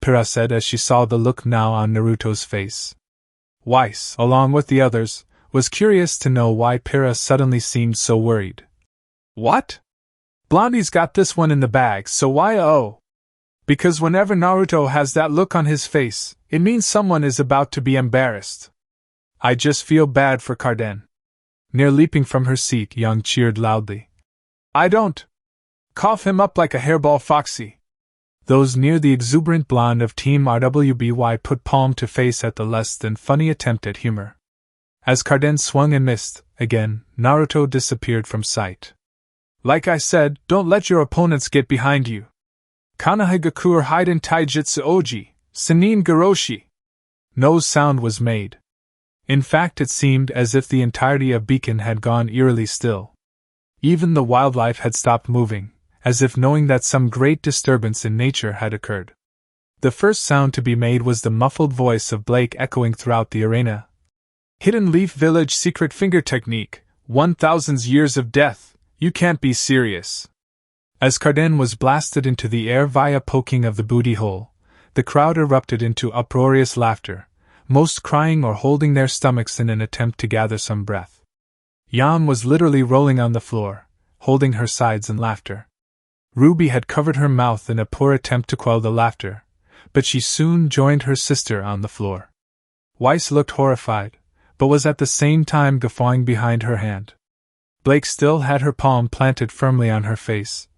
Pyrrha said as she saw the look now on Naruto's face. Weiss, along with the others, was curious to know why Pyrrha suddenly seemed so worried. "What? Blondie's got this one in the bag, so why oh?" "Because whenever Naruto has that look on his face, it means someone is about to be embarrassed. I just feel bad for Carden." Near leaping from her seat, Young cheered loudly. "I don't. Cough him up like a hairball, Foxy." Those near the exuberant blonde of Team RWBY put palm to face at the less than funny attempt at humor. As Carden swung and missed, again, Naruto disappeared from sight. "Like I said, don't let your opponents get behind you. Kanahigaku or Haiden Taijutsu Oji, Senin Garoshi." No sound was made. In fact, it seemed as if the entirety of Beacon had gone eerily still. Even the wildlife had stopped moving, as if knowing that some great disturbance in nature had occurred. The first sound to be made was the muffled voice of Blake echoing throughout the arena. "Hidden Leaf Village secret finger technique, 1000 years of death, you can't be serious." As Carden was blasted into the air via poking of the booty hole, the crowd erupted into uproarious laughter, most crying or holding their stomachs in an attempt to gather some breath. Yan was literally rolling on the floor, holding her sides in laughter. RWBY had covered her mouth in a poor attempt to quell the laughter, but she soon joined her sister on the floor. Weiss looked horrified, but was at the same time guffawing behind her hand. Blake still had her palm planted firmly on her face,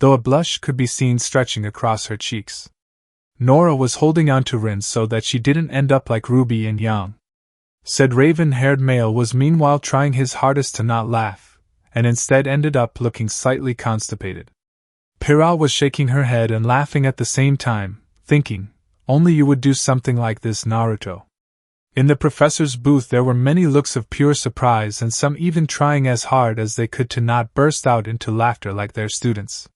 though a blush could be seen stretching across her cheeks. Nora was holding on to Rin so that she didn't end up like RWBY and Yang. Said raven-haired male was meanwhile trying his hardest to not laugh, and instead ended up looking slightly constipated. Pyrrha was shaking her head and laughing at the same time, thinking, only you would do something like this, Naruto. In the professor's booth there were many looks of pure surprise and some even trying as hard as they could to not burst out into laughter like their students.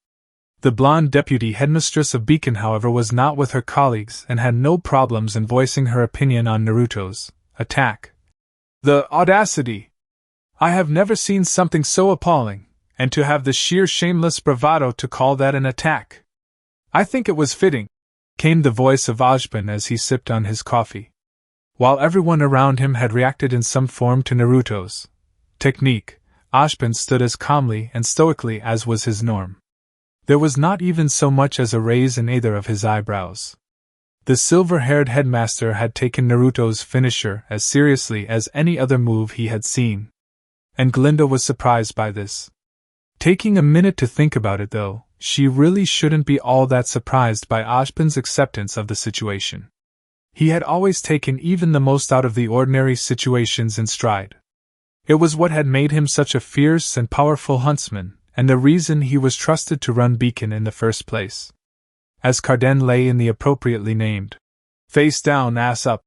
The blonde deputy headmistress of Beacon, however, was not with her colleagues and had no problems in voicing her opinion on Naruto's attack. "The audacity! I have never seen something so appalling, And to have the sheer shameless bravado to call that an attack. I think it was fitting, came the voice of Ojban as he sipped on his coffee. While everyone around him had reacted in some form to Naruto's technique, Ojban stood as calmly and stoically as was his norm. There was not even so much as a raise in either of his eyebrows. The silver-haired headmaster had taken Naruto's finisher as seriously as any other move he had seen. And Glinda was surprised by this. Taking a minute to think about it though, she really shouldn't be all that surprised by Ojban's acceptance of the situation. He had always taken even the most out-of-the-ordinary situations in stride. It was what had made him such a fierce and powerful huntsman, and the reason he was trusted to run Beacon in the first place. As Carden lay in the appropriately named face down, ass up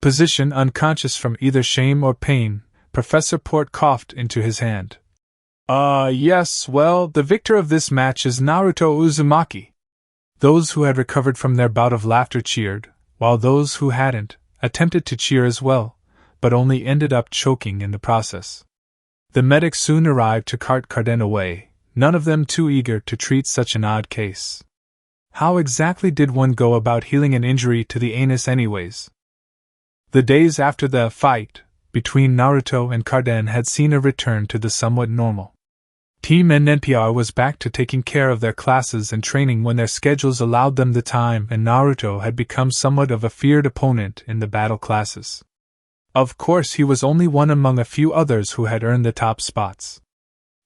position, unconscious from either shame or pain, Professor Port coughed into his hand. Yes, well, the victor of this match is Naruto Uzumaki. Those who had recovered from their bout of laughter cheered, while those who hadn't attempted to cheer as well, but only ended up choking in the process. The medics soon arrived to cart Carden away, none of them too eager to treat such an odd case. How exactly did one go about healing an injury to the anus anyways? The days after the fight between Naruto and Carden had seen a return to the somewhat normal. Team NNPR was back to taking care of their classes and training when their schedules allowed them the time, and Naruto had become somewhat of a feared opponent in the battle classes. Of course, he was only one among a few others who had earned the top spots.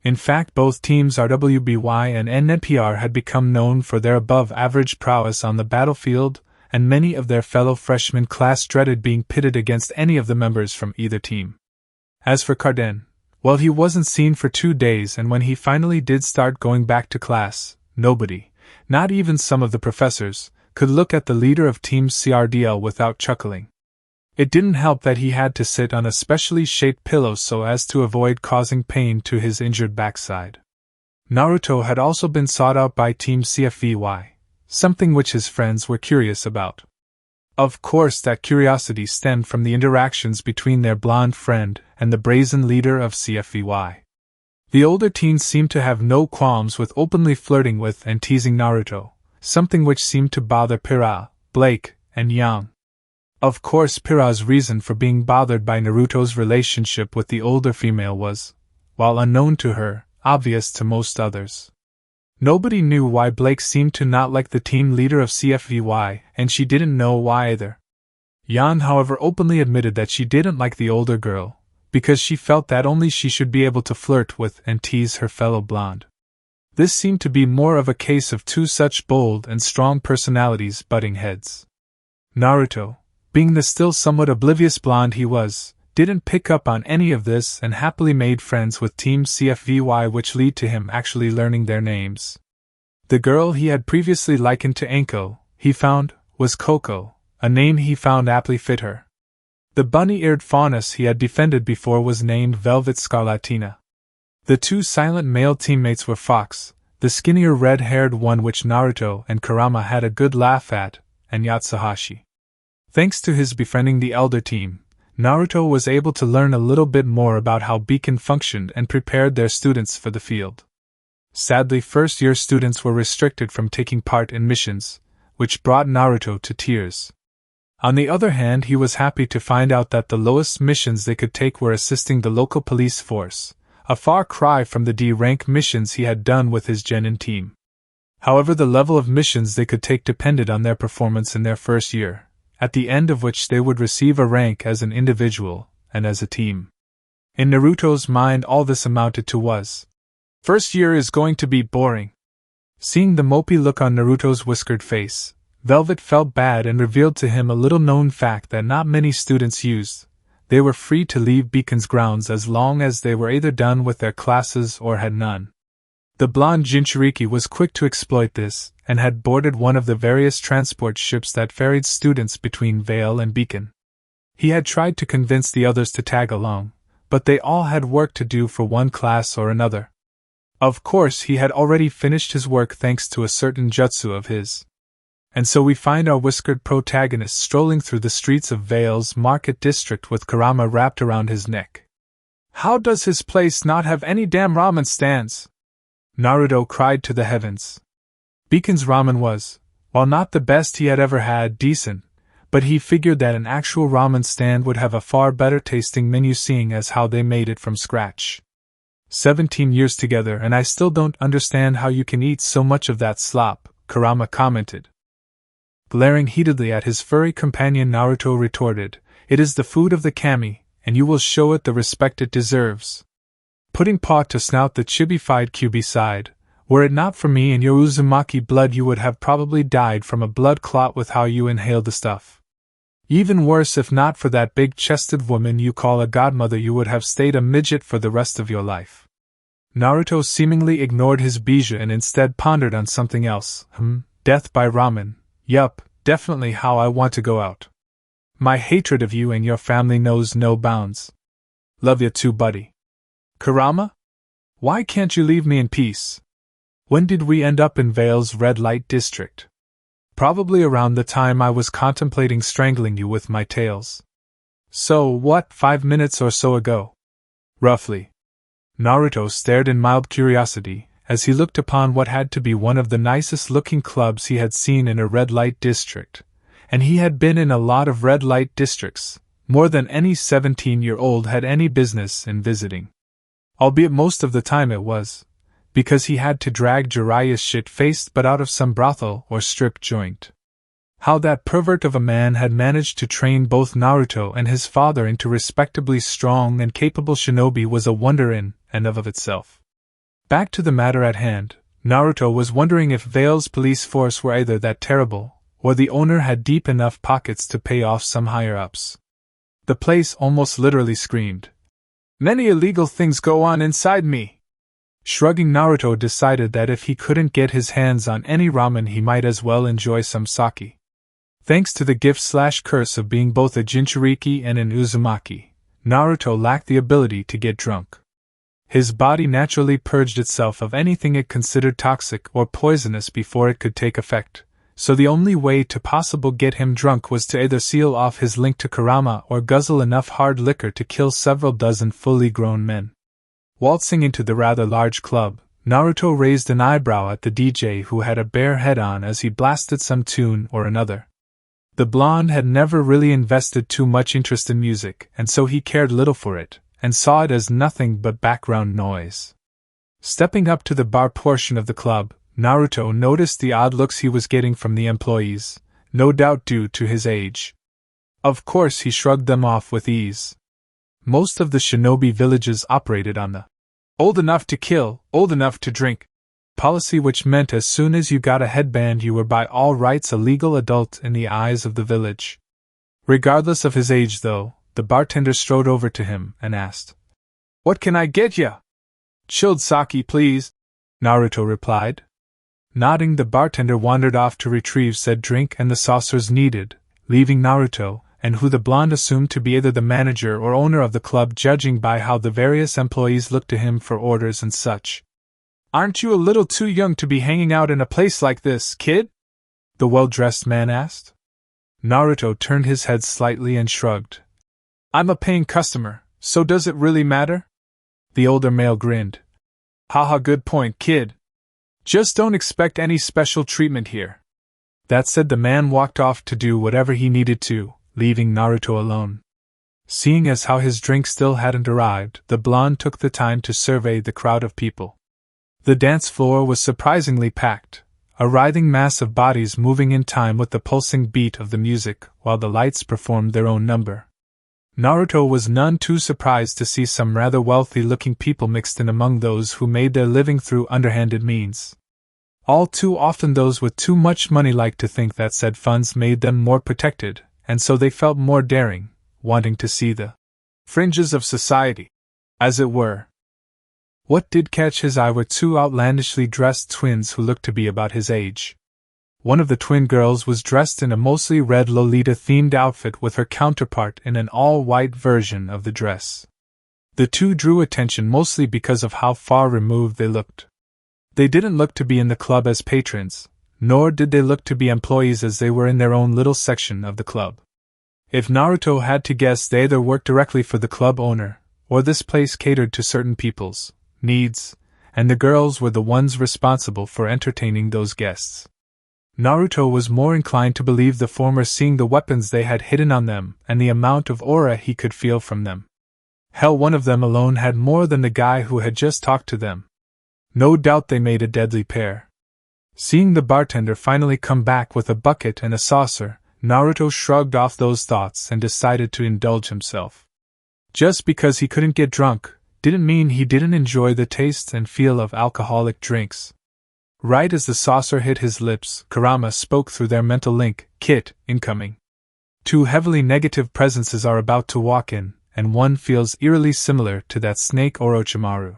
In fact, both teams RWBY and NNPR had become known for their above-average prowess on the battlefield, and many of their fellow freshman class dreaded being pitted against any of the members from either team. As for Carden, well, he wasn't seen for 2 days, and when he finally did start going back to class, nobody, not even some of the professors, could look at the leader of Team CRDL without chuckling. It didn't help that he had to sit on a specially shaped pillow so as to avoid causing pain to his injured backside. Naruto had also been sought out by Team CFVY, something which his friends were curious about. Of course, that curiosity stemmed from the interactions between their blonde friend and the brazen leader of CFVY. The older teens seemed to have no qualms with openly flirting with and teasing Naruto, something which seemed to bother Pira, Blake, and Yang. Of course, Pira's reason for being bothered by Naruto's relationship with the older female was, while unknown to her, obvious to most others. Nobody knew why Blake seemed to not like the team leader of CFVY, and she didn't know why either. Yan, however, openly admitted that she didn't like the older girl, because she felt that only she should be able to flirt with and tease her fellow blonde. This seemed to be more of a case of two such bold and strong personalities butting heads. Naruto, being the still somewhat oblivious blonde he was, didn't pick up on any of this and happily made friends with Team CFVY, which led to him actually learning their names. The girl he had previously likened to Anko, he found, was Coco, a name he found aptly fit her. The bunny-eared faunus he had defended before was named Velvet Scarlatina. The two silent male teammates were Fox, the skinnier red-haired one which Naruto and Kurama had a good laugh at, and Yatsuhashi. Thanks to his befriending the elder team, Naruto was able to learn a little bit more about how Beacon functioned and prepared their students for the field. Sadly, first-year students were restricted from taking part in missions, which brought Naruto to tears. On the other hand, he was happy to find out that the lowest missions they could take were assisting the local police force, a far cry from the D-rank missions he had done with his genin team. However, the level of missions they could take depended on their performance in their first year, at the end of which they would receive a rank as an individual and as a team. In Naruto's mind, all this amounted to was, "First year is going to be boring." Seeing the mopey look on Naruto's whiskered face, Velvet felt bad and revealed to him a little-known fact that not many students used. They were free to leave Beacon's grounds as long as they were either done with their classes or had none. The blonde Jinchuriki was quick to exploit this, and had boarded one of the various transport ships that ferried students between Vale and Beacon. He had tried to convince the others to tag along, but they all had work to do for one class or another. Of course, he had already finished his work thanks to a certain jutsu of his. And so we find our whiskered protagonist strolling through the streets of Vale's market district with Kurama wrapped around his neck. "How does his place not have any damn ramen stands?" Naruto cried to the heavens. Beacon's ramen was, while not the best he had ever had, decent, but he figured that an actual ramen stand would have a far better tasting menu seeing as how they made it from scratch. 17 years together and I still don't understand how you can eat so much of that slop, Kurama commented. Glaring heatedly at his furry companion, Naruto retorted, "It is the food of the kami, and you will show it the respect it deserves." Putting paw to snout, the chibified QB sighed, "Were it not for me and your Uzumaki blood, you would have probably died from a blood clot with how you inhaled the stuff. Even worse, if not for that big-chested woman you call a godmother, you would have stayed a midget for the rest of your life." Naruto seemingly ignored his bijou and instead pondered on something else. Death by ramen. Yup, definitely how I want to go out. My hatred of you and your family knows no bounds. Love ya too, buddy. Kurama? Why can't you leave me in peace? When did we end up in Vale's red light district? Probably around the time I was contemplating strangling you with my tails. So what, 5 minutes or so ago? Roughly. Naruto stared in mild curiosity, as he looked upon what had to be one of the nicest looking clubs he had seen in a red light district, and he had been in a lot of red light districts, more than any 17-year-old had any business in visiting. Albeit most of the time it was because he had to drag Jiraiya's shit-faced butt out of some brothel or strip joint. How that pervert of a man had managed to train both Naruto and his father into respectably strong and capable shinobi was a wonder in and of itself. Back to the matter at hand, Naruto was wondering if Vale's police force were either that terrible, or the owner had deep enough pockets to pay off some higher-ups. The place almost literally screamed, "Many illegal things go on inside me." Shrugging, Naruto decided that if he couldn't get his hands on any ramen, he might as well enjoy some sake. Thanks to the gift/curse of being both a Jinchuriki and an Uzumaki, Naruto lacked the ability to get drunk. His body naturally purged itself of anything it considered toxic or poisonous before it could take effect, so the only way to possibly get him drunk was to either seal off his link to Kurama or guzzle enough hard liquor to kill several dozen fully grown men. Waltzing into the rather large club, Naruto raised an eyebrow at the DJ who had a bare head on as he blasted some tune or another. The blonde had never really invested too much interest in music, and so he cared little for it, and saw it as nothing but background noise. Stepping up to the bar portion of the club, Naruto noticed the odd looks he was getting from the employees, no doubt due to his age. Of course he shrugged them off with ease. Most of the shinobi villages operated on the old enough to kill, old enough to drink policy, which meant as soon as you got a headband you were by all rights a legal adult in the eyes of the village. Regardless of his age though, the bartender strode over to him and asked, "What can I get ya?" "Chilled sake, please," Naruto replied. Nodding, the bartender wandered off to retrieve said drink and the saucers needed, leaving Naruto, and who the blonde assumed to be either the manager or owner of the club, judging by how the various employees looked to him for orders and such. "Aren't you a little too young to be hanging out in a place like this, kid?" the well-dressed man asked. Naruto turned his head slightly and shrugged. "I'm a paying customer, so does it really matter?" The older male grinned. "Haha, good point, kid. Just don't expect any special treatment here." That said, the man walked off to do whatever he needed to, leaving Naruto alone. Seeing as how his drink still hadn't arrived, the blonde took the time to survey the crowd of people. The dance floor was surprisingly packed, a writhing mass of bodies moving in time with the pulsing beat of the music, while the lights performed their own number. Naruto was none too surprised to see some rather wealthy-looking people mixed in among those who made their living through underhanded means. All too often those with too much money liked to think that said funds made them more protected, and so they felt more daring, wanting to see the fringes of society, as it were. What did catch his eye were two outlandishly dressed twins who looked to be about his age. One of the twin girls was dressed in a mostly red Lolita-themed outfit with her counterpart in an all-white version of the dress. The two drew attention mostly because of how far removed they looked. They didn't look to be in the club as patrons, nor did they look to be employees as they were in their own little section of the club. If Naruto had to guess, they either worked directly for the club owner, or this place catered to certain people's needs, and the girls were the ones responsible for entertaining those guests. Naruto was more inclined to believe the former, seeing the weapons they had hidden on them and the amount of aura he could feel from them. Hell, one of them alone had more than the guy who had just talked to them. No doubt they made a deadly pair. Seeing the bartender finally come back with a bucket and a saucer, Naruto shrugged off those thoughts and decided to indulge himself. Just because he couldn't get drunk didn't mean he didn't enjoy the taste and feel of alcoholic drinks. Right as the saucer hit his lips, Kurama spoke through their mental link, "Kit, incoming." Two heavily negative presences are about to walk in, and one feels eerily similar to that snake Orochimaru.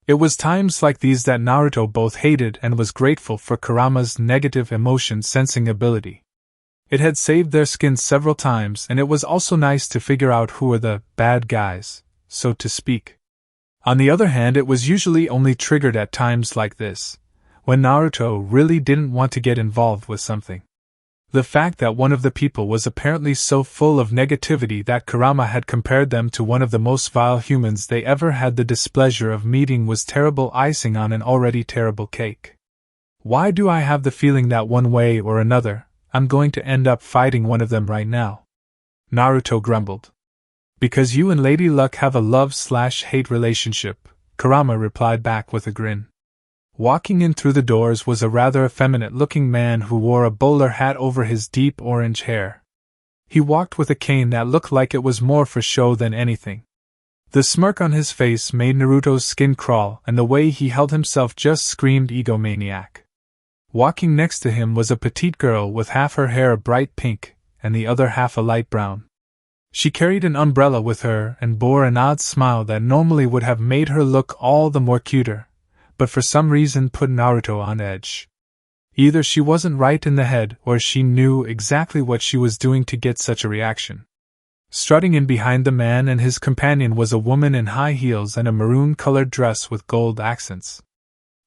It was times like these that Naruto both hated and was grateful for Kurama's negative emotion sensing ability. It had saved their skins several times, and it was also nice to figure out who were the bad guys, so to speak. On the other hand, it was usually only triggered at times like this, when Naruto really didn't want to get involved with something. The fact that one of the people was apparently so full of negativity that Kurama had compared them to one of the most vile humans they ever had the displeasure of meeting was terrible icing on an already terrible cake. Why do I have the feeling that one way or another, I'm going to end up fighting one of them right now? Naruto grumbled. Because you and Lady Luck have a love/hate relationship, Kurama replied back with a grin. Walking in through the doors was a rather effeminate-looking man who wore a bowler hat over his deep orange hair. He walked with a cane that looked like it was more for show than anything. The smirk on his face made Naruto's skin crawl, and the way he held himself just screamed egomaniac. Walking next to him was a petite girl with half her hair a bright pink, and the other half a light brown. She carried an umbrella with her and bore an odd smile that normally would have made her look all the more cuter, but for some reason put Naruto on edge. Either she wasn't right in the head or she knew exactly what she was doing to get such a reaction. Strutting in behind the man and his companion was a woman in high heels and a maroon-colored dress with gold accents.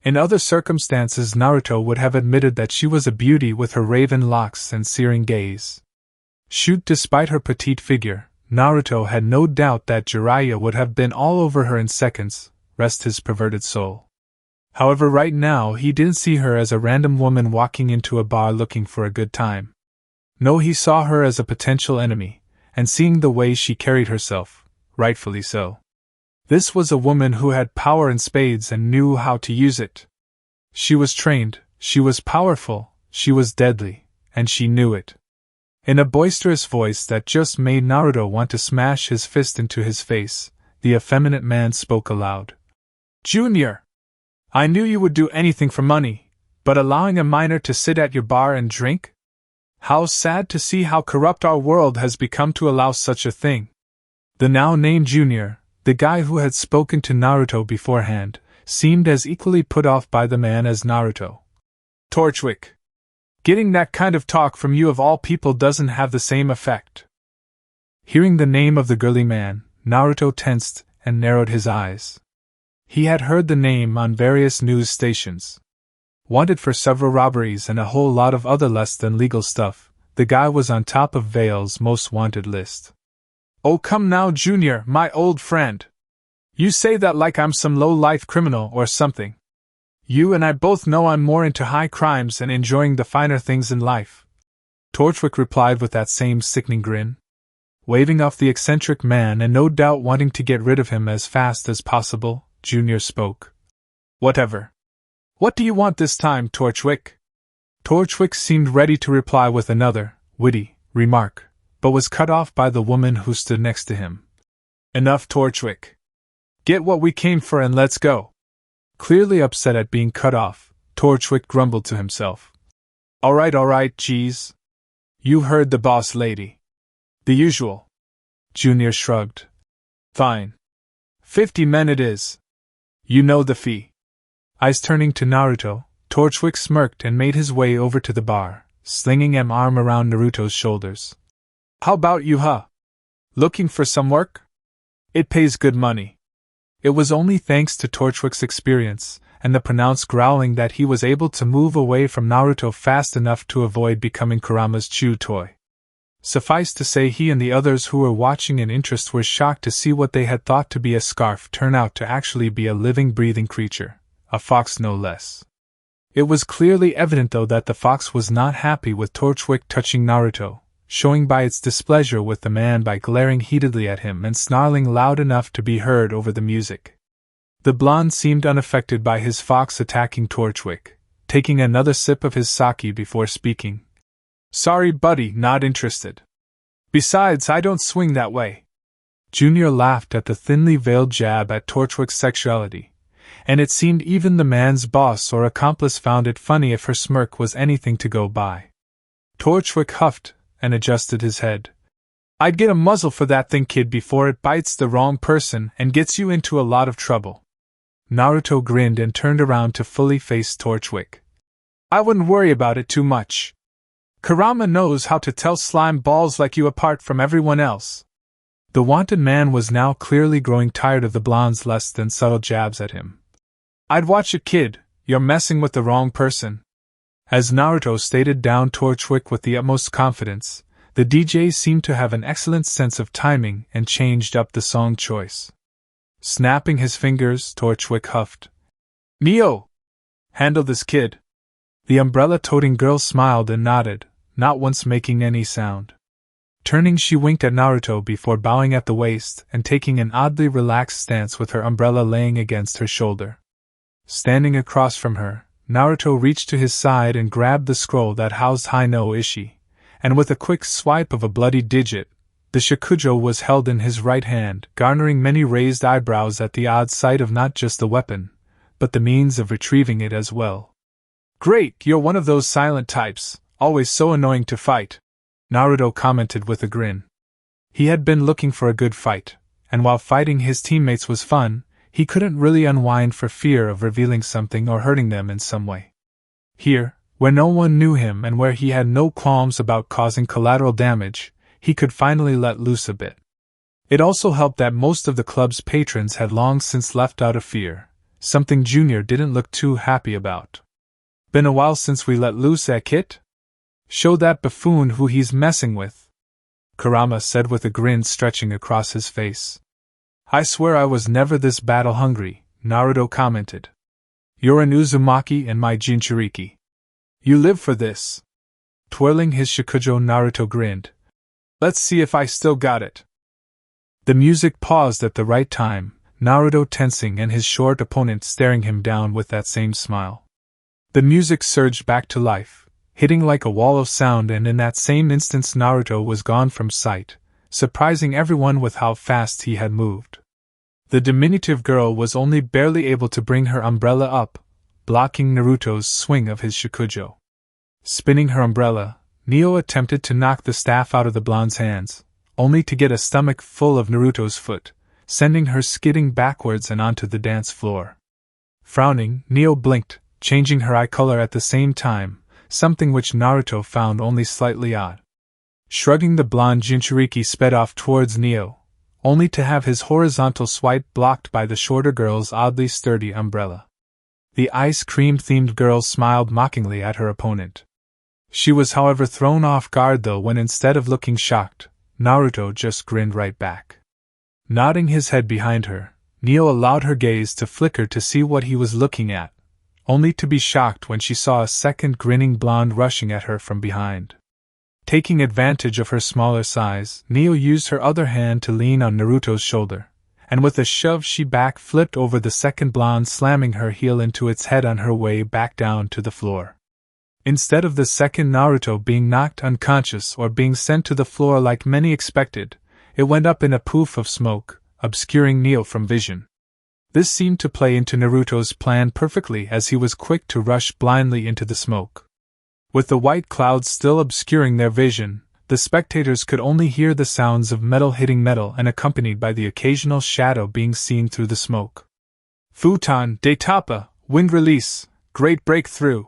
In other circumstances, Naruto would have admitted that she was a beauty with her raven locks and searing gaze. Despite her petite figure, Naruto had no doubt that Jiraiya would have been all over her in seconds, rest his perverted soul. However, right now he didn't see her as a random woman walking into a bar looking for a good time. No, he saw her as a potential enemy, and seeing the way she carried herself, rightfully so. This was a woman who had power in spades and knew how to use it. She was trained, she was powerful, she was deadly, and she knew it. In a boisterous voice that just made Naruto want to smash his fist into his face, the effeminate man spoke aloud. "Junior! I knew you would do anything for money, but allowing a minor to sit at your bar and drink? How sad to see how corrupt our world has become to allow such a thing." The now named Junior, the guy who had spoken to Naruto beforehand, seemed as equally put off by the man as Naruto. "Torchwick. Getting that kind of talk from you of all people doesn't have the same effect." Hearing the name of the girly man, Naruto tensed and narrowed his eyes. He had heard the name on various news stations. Wanted for several robberies and a whole lot of other less than legal stuff, the guy was on top of Vale's most wanted list. "Oh, come now, Junior, my old friend. You say that like I'm some low-life criminal or something. You and I both know I'm more into high crimes and enjoying the finer things in life." Torchwick replied with that same sickening grin. Waving off the eccentric man and no doubt wanting to get rid of him as fast as possible, Junior spoke. "Whatever. What do you want this time, Torchwick?" Torchwick seemed ready to reply with another, witty, remark, but was cut off by the woman who stood next to him. "Enough, Torchwick. Get what we came for and let's go." Clearly upset at being cut off, Torchwick grumbled to himself. All right, geez. You heard the boss lady. The usual." Junior shrugged. "Fine. 50 men it is. You know the fee." Eyes turning to Naruto, Torchwick smirked and made his way over to the bar, slinging an arm around Naruto's shoulders. "How about you, huh? Looking for some work? It pays good money." It was only thanks to Torchwick's experience and the pronounced growling that he was able to move away from Naruto fast enough to avoid becoming Kurama's chew toy. Suffice to say, he and the others who were watching in interest were shocked to see what they had thought to be a scarf turn out to actually be a living, breathing creature, a fox no less. It was clearly evident though that the fox was not happy with Torchwick touching Naruto, showing by its displeasure with the man by glaring heatedly at him and snarling loud enough to be heard over the music. The blonde seemed unaffected by his fox attacking Torchwick, taking another sip of his sake before speaking. "Sorry, buddy, not interested. Besides, I don't swing that way." Junior laughed at the thinly veiled jab at Torchwick's sexuality, and it seemed even the man's boss or accomplice found it funny if her smirk was anything to go by. Torchwick huffed and adjusted his head. "I'd get a muzzle for that thing, kid, before it bites the wrong person and gets you into a lot of trouble." Naruto grinned and turned around to fully face Torchwick. "I wouldn't worry about it too much. Kurama knows how to tell slime balls like you apart from everyone else." The wanted man was now clearly growing tired of the blonde's less than subtle jabs at him. "I'd watch it, kid, you're messing with the wrong person." As Naruto stated down Torchwick with the utmost confidence, the DJ seemed to have an excellent sense of timing and changed up the song choice. Snapping his fingers, Torchwick huffed. "Neo! Handle this, kid." The umbrella-toting girl smiled and nodded, not once making any sound. Turning, she winked at Naruto before bowing at the waist and taking an oddly relaxed stance with her umbrella laying against her shoulder. Standing across from her, Naruto reached to his side and grabbed the scroll that housed Hai no Ishi, and with a quick swipe of a bloody digit, the shakujo was held in his right hand, garnering many raised eyebrows at the odd sight of not just the weapon, but the means of retrieving it as well. "Great, you're one of those silent types, always so annoying to fight," Naruto commented with a grin. He had been looking for a good fight, and while fighting his teammates was fun, he couldn't really unwind for fear of revealing something or hurting them in some way. Here, where no one knew him and where he had no qualms about causing collateral damage, he could finally let loose a bit. It also helped that most of the club's patrons had long since left out of fear, something Junior didn't look too happy about. "Been a while since we let loose, Kit? Show that buffoon who he's messing with," Kurama said with a grin stretching across his face. "I swear I was never this battle-hungry," Naruto commented. "You're an Uzumaki and my Jinchuriki. You live for this." Twirling his shakujo, Naruto grinned. "Let's see if I still got it." The music paused at the right time, Naruto tensing and his short opponent staring him down with that same smile. The music surged back to life, hitting like a wall of sound, and in that same instant Naruto was gone from sight, surprising everyone with how fast he had moved. The diminutive girl was only barely able to bring her umbrella up, blocking Naruto's swing of his shakujo. Spinning her umbrella, Neo attempted to knock the staff out of the blonde's hands, only to get a stomach full of Naruto's foot, sending her skidding backwards and onto the dance floor. Frowning, Neo blinked, changing her eye color at the same time, something which Naruto found only slightly odd. Shrugging, the blonde Jinchuriki sped off towards Neo, only to have his horizontal swipe blocked by the shorter girl's oddly sturdy umbrella. The ice cream-themed girl smiled mockingly at her opponent. She was however thrown off guard though when instead of looking shocked, Naruto just grinned right back. Nodding his head behind her, Neo allowed her gaze to flicker to see what he was looking at, only to be shocked when she saw a second grinning blonde rushing at her from behind. Taking advantage of her smaller size, Neo used her other hand to lean on Naruto's shoulder, and with a shove she back-flipped over the second blonde, slamming her heel into its head on her way back down to the floor. Instead of the second Naruto being knocked unconscious or being sent to the floor like many expected, it went up in a poof of smoke, obscuring Neo from vision. This seemed to play into Naruto's plan perfectly, as he was quick to rush blindly into the smoke. With the white clouds still obscuring their vision, the spectators could only hear the sounds of metal hitting metal and accompanied by the occasional shadow being seen through the smoke. Futon de Tapa, wind release, great breakthrough.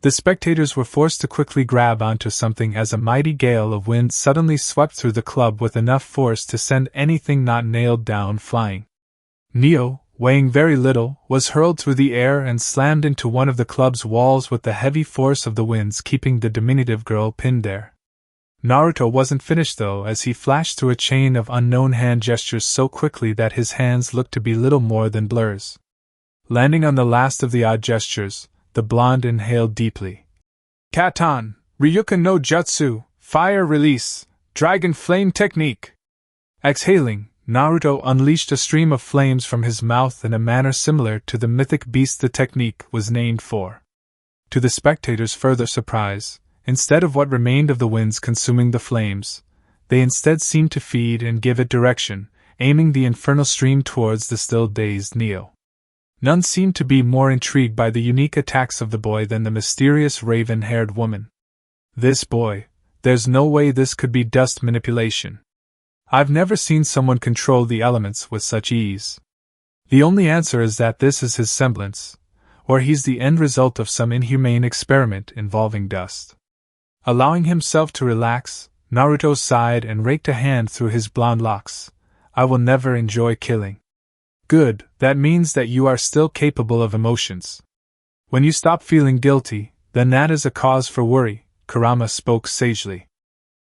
The spectators were forced to quickly grab onto something as a mighty gale of wind suddenly swept through the club with enough force to send anything not nailed down flying. Neo, weighing very little, was hurled through the air and slammed into one of the club's walls with the heavy force of the winds keeping the diminutive girl pinned there. Naruto wasn't finished though, as he flashed through a chain of unknown hand gestures so quickly that his hands looked to be little more than blurs. Landing on the last of the odd gestures, the blonde inhaled deeply. Katan, Ryuka no Jutsu, Fire Release, Dragon Flame Technique. Exhaling, Naruto unleashed a stream of flames from his mouth in a manner similar to the mythic beast the technique was named for. To the spectators' further surprise, instead of what remained of the winds consuming the flames, they instead seemed to feed and give it direction, aiming the infernal stream towards the still dazed Neo. None seemed to be more intrigued by the unique attacks of the boy than the mysterious raven-haired woman. This boy, there's no way this could be dust manipulation. I've never seen someone control the elements with such ease. The only answer is that this is his semblance, or he's the end result of some inhumane experiment involving dust. Allowing himself to relax, Naruto sighed and raked a hand through his blonde locks. I will never enjoy killing. Good, that means that you are still capable of emotions. When you stop feeling guilty, then that is a cause for worry, Kurama spoke sagely.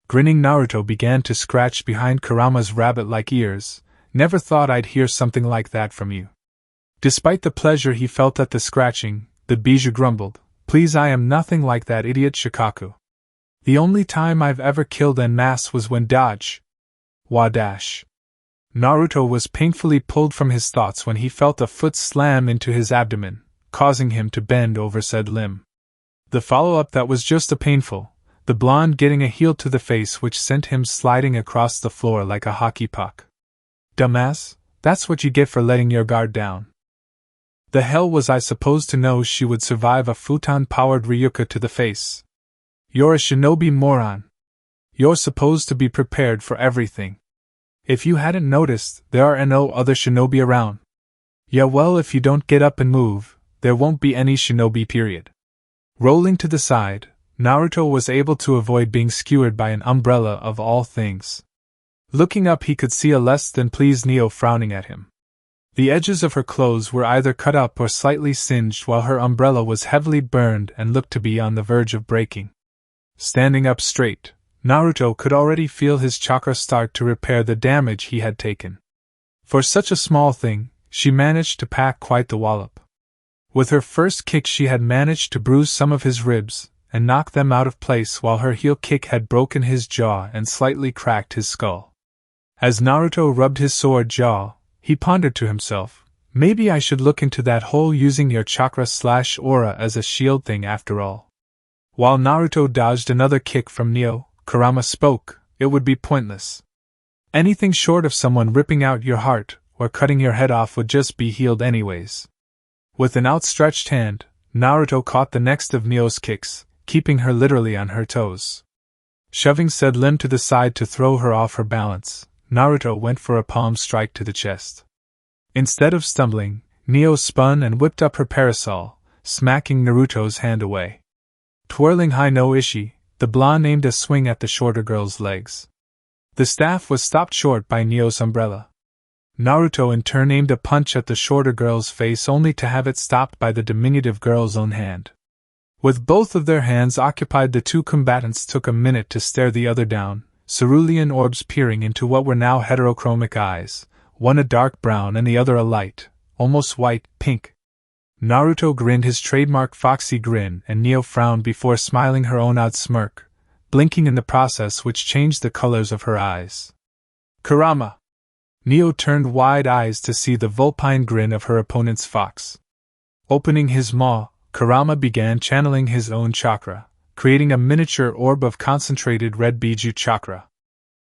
Grinning, Naruto began to scratch behind Kurama's rabbit-like ears. Never thought I'd hear something like that from you. Despite the pleasure he felt at the scratching, the Bijou grumbled, Please, I am nothing like that idiot Shikaku. The only time I've ever killed en masse was when Wadash. Naruto was painfully pulled from his thoughts when he felt a foot slam into his abdomen, causing him to bend over said limb. The follow-up that was just as painful, the blonde getting a heel to the face which sent him sliding across the floor like a hockey puck. Dumbass, that's what you get for letting your guard down. The hell was I supposed to know she would survive a futon-powered Ryuka to the face? You're a shinobi moron. You're supposed to be prepared for everything. If you hadn't noticed, there are no other shinobi around. Yeah, well, if you don't get up and move, there won't be any shinobi period. Rolling to the side, Naruto was able to avoid being skewered by an umbrella of all things. Looking up, he could see a less than pleased Neo frowning at him. The edges of her clothes were either cut up or slightly singed, while her umbrella was heavily burned and looked to be on the verge of breaking. Standing up straight, Naruto could already feel his chakra start to repair the damage he had taken. For such a small thing, she managed to pack quite the wallop. With her first kick she had managed to bruise some of his ribs and knock them out of place, while her heel kick had broken his jaw and slightly cracked his skull. As Naruto rubbed his sore jaw, he pondered to himself, maybe I should look into that whole using your chakra/aura as a shield thing after all. While Naruto dodged another kick from Neo, Kurama spoke, it would be pointless. Anything short of someone ripping out your heart or cutting your head off would just be healed anyways. With an outstretched hand, Naruto caught the next of Neo's kicks, keeping her literally on her toes. Shoving said limb to the side to throw her off her balance, Naruto went for a palm strike to the chest. Instead of stumbling, Neo spun and whipped up her parasol, smacking Naruto's hand away. Twirling high no ishi, the blonde aimed a swing at the shorter girl's legs. The staff was stopped short by Neo's umbrella. Naruto in turn aimed a punch at the shorter girl's face, only to have it stopped by the diminutive girl's own hand. With both of their hands occupied, the two combatants took a minute to stare the other down, cerulean orbs peering into what were now heterochromic eyes, one a dark brown and the other a light, almost white, pink. Naruto grinned his trademark foxy grin, and Neo frowned before smiling her own odd smirk, blinking in the process which changed the colors of her eyes. Kurama! Neo turned wide eyes to see the vulpine grin of her opponent's fox. Opening his maw, Kurama began channeling his own chakra, creating a miniature orb of concentrated red Bijou chakra.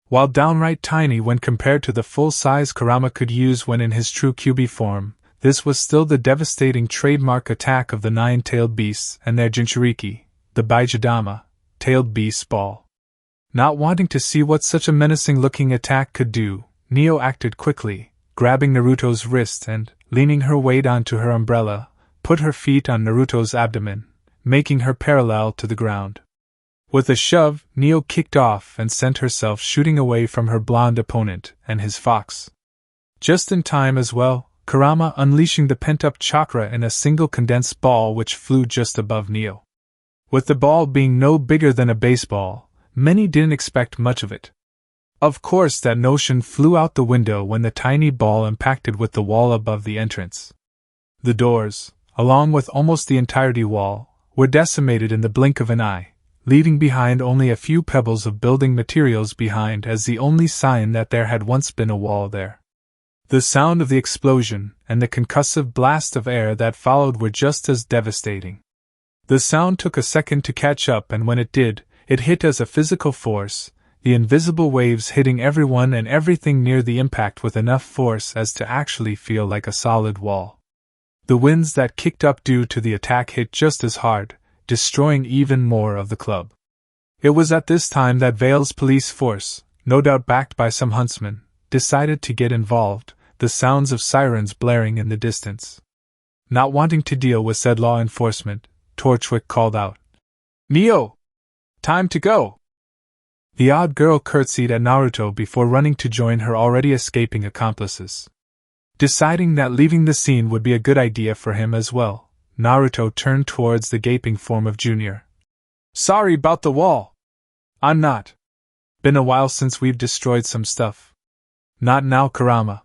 While downright tiny when compared to the full size Kurama could use when in his true Kyuubi form, this was still the devastating trademark attack of the nine-tailed beasts and their Jinchuriki, the Baijidama, tailed beast ball. Not wanting to see what such a menacing-looking attack could do, Neo acted quickly, grabbing Naruto's wrist and, leaning her weight onto her umbrella, put her feet on Naruto's abdomen, making her parallel to the ground. With a shove, Neo kicked off and sent herself shooting away from her blonde opponent and his fox. Just in time as well, Kurama unleashing the pent-up chakra in a single condensed ball which flew just above Neo. With the ball being no bigger than a baseball, many didn't expect much of it. Of course, that notion flew out the window when the tiny ball impacted with the wall above the entrance. The doors, along with almost the entirety wall, were decimated in the blink of an eye, leaving behind only a few pebbles of building materials behind as the only sign that there had once been a wall there. The sound of the explosion and the concussive blast of air that followed were just as devastating. The sound took a second to catch up, and when it did, it hit as a physical force, the invisible waves hitting everyone and everything near the impact with enough force as to actually feel like a solid wall. The winds that kicked up due to the attack hit just as hard, destroying even more of the club. It was at this time that Vale's police force, no doubt backed by some huntsmen, decided to get involved, the sounds of sirens blaring in the distance. Not wanting to deal with said law enforcement, Torchwick called out, "Neo! Time to go!" The odd girl curtsied at Naruto before running to join her already escaping accomplices. Deciding that leaving the scene would be a good idea for him as well, Naruto turned towards the gaping form of Junior. "Sorry about the wall. I'm not. Been a while since we've destroyed some stuff." "Not now, Kurama."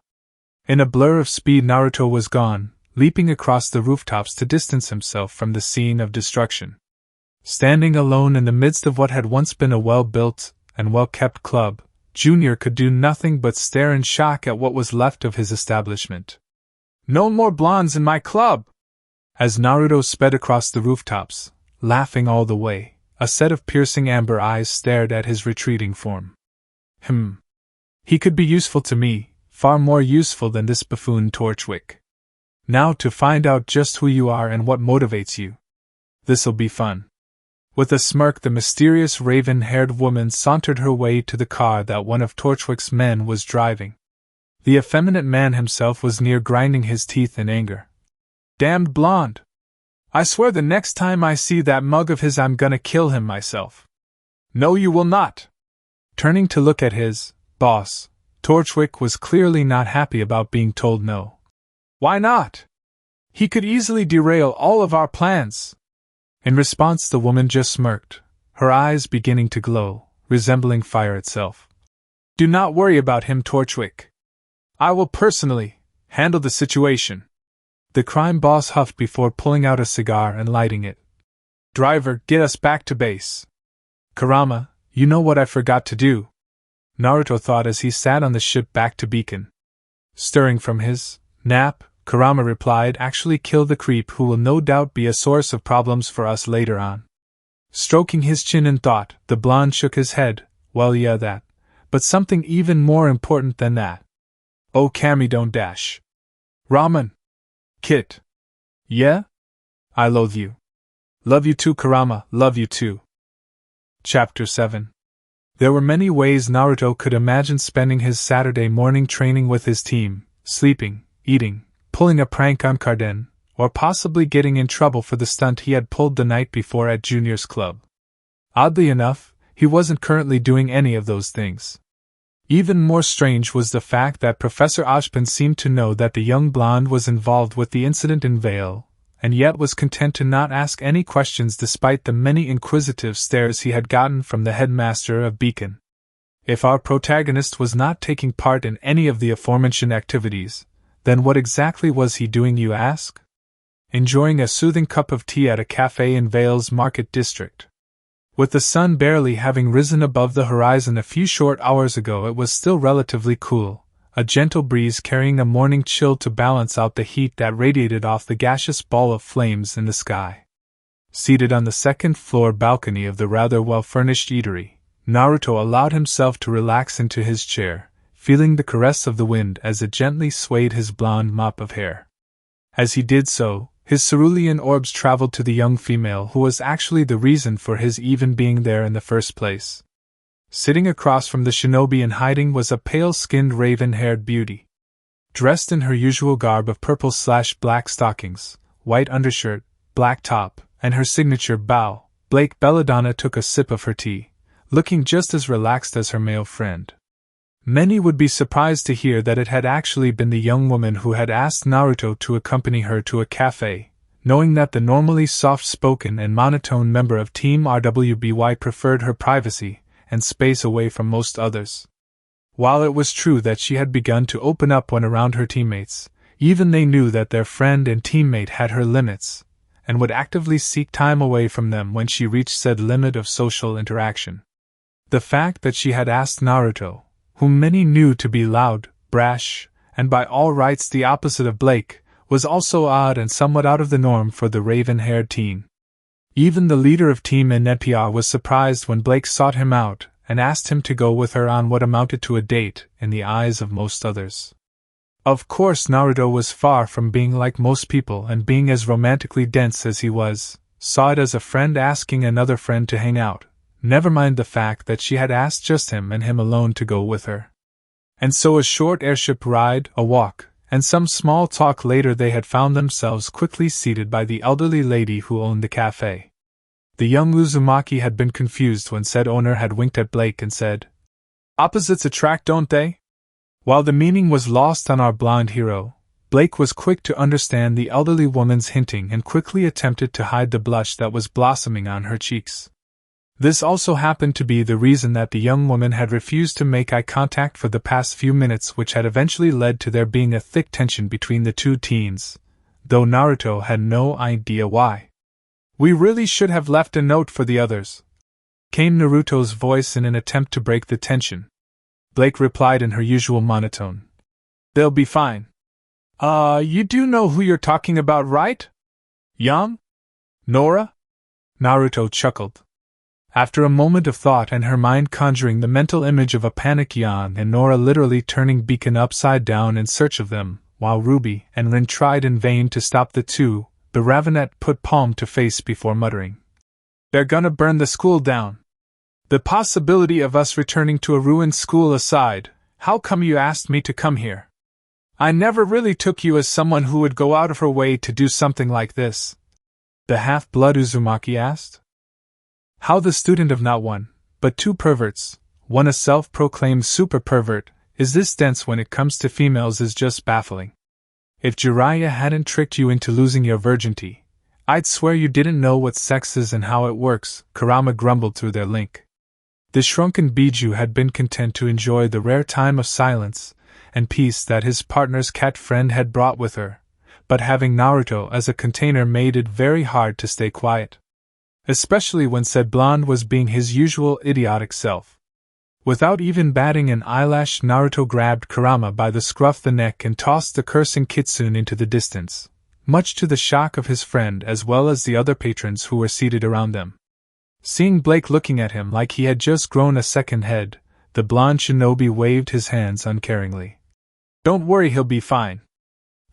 In a blur of speed, Naruto was gone, leaping across the rooftops to distance himself from the scene of destruction. Standing alone in the midst of what had once been a well-built and well-kept club, Junior could do nothing but stare in shock at what was left of his establishment. "No more blondes in my club!" As Naruto sped across the rooftops, laughing all the way, a set of piercing amber eyes stared at his retreating form. He could be useful to me, far more useful than this buffoon Torchwick. Now to find out just who you are and what motivates you. This'll be fun." With a smirk, the mysterious raven-haired woman sauntered her way to the car that one of Torchwick's men was driving. The effeminate man himself was near grinding his teeth in anger. "Damned blonde! I swear the next time I see that mug of his I'm gonna kill him myself." "No, you will not." Turning to look at his boss, Torchwick was clearly not happy about being told no. "Why not? He could easily derail all of our plans." In response, the woman just smirked, her eyes beginning to glow, resembling fire itself. "Do not worry about him, Torchwick. I will personally handle the situation." The crime boss huffed before pulling out a cigar and lighting it. "Driver, get us back to base." "Kurama, you know what I forgot to do," Naruto thought as he sat on the ship back to Beacon. Stirring from his nap, Kurama replied, "Actually kill the creep who will no doubt be a source of problems for us later on." Stroking his chin in thought, the blonde shook his head. "Well, yeah, that. But something even more important than that." "Oh, Kami, don't dash." "Ramen." "Kit." "Yeah? I loathe you." "Love you too, Kurama, love you too." Chapter 7. There were many ways Naruto could imagine spending his Saturday morning training with his team: sleeping, eating, pulling a prank on Carden, or possibly getting in trouble for the stunt he had pulled the night before at Junior's club. Oddly enough, he wasn't currently doing any of those things. Even more strange was the fact that Professor Ashpin seemed to know that the young blonde was involved with the incident in Vale, and yet was content to not ask any questions despite the many inquisitive stares he had gotten from the headmaster of Beacon. If our protagonist was not taking part in any of the aforementioned activities, then what exactly was he doing, you ask? Enjoying a soothing cup of tea at a cafe in Vale's Market District. With the sun barely having risen above the horizon a few short hours ago, it was still relatively cool, a gentle breeze carrying a morning chill to balance out the heat that radiated off the gaseous ball of flames in the sky. Seated on the second-floor balcony of the rather well-furnished eatery, Naruto allowed himself to relax into his chair, feeling the caress of the wind as it gently swayed his blonde mop of hair. As he did so, his cerulean orbs traveled to the young female who was actually the reason for his even being there in the first place. Sitting across from the shinobi in hiding was a pale-skinned raven-haired beauty. Dressed in her usual garb of purple/black stockings, white undershirt, black top, and her signature bow, Blake Belladonna took a sip of her tea, looking just as relaxed as her male friend. Many would be surprised to hear that it had actually been the young woman who had asked Naruto to accompany her to a cafe, knowing that the normally soft-spoken and monotone member of Team RWBY preferred her privacy and space away from most others. While it was true that she had begun to open up when around her teammates, Even they knew that their friend and teammate had her limits, and would actively seek time away from them when she reached said limit of social interaction. The fact that she had asked Naruto, whom many knew to be loud, brash, and by all rights the opposite of Blake, was also odd and somewhat out of the norm for the raven-haired teen. Even the leader of Team NPR was surprised when Blake sought him out and asked him to go with her on what amounted to a date in the eyes of most others. Of course, Naruto was far from being like most people, and being as romantically dense as he was, saw it as a friend asking another friend to hang out, never mind the fact that she had asked just him and him alone to go with her. And so a short airship ride, a walk, and some small talk later they had found themselves quickly seated by the elderly lady who owned the cafe. The young Uzumaki had been confused when said owner had winked at Blake and said, "Opposites attract, don't they?" While the meaning was lost on our blonde hero, Blake was quick to understand the elderly woman's hinting and quickly attempted to hide the blush that was blossoming on her cheeks. This also happened to be the reason that the young woman had refused to make eye contact for the past few minutes, which had eventually led to there being a thick tension between the two teens, though Naruto had no idea why. "We really should have left a note for the others," came Naruto's voice in an attempt to break the tension. Blake replied in her usual monotone, "They'll be fine." You do know who you're talking about, right? Young? Nora?" Naruto chuckled. After a moment of thought and her mind conjuring the mental image of a panic Yang and Nora literally turning Beacon upside down in search of them, while Ruby and Rin tried in vain to stop the two, the Ravenet put palm to face before muttering, "They're gonna burn the school down. The possibility of us returning to a ruined school aside, how come you asked me to come here? I never really took you as someone who would go out of her way to do something like this," the half-blood Uzumaki asked. How the student of not one, but two perverts, one a self-proclaimed super pervert, is this dense when it comes to females is just baffling. If Jiraiya hadn't tricked you into losing your virginity, I'd swear you didn't know what sex is and how it works, Kurama grumbled through their link. The shrunken Biju had been content to enjoy the rare time of silence and peace that his partner's cat friend had brought with her, but having Naruto as a container made it very hard to stay quiet. Especially when said blonde was being his usual idiotic self. Without even batting an eyelash, Naruto grabbed Kurama by the scruff of the neck and tossed the cursing kitsune into the distance, much to the shock of his friend as well as the other patrons who were seated around them. Seeing Blake looking at him like he had just grown a second head, the blonde shinobi waved his hands uncaringly. "Don't worry, he'll be fine.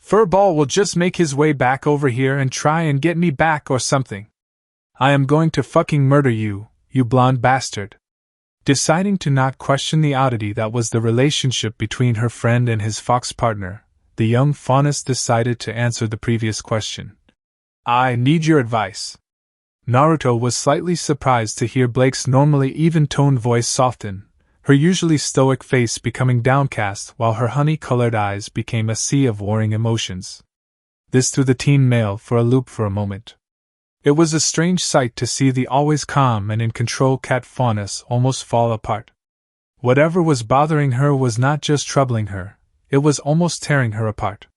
Furball will just make his way back over here and try and get me back or something. I am going to fucking murder you, you blonde bastard." Deciding to not question the oddity that was the relationship between her friend and his fox partner, the young faunus decided to answer the previous question. "I need your advice." Naruto was slightly surprised to hear Blake's normally even-toned voice soften, her usually stoic face becoming downcast while her honey-colored eyes became a sea of warring emotions. This threw the teen male for a loop for a moment. It was a strange sight to see the always calm and in control cat faunus almost fall apart. Whatever was bothering her was not just troubling her, it was almost tearing her apart.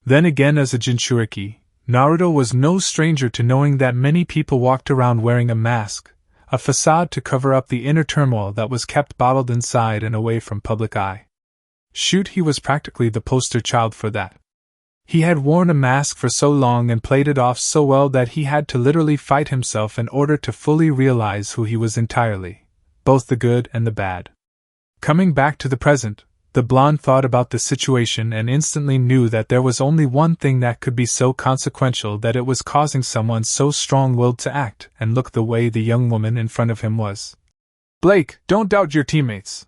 Then again, as a Jinchuriki, Naruto was no stranger to knowing that many people walked around wearing a mask, a facade to cover up the inner turmoil that was kept bottled inside and away from public eye. Shoot, he was practically the poster child for that. He had worn a mask for so long and played it off so well that he had to literally fight himself in order to fully realize who he was entirely, both the good and the bad. Coming back to the present, the blonde thought about the situation and instantly knew that there was only one thing that could be so consequential, that it was causing someone so strong-willed to act and look the way the young woman in front of him was. "Blake, don't doubt your teammates.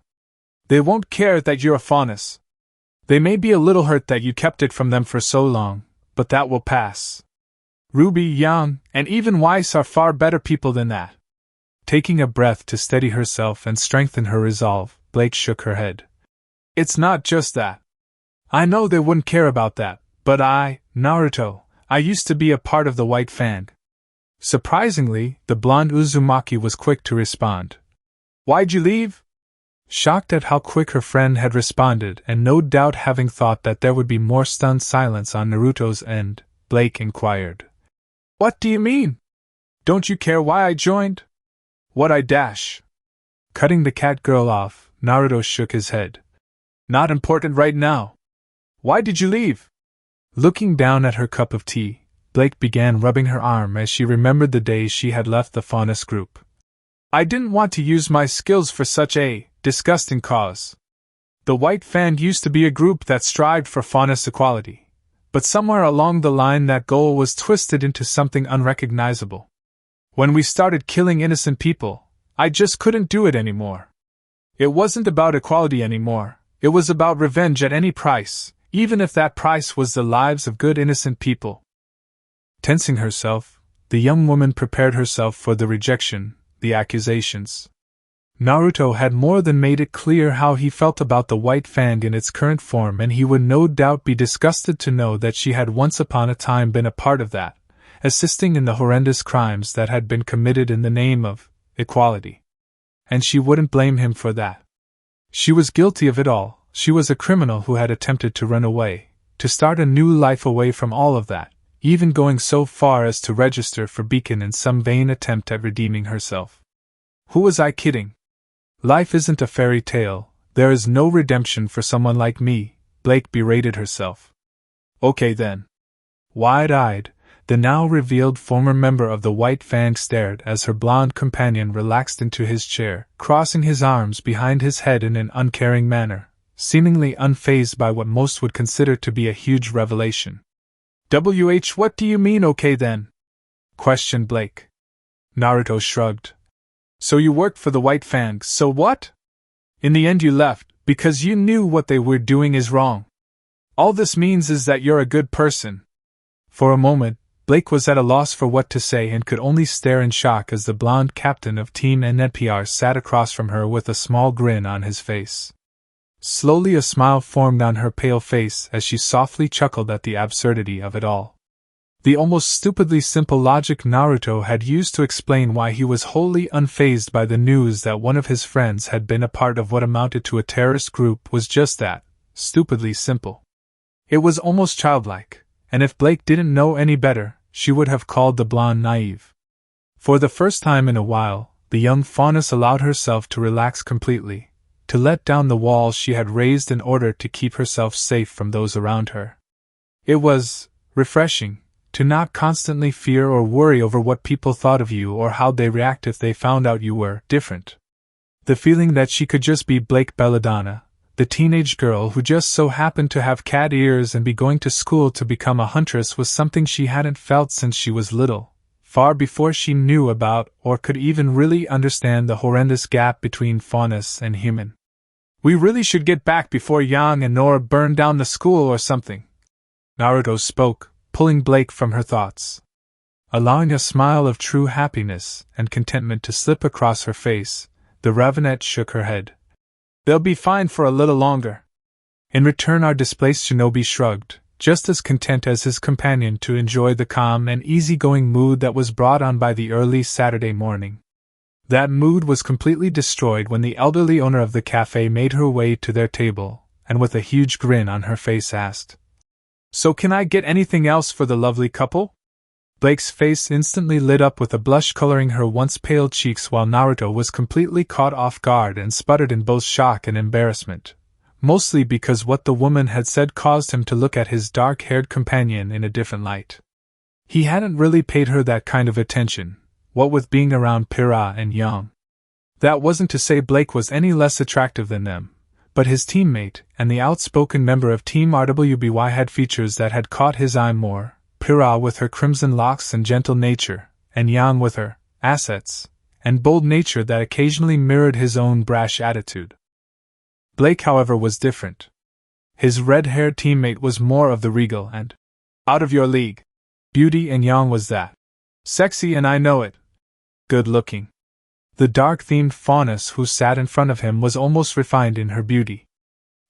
They won't care that you're a faunus. They may be a little hurt that you kept it from them for so long, but that will pass. Ruby, Yang, and even Weiss are far better people than that." Taking a breath to steady herself and strengthen her resolve, Blake shook her head. "It's not just that. I know they wouldn't care about that, but Naruto, I used to be a part of the White Fang." Surprisingly, the blonde Uzumaki was quick to respond. "Why'd you leave?" Shocked at how quick her friend had responded and no doubt having thought that there would be more stunned silence on Naruto's end, Blake inquired. What do you mean? Don't you care why I joined? What I dash? Cutting the cat girl off, Naruto shook his head. Not important right now. Why did you leave? Looking down at her cup of tea, Blake began rubbing her arm as she remembered the days she had left the Faunus group. I didn't want to use my skills for such a disgusting cause. The White Fang used to be a group that strived for Faunus equality, but somewhere along the line that goal was twisted into something unrecognizable. When we started killing innocent people, I just couldn't do it anymore. It wasn't about equality anymore, it was about revenge at any price, even if that price was the lives of good innocent people. Tensing herself, the young woman prepared herself for the rejection, the accusations. Naruto had more than made it clear how he felt about the White Fang in its current form, and he would no doubt be disgusted to know that she had once upon a time been a part of that, assisting in the horrendous crimes that had been committed in the name of equality. And she wouldn't blame him for that. She was guilty of it all. She was a criminal who had attempted to run away, to start a new life away from all of that, even going so far as to register for Beacon in some vain attempt at redeeming herself. Who was I kidding? Life isn't a fairy tale, there is no redemption for someone like me, Blake berated herself. Okay then. Wide-eyed, the now revealed former member of the White Fang stared as her blonde companion relaxed into his chair, crossing his arms behind his head in an uncaring manner, seemingly unfazed by what most would consider to be a huge revelation. What do you mean okay then? Questioned Blake. Naruto shrugged. So you worked for the White Fang, so what? In the end you left, because you knew what they were doing is wrong. All this means is that you're a good person. For a moment, Blake was at a loss for what to say and could only stare in shock as the blonde captain of Team NPR sat across from her with a small grin on his face. Slowly a smile formed on her pale face as she softly chuckled at the absurdity of it all. The almost stupidly simple logic Naruto had used to explain why he was wholly unfazed by the news that one of his friends had been a part of what amounted to a terrorist group was just that, stupidly simple. It was almost childlike, and if Blake didn't know any better, she would have called the blonde naive. For the first time in a while, the young faunus allowed herself to relax completely, to let down the walls she had raised in order to keep herself safe from those around her. It was refreshing to not constantly fear or worry over what people thought of you or how they react if they found out you were different. The feeling that she could just be Blake Belladonna, the teenage girl who just so happened to have cat ears and be going to school to become a huntress, was something she hadn't felt since she was little, far before she knew about or could even really understand the horrendous gap between faunus and human. We really should get back before Yang and Nora burn down the school or something. Naruto spoke, pulling Blake from her thoughts. Allowing a smile of true happiness and contentment to slip across her face, the Ravenette shook her head. They'll be fine for a little longer. In return, our displaced Shinobi shrugged, just as content as his companion to enjoy the calm and easygoing mood that was brought on by the early Saturday morning. That mood was completely destroyed when the elderly owner of the cafe made her way to their table, and with a huge grin on her face asked, So can I get anything else for the lovely couple? Blake's face instantly lit up with a blush coloring her once pale cheeks, while Naruto was completely caught off guard and sputtered in both shock and embarrassment, mostly because what the woman had said caused him to look at his dark-haired companion in a different light. He hadn't really paid her that kind of attention, what with being around Pyrrha and Yang. That wasn't to say Blake was any less attractive than them, but his teammate and the outspoken member of Team RWBY had features that had caught his eye more, Pyrrha with her crimson locks and gentle nature, and Yang with her assets and bold nature that occasionally mirrored his own brash attitude. Blake, however, was different. His red-haired teammate was more of the regal and out of your league beauty, and Yang was that sexy, and I know it, good-looking. The dark-themed faunus who sat in front of him was almost refined in her beauty.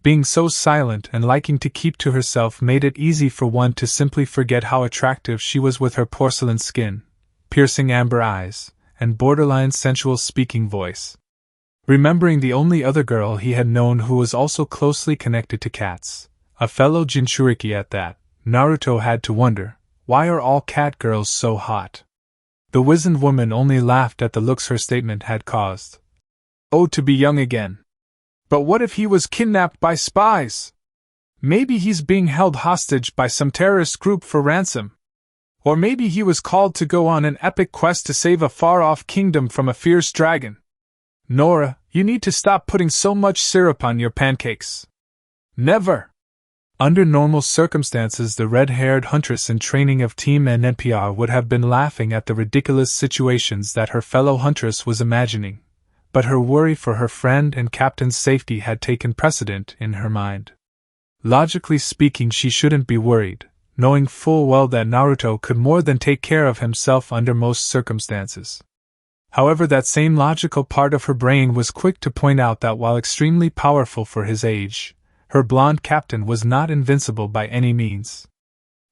Being so silent and liking to keep to herself made it easy for one to simply forget how attractive she was, with her porcelain skin, piercing amber eyes, and borderline sensual speaking voice. Remembering the only other girl he had known who was also closely connected to cats, a fellow Jinchuriki at that, Naruto had to wonder, why are all cat girls so hot? The wizened woman only laughed at the looks her statement had caused. Oh, to be young again. But what if he was kidnapped by spies? Maybe he's being held hostage by some terrorist group for ransom. Or maybe he was called to go on an epic quest to save a far-off kingdom from a fierce dragon. Nora, you need to stop putting so much syrup on your pancakes. Never! Under normal circumstances, the red-haired huntress in training of Team NNPR would have been laughing at the ridiculous situations that her fellow huntress was imagining, but her worry for her friend and captain's safety had taken precedent in her mind. Logically speaking, she shouldn't be worried, knowing full well that Naruto could more than take care of himself under most circumstances. However, that same logical part of her brain was quick to point out that while extremely powerful for his age, her blonde captain was not invincible by any means.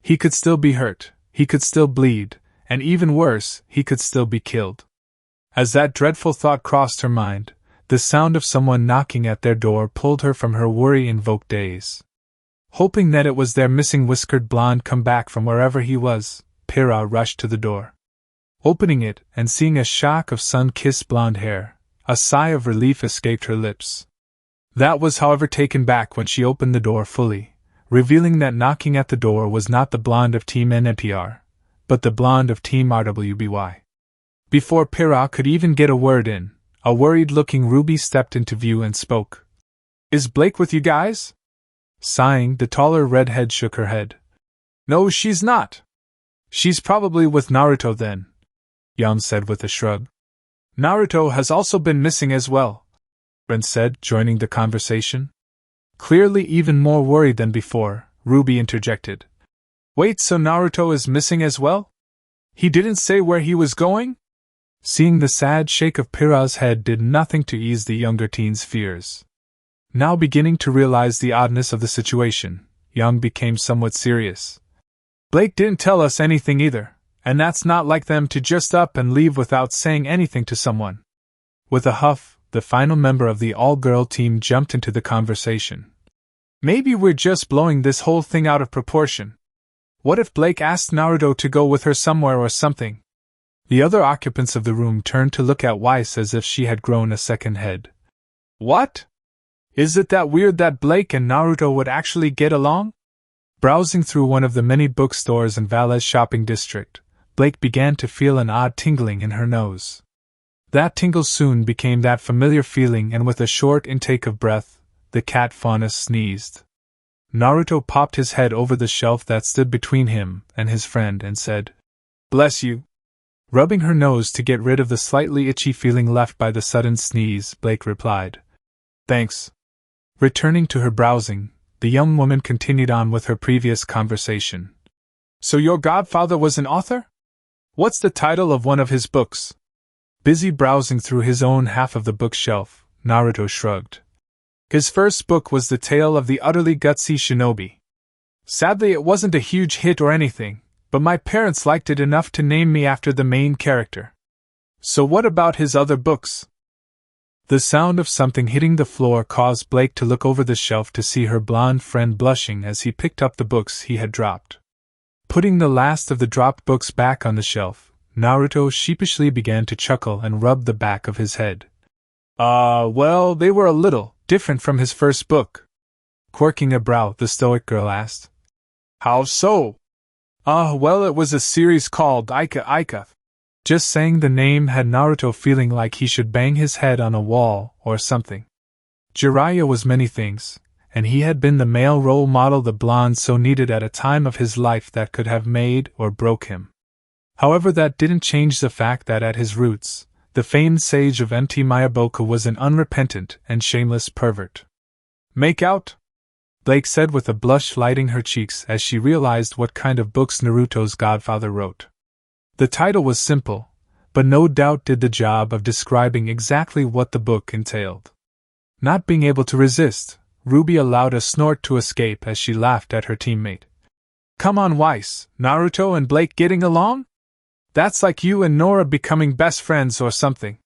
He could still be hurt, he could still bleed, and even worse, he could still be killed. As that dreadful thought crossed her mind, the sound of someone knocking at their door pulled her from her worry-invoked daze. Hoping that it was their missing whiskered blonde come back from wherever he was, Pyrrha rushed to the door. Opening it and seeing a shock of sun-kissed blonde hair, a sigh of relief escaped her lips. That was, however, taken back when she opened the door fully, revealing that knocking at the door was not the blonde of Team NNPR, but the blonde of Team RWBY. Before Pyrrha could even get a word in, a worried-looking RWBY stepped into view and spoke. "Is Blake with you guys?" Sighing, the taller redhead shook her head. "No, she's not. She's probably with Naruto then," Yam said with a shrug. "Naruto has also been missing as well," Ren said, joining the conversation. Clearly even more worried than before, RWBY interjected. "Wait, so Naruto is missing as well? He didn't say where he was going?" Seeing the sad shake of Pyrrha's head did nothing to ease the younger teen's fears. Now beginning to realize the oddness of the situation, Young became somewhat serious. "Blake didn't tell us anything either, and that's not like them to just up and leave without saying anything to someone." With a huff, the final member of the all-girl team jumped into the conversation. "Maybe we're just blowing this whole thing out of proportion. What if Blake asked Naruto to go with her somewhere or something?" The other occupants of the room turned to look at Weiss as if she had grown a second head. "What? Is it that weird that Blake and Naruto would actually get along?" Browsing through one of the many bookstores in Valle's shopping district, Blake began to feel an odd tingling in her nose. That tingle soon became that familiar feeling, and with a short intake of breath, the cat Faunus sneezed. Naruto popped his head over the shelf that stood between him and his friend and said, "Bless you." Rubbing her nose to get rid of the slightly itchy feeling left by the sudden sneeze, Blake replied, "Thanks." Returning to her browsing, the young woman continued on with her previous conversation. "So your godfather was an author? What's the title of one of his books?" Busy browsing through his own half of the bookshelf, Naruto shrugged. "His first book was The Tale of the Utterly Gutsy Shinobi. Sadly, it wasn't a huge hit or anything, but my parents liked it enough to name me after the main character. So what about his other books?" The sound of something hitting the floor caused Blake to look over the shelf to see her blonde friend blushing as he picked up the books he had dropped. Putting the last of the dropped books back on the shelf, Naruto sheepishly began to chuckle and rub the back of his head. Well, they were a little different from his first book." Quirking a brow, the stoic girl asked. "How so?" Well, it was a series called Ichiraku." Just saying the name had Naruto feeling like he should bang his head on a wall or something. Jiraiya was many things, and he had been the male role model the blonde so needed at a time of his life that could have made or broke him. However, that didn't change the fact that at his roots, the famed sage of MT Mayaboku was an unrepentant and shameless pervert. "Make out?" Blake said with a blush lighting her cheeks as she realized what kind of books Naruto's godfather wrote. The title was simple, but no doubt did the job of describing exactly what the book entailed. Not being able to resist, RWBY allowed a snort to escape as she laughed at her teammate. "Come on, Weiss, Naruto and Blake getting along? That's like you and Nora becoming best friends or something."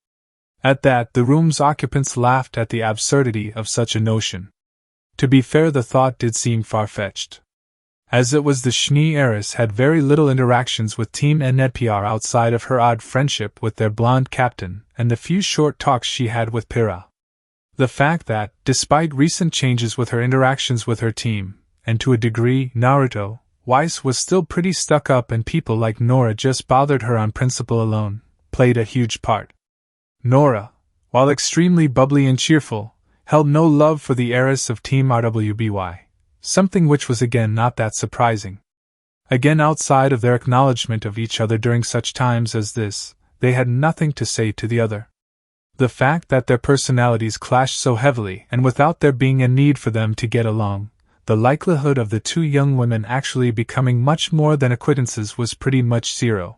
At that, the room's occupants laughed at the absurdity of such a notion. To be fair, the thought did seem far-fetched. As it was, the Schnee heiress had very little interactions with Team NPR outside of her odd friendship with their blonde captain and the few short talks she had with Pyrrha. The fact that, despite recent changes with her interactions with her team, and to a degree Naruto, Weiss was still pretty stuck up and people like Nora just bothered her on principle alone, played a huge part. Nora, while extremely bubbly and cheerful, held no love for the heiress of Team RWBY, something which was again not that surprising. Again, outside of their acknowledgement of each other during such times as this, they had nothing to say to the other. The fact that their personalities clashed so heavily and without there being a need for them to get along, the likelihood of the two young women actually becoming much more than acquaintances was pretty much zero.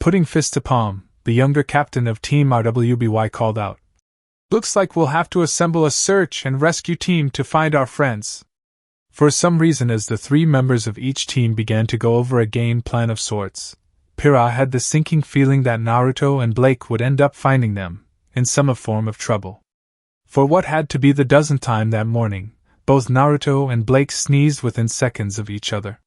Putting fist to palm, the younger captain of Team RWBY called out, "Looks like we'll have to assemble a search and rescue team to find our friends." For some reason, as the three members of each team began to go over a game plan of sorts, Pyrrha had the sinking feeling that Naruto and Blake would end up finding them, in some form of trouble. For what had to be the dozenth time that morning, both Naruto and Blake sneezed within seconds of each other.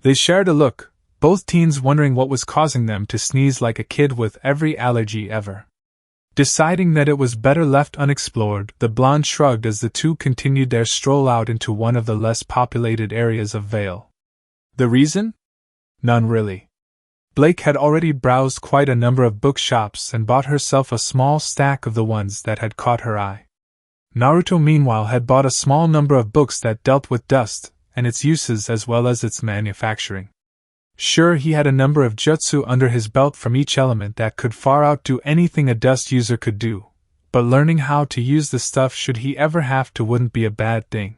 They shared a look, both teens wondering what was causing them to sneeze like a kid with every allergy ever. Deciding that it was better left unexplored, the blonde shrugged as the two continued their stroll out into one of the less populated areas of Vale. The reason? None really. Blake had already browsed quite a number of bookshops and bought herself a small stack of the ones that had caught her eye. Naruto meanwhile had bought a small number of books that dealt with dust and its uses as well as its manufacturing. Sure, he had a number of jutsu under his belt from each element that could far outdo anything a dust user could do, but learning how to use the stuff should he ever have to wouldn't be a bad thing.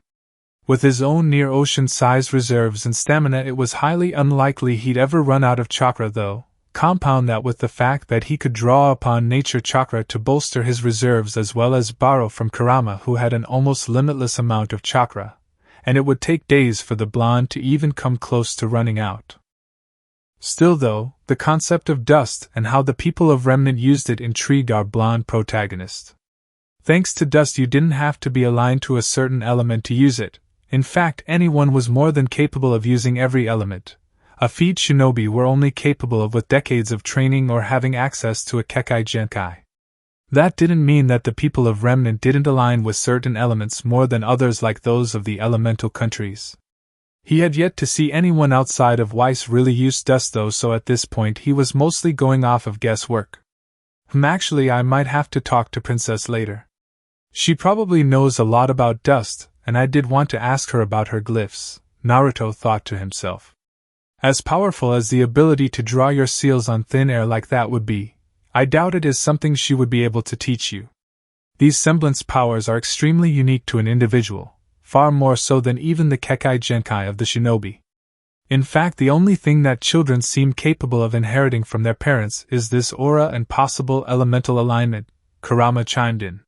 With his own near-ocean-sized reserves and stamina, it was highly unlikely he'd ever run out of chakra though. Compound that with the fact that he could draw upon nature chakra to bolster his reserves as well as borrow from Kurama, who had an almost limitless amount of chakra, and it would take days for the blonde to even come close to running out. Still though, the concept of dust and how the people of Remnant used it intrigued our blonde protagonist. Thanks to dust, you didn't have to be aligned to a certain element to use it. In fact, anyone was more than capable of using every element, a feat shinobi were only capable of with decades of training or having access to a Kekkei Genkai. That didn't mean that the people of Remnant didn't align with certain elements more than others like those of the elemental countries. He had yet to see anyone outside of Weiss really use dust though, so at this point he was mostly going off of guesswork. Actually, I might have to talk to Princess later. She probably knows a lot about dust, and I did want to ask her about her glyphs, Naruto thought to himself. As powerful as the ability to draw your seals on thin air like that would be, I doubt it is something she would be able to teach you. These semblance powers are extremely unique to an individual, far more so than even the Kekkei Genkai of the shinobi. In fact, the only thing that children seem capable of inheriting from their parents is this aura and possible elemental alignment, Kurama chimed in.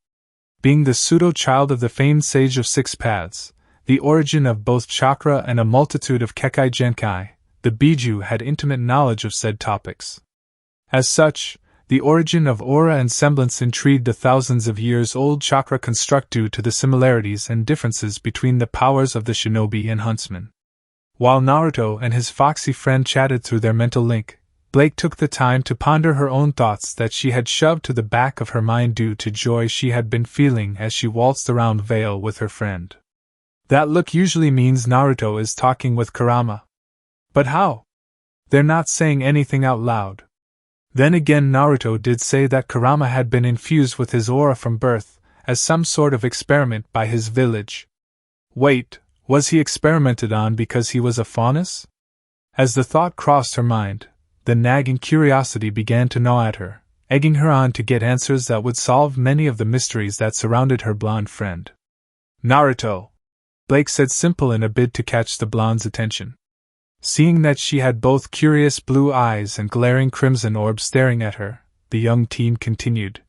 Being the pseudo-child of the famed Sage of Six Paths, the origin of both chakra and a multitude of Kekkei Genkai, the Biju had intimate knowledge of said topics. As such, the origin of aura and semblance intrigued the thousands of years-old chakra construct due to the similarities and differences between the powers of the shinobi and huntsman. While Naruto and his foxy friend chatted through their mental link, Blake took the time to ponder her own thoughts that she had shoved to the back of her mind due to joy she had been feeling as she waltzed around Vale with her friend. That look usually means Naruto is talking with Kurama. But how? They're not saying anything out loud. Then again, Naruto did say that Kurama had been infused with his aura from birth, as some sort of experiment by his village. Wait, was he experimented on because he was a faunus? As the thought crossed her mind, the nagging curiosity began to gnaw at her, egging her on to get answers that would solve many of the mysteries that surrounded her blonde friend. Naruto, Blake said simple in a bid to catch the blonde's attention. Seeing that she had both curious blue eyes and glaring crimson orbs staring at her, the young teen continued.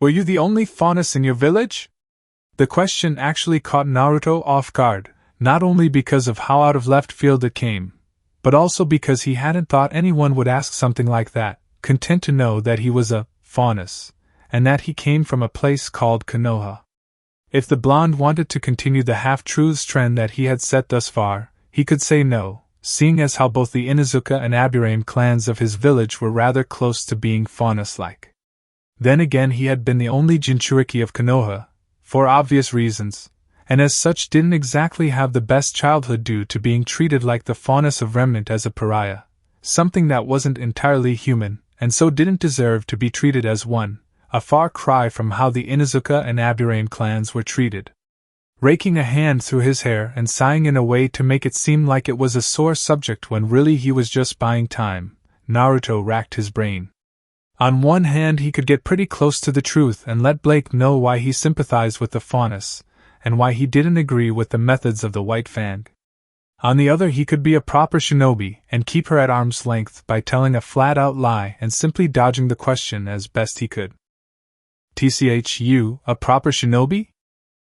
Were you the only faunus in your village? The question actually caught Naruto off guard, not only because of how out of left field it came, but also because he hadn't thought anyone would ask something like that, content to know that he was a faunus, and that he came from a place called Konoha. If the blonde wanted to continue the half-truths trend that he had set thus far, he could say no, seeing as how both the Inuzuka and Aburame clans of his village were rather close to being faunus-like. Then again, he had been the only Jinchuriki of Konoha, for obvious reasons, and as such didn't exactly have the best childhood due to being treated like the faunus of Remnant as a pariah, something that wasn't entirely human, and so didn't deserve to be treated as one, a far cry from how the Inuzuka and Aburame clans were treated. Raking a hand through his hair and sighing in a way to make it seem like it was a sore subject when really he was just buying time, Naruto racked his brain. On one hand, he could get pretty close to the truth and let Blake know why he sympathized with the faunus, and why he didn't agree with the methods of the White Fang. On the other, he could be a proper shinobi and keep her at arm's length by telling a flat-out lie and simply dodging the question as best he could. You, a proper shinobi?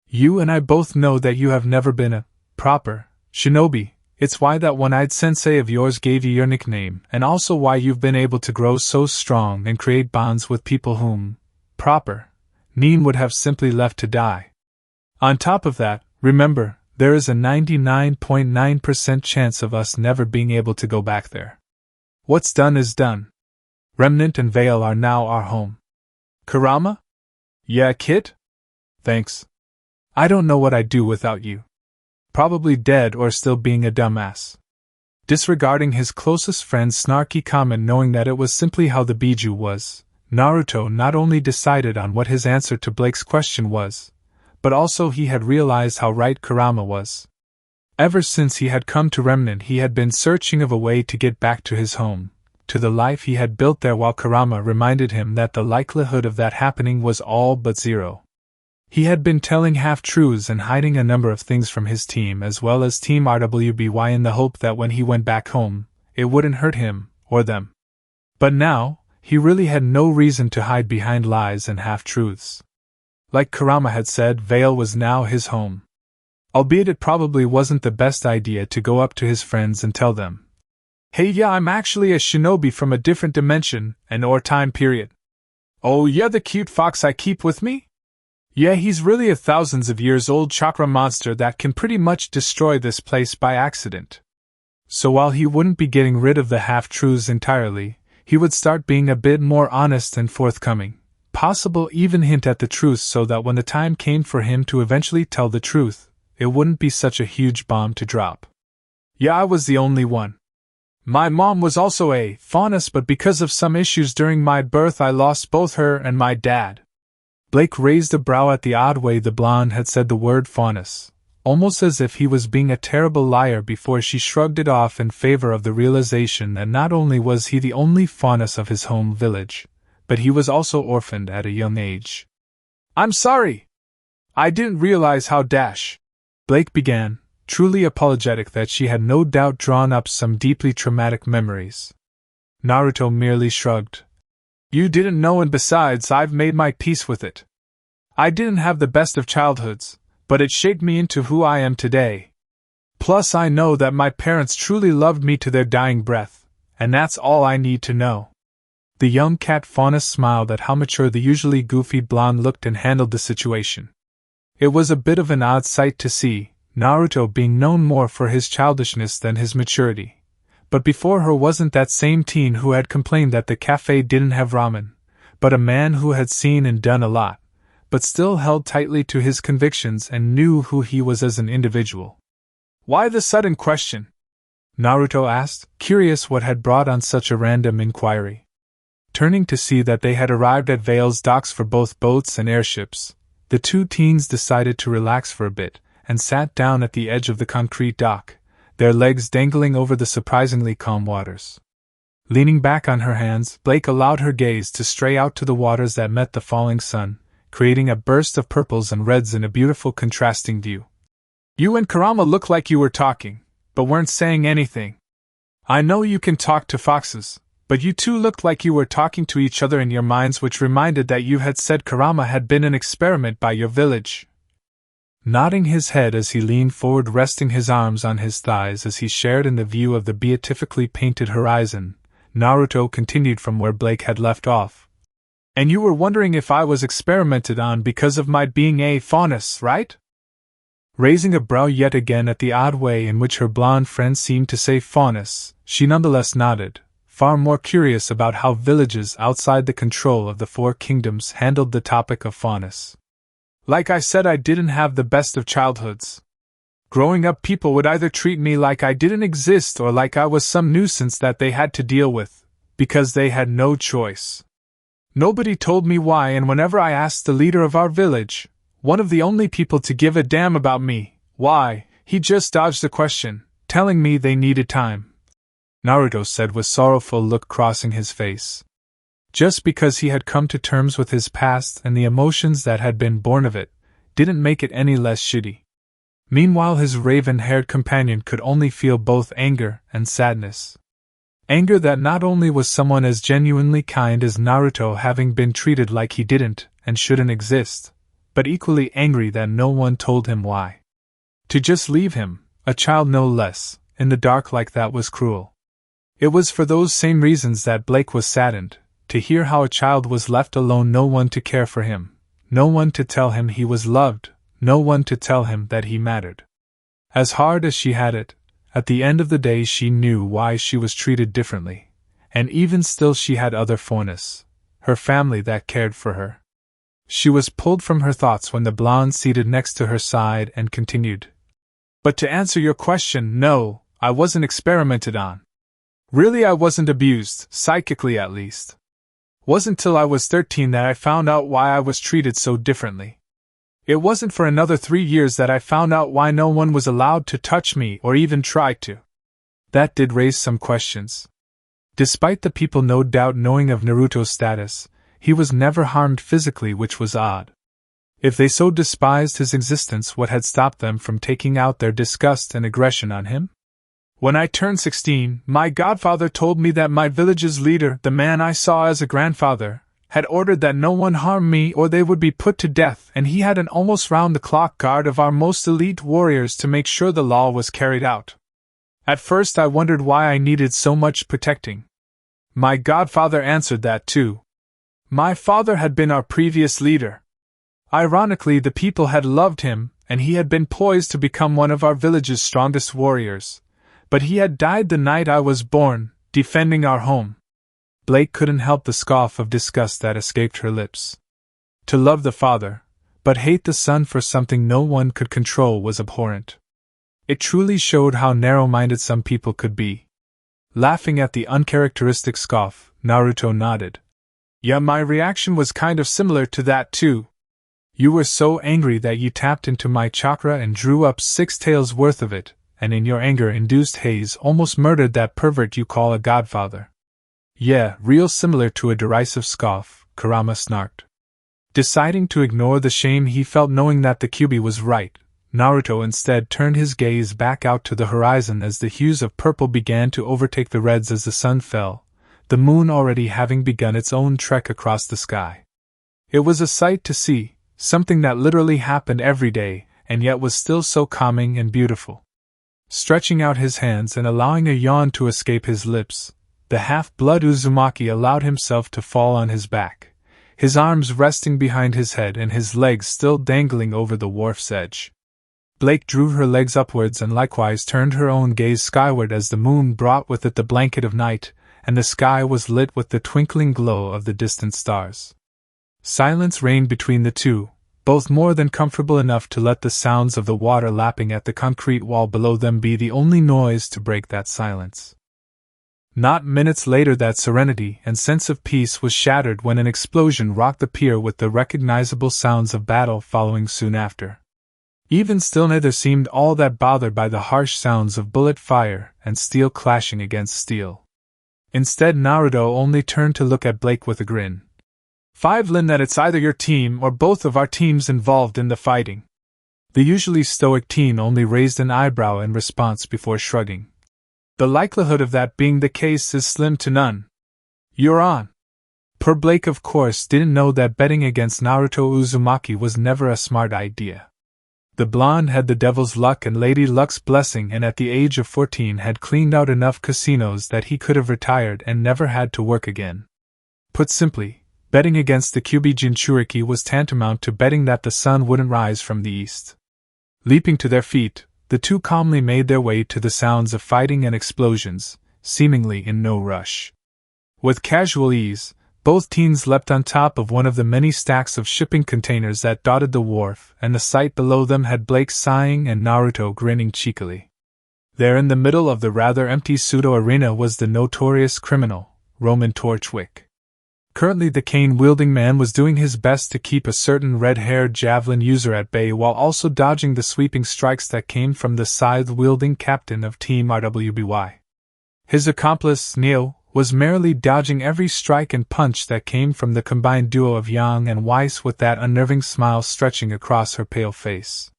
You and I both know that you have never been a proper shinobi. It's why that one-eyed sensei of yours gave you your nickname, and also why you've been able to grow so strong and create bonds with people whom, proper, Nin would have simply left to die. On top of that, remember, there is a 99.9% chance of us never being able to go back there. What's done is done. Remnant and Vale are now our home. Kurama? Yeah, kid? Thanks. I don't know what I'd do without you. Probably dead or still being a dumbass. Disregarding his closest friend's snarky comment, knowing that it was simply how the Biju was, Naruto not only decided on what his answer to Blake's question was, but also he had realized how right Kurama was. Ever since he had come to Remnant, he had been searching of a way to get back to his home, to the life he had built there, while Kurama reminded him that the likelihood of that happening was all but zero. He had been telling half-truths and hiding a number of things from his team as well as Team RWBY in the hope that when he went back home, it wouldn't hurt him, or them. But now, he really had no reason to hide behind lies and half-truths. Like Kurama had said, Vale was now his home. Albeit it probably wasn't the best idea to go up to his friends and tell them, "Hey, yeah, I'm actually a shinobi from a different dimension and or time period. Oh yeah, the cute fox I keep with me? Yeah, he's really a thousands of years old chakra monster that can pretty much destroy this place by accident." So while he wouldn't be getting rid of the half-truths entirely, he would start being a bit more honest and forthcoming, possible even hint at the truth so that when the time came for him to eventually tell the truth, it wouldn't be such a huge bomb to drop. Yeah, I was the only one. My mom was also a faunus, but because of some issues during my birth I lost both her and my dad. Blake raised a brow at the odd way the blonde had said the word faunus, almost as if he was being a terrible liar, before she shrugged it off in favor of the realization that not only was he the only faunus of his home village, but he was also orphaned at a young age. I'm sorry! I didn't realize how Blake began, truly apologetic that she had no doubt drawn up some deeply traumatic memories. Naruto merely shrugged. You didn't know, and besides, I've made my peace with it. I didn't have the best of childhoods, but it shaped me into who I am today. Plus I know that my parents truly loved me to their dying breath, and that's all I need to know. The young cat faunus smiled at how mature the usually goofy blonde looked and handled the situation. It was a bit of an odd sight to see, Naruto being known more for his childishness than his maturity. But before her wasn't that same teen who had complained that the cafe didn't have ramen, but a man who had seen and done a lot, but still held tightly to his convictions and knew who he was as an individual. Why the sudden question? Naruto asked, curious what had brought on such a random inquiry. Turning to see that they had arrived at Vale's docks for both boats and airships, the two teens decided to relax for a bit, and sat down at the edge of the concrete dock, their legs dangling over the surprisingly calm waters. Leaning back on her hands, Blake allowed her gaze to stray out to the waters that met the falling sun, creating a burst of purples and reds in a beautiful contrasting view. You and Kurama look like you were talking, but weren't saying anything. I know you can talk to foxes, but you two looked like you were talking to each other in your minds, which reminded that you had said Kurama had been an experiment by your village. Nodding his head as he leaned forward, resting his arms on his thighs as he shared in the view of the beatifically painted horizon, Naruto continued from where Blake had left off. And you were wondering if I was experimented on because of my being a faunus, right? Raising a brow yet again at the odd way in which her blonde friend seemed to say faunus, she nonetheless nodded, far more curious about how villages outside the control of the Four Kingdoms handled the topic of faunus. Like I said, I didn't have the best of childhoods. Growing up, people would either treat me like I didn't exist or like I was some nuisance that they had to deal with, because they had no choice. Nobody told me why, and whenever I asked the leader of our village, one of the only people to give a damn about me, why, he just dodged the question, telling me they needed time. Naruto said with sorrowful look crossing his face. Just because he had come to terms with his past and the emotions that had been born of it, didn't make it any less shitty. Meanwhile, his raven-haired companion could only feel both anger and sadness. Anger that not only was someone as genuinely kind as Naruto having been treated like he didn't and shouldn't exist, but equally angry that no one told him why. To just leave him, a child no less, in the dark like that was cruel. It was for those same reasons that Blake was saddened, to hear how a child was left alone, no one to care for him, no one to tell him he was loved, no one to tell him that he mattered. As hard as she had it, at the end of the day she knew why she was treated differently, and even still she had other faunus, her family that cared for her. She was pulled from her thoughts when the blonde seated next to her sighed and continued. But to answer your question, no, I wasn't experimented on. Really, I wasn't abused, psychically at least. Wasn't till I was 13 that I found out why I was treated so differently. It wasn't for another 3 years that I found out why no one was allowed to touch me or even try to. That did raise some questions. Despite the people no doubt knowing of Naruto's status, he was never harmed physically, which was odd. If they so despised his existence, what had stopped them from taking out their disgust and aggression on him? When I turned 16, my godfather told me that my village's leader, the man I saw as a grandfather, had ordered that no one harm me or they would be put to death, and he had an almost round-the-clock guard of our most elite warriors to make sure the law was carried out. At first I wondered why I needed so much protecting. My godfather answered that too. My father had been our previous leader. Ironically, the people had loved him, and he had been poised to become one of our village's strongest warriors. But he had died the night I was born, defending our home. Blake couldn't help the scoff of disgust that escaped her lips. To love the father, but hate the son for something no one could control was abhorrent. It truly showed how narrow-minded some people could be. Laughing at the uncharacteristic scoff, Naruto nodded. Yeah, my reaction was kind of similar to that too. You were so angry that you tapped into my chakra and drew up 6 tails worth of it, and in your anger-induced haze almost murdered that pervert you call a godfather. Yeah, real similar to a derisive scoff, Kurama snarked. Deciding to ignore the shame he felt knowing that the Kyuubi was right, Naruto instead turned his gaze back out to the horizon as the hues of purple began to overtake the reds as the sun fell, the moon already having begun its own trek across the sky. It was a sight to see, something that literally happened every day, and yet was still so calming and beautiful. Stretching out his hands and allowing a yawn to escape his lips, the half-blood Uzumaki allowed himself to fall on his back, his arms resting behind his head and his legs still dangling over the wharf's edge. Blake drew her legs upwards and likewise turned her own gaze skyward as the moon brought with it the blanket of night, and the sky was lit with the twinkling glow of the distant stars. Silence reigned between the two, both more than comfortable enough to let the sounds of the water lapping at the concrete wall below them be the only noise to break that silence. Not minutes later that serenity and sense of peace was shattered when an explosion rocked the pier with the recognizable sounds of battle following soon after. Even still neither seemed all that bothered by the harsh sounds of bullet fire and steel clashing against steel. Instead, Naruto only turned to look at Blake with a grin. "Lin, that it's either your team or both of our teams involved in the fighting." The usually stoic teen only raised an eyebrow in response before shrugging. "The likelihood of that being the case is slim to none. You're on." Poor Blake, of course, didn't know that betting against Naruto Uzumaki was never a smart idea. The blonde had the devil's luck and Lady Luck's blessing, and at the age of 14 had cleaned out enough casinos that he could have retired and never had to work again. Put simply, Betting against the RWBY Jinchuriki was tantamount to betting that the sun wouldn't rise from the east. Leaping to their feet, the two calmly made their way to the sounds of fighting and explosions, seemingly in no rush. With casual ease, both teens leapt on top of one of the many stacks of shipping containers that dotted the wharf, and the sight below them had Blake sighing and Naruto grinning cheekily. There in the middle of the rather empty pseudo-arena was the notorious criminal, Roman Torchwick. Currently the cane-wielding man was doing his best to keep a certain red-haired javelin user at bay while also dodging the sweeping strikes that came from the scythe-wielding captain of Team RWBY. His accomplice, Neo, was merely dodging every strike and punch that came from the combined duo of Yang and Weiss with that unnerving smile stretching across her pale face.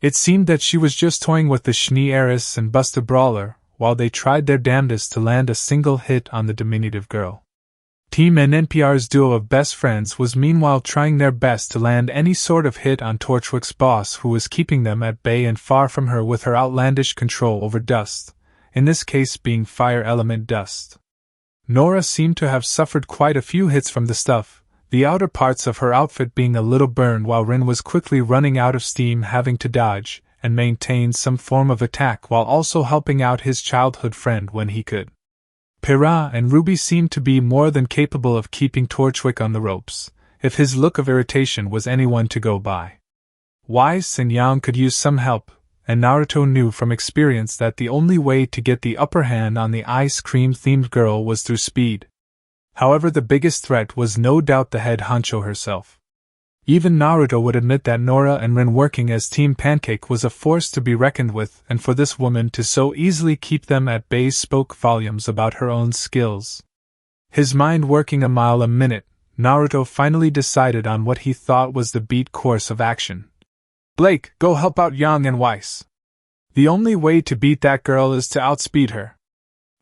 It seemed that she was just toying with the Schnee heiress and Buster Brawler, while they tried their damnedest to land a single hit on the diminutive girl. Team NNPR's duo of best friends was meanwhile trying their best to land any sort of hit on Torchwick's boss, who was keeping them at bay and far from her with her outlandish control over dust, in this case being fire element dust. Nora seemed to have suffered quite a few hits from the stuff, the outer parts of her outfit being a little burned, while Rin was quickly running out of steam, having to dodge and maintain some form of attack while also helping out his childhood friend when he could. Pera and RWBY seemed to be more than capable of keeping Torchwick on the ropes, if his look of irritation was anyone to go by. Weiss and Yang could use some help, and Naruto knew from experience that the only way to get the upper hand on the ice cream-themed girl was through speed. However, the biggest threat was no doubt the head honcho herself. Even Naruto would admit that Nora and Rin working as Team Pancake was a force to be reckoned with, and for this woman to so easily keep them at bay spoke volumes about her own skills. His mind working a mile a minute, Naruto finally decided on what he thought was the beat course of action. Blake, go help out Yang and Weiss. The only way to beat that girl is to outspeed her.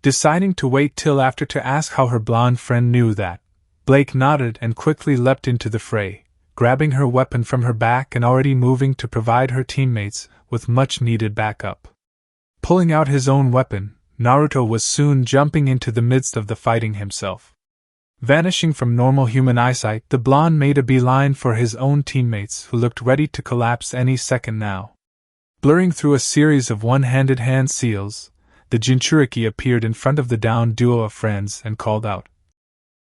Deciding to wait till after to ask how her blonde friend knew that, Blake nodded and quickly leapt into the fray, grabbing her weapon from her back and already moving to provide her teammates with much-needed backup. Pulling out his own weapon, Naruto was soon jumping into the midst of the fighting himself. Vanishing from normal human eyesight, the blonde made a beeline for his own teammates, who looked ready to collapse any second now. Blurring through a series of one-handed hand seals, the Jinchuriki appeared in front of the downed duo of friends and called out,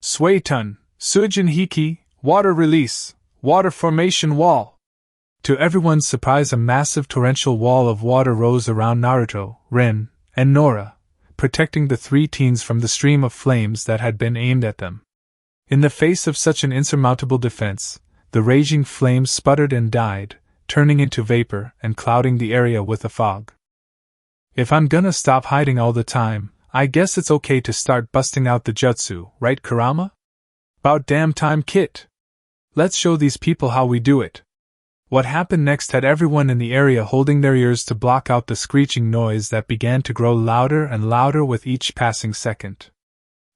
"Suetun, Suijin Hiki, water release, water formation wall!" To everyone's surprise, a massive torrential wall of water rose around Naruto, Rin, and Nora, protecting the three teens from the stream of flames that had been aimed at them. In the face of such an insurmountable defense, the raging flames sputtered and died, turning into vapor and clouding the area with a fog. If I'm gonna stop hiding all the time, I guess it's okay to start busting out the jutsu, right, Kurama? 'Bout damn time, Kit! Let's show these people how we do it. What happened next had everyone in the area holding their ears to block out the screeching noise that began to grow louder and louder with each passing second.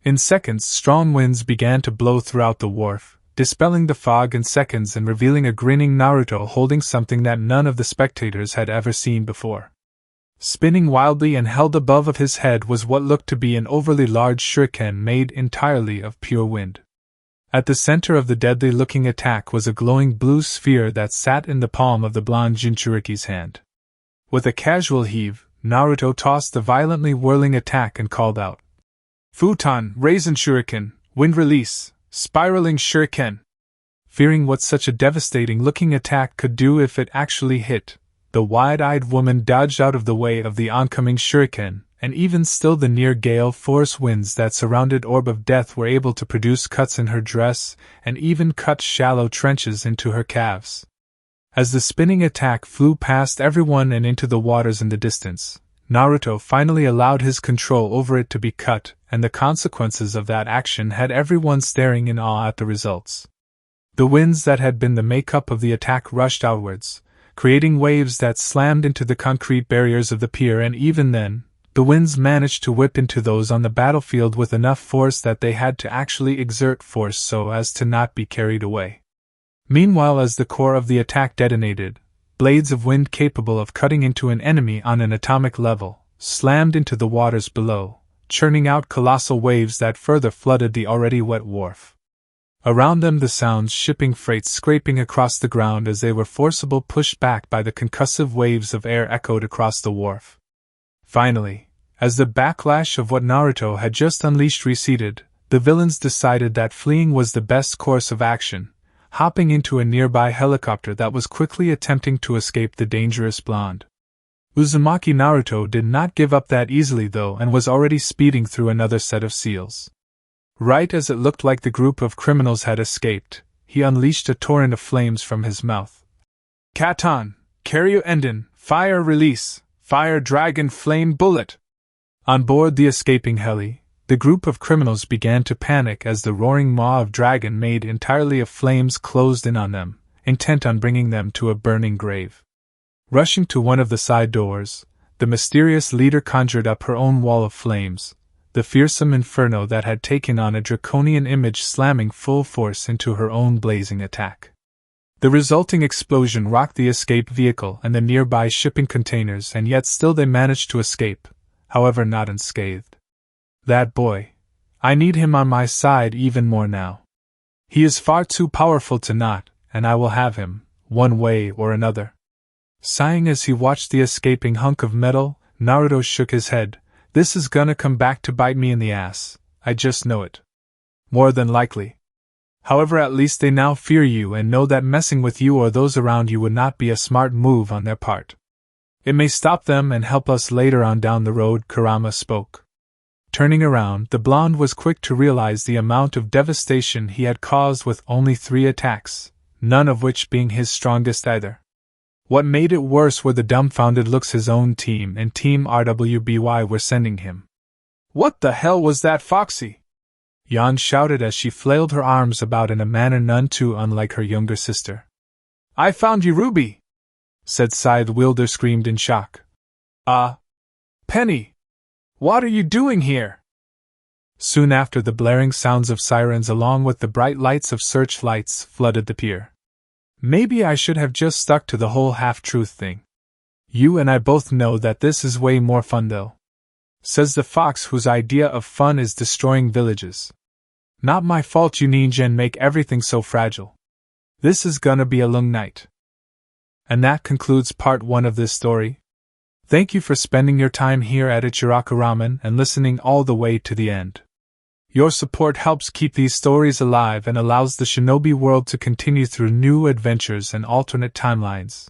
In seconds, strong winds began to blow throughout the wharf, dispelling the fog in seconds and revealing a grinning Naruto holding something that none of the spectators had ever seen before. Spinning wildly and held above of his head was what looked to be an overly large shuriken made entirely of pure wind. At the center of the deadly-looking attack was a glowing blue sphere that sat in the palm of the blonde Jinchuriki's hand. With a casual heave, Naruto tossed the violently whirling attack and called out, "Futon, Raisin Shuriken, Wind Release, Spiraling Shuriken!" Fearing what such a devastating-looking attack could do if it actually hit, the wide-eyed woman dodged out of the way of the oncoming shuriken, and even still the near-gale force winds that surrounded Orb of Death were able to produce cuts in her dress and even cut shallow trenches into her calves. As the spinning attack flew past everyone and into the waters in the distance, Naruto finally allowed his control over it to be cut, and the consequences of that action had everyone staring in awe at the results. The winds that had been the makeup of the attack rushed outwards, creating waves that slammed into the concrete barriers of the pier, and even then, the winds managed to whip into those on the battlefield with enough force that they had to actually exert force so as to not be carried away. Meanwhile, as the core of the attack detonated, blades of wind capable of cutting into an enemy on an atomic level slammed into the waters below, churning out colossal waves that further flooded the already wet wharf. Around them the sounds shipping freights scraping across the ground as they were forcibly pushed back by the concussive waves of air echoed across the wharf. Finally, as the backlash of what Naruto had just unleashed receded, the villains decided that fleeing was the best course of action, hopping into a nearby helicopter that was quickly attempting to escape the dangerous blonde. Uzumaki Naruto did not give up that easily though and was already speeding through another set of seals. Right as it looked like the group of criminals had escaped, he unleashed a torrent of flames from his mouth. Katon, Karyu Enden, fire release, fire dragon flame bullet! On board the escaping heli, the group of criminals began to panic as the roaring maw of dragon made entirely of flames closed in on them, intent on bringing them to a burning grave. Rushing to one of the side doors, the mysterious leader conjured up her own wall of flames, the fearsome inferno that had taken on a draconian image slamming full force into her own blazing attack. The resulting explosion rocked the escape vehicle and the nearby shipping containers, and yet still they managed to escape, however not unscathed. That boy. I need him on my side even more now. He is far too powerful to not, and I will have him, one way or another. Sighing as he watched the escaping hunk of metal, Naruto shook his head. This is gonna come back to bite me in the ass, I just know it. More than likely. However, at least they now fear you and know that messing with you or those around you would not be a smart move on their part. It may stop them and help us later on down the road, Kurama spoke. Turning around, the blonde was quick to realize the amount of devastation he had caused with only 3 attacks, none of which being his strongest either. What made it worse were the dumbfounded looks his own team and Team RWBY were sending him. What the hell was that, Foxy? Yan shouted as she flailed her arms about in a manner none too unlike her younger sister. I found you, Ruby! Said Scythe Wielder screamed in shock. Penny! What are you doing here? Soon after, the blaring sounds of sirens along with the bright lights of searchlights flooded the pier. Maybe I should have just stuck to the whole half-truth thing. You and I both know that this is way more fun though. Says the fox whose idea of fun is destroying villages. Not my fault you ninja and make everything so fragile. This is gonna be a long night. And that concludes part 1 of this story. Thank you for spending your time here at Ichiraku Ramen and listening all the way to the end. Your support helps keep these stories alive and allows the Shinobi world to continue through new adventures and alternate timelines.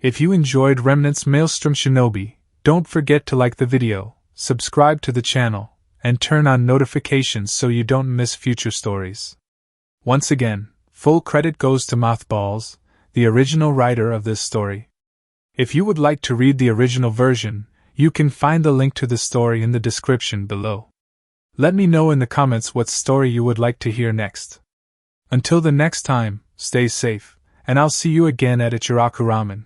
If you enjoyed Remnant's Maelstrom Shinobi, don't forget to like the video, subscribe to the channel, and turn on notifications so you don't miss future stories. Once again, full credit goes to MothBallz, the original writer of this story. If you would like to read the original version, you can find the link to the story in the description below. Let me know in the comments what story you would like to hear next. Until the next time, stay safe, and I'll see you again at Ichiraku Ramen.